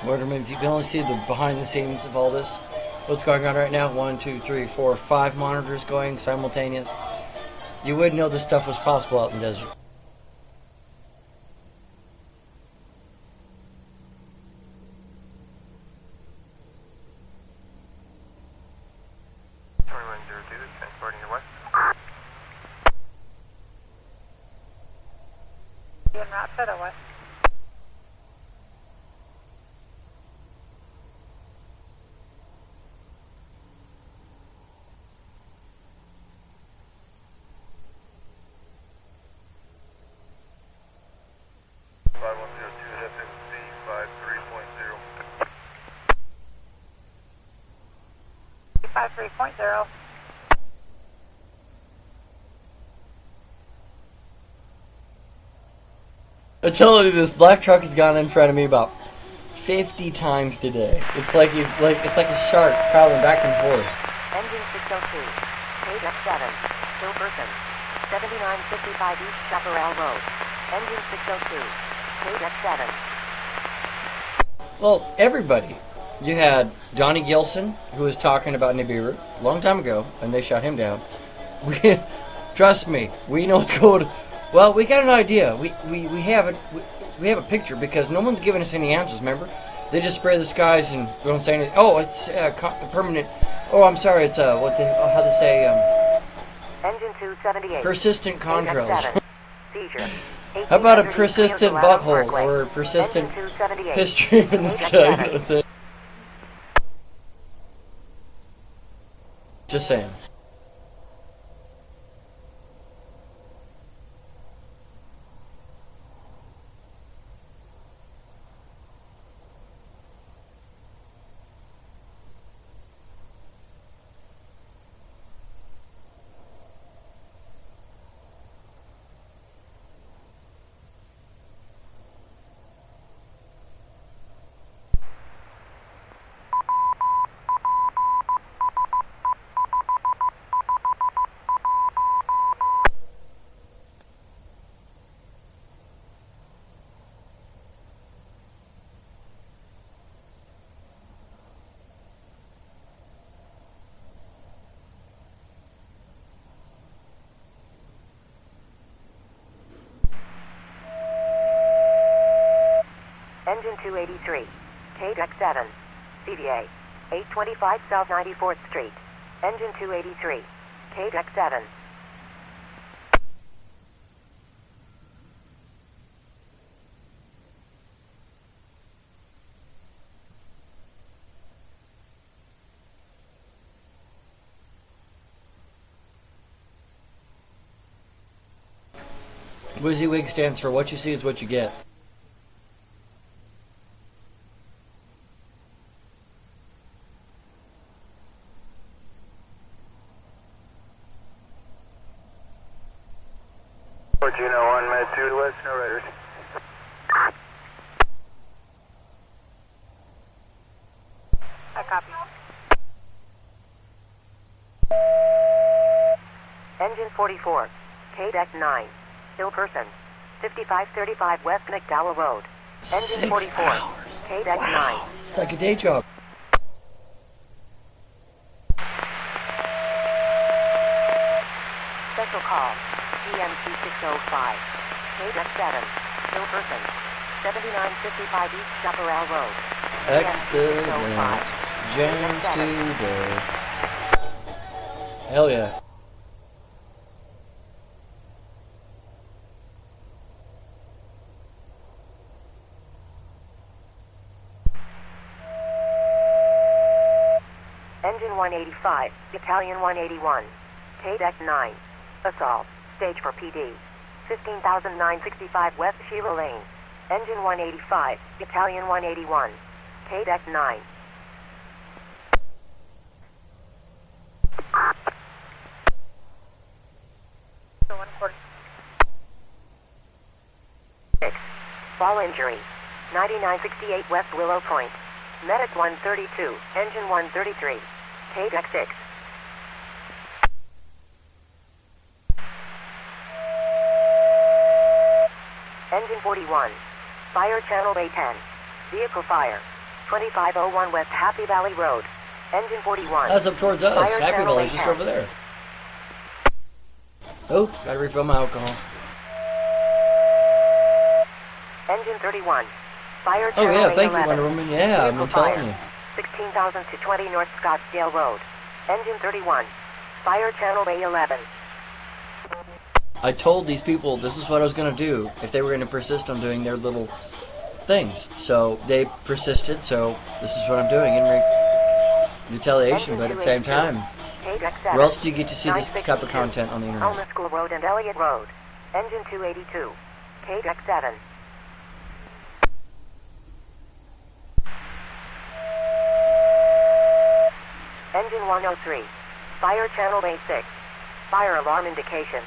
Waterman, if you can only see the behind the scenes of all this, what's going on right now, 1, 2, 3, 4, 5 monitors going simultaneous, you wouldn't know this stuff was possible out in the desert. Transporting your west. En route to the west. Five 3.0. I'm telling you, this black truck has gone in front of me about 50 times today. It's like it's like a shark crawling back and forth. Engine 602. Deck 7. Hilberton. 7955 East Chaparral Road. Engine 602. Deck 7. Well, everybody. You had Johnny Gilson, who was talking about Nibiru a long time ago, and they shot him down. Trust me, we know what's going on. Well, we got an idea. We have a picture because no one's giving us any answers. Remember, they just spray the skies and don't say anything. Oh, it's permanent. Oh, I'm sorry. It's how they say Engine 278. persistent contrails. Seizure. How about a persistent butthole or a persistent history in the sky? Just saying. Engine 283, KDEC 7, CVA, 825 South 94th Street. Engine 283, KDEC 7. WYSIWYG stands for what you see is what you get. Juno 1, Med 2 to West, no riders. I copy. Engine 44, KDEC 9, Hill Person, 5535 West McDowell Road. Engine 44, KDEC 9. It's like a day job. Special call, GMC 605, KDEC 7, Hill Person, 7955 East Chaparral Road. Excellent. James today. Hell yeah. Engine 185, Battalion 181, KDEC 9, Assault, stage for PD, 15,965 West Sheila Lane. Engine 185, Battalion 181, KDEC 9. Six, fall injury, 9968 West Willow Point. Medic 132, Engine 133, KDEC 6. Engine 41, Fire Channel Bay 10, Vehicle Fire, 2501 West Happy Valley Road. Engine 41. That's up towards us. Fire Happy Channel Valley's Bay just 10. over there. Oh, gotta refill my alcohol. Engine 31, Fire Oh Channel yeah, Bay thank you, 11. Wonder Woman. Yeah, Vehicle I'm telling Fire, you. 16,000 to 20 North Scottsdale Road. Engine 31, Fire Channel Bay 11. I told these people this is what I was going to do if they were going to persist on doing their little things. So they persisted, so this is what I'm doing in retaliation, but at the same time, where else do you get to see this type of content on the internet? Elma School Road and Elliott Road. Engine 282, KDEC 7. Engine 103, Fire Channel Bay 6. Fire alarm indication,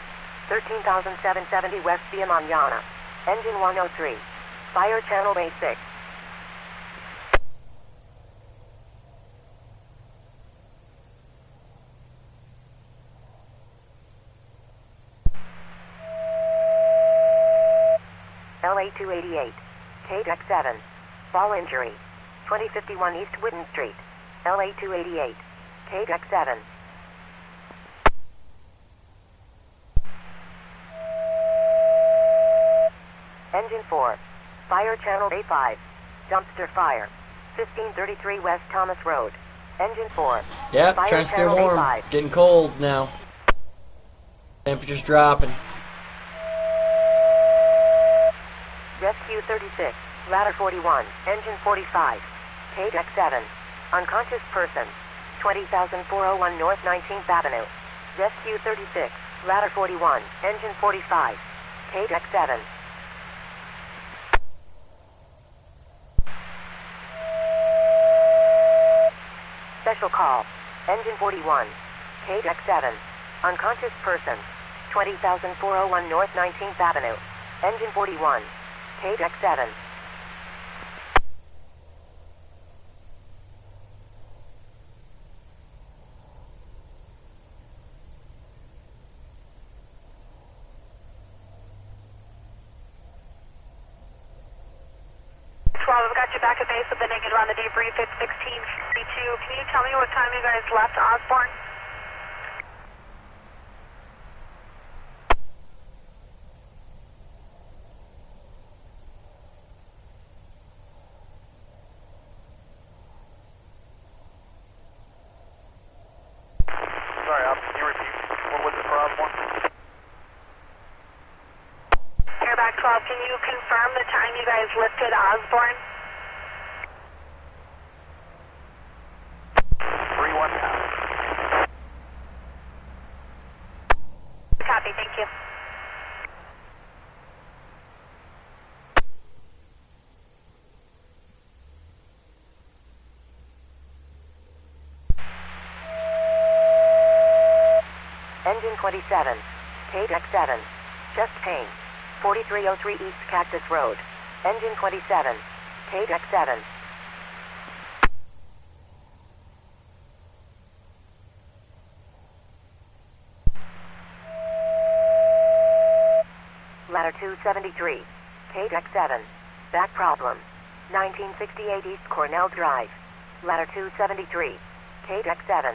13,770 West Via Manana. Engine 103, Fire Channel Bay 6. LA 288, KDEC 7. Fall injury, 2051 East Whitten Street. LA 288, KDEC 7. Engine 4, Fire Channel Bay 5. Dumpster fire, 1533 West Thomas Road. Engine 4. Yep, Fire trying to stay Channel Bay warm. 5. It's getting cold now. Temperature's dropping. Rescue 36, Ladder 41, Engine 45, KDEC 7. Unconscious person, 20,401 North 19th Avenue. Rescue 36, Ladder 41, Engine 45, KDEC 7. Special call, Engine 41, KDEC 7. Unconscious person, 20,401 North 19th Avenue. Engine 41, KDEC 7. We've got you back at base with the naked on the debrief at 16:52. Can you tell me what time you guys left Osborne? 12, can you confirm the time you guys lifted Osborne? 3-1 pound. Copy, thank you. Engine 27, KDEC7, chest pain, 4303 East Cactus Road. Engine 27, KDEC7. Ladder 273, KDEC7, back problem, 1968 East Cornell Drive. Ladder 273, KDEC7.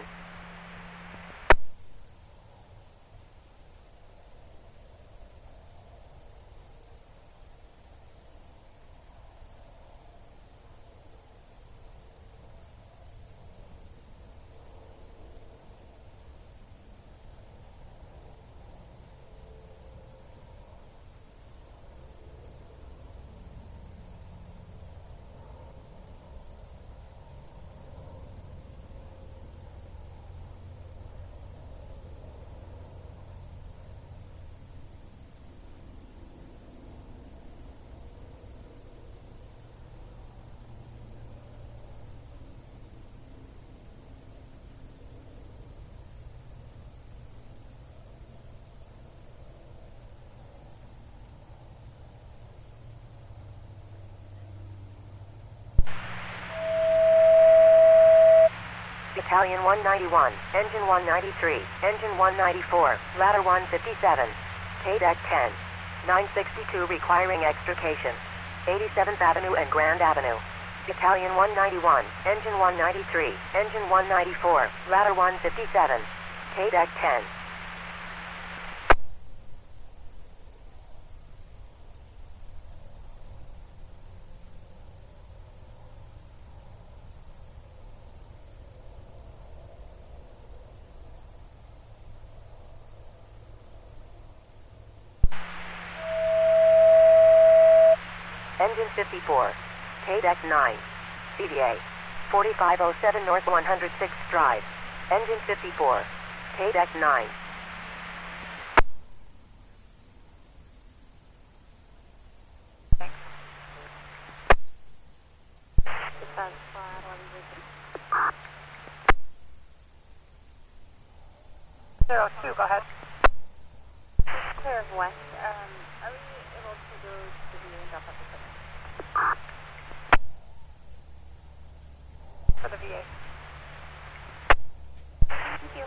Battalion 191, Engine 193, Engine 194, Ladder 157, KDEC 10, 962 requiring extrication, 87th Avenue and Grand Avenue. Battalion 191, Engine 193, Engine 194, Ladder 157, KDEC 10. Engine 54, KDEC 9, CVA, 4507 North 106th Drive. Engine 54, KDEC 9. Zero 2, go ahead. Clear of west. Are we able to go to the end of the For the VA. Thank you.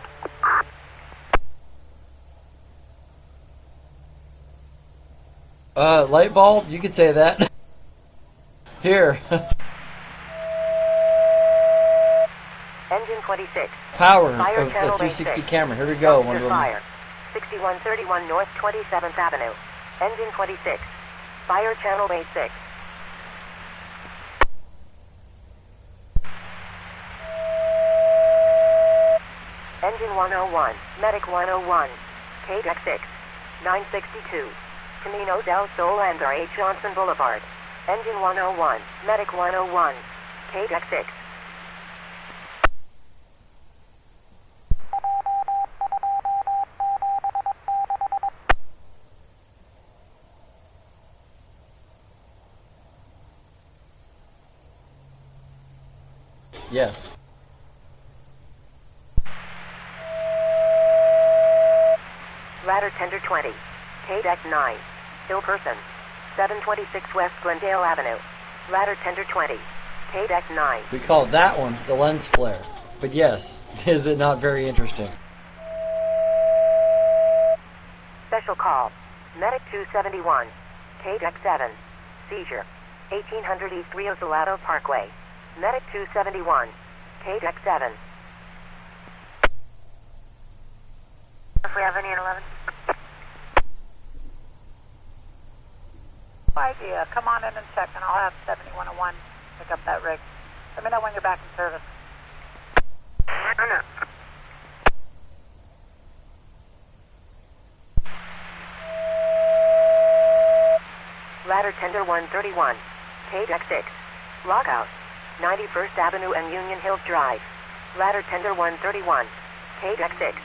Light bulb, you could say that. Here. Engine 26. Power Fire of the channel 360 6. camera. Here we go. One of them. Fire. 6131 North 27th Avenue. Engine 26. Fire channel bay 6. Engine 101, Medic 101, KDEC 6, 962, Camino del Sol and R. H. Johnson Boulevard. Engine 101, Medic 101, KDEC 6. Yes. Ladder Tender 20, KDEC 9, Hill Person, 726 West Glendale Avenue. Ladder Tender 20, KDEC 9. We call that one the lens flare. But yes, is it not very interesting? Special call, Medic 271, KDEC 7, seizure, 1800 East Rio Salado Parkway. Medic 271, KDEC 7. If we have any at 11. Idea. Come on in and check, and I'll have 7101 pick up that rig. Let me know when you're back in service. ladder tender 131, KDEC 6, lockout, 91st Avenue and Union Hills Drive, ladder tender 131, KDEC 6.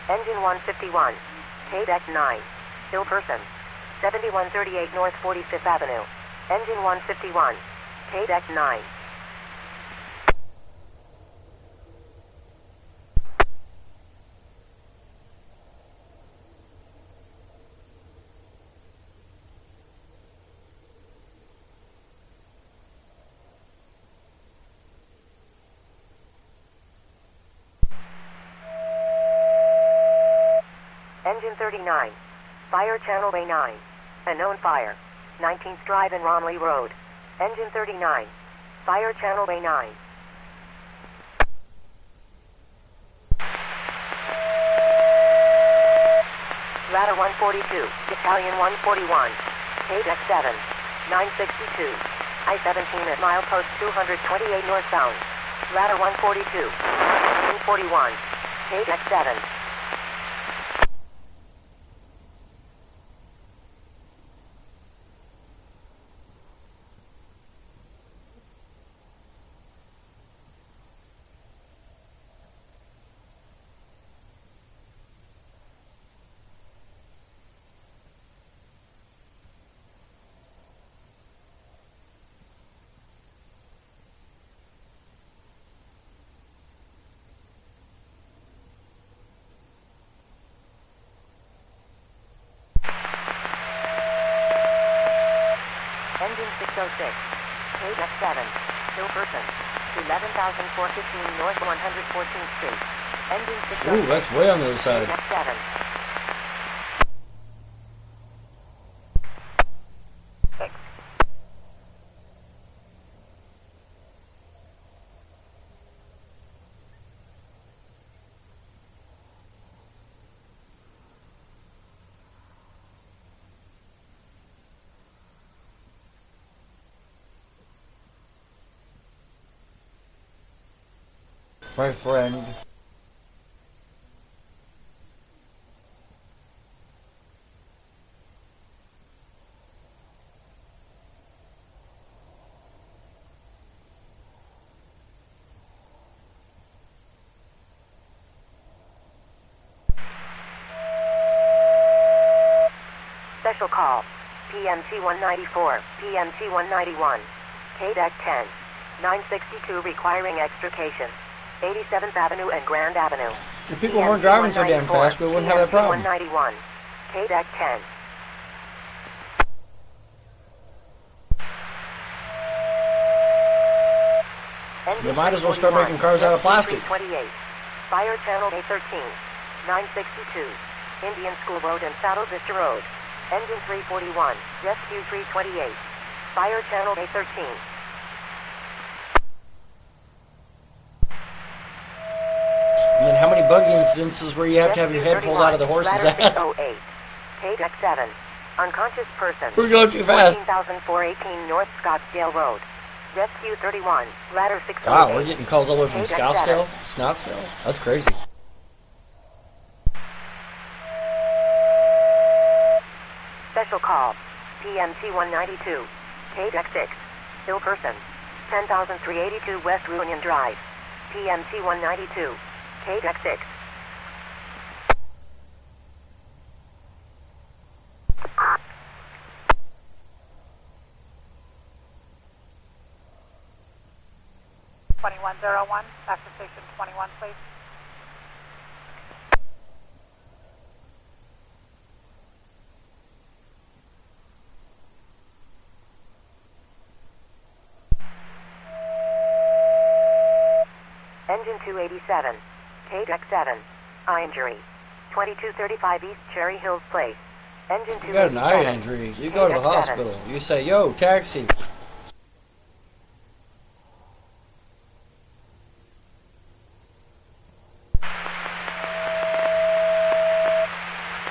Engine 151, KDEC 9, ill person, 7138 North 45th Avenue, engine 151, KDEC 9. Engine 39, fire channel A9, a known fire, 19th Drive and Romley Road. Engine 39, fire channel A9. Ladder 142, Italian 141, KDEC 7, 962, I-17 at milepost 228 northbound. Ladder 142, 141, KDEC 7. Engine 606, KDEC 7, ill person, 11,415 North 114th Street. Engine 606. Ooh, that's way on the other side. KDEC 7. My friend. Special call, PMT 194, PMT 191, KDEC 10, 962 requiring extrication. 87th Avenue and Grand Avenue. If people weren't driving so damn fast, we wouldn't have that problem. 191, KDEC 10. You might as well start making cars out of plastic. 28, Fire Channel A13, 962, Indian School Road and Saddle Vista Road. Engine 341, Rescue 328, Fire Channel A13. And then how many buggy incidences where you have to have your head pulled out of the horse's ass? 608, KDEC 7, unconscious person. We're going too fast. 14,418 North Scottsdale Road. Rescue 31, ladder 608. Wow, we're getting calls all the way from Scottsdale? Scottsdale? That's crazy. Special call, PMT 192, KDEC 6, ill person, 10,382 West Union Drive. PMT 192, KDEC 6. Back to station 21, please. Engine 287, KDEC 7, eye injury, 2235 East Cherry Hills Place. Engine 287. You got an eye injury. You go to the hospital. You say, yo, taxi.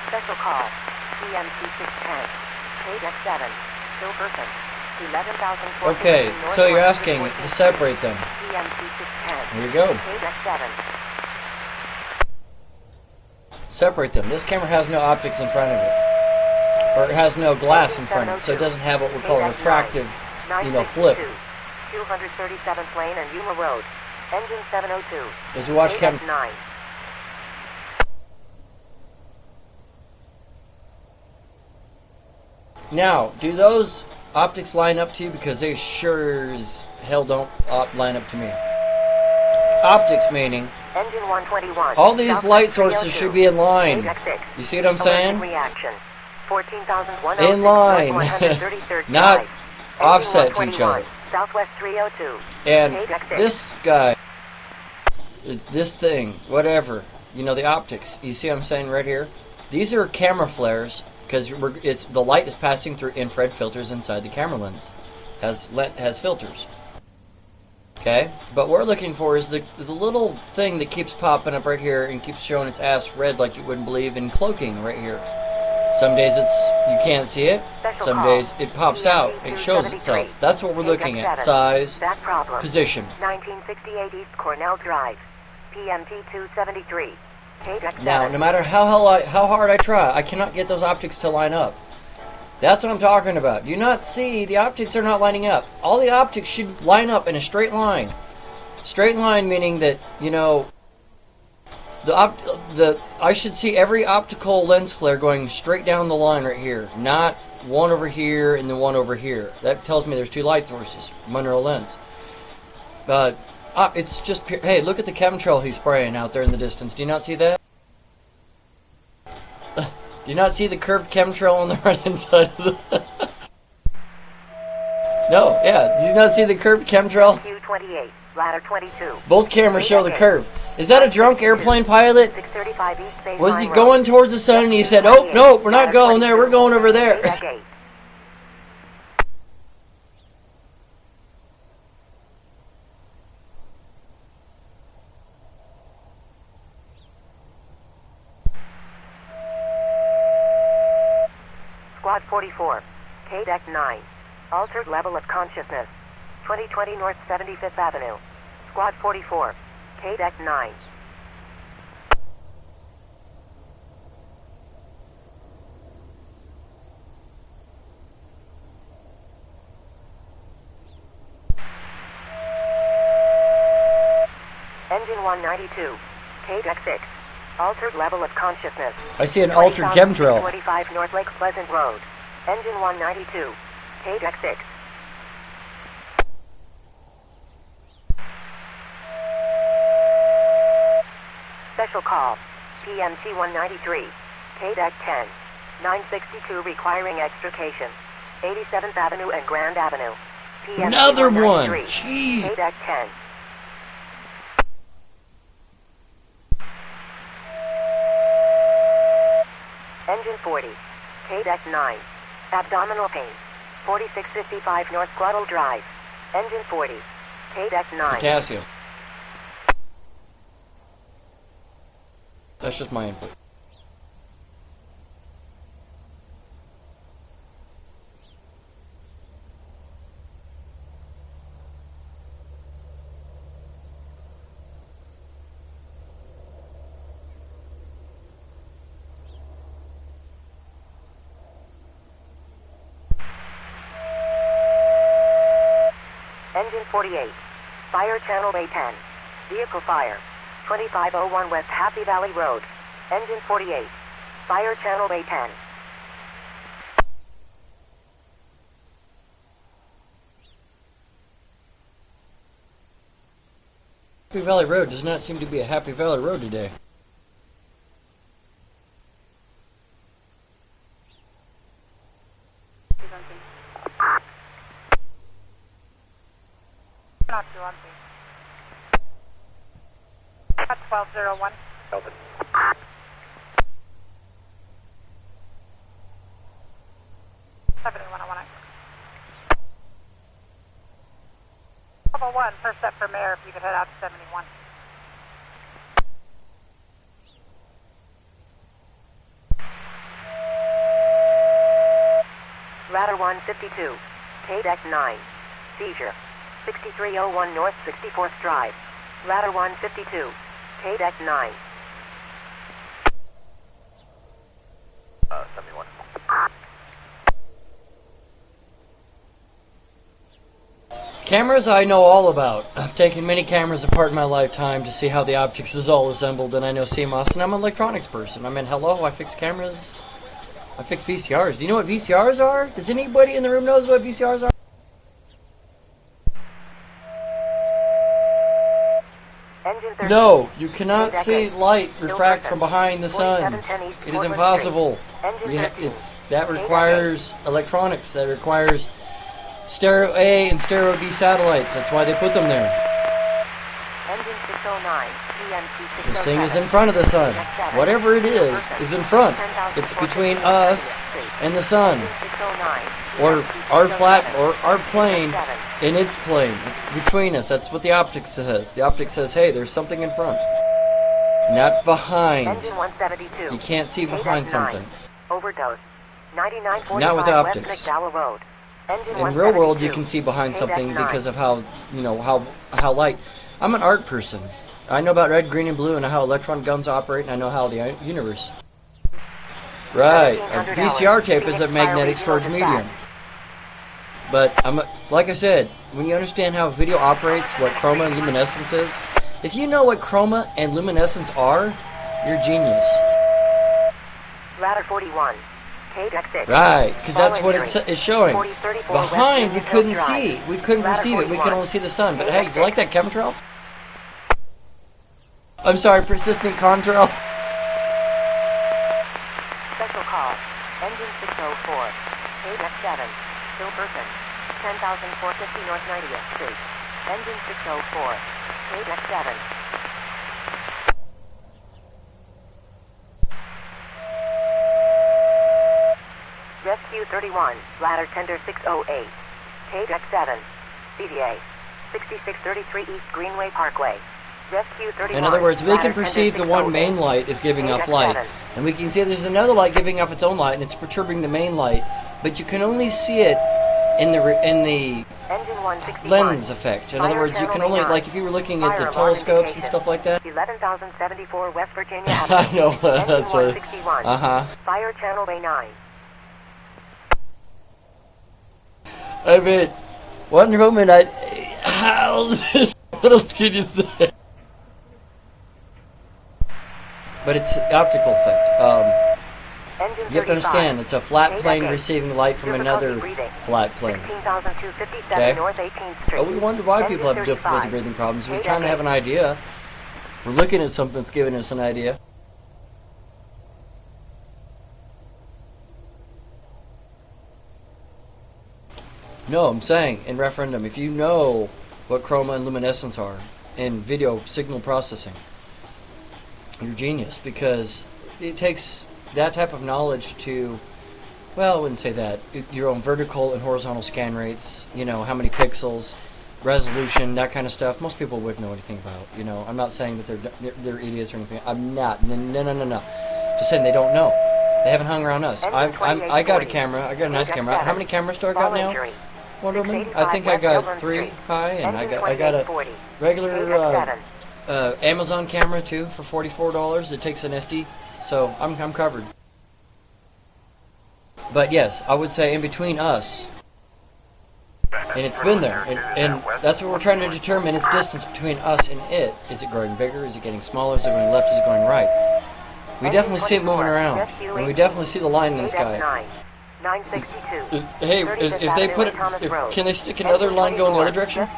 Special call, PMT 610, KDEC 7, ill person, 11,400. Okay, so you're asking to separate them. PMT 610. There you go. KDEC 7. Separate them. This camera has no optics in front of it. Or it has no glass in front of it, so it doesn't have what we call a refractive, flip. 237th lane and Yuma Road. Engine 702. As we watch cam... 9. Now, do those optics line up to you? Because they sure as hell don't line up to me. Optics meaning Engine 121. all these light sources should be in line. You see what I'm saying? Reaction. 14,106 In line. 133rd Not Drive. offset to each other. Southwest 302. And this guy, this thing, whatever, the optics, you see what I'm saying right here? These are camera flares, because the light is passing through infrared filters inside the camera lens. Has filters. Okay? But what we're looking for is the little thing that keeps popping up right here and keeps showing its ass red like you wouldn't believe, and cloaking right here. Some days you can't see it. Some days it pops out. It shows itself. That's what we're looking at. Size, position. 1968 East Cornell Drive. PMT 273. Now, no matter how hard I try, I cannot get those optics to line up. That's what I'm talking about. Do you not see the optics are not lining up? All the optics should line up in a straight line. Straight line meaning that, I should see every optical lens flare going straight down the line right here, not one over here and then one over here. That tells me there's two light sources, Monroe lens. It's just pure. Hey, look at the chemtrail he's spraying out there in the distance. Do you not see that? Do you not see the curved chemtrail on the right hand side of the... No, yeah. Do you not see the curved chemtrail? Q28, ladder 22. Both cameras show the curve. Is that a drunk airplane pilot? 635 East Baseline Was he going towards the sun and he said, oh, no, we're not going there, we're going over there. Squad 44, KDEC 9. Altered level of consciousness. 2020 North 75th Avenue. Squad 44, KDEC 9. Engine 192, KDEC 6. Altered level of consciousness. I see an altered chemtrail. 25 North Lake Pleasant Road. Engine 192, KDEC 6. Special call. PMT 193, KDEC 10. 962 requiring extrication. 87th Avenue and Grand Avenue. PMT Another one. 193, Jeez. KDEC 10. Engine 40, KDEC 9. Abdominal pain. 4655 North Glottal Drive. Engine 40, KDEC 9. Potassium. That's just my input. Engine 48. Fire Channel A10. Vehicle fire. 2501 West Happy Valley Road. Engine 48. Fire Channel A10. Happy Valley Road does not seem to be a Happy Valley Road today. Not too empty. At 1201. Delta. One, first step for Mayor, if you could head out to 71. Ladder 152, KDEC 9. Seizure. 6301 North 64th Drive. Ladder 152, KDEC 9. Cameras I know all about. I've taken many cameras apart in my lifetime to see how the optics is all assembled, and I know CMOS, and I'm an electronics person. I mean, hello, I fix cameras. I fix VCRs. Do you know what VCRs are? Does anybody in the room knows what VCRs are? No, you cannot see light refract from behind the sun. It is impossible. That requires electronics. That requires stereo A and stereo B satellites. That's why they put them there. This thing is in front of the sun. Whatever it is in front. It's between us and the sun. Or our flat, or our plane and its plane. It's between us. That's what the optics says. The optics says, hey, there's something in front. Not behind. You can't see behind something. Overdose. Not with optics. In real world, you can see behind something because of how, you know, how light. I'm an art person. I know about red, green, and blue, and how electron guns operate, and I know how the universe. Right. A VCR tape is a magnetic storage medium. But like I said, when you understand how video operates, what chroma and luminescence is, if you know what chroma and luminescence are, you're a genius. Ladder 41. Right, because that's what it's showing. Behind, we couldn't see. We couldn't perceive it. We could only see the sun. But hey, do you like that chemtrail? I'm sorry, persistent contrail. Special call. Engine 604. KX7. Still person. 10,450 North 90th Street. Engine 604. KX7. Rescue 31, ladder tender 608, KX7, CVA, 6633 East Greenway Parkway. Rescue 31. In other words, we can perceive the one main light is giving off light, and we can see there's another light giving off its own light, and it's perturbing the main light, but you can only see it in the lens effect. In other words, you can only, like if you were looking at the telescopes and stuff like that. 11,074 West Virginia I know, that's what. Fire channel Bay 9. I mean, Wonder Woman, how, what else can you say? But it's optical effect. You have to understand, it's a flat plane receiving light from another flat plane. Okay? Oh, we wonder why people have difficulty breathing problems. We're trying to have an idea. We're looking at something that's giving us an idea. No, I'm saying, in referendum, if you know what chroma and luminescence are in video signal processing, you're a genius, because it takes that type of knowledge to, well, I wouldn't say that, your own vertical and horizontal scan rates, you know, how many pixels, resolution, that kind of stuff. Most people wouldn't know anything about, you know. I'm not saying that they're idiots or anything. I'm not. No. Just saying they don't know. They haven't hung around us. I got a camera. I got a nice camera. How many cameras do I got now? Wonder Woman? I think I got 3 high, and I got a regular Amazon camera too for $44. It takes an SD, so I'm covered. But yes, I would say in between us, and it's been there, and that's what we're trying to determine, its distance between us and it. Is it growing bigger? Is it getting smaller? Is it going left? Is it going right? We definitely see it moving around, and we definitely see the line in the sky. If they put it, can they stick another line going the other direction?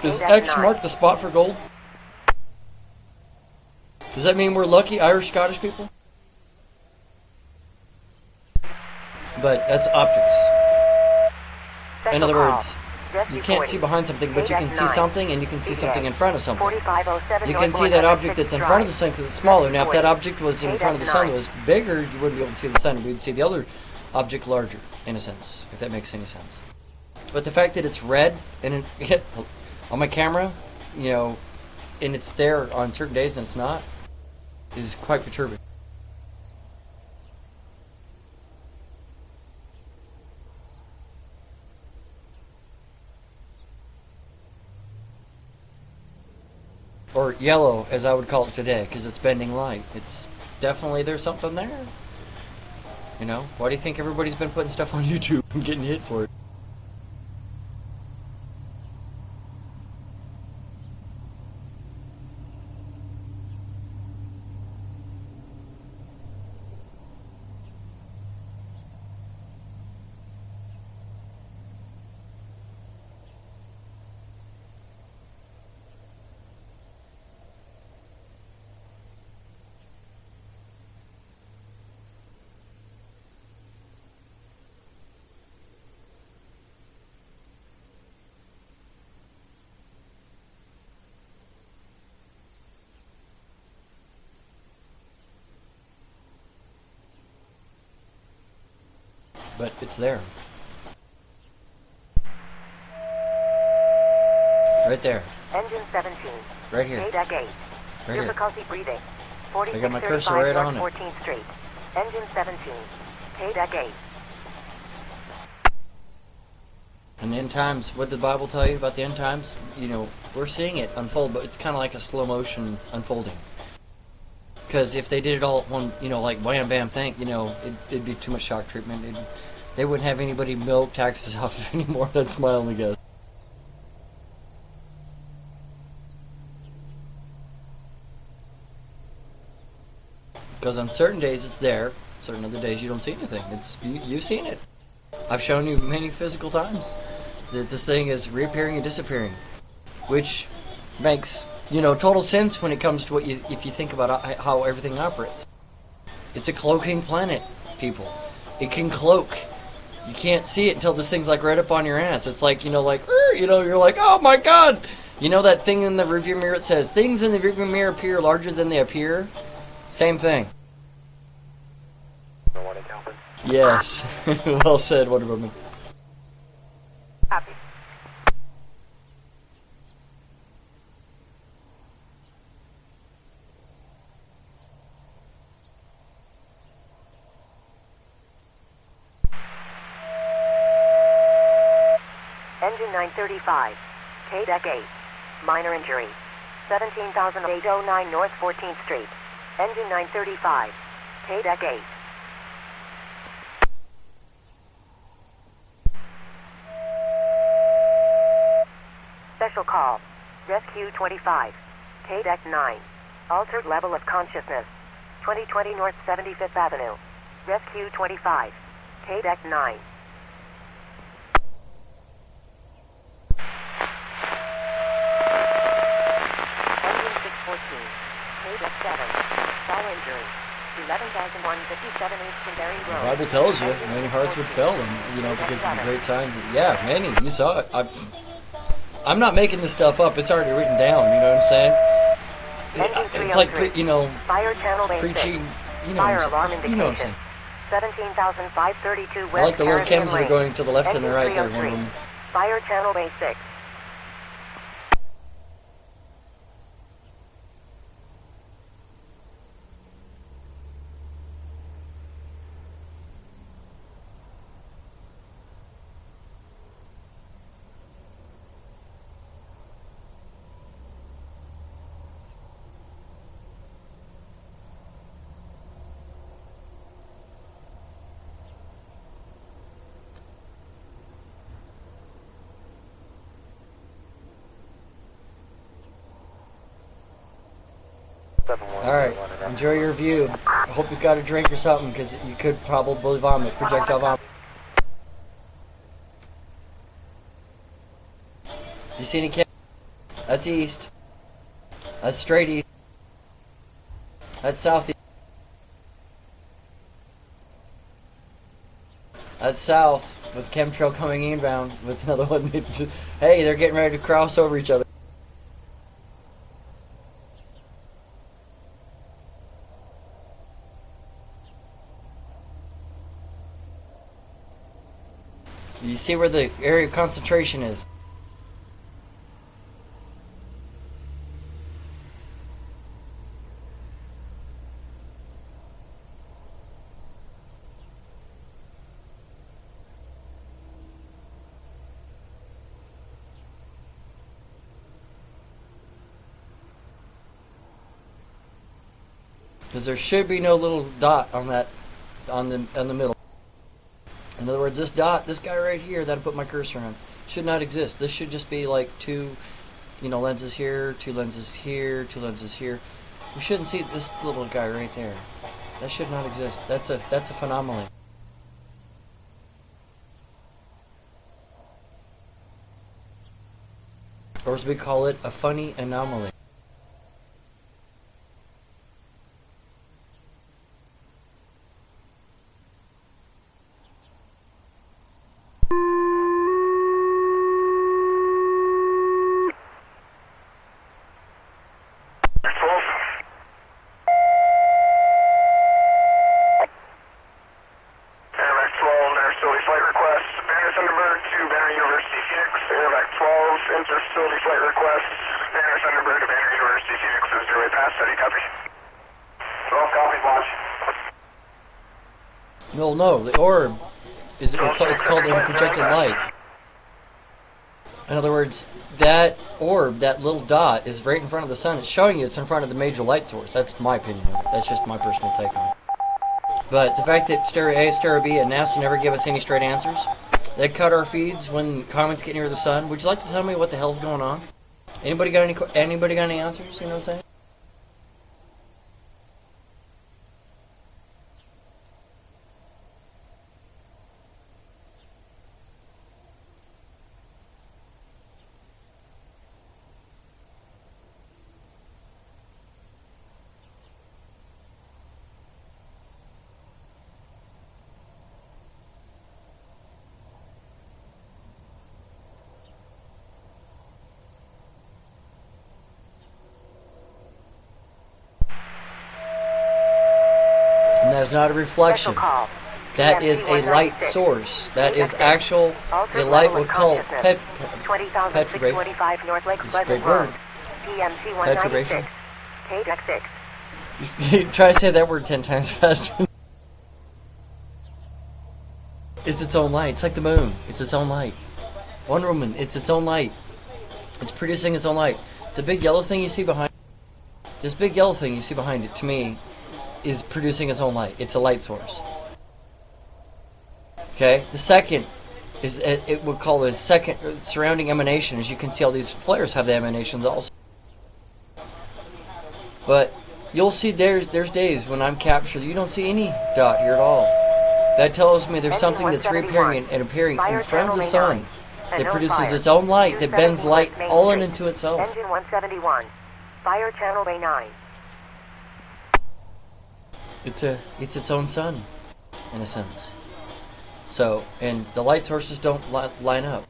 Does X mark the spot for gold? Does that mean we're lucky Irish Scottish people? But that's optics. In other words, you can't see behind something, but you can see something, and you can see something in front of something. You can see that object that's in front of the sun because it's smaller. Now, if that object was in front of the sun that was bigger, you wouldn't be able to see the sun. We'd see the other object larger, in a sense, if that makes any sense. But the fact that it's red and on my camera, you know, and it's there on certain days and it's not, is quite perturbing. Or yellow, as I would call it today, because it's bending light. It's definitely, there's something there. You know, why do you think everybody's been putting stuff on YouTube and getting hit for it? but it's there. Right there. Engine 17. Right here. Deck 8. Right here. Difficulty breathing. I got my cursor right 4635 on North it. 14th Street. Engine 17. Deck 8. And the end times, what did the Bible tell you about the end times? You know, we're seeing it unfold, but it's kind of like a slow motion unfolding. Because if they did it all at one, you know, like wham bam thing, you know, it'd be too much shock treatment. They wouldn't have anybody milk taxes off anymore. That's my only guess. Because on certain days it's there, certain other days you don't see anything. You've seen it. I've shown you many physical times that this thing is reappearing and disappearing, which makes, you know, total sense when it comes to what if you think about how everything operates. It's a cloaking planet, people. It can cloak. You can't see it until this thing's like right up on your ass. It's like, you know, like, you know, you're like, oh my God. You know that thing in the rearview mirror? It says things in the rearview mirror appear larger than they appear. Same thing. Yes. Well said, Wonder Woman. Copy. Engine 935. Deck 8. Minor injury. 17,809 North 14th Street. Engine 935. Deck 8. Special call. Rescue 25. Deck 9. Altered level of consciousness. 2020 North 75th Avenue. Rescue 25. Deck 9. Engine 614. Deck 7. Fall injury. 11,157 Eastern Berry The Road. Bible tells you many hearts would fail them, you know, because of the great signs. Yeah, many. You saw it. I'm not making this stuff up. It's already written down. You know what I'm saying? It's like, you know, Fire channel preaching. You know, Fire alarm you know what I'm saying? 17,532 West I like the little Caribbean chems that are Lane. going to the left and the Engine right there. 303. One of them. Fire channel bay 6. All right, enjoy your view. I hope you got a drink or something, because you could probably vomit, projectile vomit. Do you see any cam? That's east. That's straight east. That's southeast. That's south, with chemtrail coming inbound with another one. Hey, they're getting ready to cross over each other. You see where the area of concentration is. Because there should be no little dot on that, on the middle. In other words, this dot, this guy right here that I put my cursor on, should not exist. This should just be like two, you know, lenses here, two lenses here, two lenses here. We shouldn't see this little guy right there. That should not exist. That's a phenomenon. Or as we call it, a funny anomaly. Well, no, the orb is it's called a projected light. In other words, that orb, that little dot, is right in front of the sun. It's showing you it's in front of the major light source. That's my opinion of it. That's just my personal take on it. But the fact that Stereo A, Stereo B, and NASA never give us any straight answers, they cut our feeds when comets get near the sun. Would you like to tell me what the hell's going on? Anybody got any answers? You know what I'm saying? And that's not a reflection. That is a light source. That is actual, a light we call perturbation. It's a big word. Perturbation. Try to say that word 10 times faster. It's its own light. It's like the moon. It's its own light. Wonder Woman, it's its own light. It's producing its own light. The big yellow thing you see behind this big yellow thing you see behind it, to me, is producing its own light. It's a light source. Okay? The second is, it would call the second surrounding emanation. As you can see, all these flares have the emanations also. But you'll see there's days when I'm captured, you don't see any dot here at all. That tells me there's something that's reappearing and appearing in front of the sun that produces its own light, that bends light all into itself. Engine 171. Fire channel bay 9. It's its own sun, in a sense. So, and the light sources don't line up.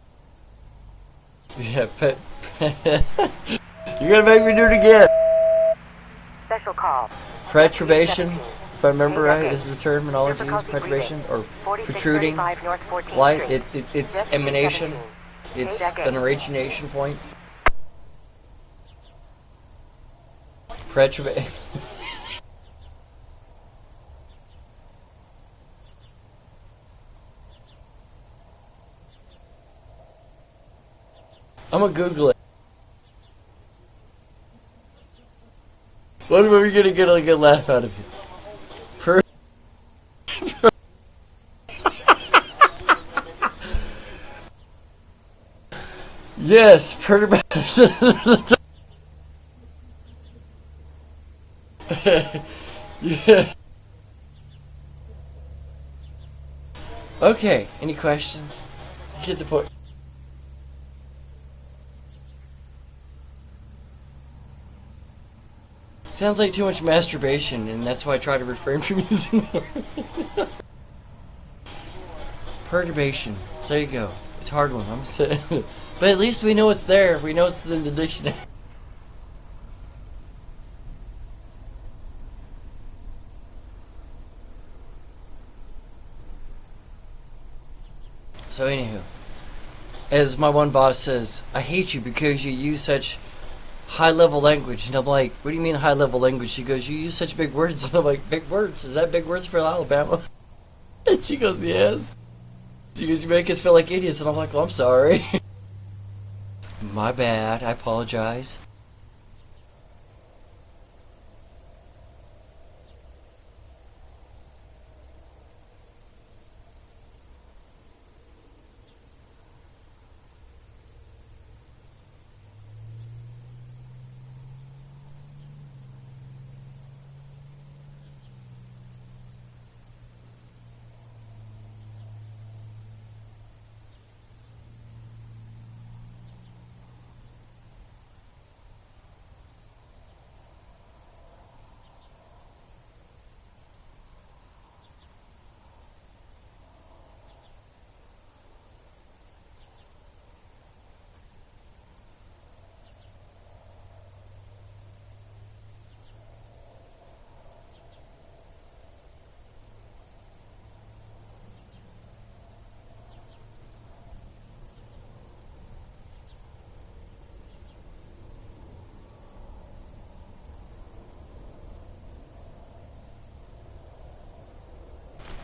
Yeah, but you're gonna make me do it again. Special call. Perturbation, if I remember right, this is the terminology used. Perturbation or protruding light. It's emanation. It's an origination point. Perturbation. I'm gonna Google it. What are we gonna get a good laugh out of you? Yes, perturbation. Yeah. Okay, any questions? Get the point. Sounds like too much masturbation, and that's why I try to refrain from using it. Perturbation. So there you go. It's a hard one. I'm saying, but at least we know it's there. We know it's in the dictionary. So anywho, as my one boss says, I hate you because you use such high-level language. And I'm like, what do you mean high-level language? She goes, you use such big words. And I'm like, big words? Is that big words for Alabama? And she goes, yes. She goes, you make us feel like idiots. And I'm like, well, I'm sorry. My bad. I apologize.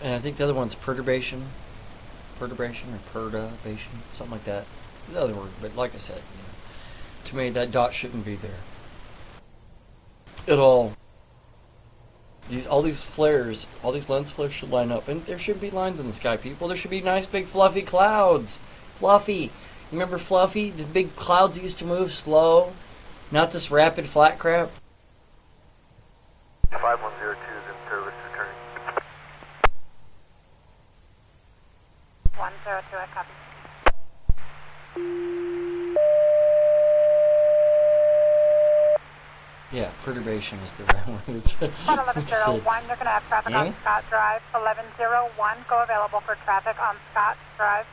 And I think the other one's perturbation or perturbation, something like that. The other word, but like I said, to me that dot shouldn't be there at all. All these flares, all these lens flares should line up, and there should be lines in the sky, people. There should be nice big fluffy clouds. Fluffy. Remember Fluffy? The big clouds that used to move slow, not this rapid flat crap. 5102 is in service, returning. 102, I copy. Yeah, perturbation is the right word. 1101, you're going to have traffic on Scott Drive. 1101, go available for traffic on Scott Drive.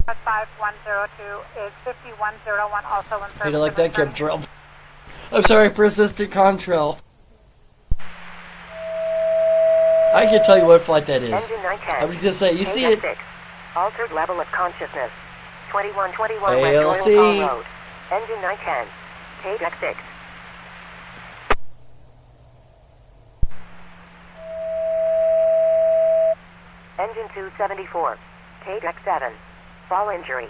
At 5102 is 5101, also in service. Hey, like that kept drill. I'm sorry, persistent contrail. I can tell you what flight that is. Engine 910. I was just saying, you see it. 6. Altered level of consciousness. 2121 ALC. West Royal Hall Road. Engine 910. KDEC 6. Engine 274. KDEC 7. Fall injury.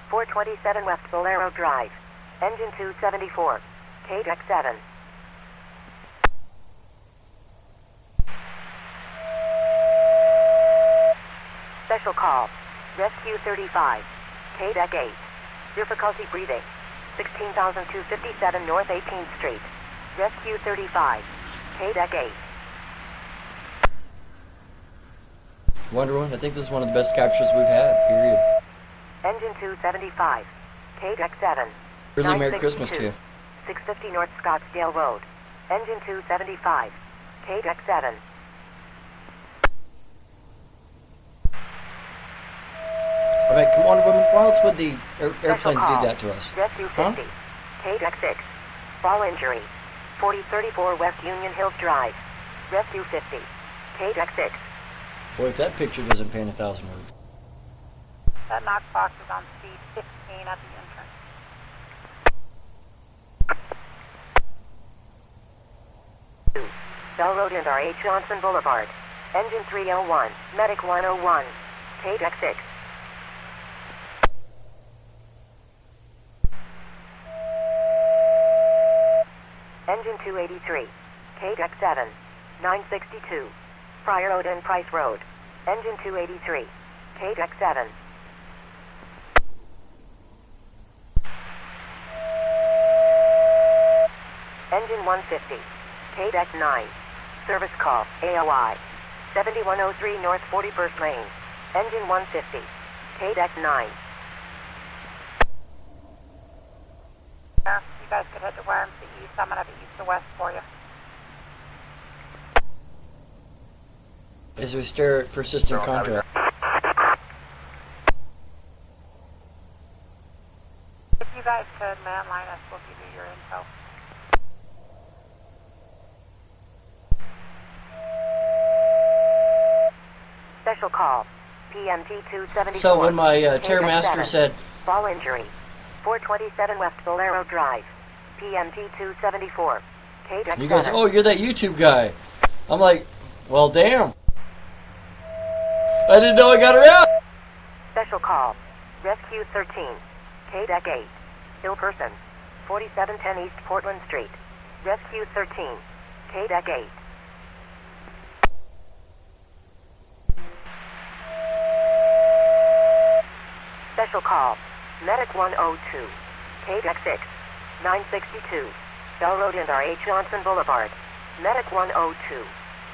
427 West Bolero Drive. Engine 274. KDEC 7. Special call. Rescue 35. KDEC 8. Difficulty breathing. 16,257 North 18th Street. Rescue 35. KDEC 8. Wonder Woman, I think this is one of the best captures we've had, period. Engine 275. KDEC 7. Really Merry Christmas to you. 650 North Scottsdale Road. Engine 275. KDEC 7. Alright, come on, Woman. Why else would the airplanes do that to us? Rescue 50. KDEC 6. Fall injury. 4034 West Union Hills Drive. Rescue 50. KDEC 6. Boy, if that picture doesn't paint 1,000 words. That knockbox is on speed 15 at the entrance. Bell Road and R.H. Johnson Boulevard. Engine 301. Medic 101. KDEC 6. Engine 283. KDEC 7. 962. Pryor Road and Price Road. Engine 283. KDEC 7. Engine 150. KDEC 9. Service call. AOI. 7103 North 41st Lane. Engine 150. KDEC 9. You guys could head to YMCA East. I'm going to have it east to west for you. As we stare at persistent contract. If you guys could man line us, we'll give you your info. Special call. PMT 274. So when my Terramaster said... Fall injury. 427 West Bolero Drive. PMT 274. KDEC You guys, 7. oh, you're that YouTube guy. I'm like, well, damn. I didn't know I got around. Special call. Rescue 13. KDEC 8. Ill person. 4710 East Portland Street. Rescue 13. KDEC 8. Special call. Medic 102. KDEC 6. 962. Bell Road and R.H. Johnson Boulevard. Medic 102.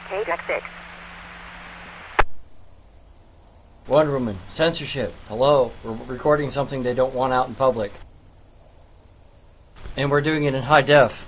KDEC 6. Wonder Woman, censorship. Hello, we're recording something they don't want out in public. And we're doing it in high def.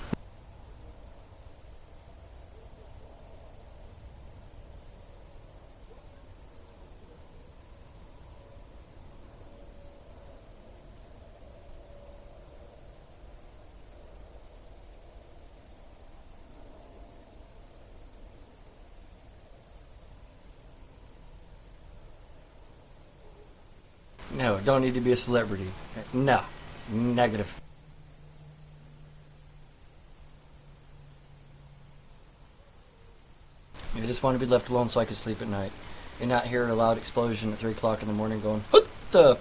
No, don't need to be a celebrity. No. Negative. I just want to be left alone so I can sleep at night and not hear a loud explosion at 3 o'clock in the morning going, what the?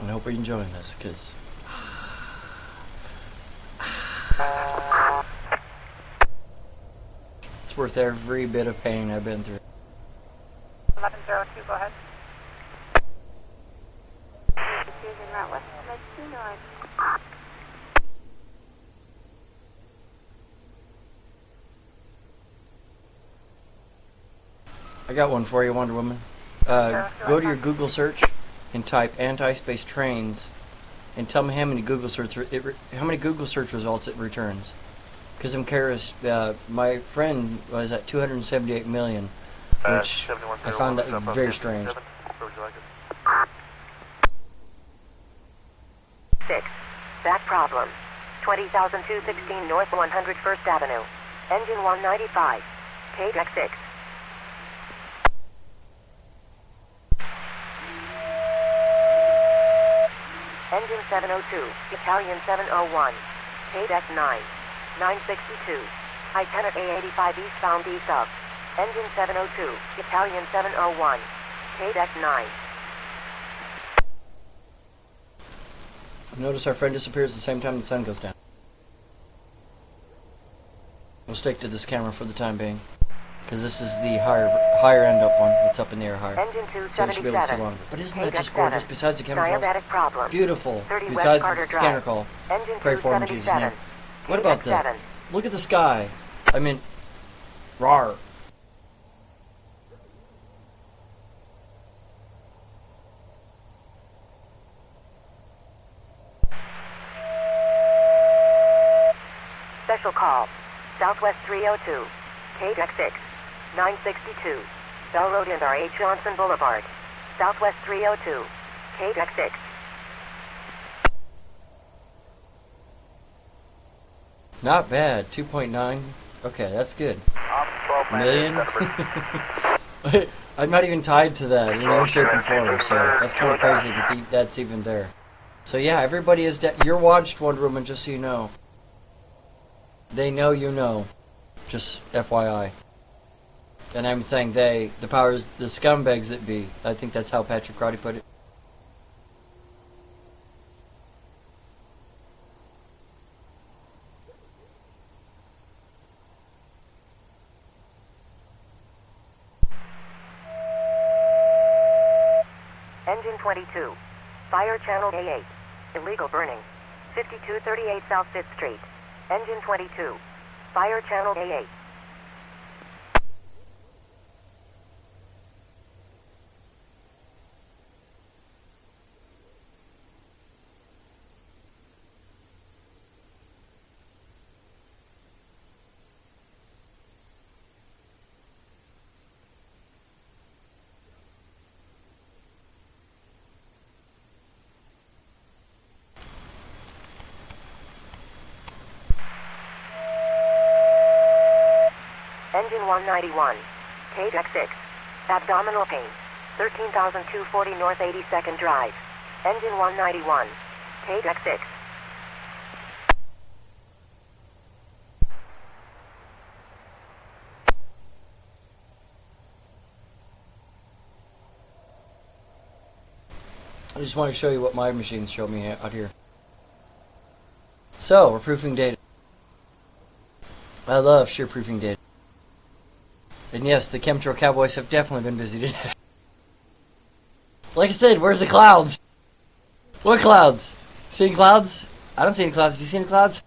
I hope you're enjoying this, because it's worth every bit of pain I've been through. 1102, go ahead. Using route west med 2 north. I got one for you, Wonder Woman. Go to your Google search and type anti-space trains, and tell me how many Google search results it returns. Because I'm curious. My friend was at 278 million, which I found that very strange. 6. Back problem. 20,216 North 101st Avenue. Engine 195. KDEC 6. Engine 702. Italian 701. KDEC 9. 962. Itinerary A85 eastbound east of. Engine 702. Italian 701. KDEC 9. Notice our friend disappears at the same time the sun goes down. We'll stick to this camera for the time being, because this is the higher end up one. It's up in the air higher. Engine so you should be able to see longer. But isn't that just gorgeous? Besides the camera call, beautiful. Besides the scanner call, pray for him in Jesus' name. What about that? Look at the sky. I mean, rawr. Special call. Southwest 302. KDEC 6. 962. Bell Road and R.H. Johnson Boulevard. Southwest 302. KDEC 6. Not bad. 2.9. Okay, that's good. Million? I'm not even tied to that in any shape or form, so that's kind of crazy that that's even there. So yeah, everybody is you're watched, Wonder Woman, just so you know. They know you know. Just FYI. And I'm saying they, the powers, the scumbags that be. I think that's how Patrick Crowdy put it. Engine 22. Fire channel A8. Illegal burning. 5238 South 5th Street. Engine 22. Fire channel A8. Engine 191. KDEC 6. Abdominal pain. 13,240 North 82nd Drive. Engine 191. KDEC 6. I just want to show you what my machines show me out here. So, we're proofing data. I love sheer proofing data. And yes, the chemtrail cowboys have definitely been busy today. Like I said, where's the clouds? What clouds? See any clouds? I don't see any clouds. Do you see any clouds?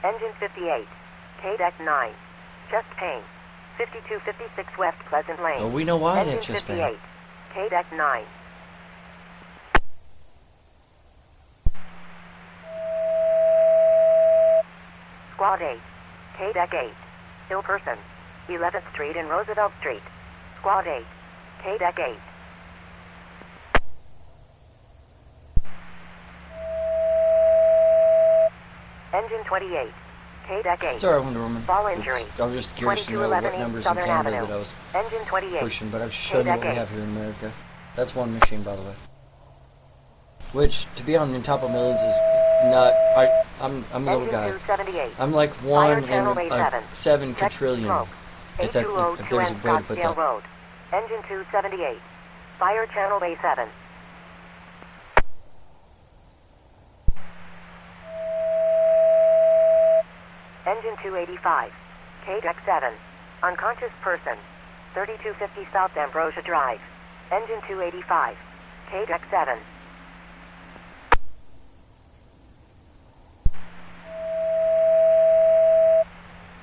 Engine 58. KDEC 9. Chest pain. 5256 West Pleasant Lane. Oh, we know why Engine that chest 58. pain. KDEC 9. Squad 8. KDEC 8. Ill person. 11th Street and Roosevelt Street. Squad 8. K-Deck 8. Engine 28. K-Deck 8. Sorry, Wonder Woman. Fall injury. I was just curious to know what numbers in Southern Canada Avenue. that I was Engine 28. pushing, but I've shown you what we K-Deck have here in America. That's one machine, by the way. Which, to be on top of millions, is not. I'm a little Engine guy. 278. I'm like Fire 1 in channel bay 7. 7 Check quadrillion. smoke. If there's a way to put Scottsdale that. Road. Engine 278. Fire channel bay 7. Engine 285. K-Deck 7. Unconscious person. 3250 South Ambrosia Drive. Engine 285. K-Deck 7.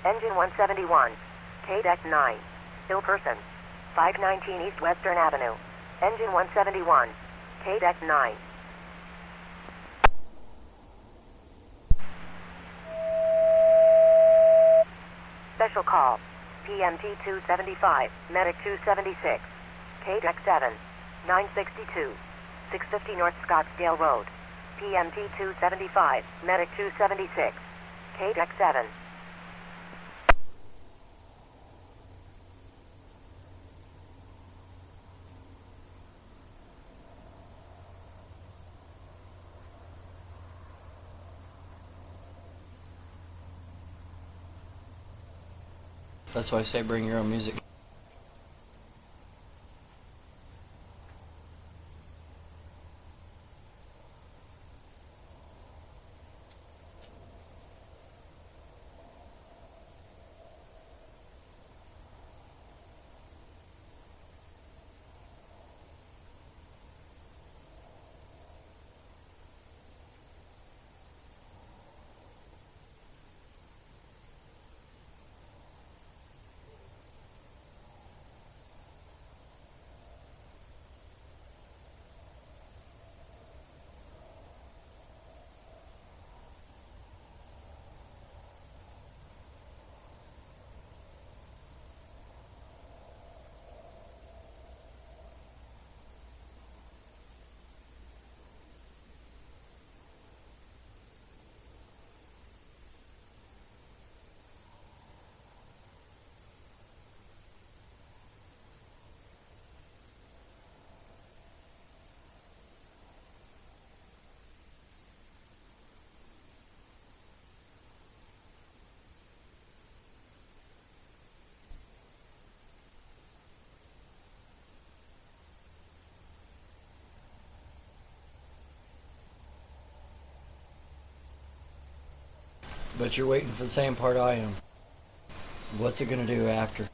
Engine 171. K-Deck 9. Ill person. 519 East Western Avenue. Engine 171. K-Deck 9. Special call. PMT 275. Medic 276. K-Deck 7. 962. 650 North Scottsdale Road. PMT 275. Medic 276. K-Deck 7. That's why I say bring your own music. But you're waiting for the same part I am. What's it gonna do after?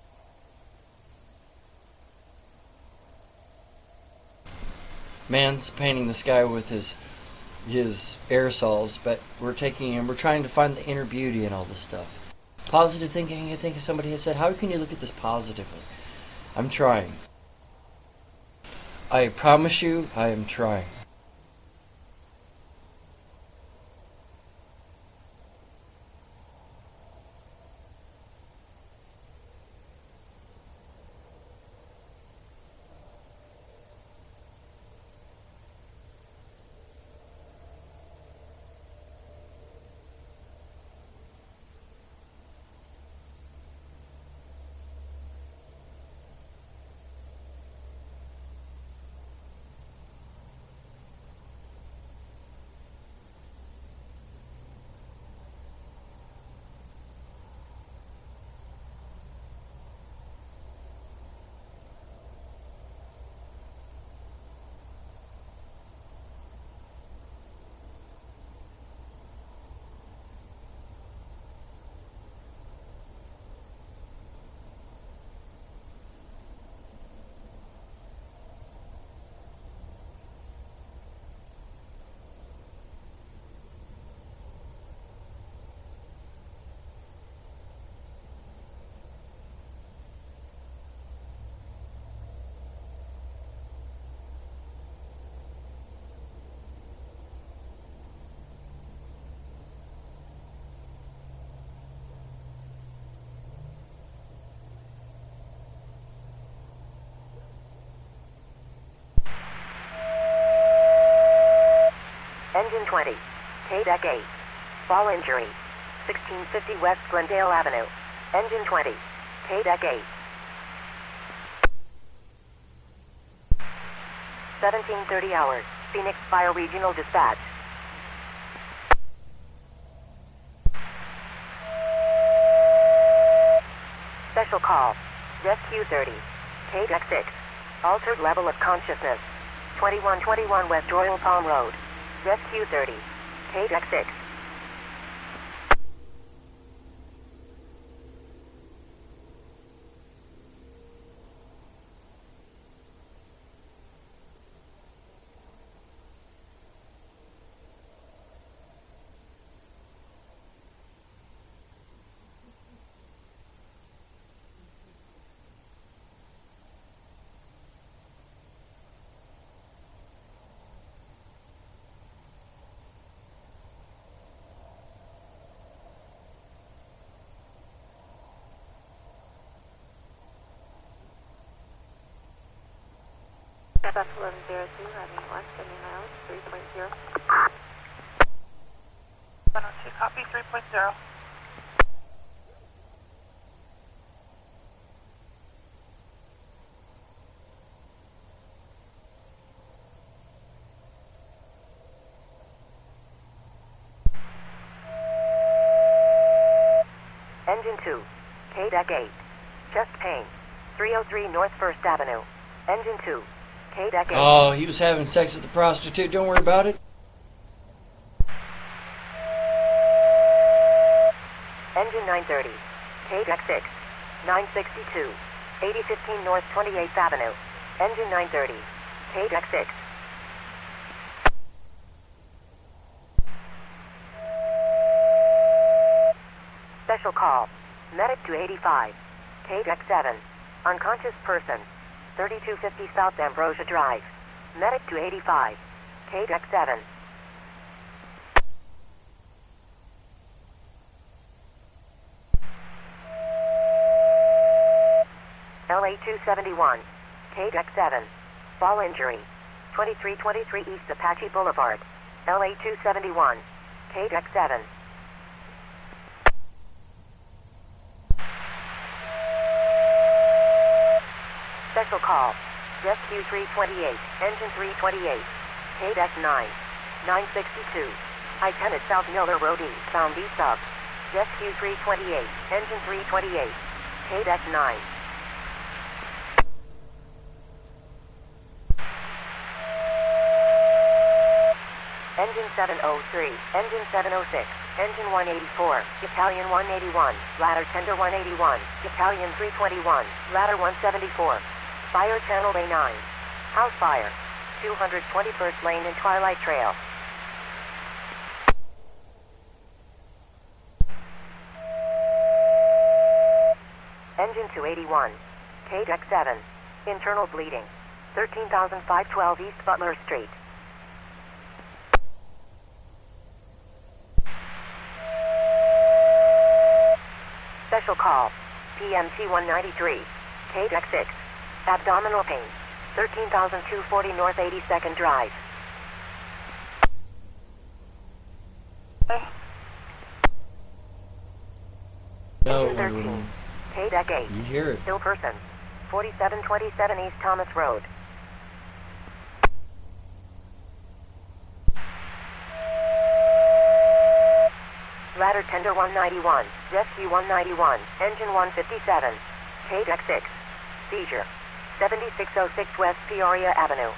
Man's painting the sky with his aerosols, but we're trying to find the inner beauty in all this stuff. Positive thinking, I think somebody had said, how can you look at this positively? I'm trying. I promise you, I am trying. Engine 20. K-Deck 8. Fall injury. 1650 West Glendale Avenue. Engine 20. K-Deck 8. 1730 hours. Phoenix Fire Regional Dispatch. Special call. Rescue 30. K-Deck 6. Altered level of consciousness. 2121 West Royal Palm Road. Rescue 30. K-Deck 6. Bus 1102, heading west, 70 miles, 3.0. 102, copy, 3.0. Engine 2. K-Deck 8. Chest pain. 303 North 1st Avenue. Engine 2. K-Deck 8. Oh, he was having sex with the prostitute. Don't worry about it. Engine 930. K-Deck 6. 962. 8015 North 28th Avenue. Engine 930. K-Deck 6. Special call. Medic to 85. K-Deck 7. Unconscious person. 3250 South Ambrosia Drive. Medic to 85. K-Deck 7. LA 271. K-Deck 7. Fall injury. 2323 East Apache Boulevard. LA 271. K-Deck 7. Special call. Rescue 328. Engine 328. K-Deck 9. 962. I-10 at South Miller Road East. Bound east of. Rescue 328. Engine 328. K-Deck 9. Engine 703, Engine 706, Engine 184, Battalion 181, Ladder Tender 181, Battalion 321, Ladder 174. Fire Channel A9. House fire. 221st Lane and Twilight Trail. Engine 281. K-Deck 7. Internal bleeding. 13,512 East Butler Street. Special call. PMT 193. K-Deck 6. Abdominal pain. 13,240 North 82nd Drive. No. 13. K-Deck 8. You hear it. Still person. 4727 East Thomas Road. Ladder Tender 191. Rescue 191. Engine 157. K-Deck 6. Seizure. 7606 West Peoria Avenue.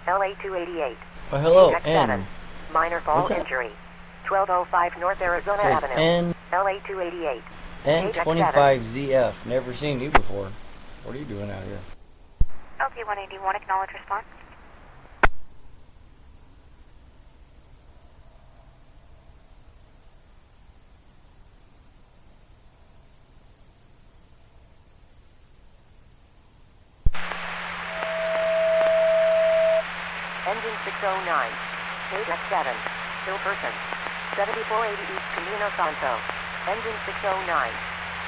LA 288. Oh, hello, K-Deck N. 7. Minor fall injury. 1205 North Arizona Says Avenue. N. LA 288. N25ZF. Never seen you before. What are you doing out here? LT 181, acknowledge response. Engine 609. K-Deck 7. Still person. 7480 East Camino Santo. Engine 609.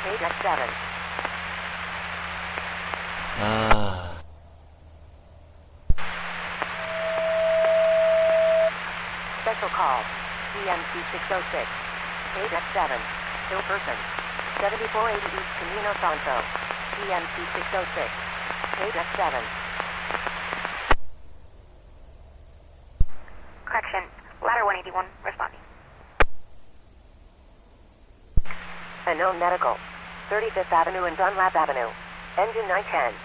K-Deck 7. Special call. EMC 606. KDEC 7. Still person. 7480 East Camino Santo. EMC 606. KDEC 7. Correction. Ladder 181, responding. Unknown medical. 35th Avenue and Dunlap Avenue. Engine 910.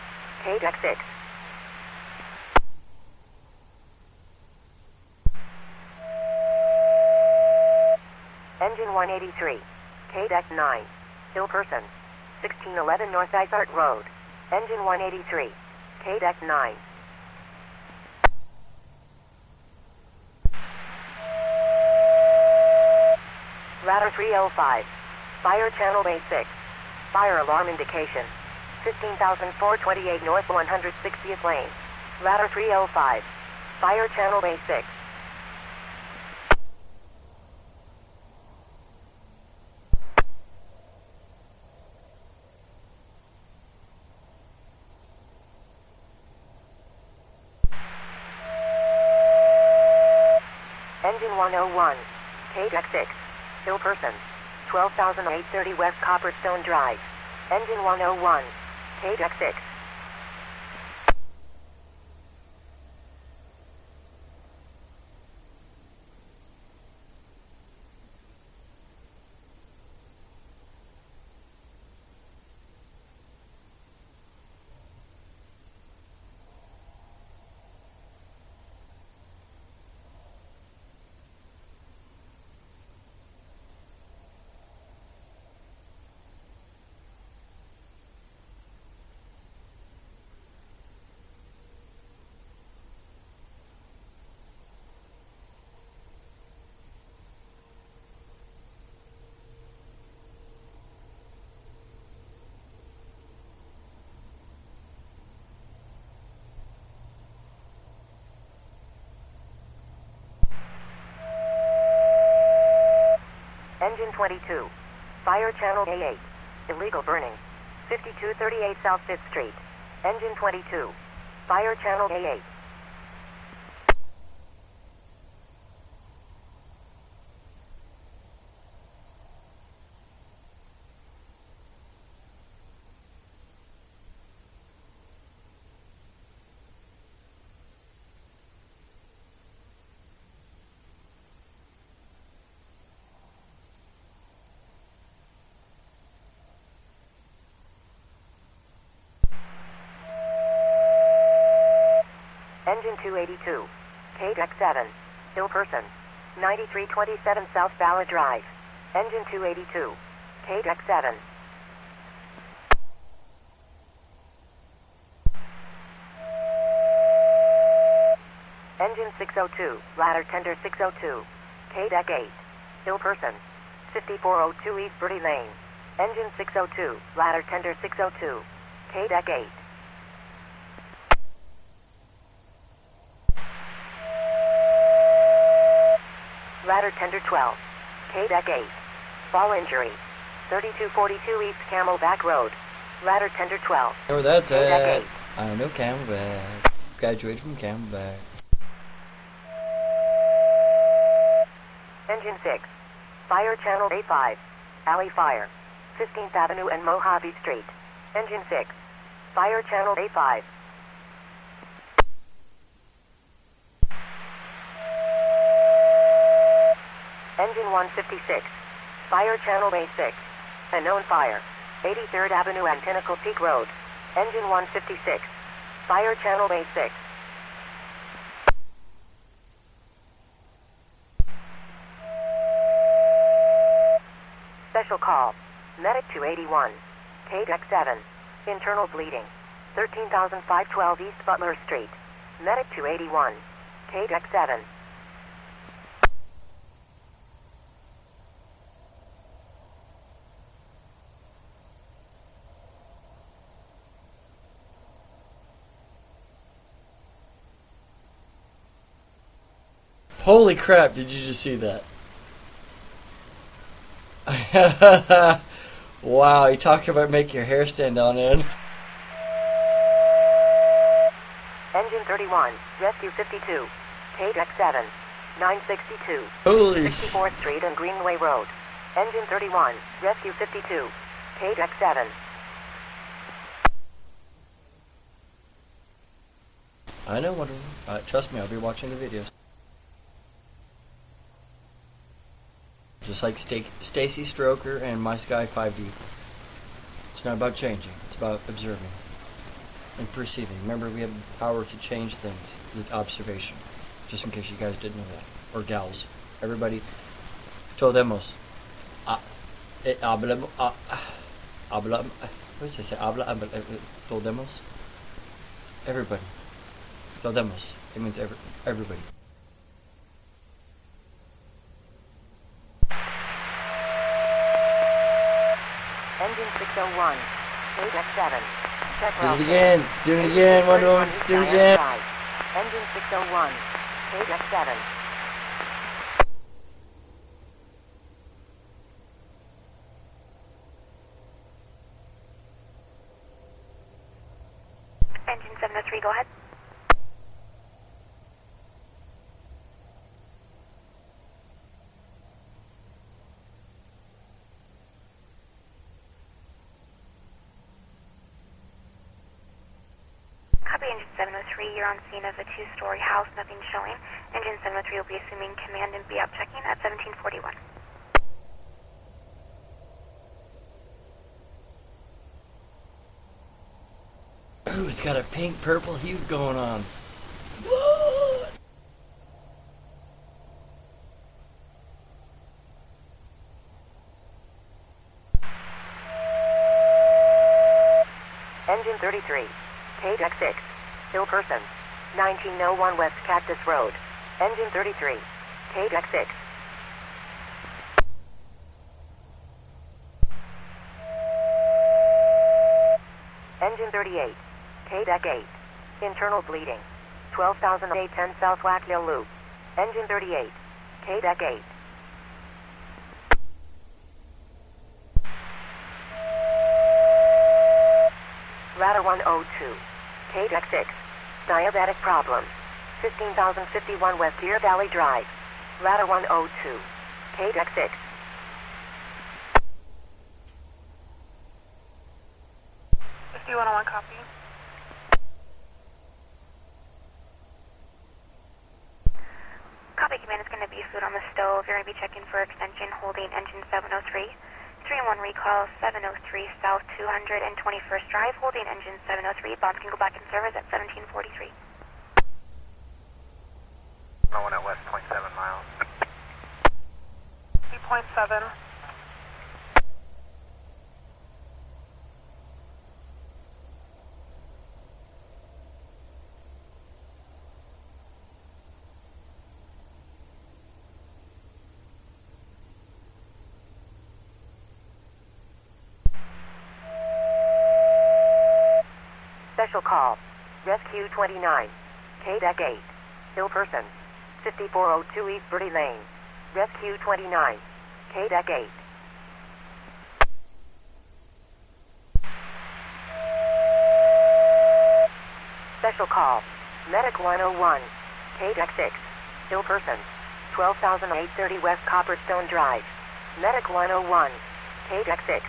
KDEC 6. Engine 183. KDEC 9. Still person. 1611 North Dysart Road. Engine 183. KDEC 9. Radar 305. Fire channel Bay 6. Fire alarm indication. 15,428 North 160th Lane. Radar 305. Fire channel Bay 6. Engine 101. KDEC 6. Still person. 12,830 West Copperstone Drive. Engine 101. KDEC 6. Engine 22. Fire channel A8. Illegal burning. 5238 South 5th Street. Engine 22. Fire channel A8. Engine 282. KDEC 7. Still person. 9327 South Ballard Drive. Engine 282. KDEC 7. Engine 602. Ladder tender 602. KDEC 8. Still person. 5402 East Birdie Lane. Engine 602. Ladder tender 602. KDEC 8. Ladder tender 12. KDEC 8. Fall injury. 3242 East Camelback Road. Ladder tender 12. Oh, that's KDEC it. 8. I know Camelback. Graduated from Camelback. Engine 6. Fire channel A5. Alley fire. 15th Avenue and Mojave Street. Engine 6. Fire channel A5. Engine 156. Fire channel A6. Unknown fire. 83rd Avenue and Pinnacle Peak Road. Engine 156. Fire channel A6. Special call. Medic 281. KDEC 7. Internal bleeding. 13,512 East Butler Street. Medic 281. KDEC 7. Holy crap, did you just see that? Wow, you talk about making your hair stand on end. Engine 31, Rescue 52, KDEC 7, 962, Holy 64th Street and Greenway Road. Engine 31, Rescue 52, KDEC 7. I know, whatever. Trust me, I'll be watching the videos. Just like Stacy Stroker and My Sky 5D. It's not about changing, it's about observing and perceiving. Remember, we have the power to change things with observation. Just in case you guys didn't know that. Or gals. Everybody, todos. Habla, what does it say? Habla, todos. Everybody. Todos. It means everybody. Engine 601, KDEC 7. Check Do it again. Let's do it again, Wonder Woman. Let's do it again. Engine 601, KDEC 7. Engine 703, go ahead. Copy, Engine 703. You're on scene of a two-story house, nothing showing. Engine 703 will be assuming command and be up checking at 1741. Ooh, it's got a pink purple hue going on. Engine 33, KDEC 6, Hill Person, 1901 West Cactus Road. Engine 33, KDEC 6. Engine 38, KDEC 8, internal bleeding, 12,810 South Wackhill Loop. Engine 38, KDEC 8. Ladder 102, KDEC 6, diabetic problems, 15,051 West Deer Valley Drive. Ladder 102, KDEC 6. D101 copy. Copy, command is going to be food on the stove. You're going to be checking for extension holding engine 703. 3-1 recall 703 South 221st Drive, holding engine 703. Bonds can go back in service at 1743. No one at west, 0.7 miles. 3.7. Special call, Rescue 29, KDEC 8, Hill Person, 5402 East Birdie Lane. Rescue 29, KDEC 8. Special call, Medic 101, KDEC 6, Hill Person, 12,830 West Copperstone Drive. Medic 101, KDEC 6.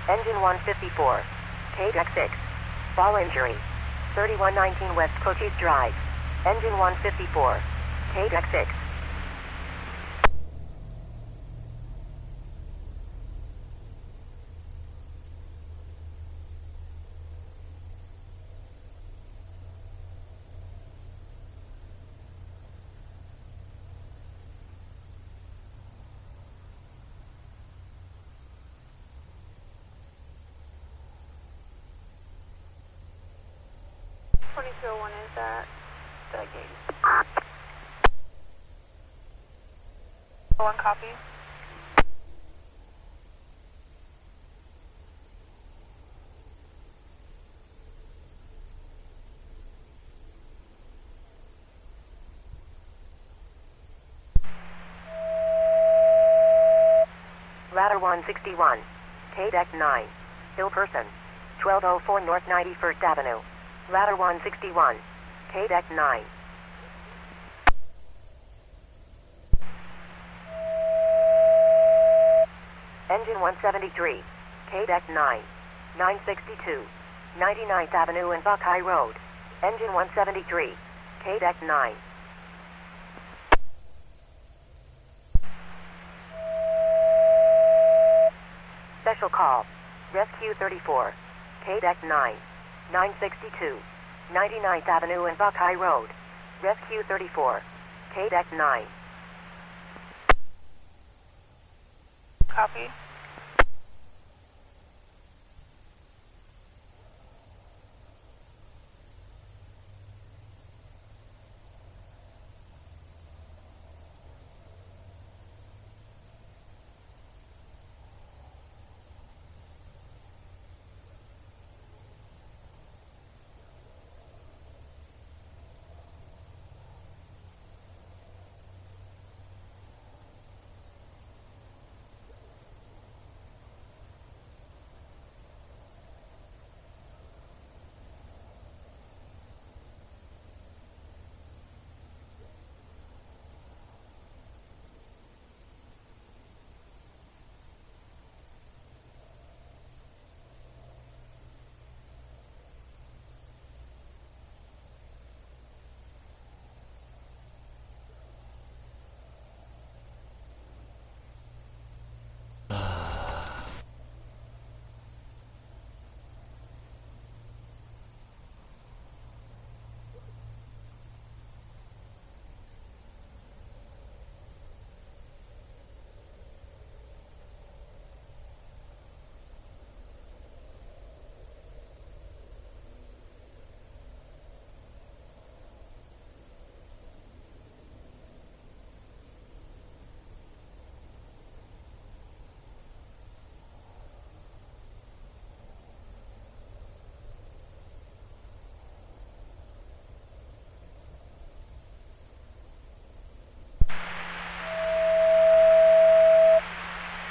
Engine 154, KDEC 6, fall injury, 3119 West Cochise Drive. Engine 154, KDEC 6. 201 is at the gate. 1 copy. Ladder 161, K-Deck 9, Hill Person, 1204 North 91st Avenue. Ladder 161, K-Deck 9. Engine 173, K-Deck 9, 962, 99th Avenue and Buckeye Road. Engine 173, K-Deck 9. Special call, Rescue 34, K-Deck 9, 962, 99th Avenue and Buckeye Road. Rescue 34, K-Deck 9. Copy.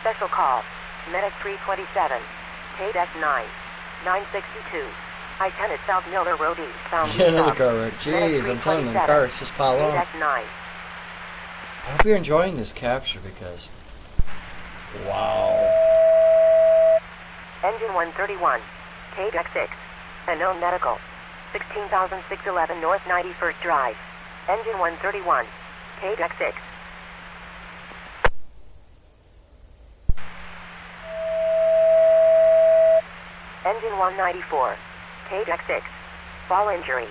Special call, Medic 327, K-Deck 9, 962, I-10 at South Miller Road East, bound Get another east. car wreck. Jeez, I'm telling you, the cars just pile on. K-Deck 9. I hope you're enjoying this capture because, wow. Engine 131, K-Deck 6, unknown medical, 16,611 North 91st Drive. Engine 131, K-Deck 6. Engine 194, K-Deck 6, fall injury,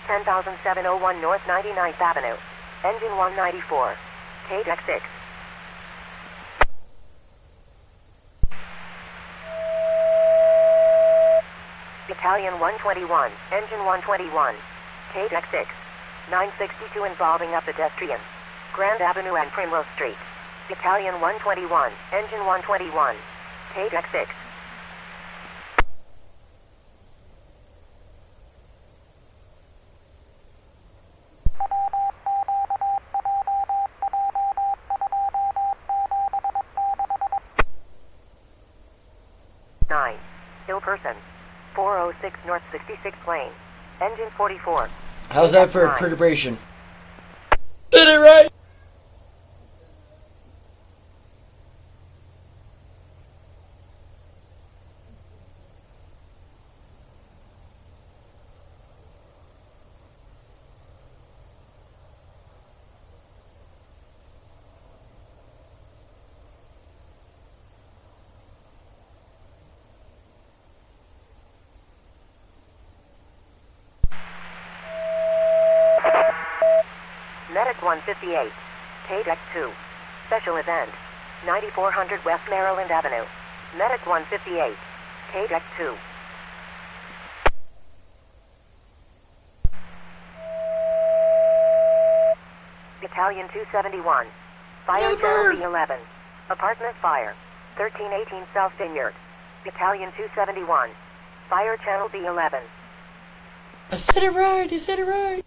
10,701 North 99th Avenue. Engine 194, K-Deck 6. Battalion 121, Engine 121, K-Deck 6, 962 involving a pedestrian, Grand Avenue and Primrose Street. Battalion 121, Engine 121, K-Deck 6. Hill Person, 406 North 66th Lane, Engine 44. How's that for a perturbation? Did it right! Medic 158, K-Deck 2, special event, 9400 West Maryland Avenue. Medic 158, K-Deck 2. Battalion 271. Fire channel B11. Apartment fire. 1318 South Vineyard. Battalion 271. Fire channel B11. I said it right, you said it right.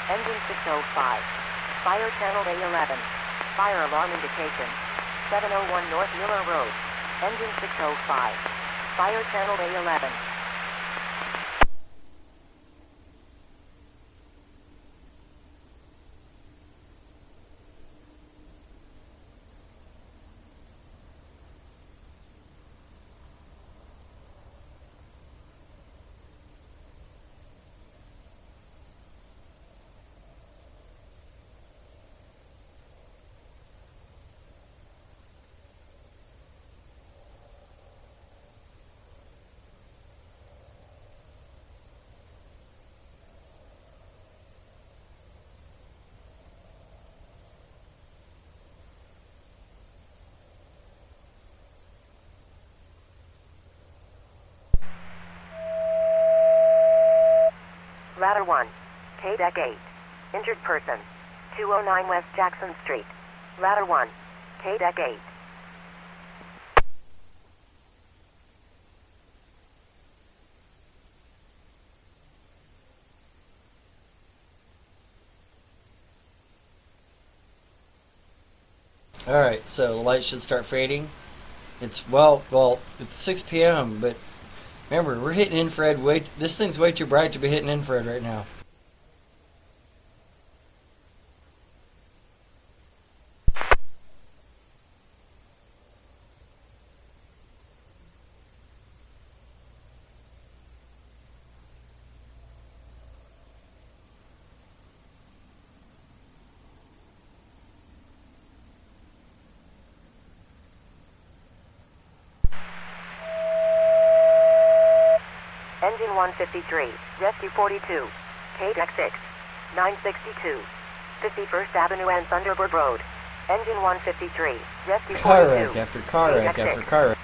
Engine 605. Fire channel A11. Fire alarm indication. 701 North Miller Road. Engine 605. Fire channel A11. Ladder 1. K-Deck 8. Injured person. 209 West Jackson Street. Ladder 1. K-Deck 8. Alright, so the light should start fading. It's, it's 6 p.m., but remember, we're hitting infrared this thing's way too bright to be hitting infrared right now. Engine 153, Rescue 42, K-Deck 6, 962, 51st Avenue and Thunderbird Road. Engine 153, Rescue 42, Car wreck after car wreck K-Deck after 6. car wreck.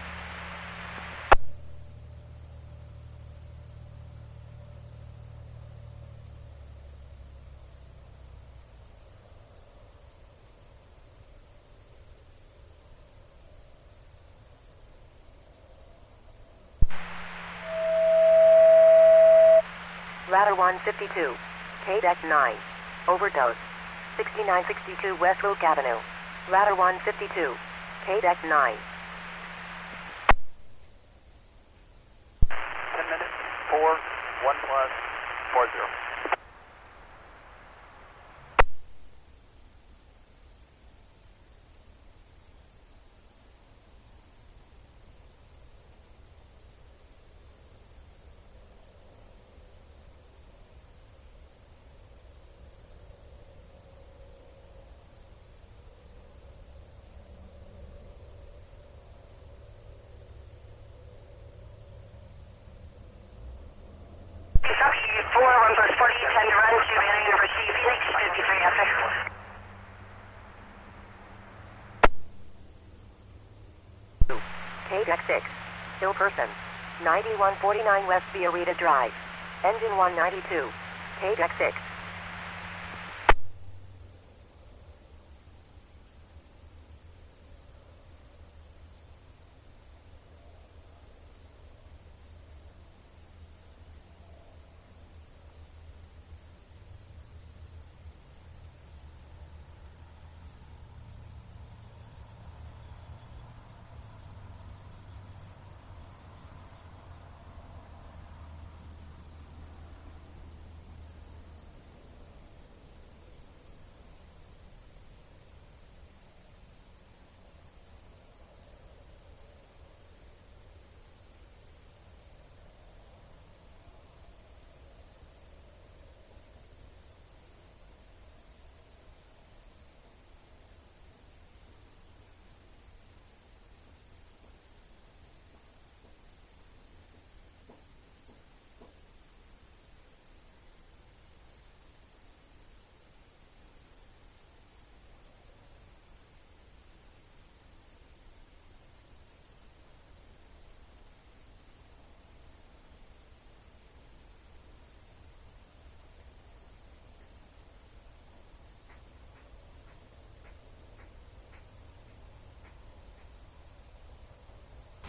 Ladder 152, K-Deck 9, overdose, 6962 West Oak Avenue. Ladder 152, K-Deck 9. 10 minutes, 4, 1 plus, 40. K-Deck 6, still person, 9149 West Viarita Drive. Engine 192, K-Deck 6.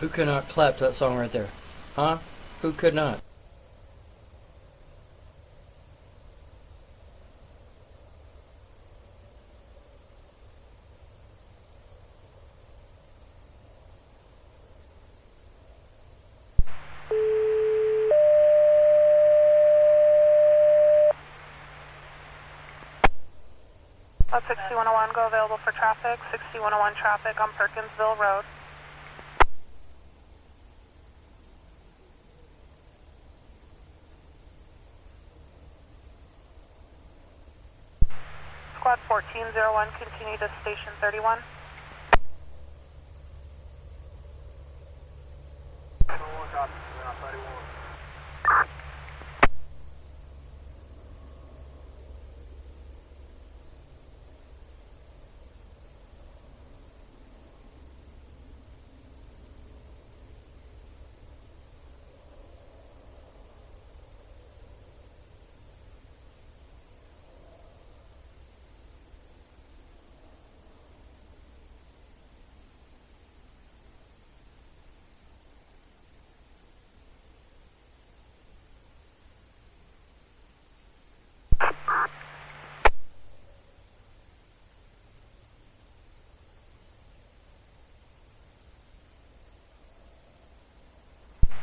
Who could not clap that song right there? Huh? Who could not? About 6101, go available for traffic. 6101 traffic on Perkinsville Road. Squad 1401, continue to station 31.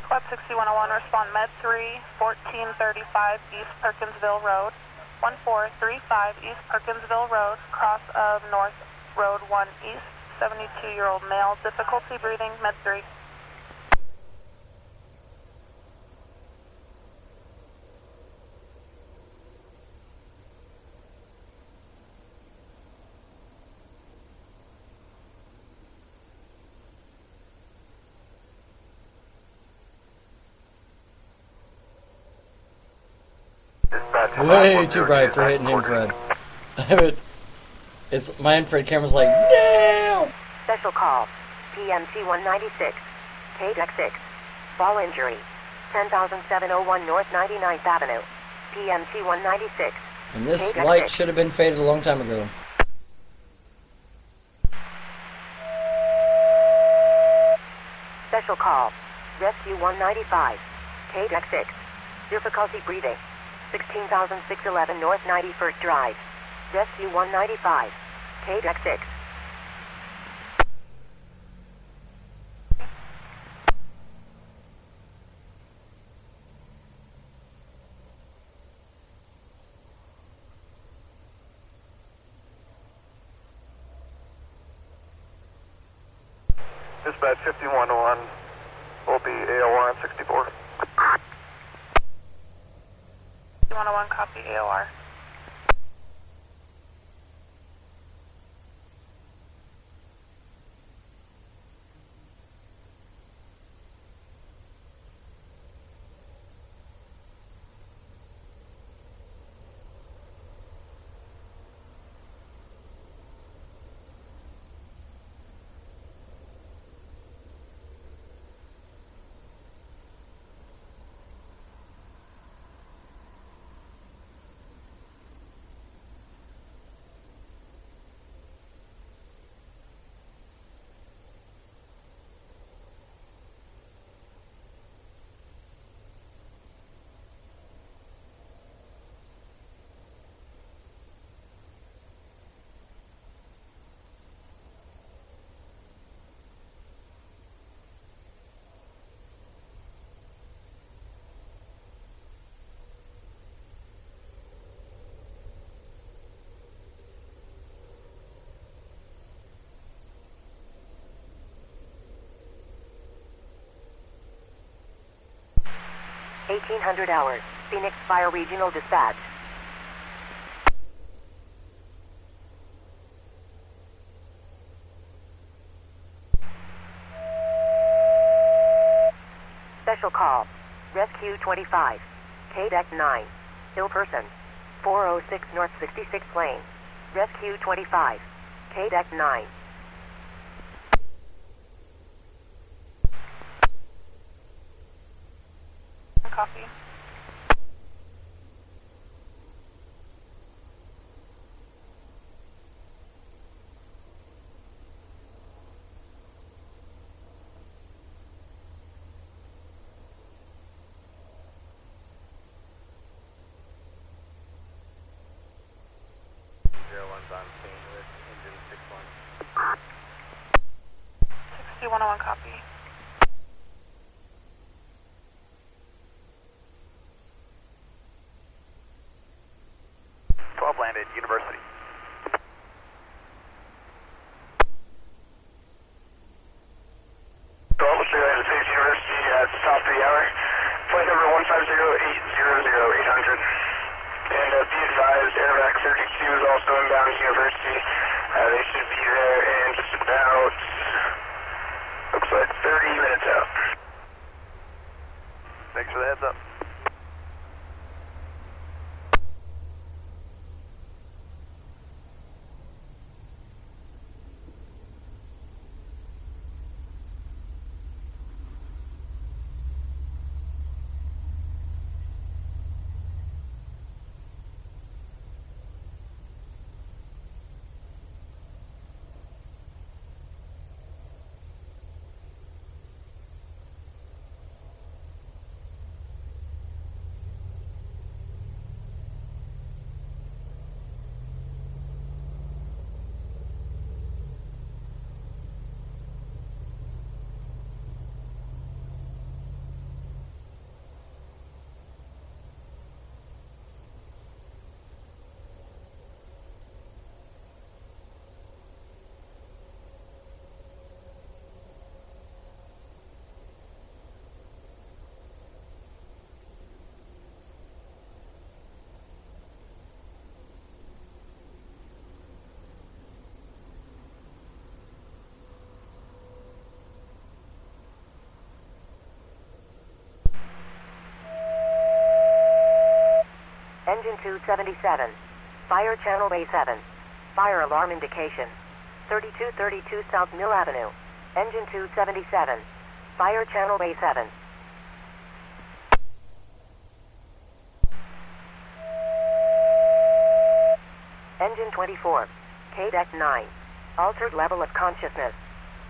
Squad 6101, respond Med 3, 1435 East Perkinsville Road. 1435 East Perkinsville Road, cross of North Road 1 East, 72-year-old male, difficulty breathing, Med 3. Way too bright for hitting infrared. It's my infrared camera's like, no! Special call, PMC 196, KDEC 6, fall injury, 10,701 North 99th Avenue, PMC 196. And this KDEC light 6. should have been faded a long time ago. Special call, Rescue 195, KDEC 6, difficulty breathing, 16,611 North 91st Drive, Rescue 195, KDEC 6. Dispatch 5101 will be AOR on 64. 101, copy AOR. hours, Phoenix Fire Regional Dispatch. Special call, Rescue 25, KDEC 9, ill person, 406 North 66th Lane, Rescue 25, KDEC 9. Copy. copy. 12 landed, University. University at South 3 hour. Flight number 150-800. And be advised, Airvac 32 is also inbound University. They should be there in just about, looks like 30 minutes out. Thanks for the heads up. Engine 277. Fire channel Bay 7. Fire alarm indication. 3232 South Mill Avenue. Engine 277. Fire channel Bay 7. Engine 24. K-Deck 9. Altered level of consciousness.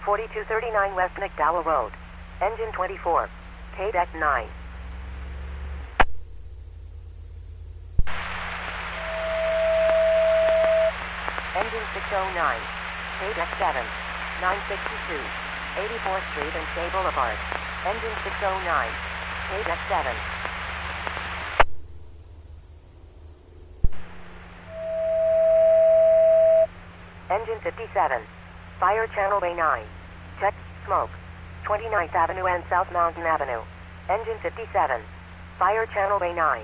4239 West McDowell Road. Engine 24. K-Deck 9. Engine 609. K-Deck 7. 962. 84th Street and Shea Boulevard. Engine 609. K-Deck 7. Engine 57. Fire channel Bay 9. Check smoke. 29th Avenue and South Mountain Avenue. Engine 57. Fire channel Bay 9.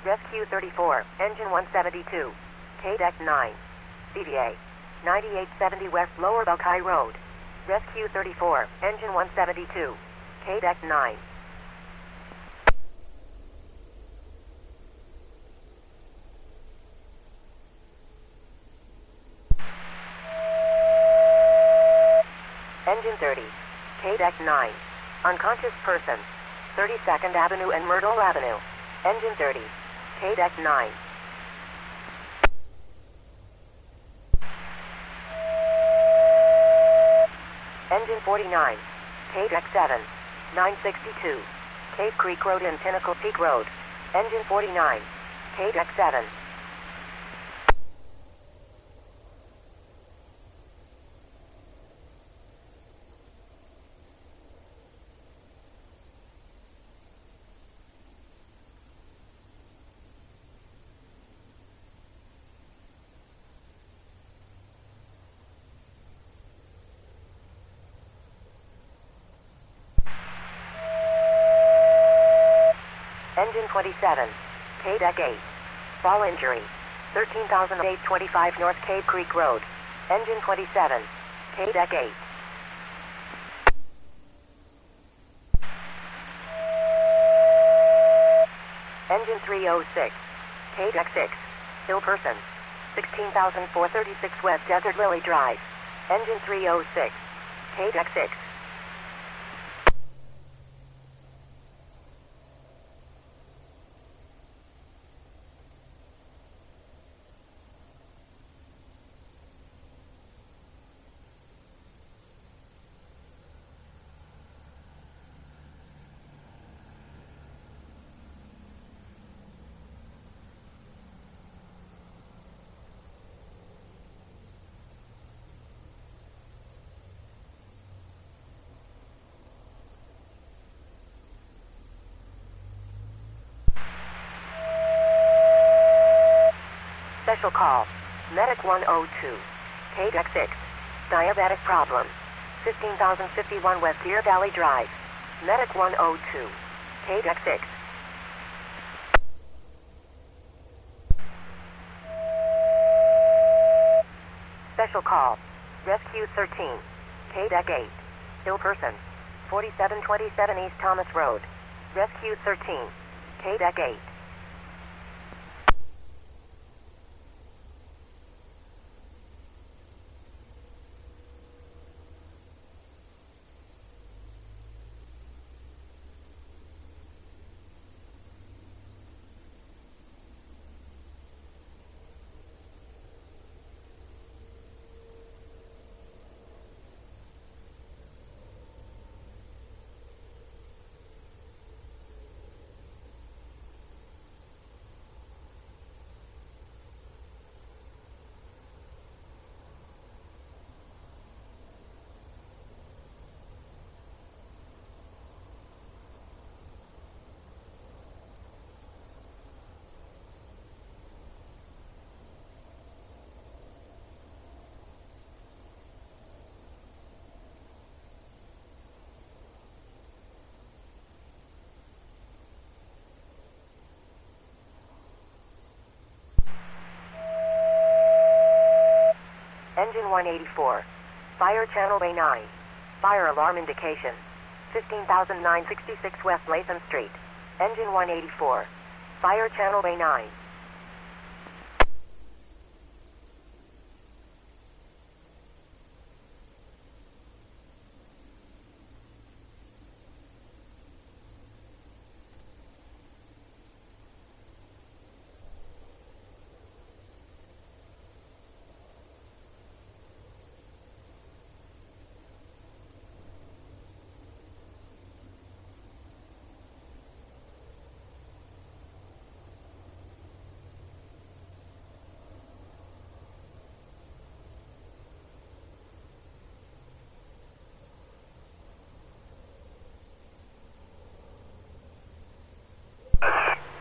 Rescue 34, Engine 172, K-Deck 9, CDA, 9870 West Lower Buckeye Road. Rescue 34, Engine 172, K-Deck 9. Engine 30, K-Deck 9, unconscious person, 32nd Avenue and Myrtle Avenue. Engine 30, K-Deck 9. Engine 49, K-Deck 7, 962, Cave Creek Road and Pinnacle Peak Road. Engine 49, K-Deck 7. Engine 27, K-Deck 8. Fall injury, 13,825 North Cave Creek Road. Engine 27, K-Deck 8. Engine 306, K-Deck 6, Hill Person, 16,436 West Desert Lily Drive. Engine 306, K-Deck 6. Special call. Medic 102. K-Deck 6. Diabetic problem. 15,051 West Deer Valley Drive. Medic 102. K-Deck 6. Special call. Rescue 13. K-Deck 8. Ill person. 4727 East Thomas Road. Rescue 13. K-Deck 8. Engine 184. Fire channel Bay 9. Fire alarm indication. 15,966 West Latham Street. Engine 184. Fire channel Bay 9.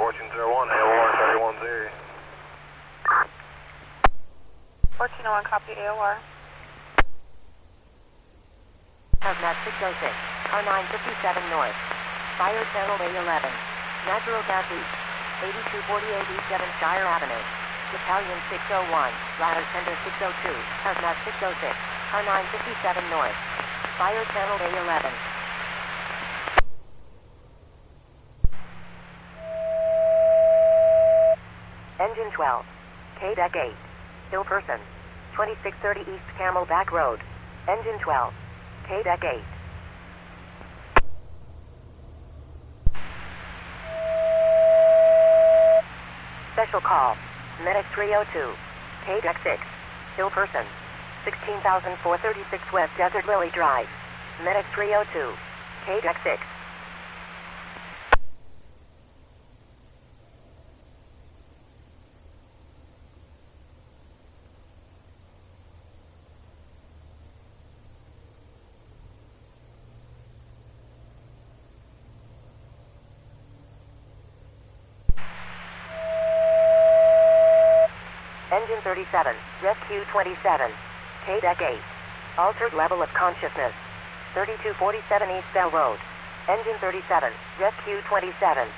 Fortune 01, AOR 31Z. 1401, copy AOR. Hazmat 606, R957 North. Fire channel A11. Natural gas east. 8248 East Devonshire Avenue. Battalion 601, ladder tender 602, Hazmat 606, R957 North. Fire channel A11. Engine 12. K-Deck 8. Ill person. 2630 East Camelback Road. Engine 12. K-Deck 8. Special call. Medic 302. K-Deck 6. Ill person. 16,436 West Desert Lily Drive. Medic 302. K-Deck 6. Engine 37, Rescue 27, K-Deck 8. Altered level of consciousness. 3247 East Bell Road. Engine 37, Rescue 27,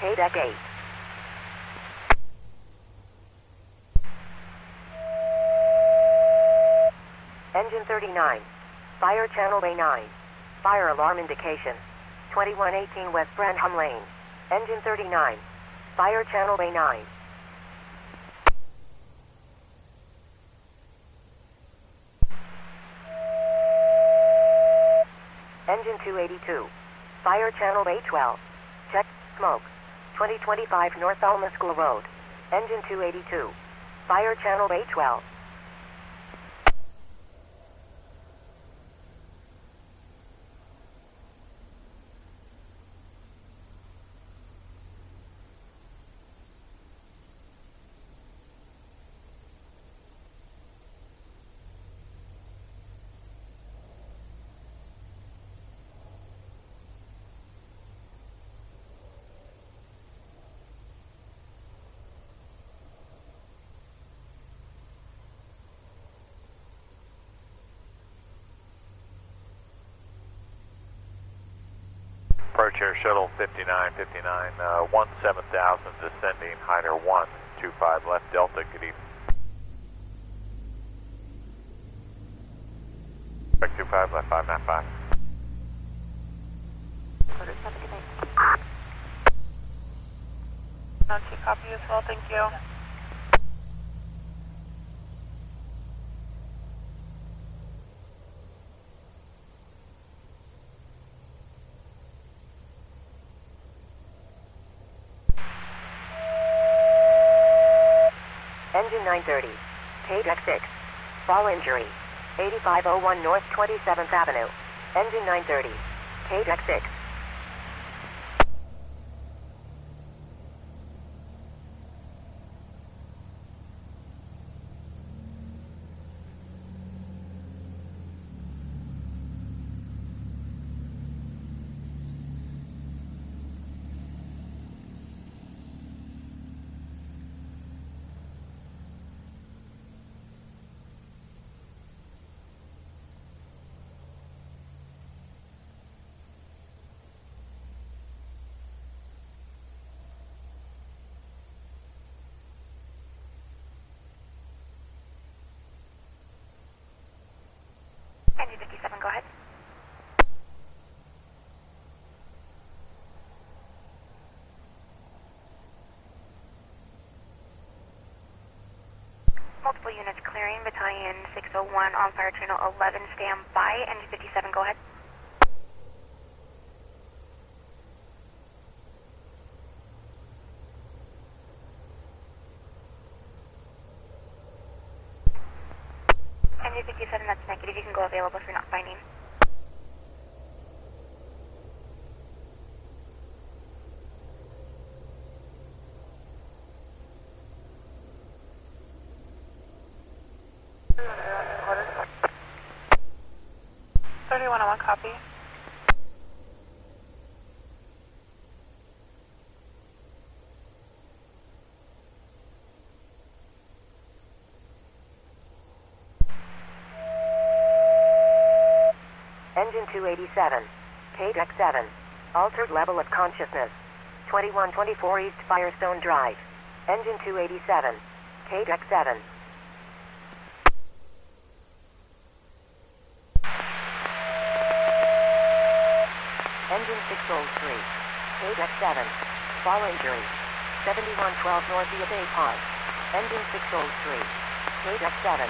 K-Deck 8. Engine 39. Fire channel bay 9. Fire alarm indication. 2118 West Branham Lane. Engine 39. Fire channel bay 9. Engine 282. Fire channel bay 12. Check smoke. 2025 North Alma School Road. Engine 282. Fire channel bay 12. Approach Air Shuttle 5959, 17,000 descending, Hyder 125 left Delta, good evening. Spec 25 left 595. Not to copy as well, thank you. Engine 930. KDEC 6. Fall injury. 8501 North 27th Avenue. Engine 930. KDEC 6. Engine 57, go ahead. Multiple units clearing, Battalion 601 on fire channel 11, stand by. Engine 57, go ahead. Engine 57, that's negative. You can go available if you're not finding. Copy. Engine 287. KDEC 7. Altered level of consciousness. 2124 East Firestone Drive. Engine 287. KDEC 7. Engine 603. KDEC 7. Fall injury. 7112 North via Bay Park. Engine 603. KDEC 7.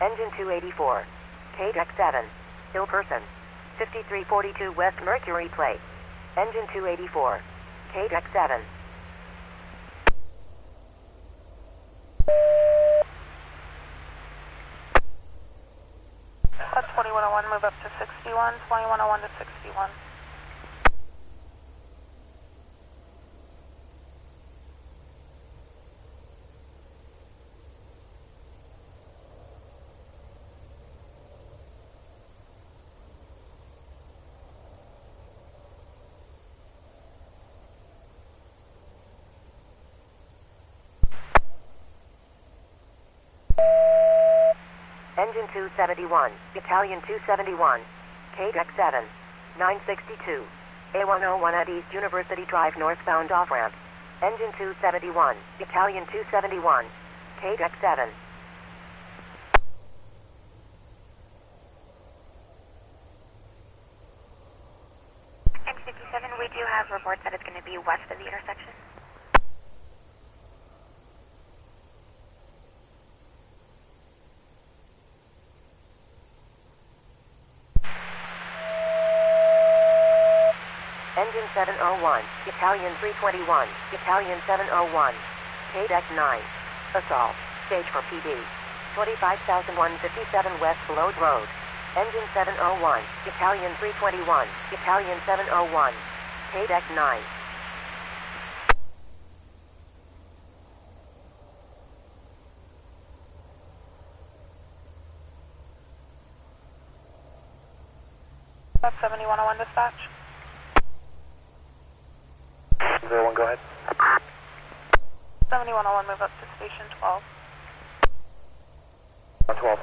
Engine 284. KDEC 7. Ill person. 5342 West Mercury Plate. Engine 284. KDEC 7. At 2101, move up to 61. 2101 to 61. Engine 271, Battalion 271, KDEC 7, 962, A101 at East University Drive northbound off-ramp. Engine 271, Italian 271, KDEC 7. Engine 57, we do have reports that it's going to be west of the intersection. Engine 701, Italian 321, Italian 701, KDEC 9. Assault, stage for PD. 25,157 West Lode Road. Engine 701, Italian 321, Italian 701, KDEC 9. That's 7101 dispatch. 01, go ahead. 7101, move up to station 12. 12.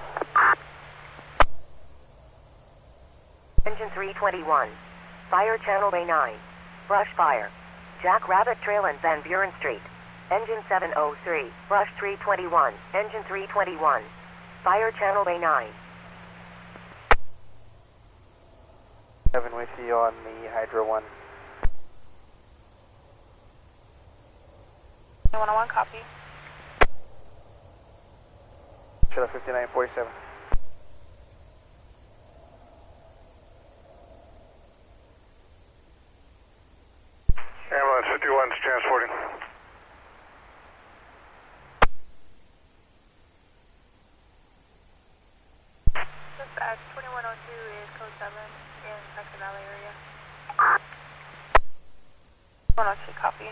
Engine 321, Fire Channel Bay 9, Brush Fire, Jack Rabbit Trail and Van Buren Street. Engine 703, Brush 321, Engine 321, Fire Channel Bay 9. 7 with you on the Hydro 1. 101, copy. Shuttle 5947. Ambulance 51's transporting. Dispatch 2102 is code 7 in Prescott Valley area. 102, copy.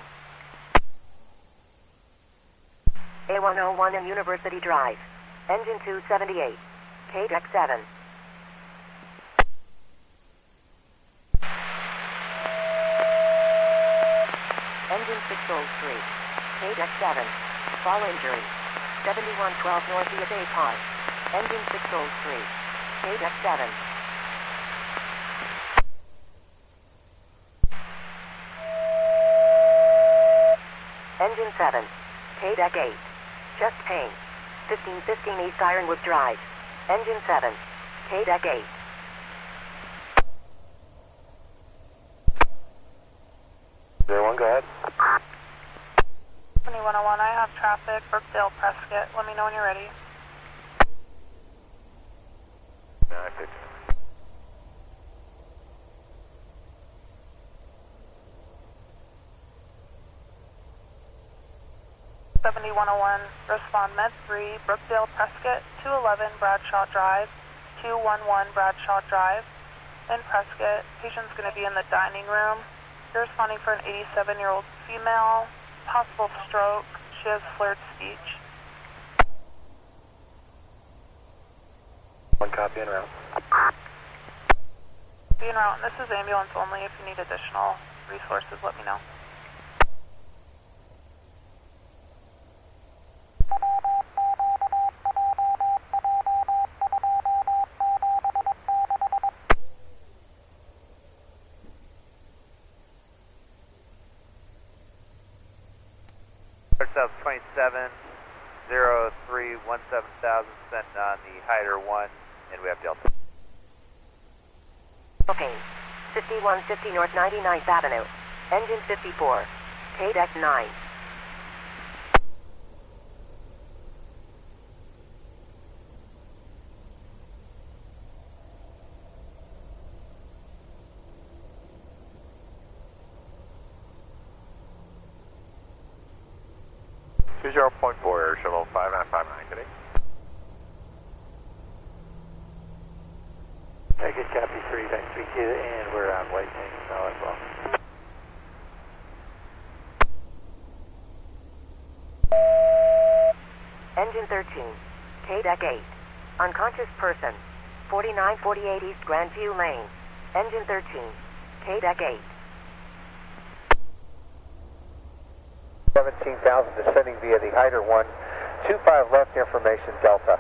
A101 and University Drive. Engine 278, KDEC 7. Engine 603, KDEC 7. Fall injury. 7112 Northeast A Park. Engine 603, KDEC 7. Engine 7, KDEC 8. Chest pain. 1515 East Ironwood Drive. Engine 7, KDEC 8. One, go ahead. 2101, I have traffic, Brookdale, Prescott. Let me know when you're ready. 950. 7101, respond Med 3, Brookdale, Prescott, 211 Bradshaw Drive, 211 Bradshaw Drive. In Prescott, patient's going to be in the dining room. You're responding for an 87-year-old female, possible stroke. She has slurred speech. One copy en route. Be en route, and this is ambulance only. If you need additional resources, let me know. South 2703 17,000 sent on the Hyder 1, and we have Delta. Okay, 5150 North 99th Avenue. Engine 54, KDEC 9. Two 0.4 Air Shuttle 5959 today. Take it, copy 3, back 3 2, and we're on white tank now as well. Engine 13, KDEC 8. Unconscious person, 4948 East Grandview Lane. Engine 13, KDEC 8. 17,000 descending via the Hyder 1, 25 left information Delta.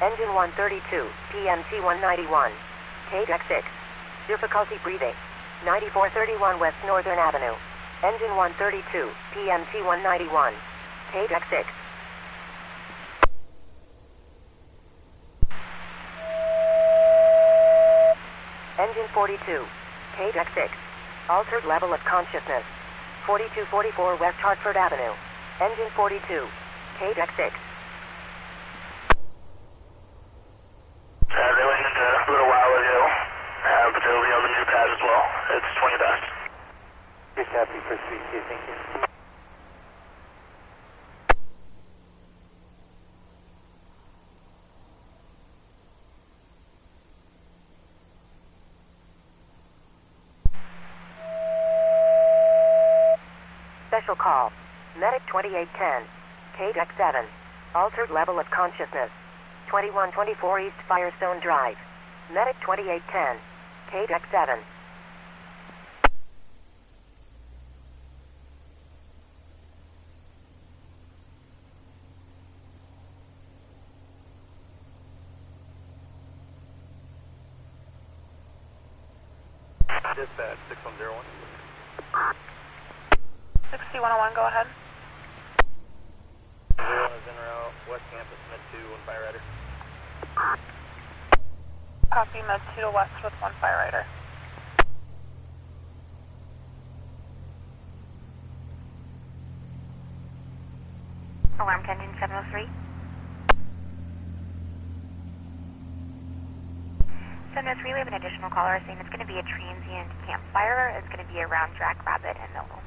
Engine 132, PMT 191, KDEC 6. Difficulty breathing. 9431 West Northern Avenue. Engine 132, PMT 191. KDEC 6. Engine 42, KDEC 6. Altered level of consciousness. 4244 West Hartford Avenue. Engine 42, KDEC 6. They went just a little while ago, but they'll be on the new pad as well. It's 20 past. Good copy for 3K, thank you. Special call. Medic 2810, KDEC 7. Altered level of consciousness. 2124 East Firestone Drive. Medic 2810, KDEC 7. Dispatch 6101. 6101, go ahead. 0 is en route, West Campus, Med 2, 1 fire rider. Copy, Med 2 to West with 1 fire rider. Alarm to engine 703. 703, we have an additional caller saying it's going to be a transient campfire. It's going to be around Jackrabbit and Millville.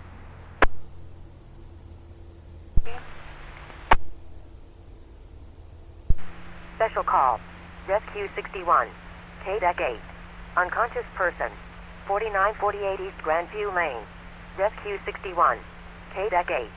Special call. Rescue 61, KDEC 8. Unconscious person. 4948 East Grandview Lane. Rescue 61, KDEC 8.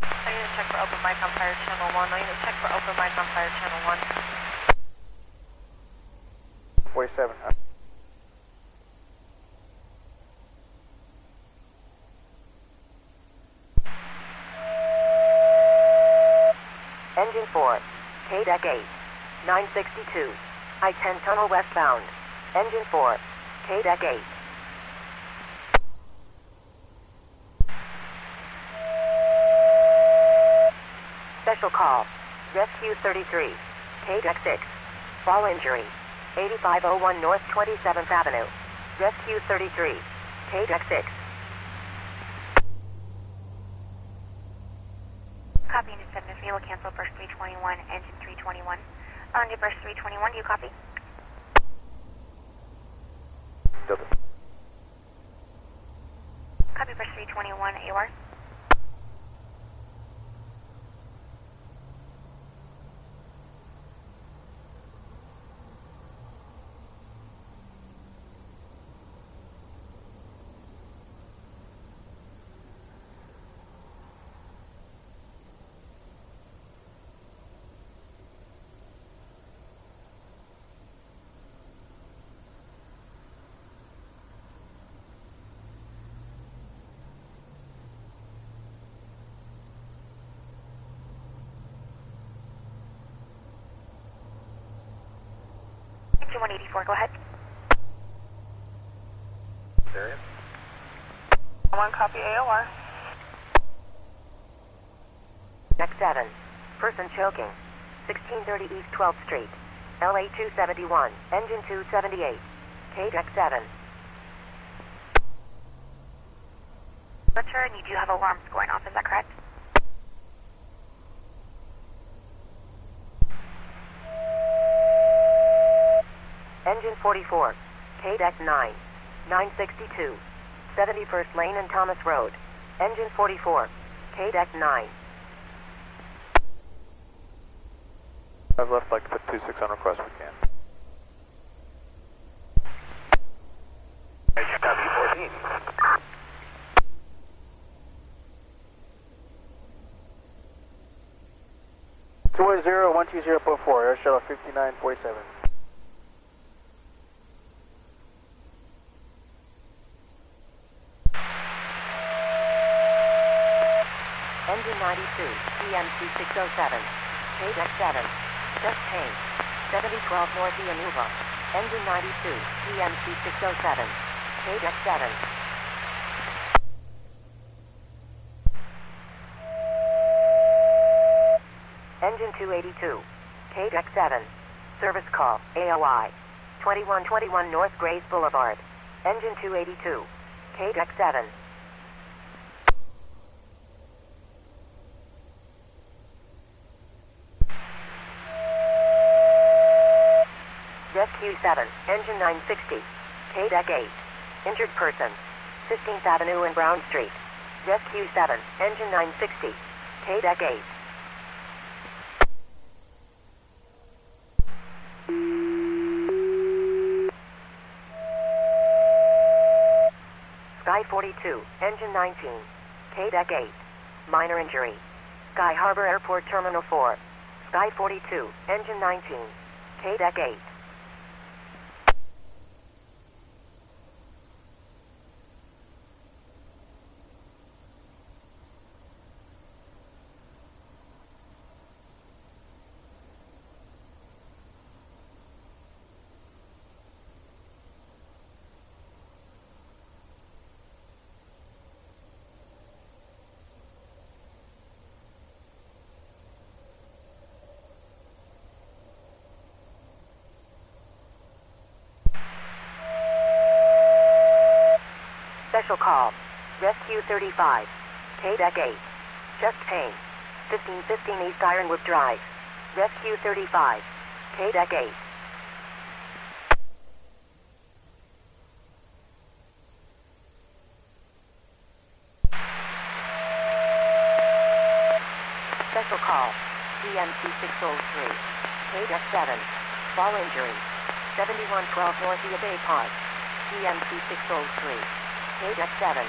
I need to check for open mic on fire channel 1. I need to check for open mic on fire channel 1. 47. Engine 4, KDEC 8. 962, I-10 tunnel westbound. Engine 4, KDEC 8. Special call. Rescue 33, KDEC 6. Fall injury. 8501 North 27th Avenue. Rescue 33, KDEC 6. Copy, engine 703, we'll cancel burst 321, engine 321. On to burst 321, do you copy? Copy, burst 321, AOR. Engine 184, go ahead. Area. 1 copy AOR. Next 7. Person choking. 1630 East 12th Street. LA 271. Engine 278. KDEC 7. Butcher, and you do have alarms going off, is that correct? Engine 44. KDEC 9. 962. 71st Lane and Thomas Road. Engine 44. KDEC 9. I've left like to put 26 on request, we can. Copy 14. Tour 0, 120.4, Air Shuttle 5947. Engine 92, EMC 607. KDEC 7. Just change. 7012 North Ianuva. Engine 92, EMC 607. KDEC 7. Engine 282. KDEC 7. Service call, AOI. 2121 North Grace Boulevard. Engine 282. KDEC 7. Rescue 7, Engine 960. KDEC 8. Injured person. 15th Avenue and Brown Street. Rescue 7, Engine 960. KDEC 8. Sky 42, Engine 19. KDEC 8. Minor injury. Sky Harbor Airport Terminal 4. Sky 42, Engine 19. KDEC 8. Special call. Rescue 35. KDEC 8. Just pain. 1515 East Ironwood Drive. Rescue 35. KDEC 8. Special call. EMC 603. KDEC 7. Fall injury. 7112 North Ia Bay Pod. EMC 603. KDEC 7.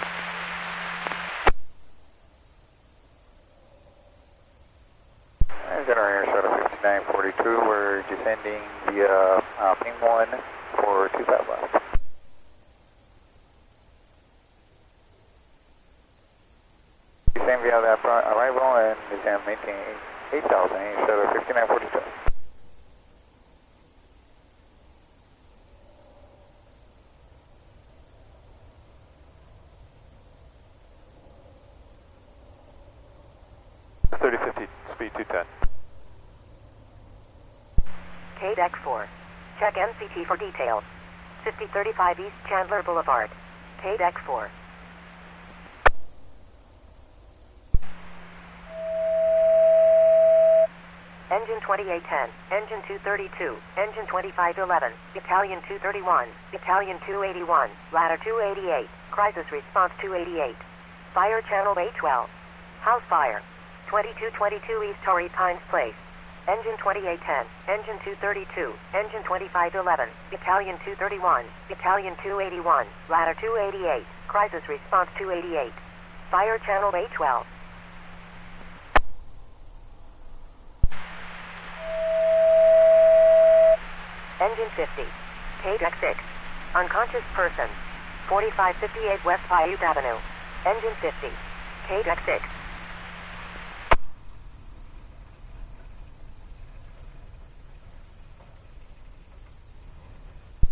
General Air Shuttle 5942, we're descending via ping 1 for 25 left. Descend via that arrival and descend maintain 8000, Air Shuttle 5942. Speed 210. KDEC 4. Check MCT for details. 5035 East Chandler Boulevard. KDEC 4. Engine 2810, Engine 232, Engine 2511, Battalion 231, Battalion 281, Ladder 288, Crisis Response 288. Fire Channel A12. House fire. 2222 East Torrey Pines Place. Engine 2810, Engine 232, Engine 2511, Battalion 231, Battalion 281, Ladder 288, Crisis Response 288. Fire Channel A12. Engine 50, KDEC 6. Unconscious person. 4558 West Paiute Avenue. Engine 50, KDEC 6.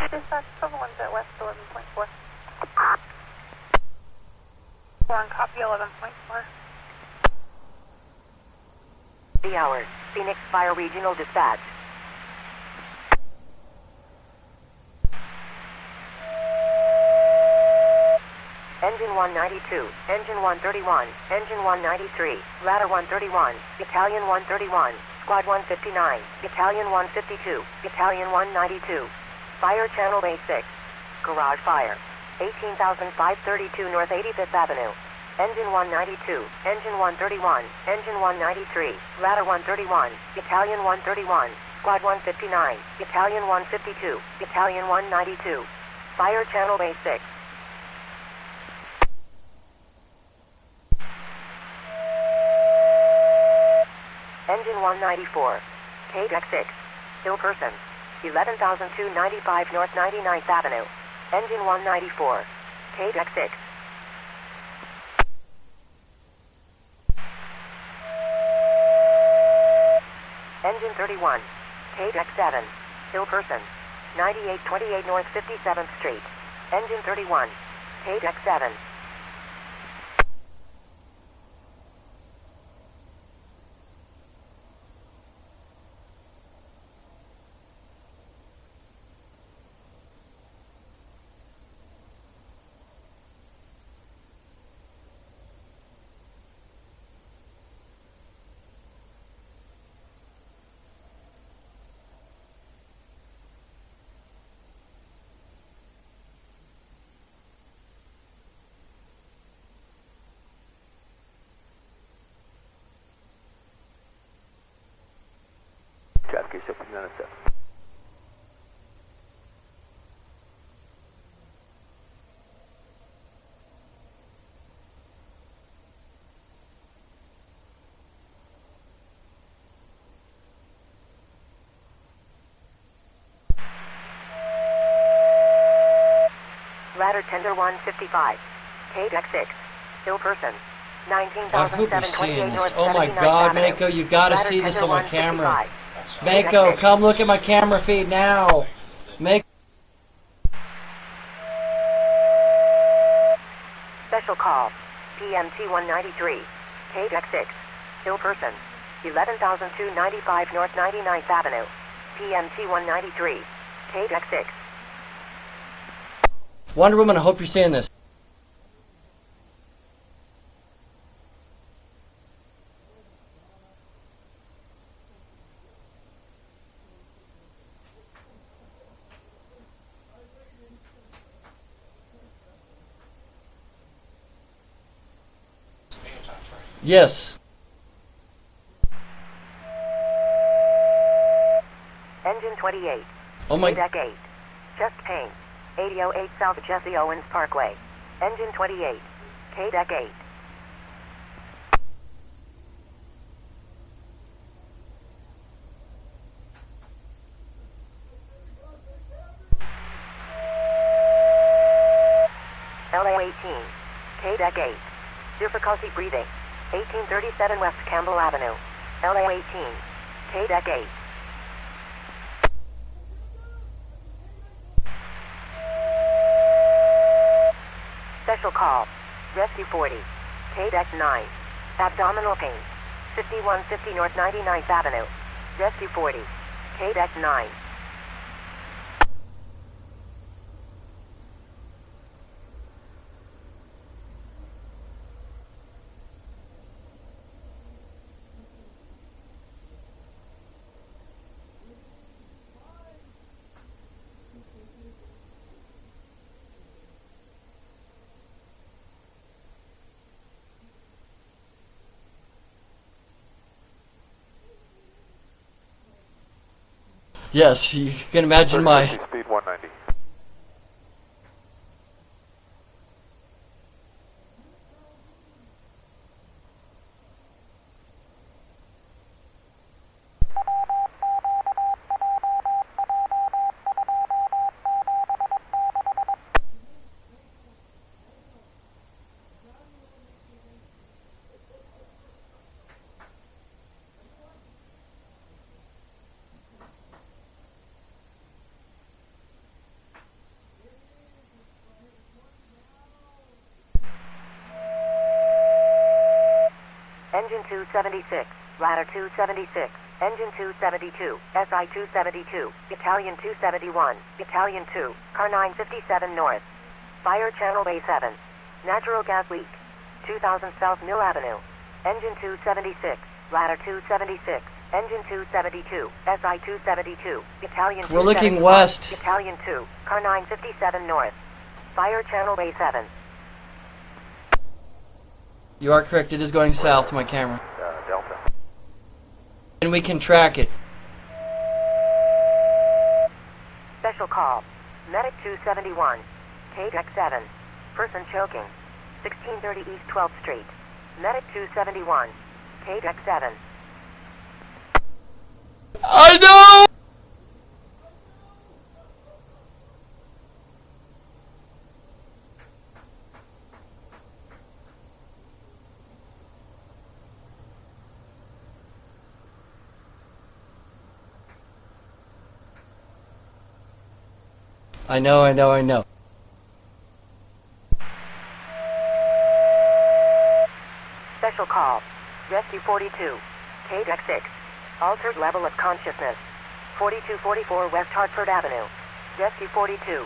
Dispatch, Silver at West 11.4. We're on copy 11.4. The hours. Phoenix Fire Regional Dispatch. Engine 192, Engine 131, Engine 193, Ladder 131, Battalion 131, Squad 159, Battalion 152, Battalion 192. Fire Channel A6. Garage fire. 18,532 North 85th Avenue. Engine 192, Engine 131, Engine 193, Ladder 131, Battalion 131, Squad 159, Battalion 152, Battalion 192. Fire Channel A6. Engine 194, KDEC 6. Ill person. 11,295 North 99th Avenue. Engine 194, KDEC 6. Engine 31, KDEC 7, Hill Person, 9828 North 57th Street. Engine 31, KDEC 7. Traffic is 5907. Ladder tender 155, KDEC 6, Hill Person, I hope you're 19,728 seeing this. North Oh my 79th God, Avenue. Mako, you got to Ladder see this tender on my camera. 155. Mako, come look at my camera feed now. Mako. Special call, PMT 193, KDEC 6, Hill Person, 11,295 North 99th Avenue, PMT 193, KDEC 6. Wonder Woman, I hope you're seeing this. Yes. Engine 28. Oh my. KDEC 8. Just Payne. 8008 South Jesse Owens Parkway. Engine 28. KDEC 8. LA 18. KDEC 8. Difficulty breathing. 1837 West Campbell Avenue. LA 18. KDEC 8. Special call. Rescue 40. KDEC 9. Abdominal pain. 5150 North 99th Avenue. Rescue 40. KDEC 9. Yes, you can imagine my. Speed 190. Engine 276, ladder 276, engine 272, SI 272, Italian 271, Italian 2, car 957 north. Fire channel bay 7. Natural gas leak. 2000 South Mill Avenue. Engine 276, ladder 276, engine 272, SI 272, Italian 271, We're looking west. Italian 2, car 957 north. Fire channel bay 7. You are correct. It is going south. My camera. Delta. And we can track it. Special call. Medic 271. KDEC 7. Person choking. 1630 East 12th Street. Medic 271. KDEC 7. I know! I know. Special call. Rescue 42. KDEC 6. Altered level of consciousness. 4244 West Hartford Avenue. Rescue 42.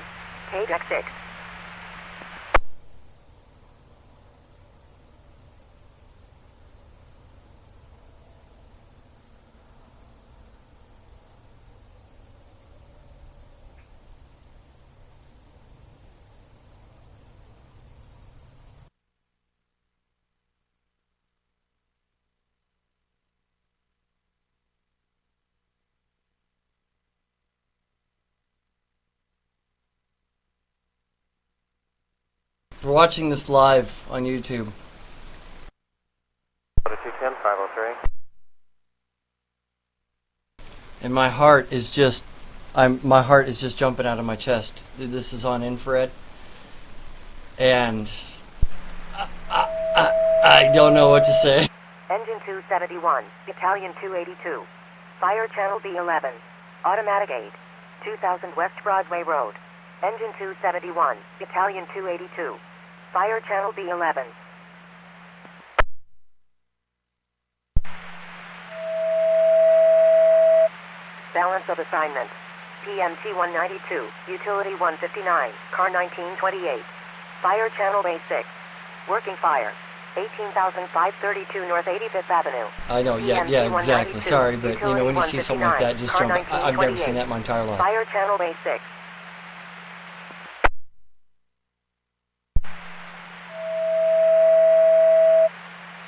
KDEC 6. We're watching this live on YouTube. 210, 503. And my heart is just jumping out of my chest. This is on infrared, and I don't know what to say. Engine 271, Battalion 282. Fire channel B11. Automatic 8. 2000 West Broadway Road. Engine 271, Battalion 282. Fire channel B11. Balance of assignment. PMT 192, Utility 159, Car 1928. Fire channel A6. Working fire. 18,532 North 85th Avenue. I know, yeah, exactly. Sorry, but you know, when you see something like that, just jump. I've never seen that in my entire life. Fire channel A6.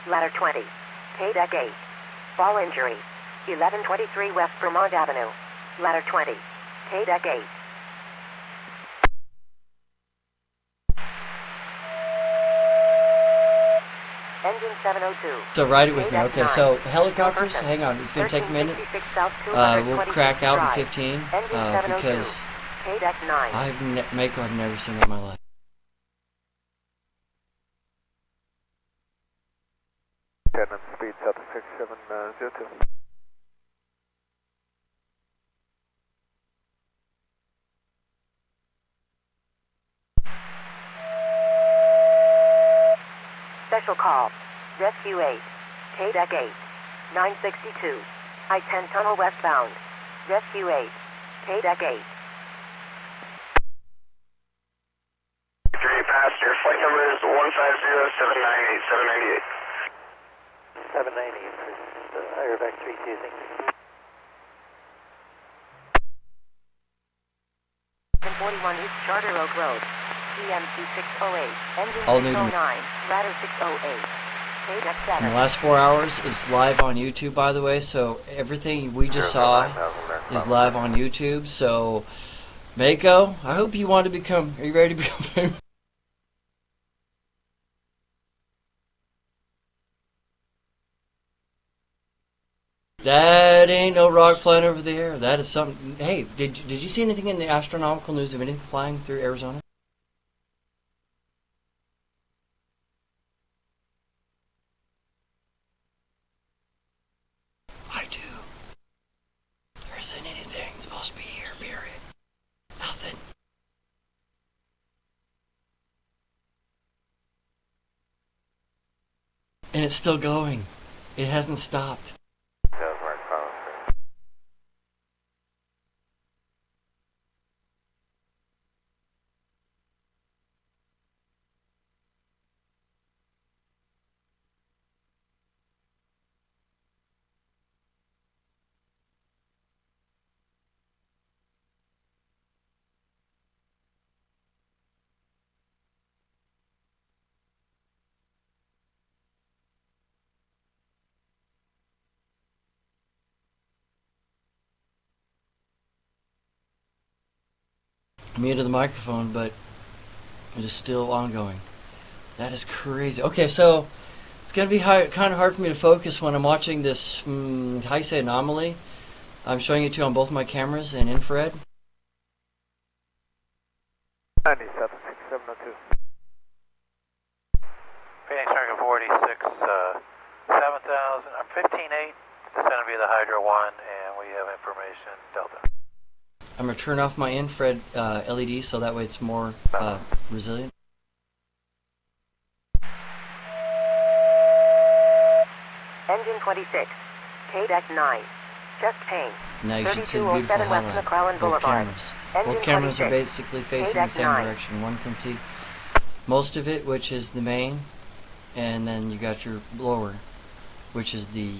Ladder 20. KDEC 8. Fall injury. 1123 West Vermont Avenue. Ladder 20. KDEC 8. Engine 702. So ride it with me. Okay, so helicopters, hang on, it's going to take a minute. We'll crack out in 15 because I've never seen that in my life. Lieutenant, speed South 6702. Special call. Rescue 8. KDEC 8. 962. I-10 tunnel westbound. Rescue 8. KDEC 8. 3 passenger, flight number is 150-798, 798 for Airback 326. 41 East Charter Oak Road. PMT 608. Engine All 609. Ladder 608. KDEC 7. And the last 4 hours is live on YouTube, by the way, so everything we just saw is live on YouTube. So, Mako, I hope you want to become, are you ready to become famous? That ain't no rock flying over the air. That is something. Hey, did you see anything in the astronomical news of anything flying through Arizona? I do. There isn't anything supposed to be here, period. Nothing. And it's still going. It hasn't stopped. Muted the microphone, but it is still ongoing. That is crazy. Okay, so it's going to be kind of hard for me to focus when I'm watching this how you say anomaly. I'm showing it to you on both my cameras and infrared. 976702. Phoenix Target 46, 7,000, 15.8, descending via the Hydro 1, and we have information Delta. I'm going to turn off my infrared LED so that way it's more resilient. Engine 26, KDEC 9, just pain. Now you should see the beautiful highlight. Both cameras. Both cameras are basically facing the same direction. One can see most of it, which is the main, and then you got your lower, which is the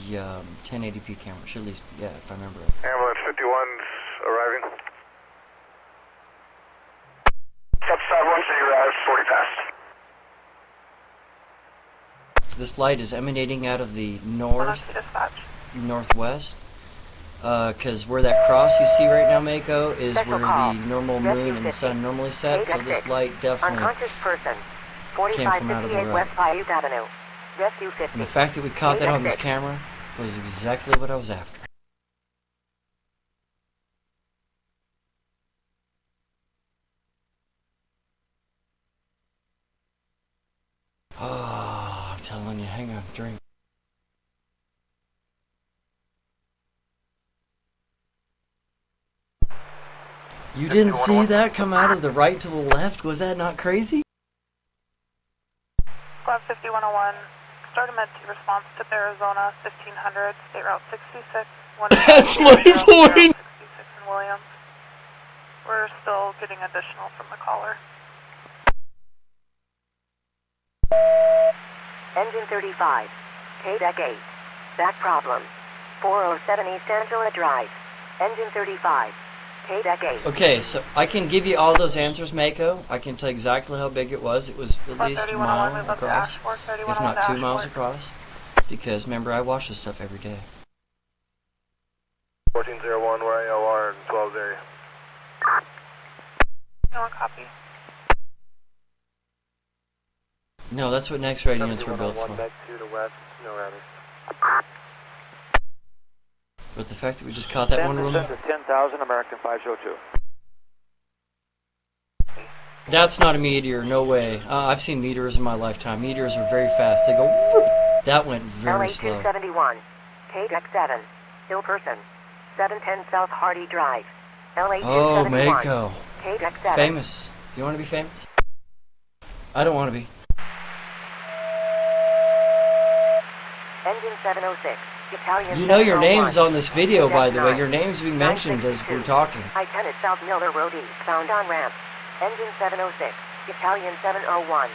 1080p camera. Should at least, yeah, if I remember it. Ambulance 51's arriving. Sub 1 city arrives, 40 past. This light is emanating out of the northwest, because where that cross you see right now, Mako, is where the normal moon and the sun normally set, so this light definitely came from out of the right. And the fact that we caught that on this camera was exactly what I was after. Oh, I'm telling you, hang on, drink. You didn't see that come out of the right to the left? Was that not crazy? Squad 5101, start emergency response to Arizona 1500, state route 66. That's my point! 66 in Williams. We're still getting additional from the caller. Engine 35, KDEC 8, back problem, 407 East Angela Drive, engine 35, KDEC 8. Okay, so I can give you all those answers, Mako. I can tell exactly how big it was. It was at least a mile across, if not 2 miles across, because remember, I watch this stuff every day. 1401, where AOR in 12's area. No copy. No, that's what next radio units were built for. Back to the west, no routing. But the fact that we just caught that one room... 10,000, American 502. That's not a meteor, no way. I've seen meteors in my lifetime. Meteors are very fast. They go whoop. That went very slow. LA271, KDEC 7, Hill Person, 710 South Hardy Drive. LA271, oh, Mako. KDEC 7. Famous. You want to be famous? I don't want to be. Engine 706, Italian. You know your name's on this video, by the way. Your name's being mentioned as we're talking. I-10 at South Miller Road East, found on ramp. Engine 706, Italian 701,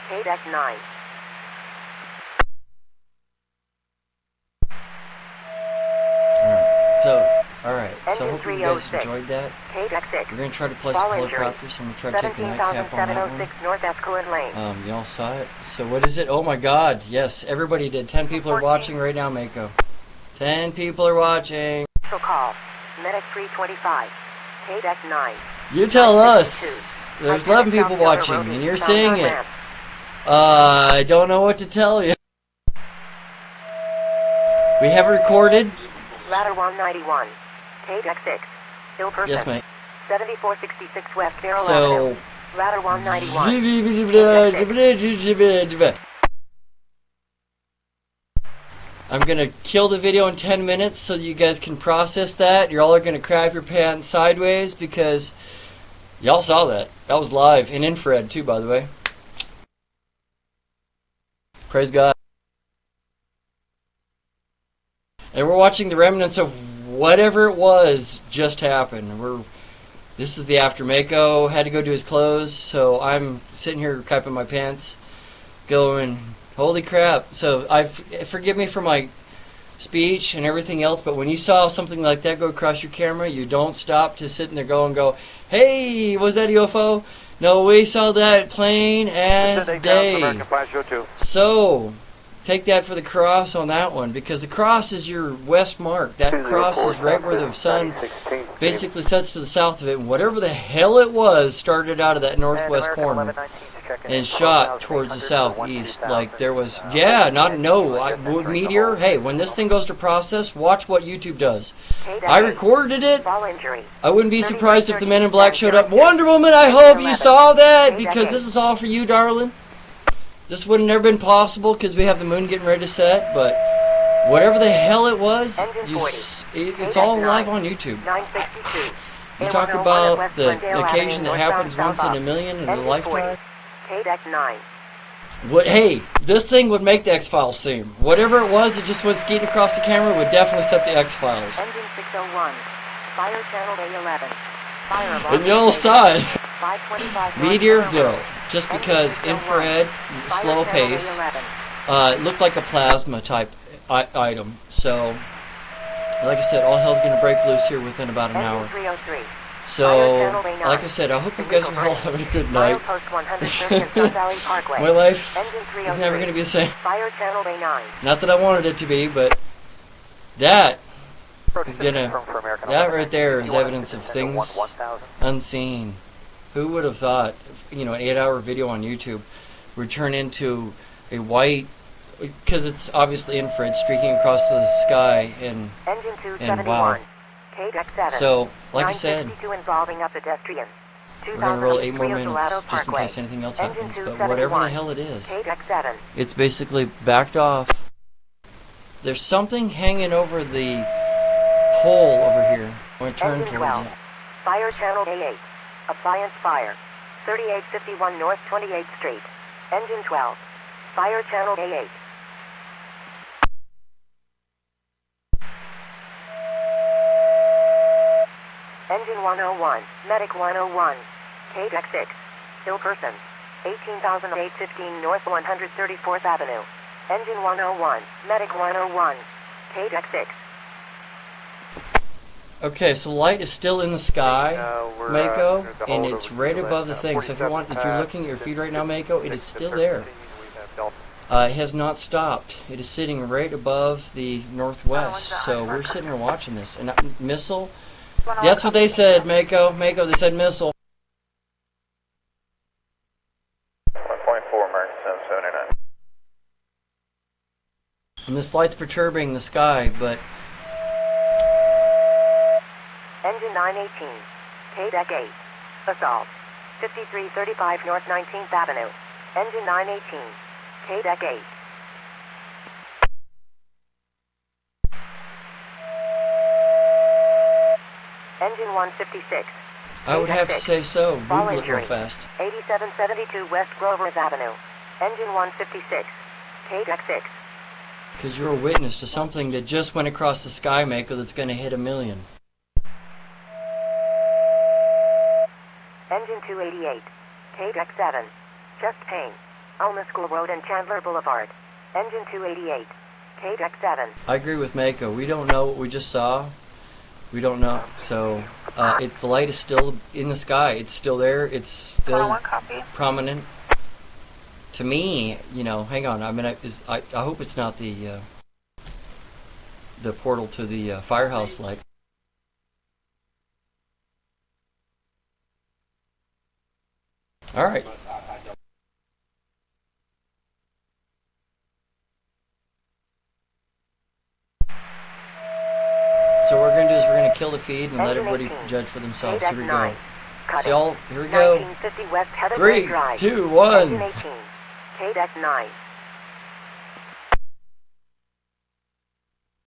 KDEC 9. Alright, so I hope you guys enjoyed that. We're going to try to play some helicopters, so I'm going to try to take the nightcap on that one. North Escalade Lane. Y'all saw it. So what is it? Oh my god, yes, everybody did. 10 people are watching right now, Mako. 10 people are watching. Call, Medic 325, KDEC 9. You tell us. There's 11 people watching, and you're seeing it. I don't know what to tell you. We have recorded. Ladder 191, KDEC 6, Hill Person. Yes, mate. 7466 West Carroll So, Avenue. Ladder 191. I'm going to kill the video in 10 minutes so you guys can process that. You're all going to crap your pants sideways because y'all saw that. That was live in infrared too, by the way. Praise God. And we're watching the remnants of whatever it was just happened. This is the after. Mako had to go do his clothes, so I'm sitting here crapping my pants, going, holy crap. So forgive me for my speech and everything else, but when you saw something like that go across your camera, you don't stop to sit in there go, hey, was that a UFO? No, we saw that plain as day. So, take that for the cross on that one, because the cross is your west mark. That cross is right where the sun basically sets to the south of it, and whatever the hell it was started out of that northwest corner and shot towards the southeast. Like there was, meteor. Hey, when this thing goes to process, watch what YouTube does. I recorded it. I wouldn't be surprised if the Men in Black showed up. Wonder Woman, I hope you saw that, because this is all for you, darling. This would have never been possible because we have the moon getting ready to set, but whatever the hell it was, it's all live on YouTube. You talk about the occasion that happens once in a million in a lifetime. KDEC 9. What? Hey, this thing would make the X-Files seem. Whatever it was that just went skating across the camera would definitely set the X-Files. Engine 601. Fire channel A11. Fire alarm. And y'all saw it. 525 Meteor, go. Just because infrared, slow pace, it looked like a plasma type item. So, like I said, all hell's going to break loose here within about an hour. 303. So, like I said, I hope you guys are all having a good night. My life is never going to be the same. Fire channel A9. Not that I wanted it to be, but that is going to... That right there is evidence of things unseen. Who would have thought, you know, an 8-hour video on YouTube would turn into a white... Because it's obviously infrared streaking across the sky and wow. So, like I said, involving a pedestrian. we're going to roll 8 more minutes just in case anything else happens. But whatever the hell it is, it's basically backed off. There's something hanging over the pole over here. I'm going to turn towards it. Fire channel A8. Appliance fire. 3851 North 28th Street. Engine 12. Fire channel A8. Engine 101, Medic 101, KDEC 6, still person, 18,815 North 134th Avenue. Engine 101, Medic 101, KDEC 6. Okay, so light is still in the sky, Mako, and it's right above the thing. So if you're looking at your feed right now, Mako, it is still there. It has not stopped. It is sitting right above the northwest. So we're sitting here watching this. And missile. That's what they said, Mako. Mako, they said missile. 1.4, American 779. And this light's perturbing the sky, but... Engine 918, KDEC 8, assault, 5335 North 19th Avenue. Engine 918, KDEC 8. Engine 156. I would have to say so. Google it real fast. 8772 West Grover's Avenue. Engine 156. KDEC 6. Because you're a witness to something that just went across the sky, Mako, that's going to hit 1 million. Engine 288. KDEC 7. Just Payne. Elma School Road and Chandler Boulevard. Engine 288. KDEC 7. I agree with Mako. We don't know what we just saw. We don't know. So, the light is still in the sky. It's still there. It's still prominent. To me, you know, hang on. I mean, I hope it's not the portal to the firehouse light. All right. So what we're going to do is we're going to kill the feed and let everybody judge for themselves. Here we go. See all, here we go. 3, 2, 1. KDEC 9.